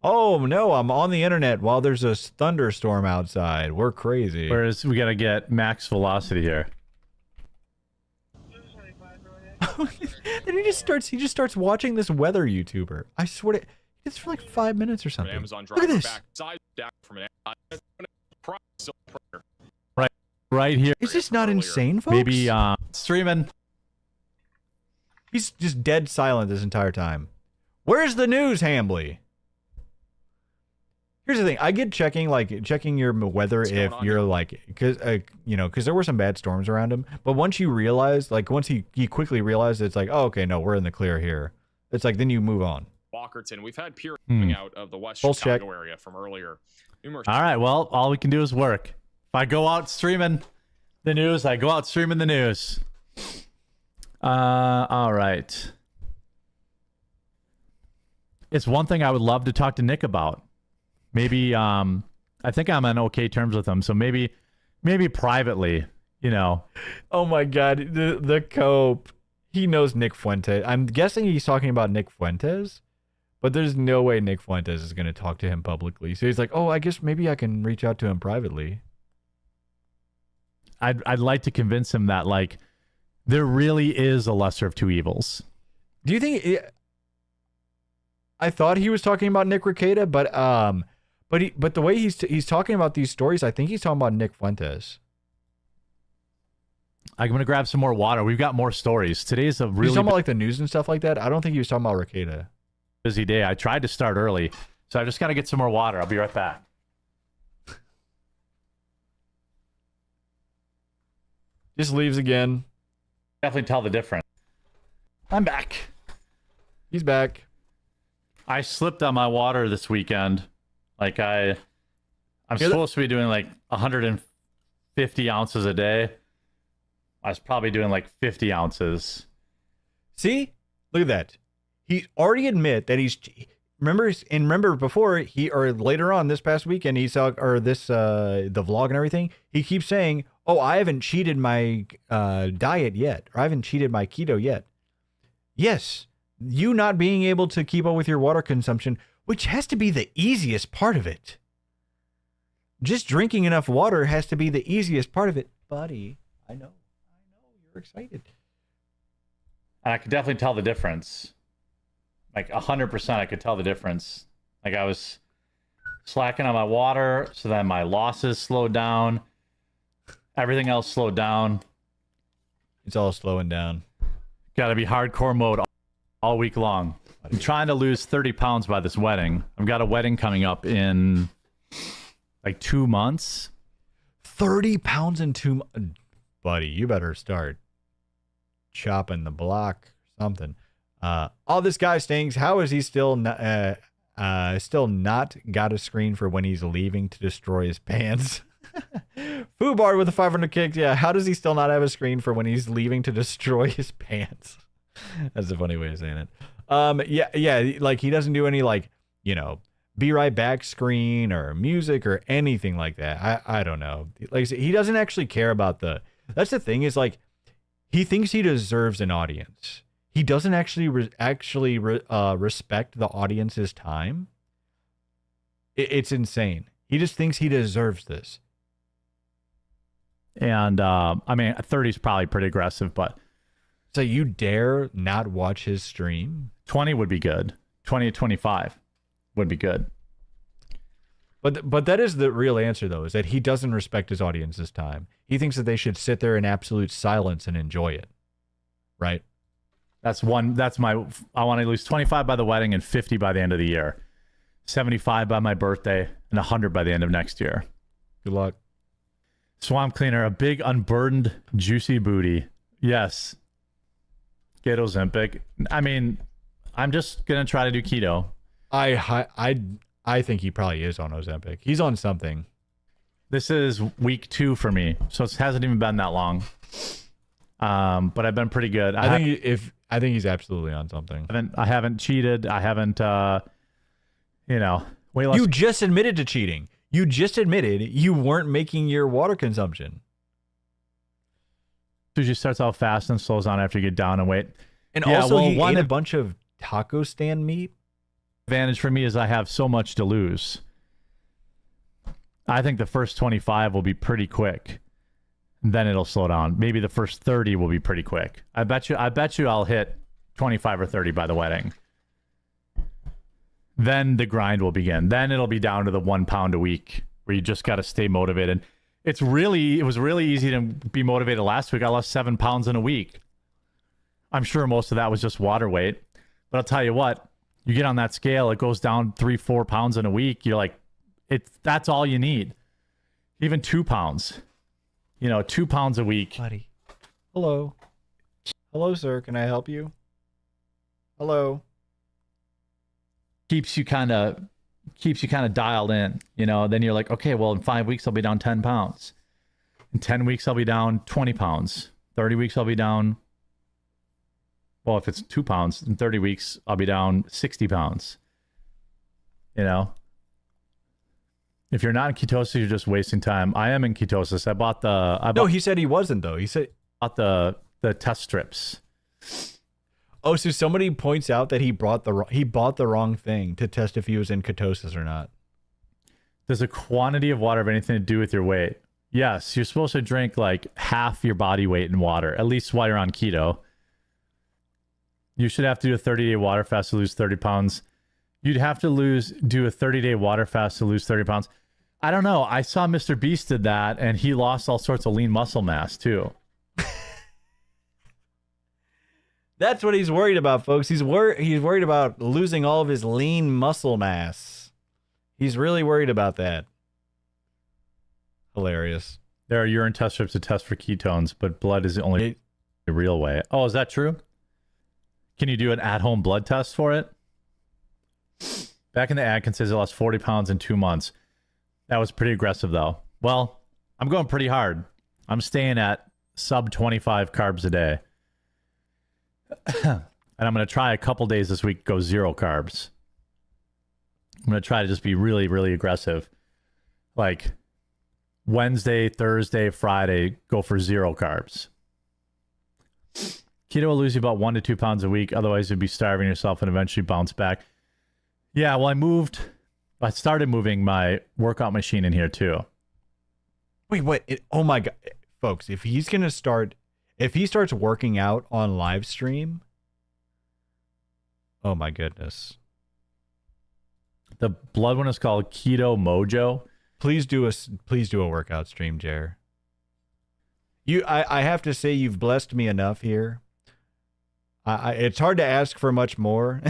Oh, no, I'm on the internet while there's a thunderstorm outside. We're crazy. Whereas we got to get max velocity here. Then he just starts watching this weather YouTuber. I swear to, it's for like 5 minutes or something. Look at this. Right here. Is this not insane, folks? Maybe streaming. He's just dead silent this entire time. Where's the news, Hambly? Here's the thing. I get checking your weather if you're like, because there were some bad storms around him. But once you realize, like, once he quickly realized it's like, oh, okay, no, we're in the clear here. It's like, then you move on. Walkerton. We've had Pierce coming out of the West Chicago area from earlier. All right, well, all we can do is work. If I go out streaming the news, I go out streaming the news. All right. It's one thing I would love to talk to Nick about. Maybe, I think I'm on okay terms with him, so maybe privately, you know. Oh my God, the cope. He knows Nick Fuentes. I'm guessing he's talking about Nick Fuentes, but there's no way Nick Fuentes is going to talk to him publicly. So he's like, oh, I guess maybe I can reach out to him privately. I'd like to convince him that, like, there really is a lesser of two evils. Do you think? I thought he was talking about Nick Rekieta, but the way he's talking about these stories, I think he's talking about Nick Fuentes. I'm gonna grab some more water. We've got more stories. Today's a really he's talking about like the news and stuff like that. I don't think he was talking about Rekieta. Busy day. I tried to start early, so I just got to get some more water. I'll be right back. Just leaves again. Definitely tell the difference. I'm back. He's back. I slipped on my water this weekend. Like I'm supposed to be doing like 150 ounces a day. I was probably doing like 50 ounces. See? Look at that. He already admit that he's remember before or later on this past weekend he saw the vlog and everything. He keeps saying, "Oh, I haven't cheated my diet yet, or I haven't cheated my keto yet." Yes, you not being able to keep up with your water consumption, which has to be the easiest part of it. Just drinking enough water has to be the easiest part of it, buddy. I know, you're excited. And I could definitely tell the difference. Like 100%, I could tell the difference. Like I was slacking on my water, so then my losses slowed down. Everything else slowed down. It's all slowing down. Got to be hardcore mode all week long. I'm trying to lose 30 pounds by this wedding. I've got a wedding coming up in like 2 months. 30 pounds in 2 months? Buddy, you better start chopping the block or something. All this guy stinks. How is he still not got a screen for when he's leaving to destroy his pants? Foobar with the 500 kicks. Yeah, how does he still not have a screen for when he's leaving to destroy his pants? That's a funny way of saying it. Yeah, like he doesn't do any like, be right back screen or music or anything like that. I don't know. Like I said, he doesn't actually care about that's the thing is like, he thinks he deserves an audience. he doesn't actually respect the audience's time. It's insane. He just thinks he deserves this. And I mean, 30 is probably pretty aggressive, but so you dare not watch his stream? 20 would be good. 20 to 25 would be good. But that is the real answer, though, is that he doesn't respect his audience's time. He thinks that they should sit there in absolute silence and enjoy it. Right? I want to lose 25 by the wedding and 50 by the end of the year. 75 by my birthday and 100 by the end of next year. Good luck. Swamp Cleaner, a big unburdened juicy booty. Yes. Get Ozempic. I mean, I'm just going to try to do keto. I think he probably is on Ozempic. He's on something. This is week 2 for me, so it hasn't even been that long. But I've been pretty good. I think he's absolutely on something. I haven't cheated. I haven't, weight loss. You just admitted to cheating. You just admitted you weren't making your water consumption. Sushi starts out fast and slows down after you get down in weight. And also, he ate a bunch of taco stand meat. Advantage for me is I have so much to lose. I think the first 25 will be pretty quick. Then it'll slow down. Maybe the first 30 will be pretty quick. I bet you I'll hit 25 or 30 by the wedding. Then the grind will begin. Then it'll be down to the 1 pound a week where you just got to stay motivated. It was really easy to be motivated last week. I lost 7 pounds in a week. I'm sure most of that was just water weight. But I'll tell you what, you get on that scale, it goes down 3-4 pounds in a week. You're like, that's all you need. Even 2 pounds. 2 pounds a week. Buddy. Hello. Hello, sir. Can I help you? Hello. Keeps you kind of dialed in, then you're like, okay, well, in 5 weeks, I'll be down 10 pounds. In 10 weeks, I'll be down 20 pounds. 30 weeks, I'll be down, well, if it's 2 pounds, in 30 weeks, I'll be down 60 pounds. If you're not in ketosis, you're just wasting time. I am in ketosis. No, he said he wasn't, though. He said bought the test strips. Oh, so somebody points out that he bought the wrong thing to test if he was in ketosis or not. Does the quantity of water have anything to do with your weight? Yes, you're supposed to drink like half your body weight in water, at least while you're on keto. You should have to do a 30-day water fast to lose 30 pounds. You'd have to do a 30-day water fast to lose 30 pounds. I don't know. I saw Mr. Beast did that, and he lost all sorts of lean muscle mass, too. That's what he's worried about, folks. He's worried about losing all of his lean muscle mass. He's really worried about that. Hilarious. There are urine test strips to test for ketones, but blood is the only real way. Oh, is that true? Can you do an at-home blood test for it? Back in the ad, says he lost 40 pounds in 2 months. That was pretty aggressive, though. Well, I'm going pretty hard. I'm staying at sub 25 carbs a day. And I'm going to try a couple days this week, go 0 carbs. I'm going to try to just be really, really aggressive. Like Wednesday, Thursday, Friday, go for 0 carbs. Keto will lose you about 1 to 2 pounds a week. Otherwise, you'd be starving yourself and eventually bounce back. Yeah, well, I started moving my workout machine in here too. Wait, what? Oh my God. Folks, if he starts working out on live stream, oh my goodness. The blood one is called Keto Mojo. Please do a workout stream, Jer. I have to say you've blessed me enough here. It's hard to ask for much more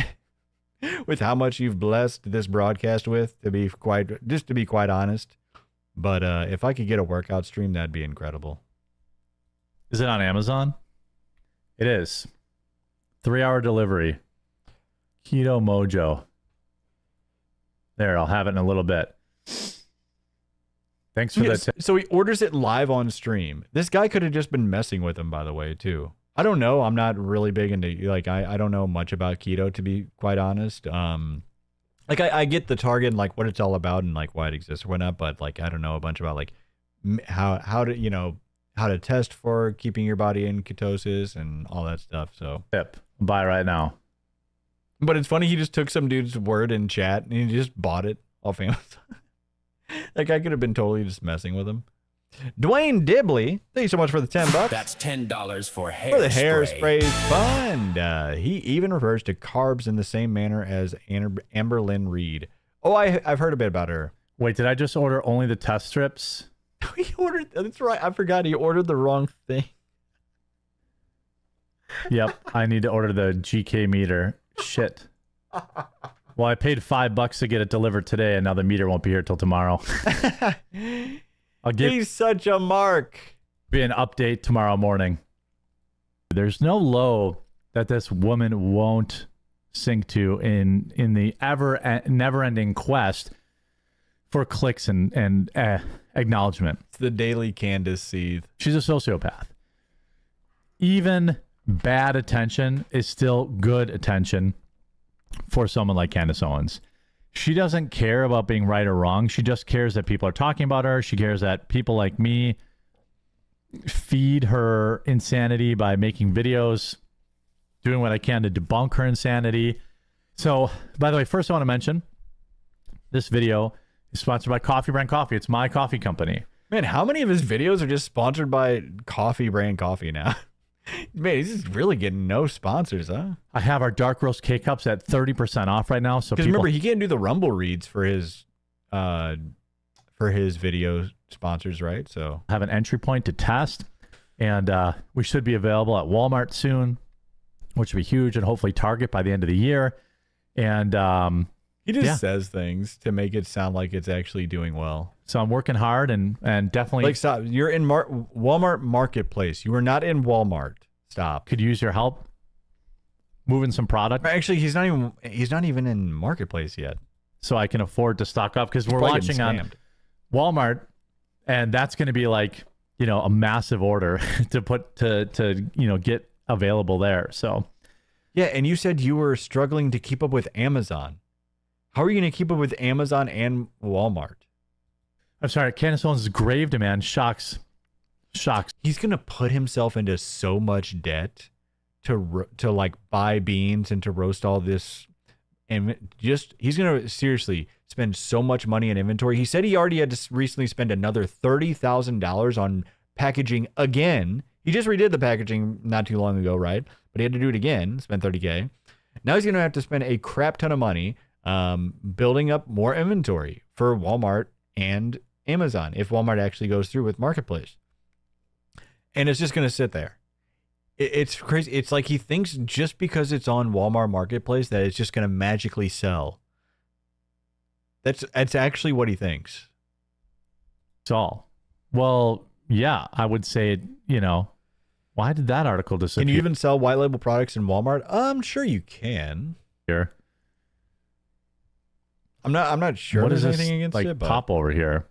with how much you've blessed this broadcast with, to be quite honest. But if I could get a workout stream, that'd be incredible. Is it on Amazon? It is. 3-hour delivery. Keto Mojo. There, I'll have it in a little bit. Thanks for that. So he orders it live on stream. This guy could have just been messing with him, by the way, too. I don't know. I'm not really big into, I don't know much about keto, to be quite honest. I get the target and what it's all about and why it exists or whatnot, but I don't know a bunch about how to test for keeping your body in ketosis and all that stuff. So tip. Buy right now. But it's funny, he just took some dude's word in chat and he just bought it off Amazon. That guy could have been totally just messing with him. Dwayne Dibley, thank you so much for the $10. That's $10 for hairspray. For the hairspray fund. He even refers to carbs in the same manner as Amber Lynn Reed. Oh, I've heard a bit about her. Wait, did I just order only the test strips? He ordered, that's right, I forgot he ordered the wrong thing. Yep, I need to order the GK meter. Shit. Well, I paid $5 to get it delivered today, and now the meter won't be here till tomorrow. He's such a mark. Be an update tomorrow morning. There's no low that this woman won't sink to in the never-ending quest for clicks and acknowledgement. It's the daily Candace seethe. She's a sociopath. Even bad attention is still good attention for someone like Candace Owens. She doesn't care about being right or wrong. She just cares that people are talking about her. She cares that people like me feed her insanity by making videos, doing what I can to debunk her insanity. So, by the way, first I want to mention this video is sponsored by Coffee Brand Coffee. It's my coffee company. Man, how many of his videos are just sponsored by Coffee Brand Coffee now? Man, he's just really getting no sponsors, huh? I have our dark roast K-Cups at 30% off right now. So because remember, he can't do the Rumble reads for his video sponsors, right? So have an entry point to test, and we should be available at Walmart soon, which would be huge, and hopefully Target by the end of the year. And he just says things to make it sound like it's actually doing well. So I'm working hard and definitely. Like, stop. You're in Walmart Marketplace. You are not in Walmart. Stop. Could use your help moving some product. Actually, he's not even in Marketplace yet. So I can afford to stock up because we're launching on Walmart, and that's going to be like, a massive order to put to get available there. So yeah, and you said you were struggling to keep up with Amazon. How are you going to keep up with Amazon and Walmart? I'm sorry, Candace Owens' grave demand shocks. He's going to put himself into so much debt to like buy beans and to roast all this, and he's going to seriously spend so much money in inventory. He said he already had to recently spend another $30,000 on packaging again. He just redid the packaging not too long ago, right? But he had to do it again, spend $30K. Now he's going to have to spend a crap ton of money building up more inventory for Walmart and Amazon if Walmart actually goes through with Marketplace. And it's just going to sit there. It's crazy. It's like he thinks just because it's on Walmart Marketplace that it's just going to magically sell. That's actually what he thinks. It's all. Well, yeah, I would say, why did that article disappear? Can you even sell white label products in Walmart? I'm sure you can. Here. I'm not sure what there's is anything against like it. But pop over here.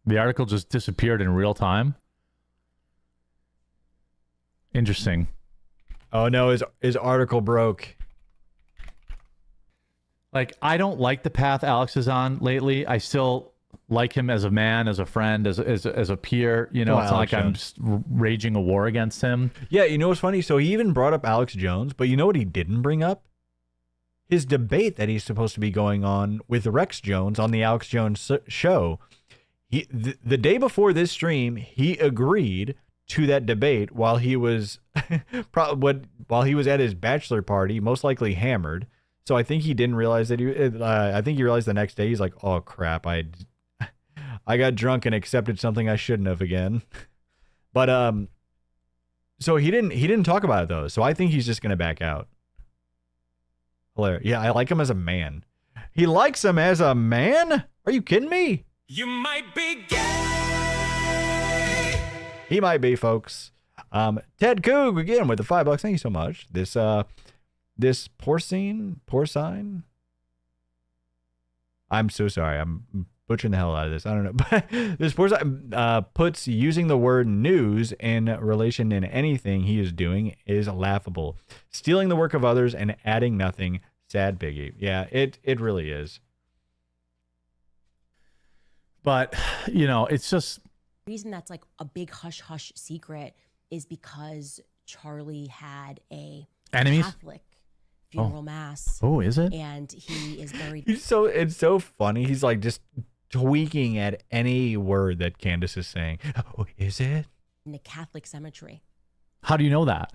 The article just disappeared in real time. Interesting. Oh no, his article broke. Like, I don't like the path Alex is on lately. I still like him as a man, as a friend, as a peer. It's not like I'm just raging a war against him. Yeah, you know what's funny? So he even brought up Alex Jones, but you know what he didn't bring up? His debate that he's supposed to be going on with Rex Jones on the Alex Jones show. The day before this stream, he agreed to that debate while he was while he was at his bachelor party, most likely hammered. So I think he didn't realize that I think he realized the next day. He's like, "Oh crap! I got drunk and accepted something I shouldn't have again." But so he didn't talk about it though. So I think he's just gonna back out. Hilarious. Yeah, I like him as a man. He likes him as a man? Are you kidding me? You might be gay. He might be, folks. Ted Coog again with the $5. Thank you so much. This porcine. I'm so sorry. I'm butchering the hell out of this. I don't know. But this porcine puts using the word news in relation in anything he is doing is laughable. Stealing the work of others and adding nothing. Sad biggie. Yeah, it really is. But, it's just... The reason that's like a big hush-hush secret is because Charlie had a Enemies? Catholic funeral mass. Oh, is it? And he is buried. It's so funny. He's like just tweaking at any word that Candace is saying. Oh, is it? In a Catholic cemetery. How do you know that?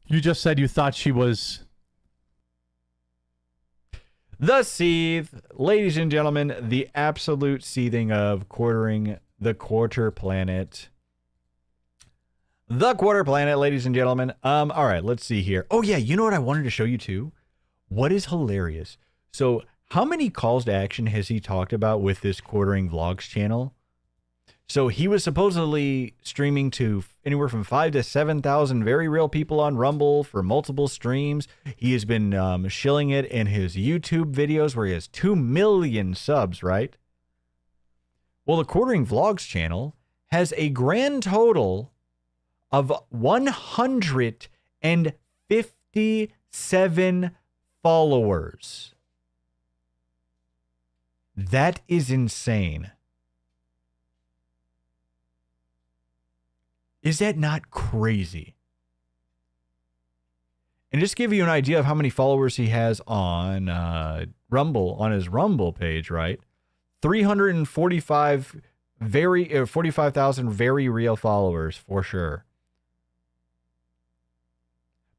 You just said you thought she was... The seethe, ladies and gentlemen, the absolute seething of quartering the quarter planet. The quarter planet, ladies and gentlemen. All right, let's see here. Oh yeah, you know what I wanted to show you too? What is hilarious? So how many calls to action has he talked about with this quartering vlogs channel? So he was supposedly streaming to anywhere from 5,000 to 7,000 very real people on Rumble for multiple streams. He has been shilling it in his YouTube videos where he has 2 million subs, right? Well, the Quartering Vlogs channel has a grand total of 157 followers. That is insane. Is that not crazy? And just to give you an idea of how many followers he has on Rumble, on his Rumble page, right? 345 45,000 very real followers for sure.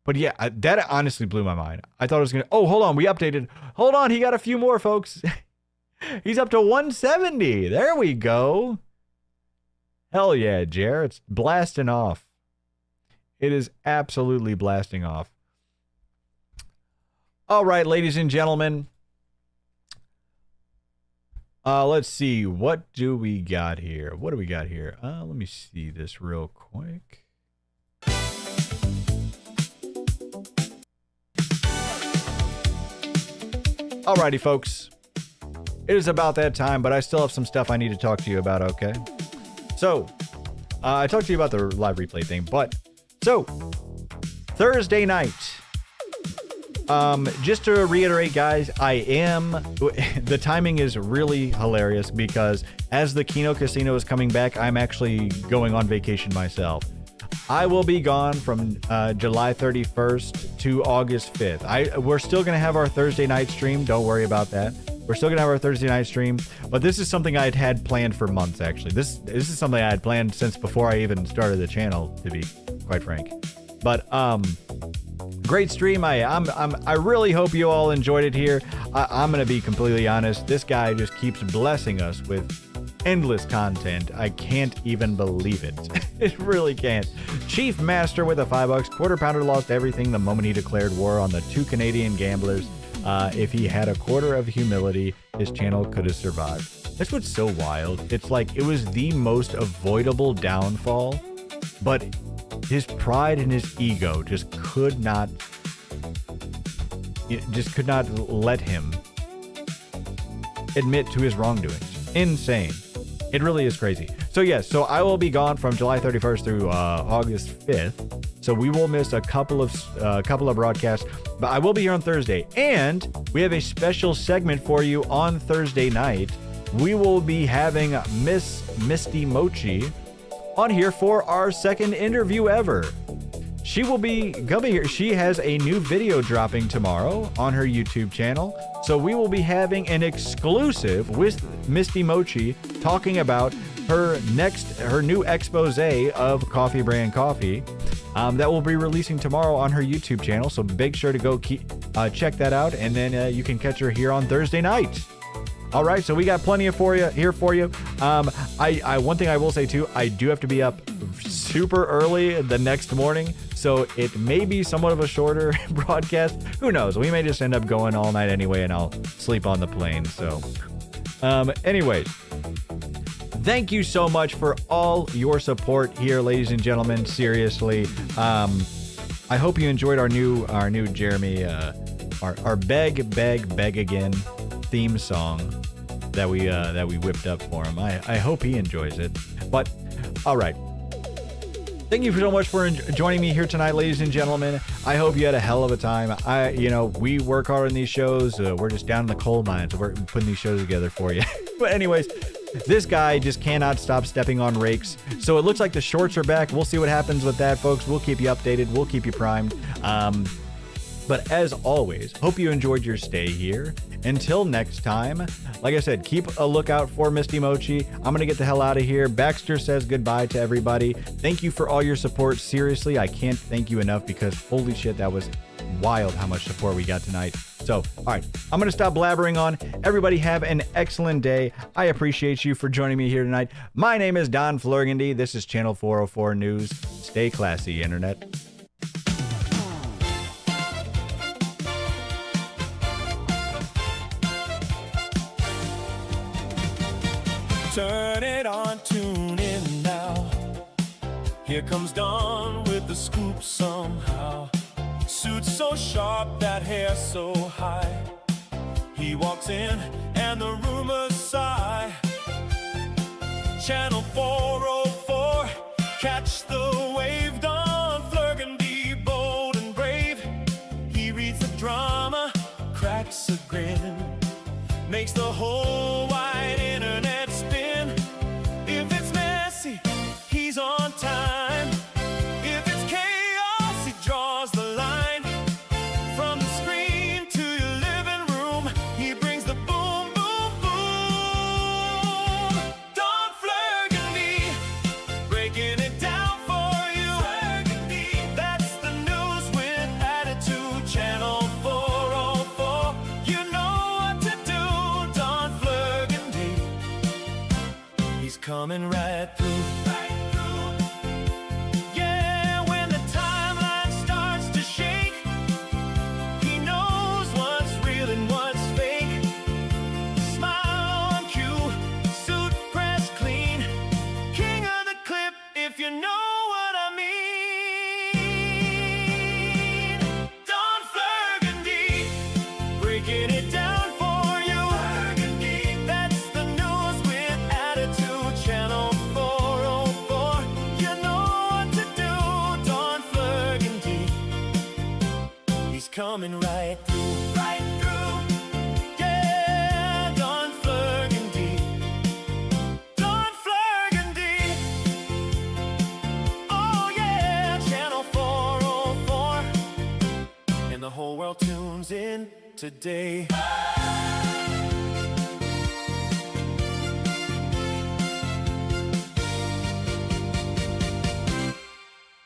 But yeah, that honestly blew my mind. I thought it was going to... Oh, hold on. We updated. Hold on. He got a few more, folks. He's up to 170. There we go. Hell yeah, Jer. It's blasting off. It is absolutely blasting off. All right, ladies and gentlemen. Let's see. What do we got here? What do we got here? Let me see this real quick. Alrighty, folks. It is about that time, but I still have some stuff I need to talk to you about, okay? So, I talked to you about the live replay thing, but so Thursday night. Just to reiterate, guys, the timing is really hilarious because as the Kino Casino is coming back, I'm actually going on vacation myself. I will be gone from July 31st to August 5th. We're still going to have our Thursday night stream. Don't worry about that. We're still going to have our Thursday night stream, but this is something I had planned for months, actually. This is something I had planned since before I even started the channel, to be quite frank. But, great stream. I really hope you all enjoyed it here. I'm going to be completely honest. This guy just keeps blessing us with endless content. I can't even believe it. It really can't. Chief Master with a $5. Quarter Pounder lost everything the moment he declared war on the 2 Canadian gamblers. If he had a quarter of humility, his channel could have survived. That's what's so wild. It's like it was the most avoidable downfall, but his pride and his ego just could not let him admit to his wrongdoings. Insane. It really is crazy. So yes, so I will be gone from July 31st through August 5th. So we will miss a couple of broadcasts, but I will be here on Thursday. And we have a special segment for you on Thursday night. We will be having Miss Misty Mochi on here for our second interview ever. She will be coming here. She has a new video dropping tomorrow on her YouTube channel. So we will be having an exclusive with Misty Mochi talking about her new expose of Coffee Brand Coffee that will be releasing tomorrow on her YouTube channel. So make sure to go check that out, and then you can catch her here on Thursday night. All right, so we got plenty of here for you. One thing I will say too, I do have to be up super early the next morning, so it may be somewhat of a shorter broadcast. Who knows? We may just end up going all night anyway, and I'll sleep on the plane. So, anyways, thank you so much for all your support here, ladies and gentlemen. Seriously, I hope you enjoyed our new Jeremy, our beg again theme song that we whipped up for him. I hope he enjoys it. But all right, thank you so much for joining me here tonight, ladies and gentlemen. I hope you had a hell of a time. We work hard on these shows. We're just down in the coal mines. We're putting these shows together for you. But anyways, This guy just cannot stop stepping on rakes. So it looks like the shorts are back. We'll see what happens with that, folks. We'll keep you updated. We'll keep you primed. But as always, hope you enjoyed your stay here. Until next time, like I said, keep a lookout for Misty Mochi. I'm going to get the hell out of here. Baxter says goodbye to everybody. Thank you for all your support. Seriously, I can't thank you enough because holy shit, that was wild how much support we got tonight. So, all right, I'm going to stop blabbering on. Everybody have an excellent day. I appreciate you for joining me here tonight. My name is Don Flurgandy. This is Channel 404 News. Stay classy, Internet. Turn it on, tune in now. Here comes Don with the scoop somehow. Suit so sharp, that hair so high. He walks in and the rumors sigh. Channel 404, catch the wave. Don Flurgandy, bold and brave. He reads the drama, cracks a grin, makes the whole wide internet spin. If it's messy, he's on time. If it's chaos, he draws the line. From the screen to your living room, he brings the boom, boom, boom. Don Flurgandy, breaking it down for you. Flurgandy, that's the news with attitude. Channel 404, you know what to do. Don Flurgandy, he's coming right through. Yeah, when the timeline starts to shake, he knows what's real and what's fake. Smile on cue, suit pressed clean, king of the clip, if you know what I mean. Don Flurgandy, breaking it down for you. Flurgandy, that's the news with attitude. Channel 404, you know what to do. Don Flurgandy, he's coming right through. Right through. Yeah, Don Flurgandy. Don Flurgandy. Oh yeah, Channel 404. And the whole world tunes in today.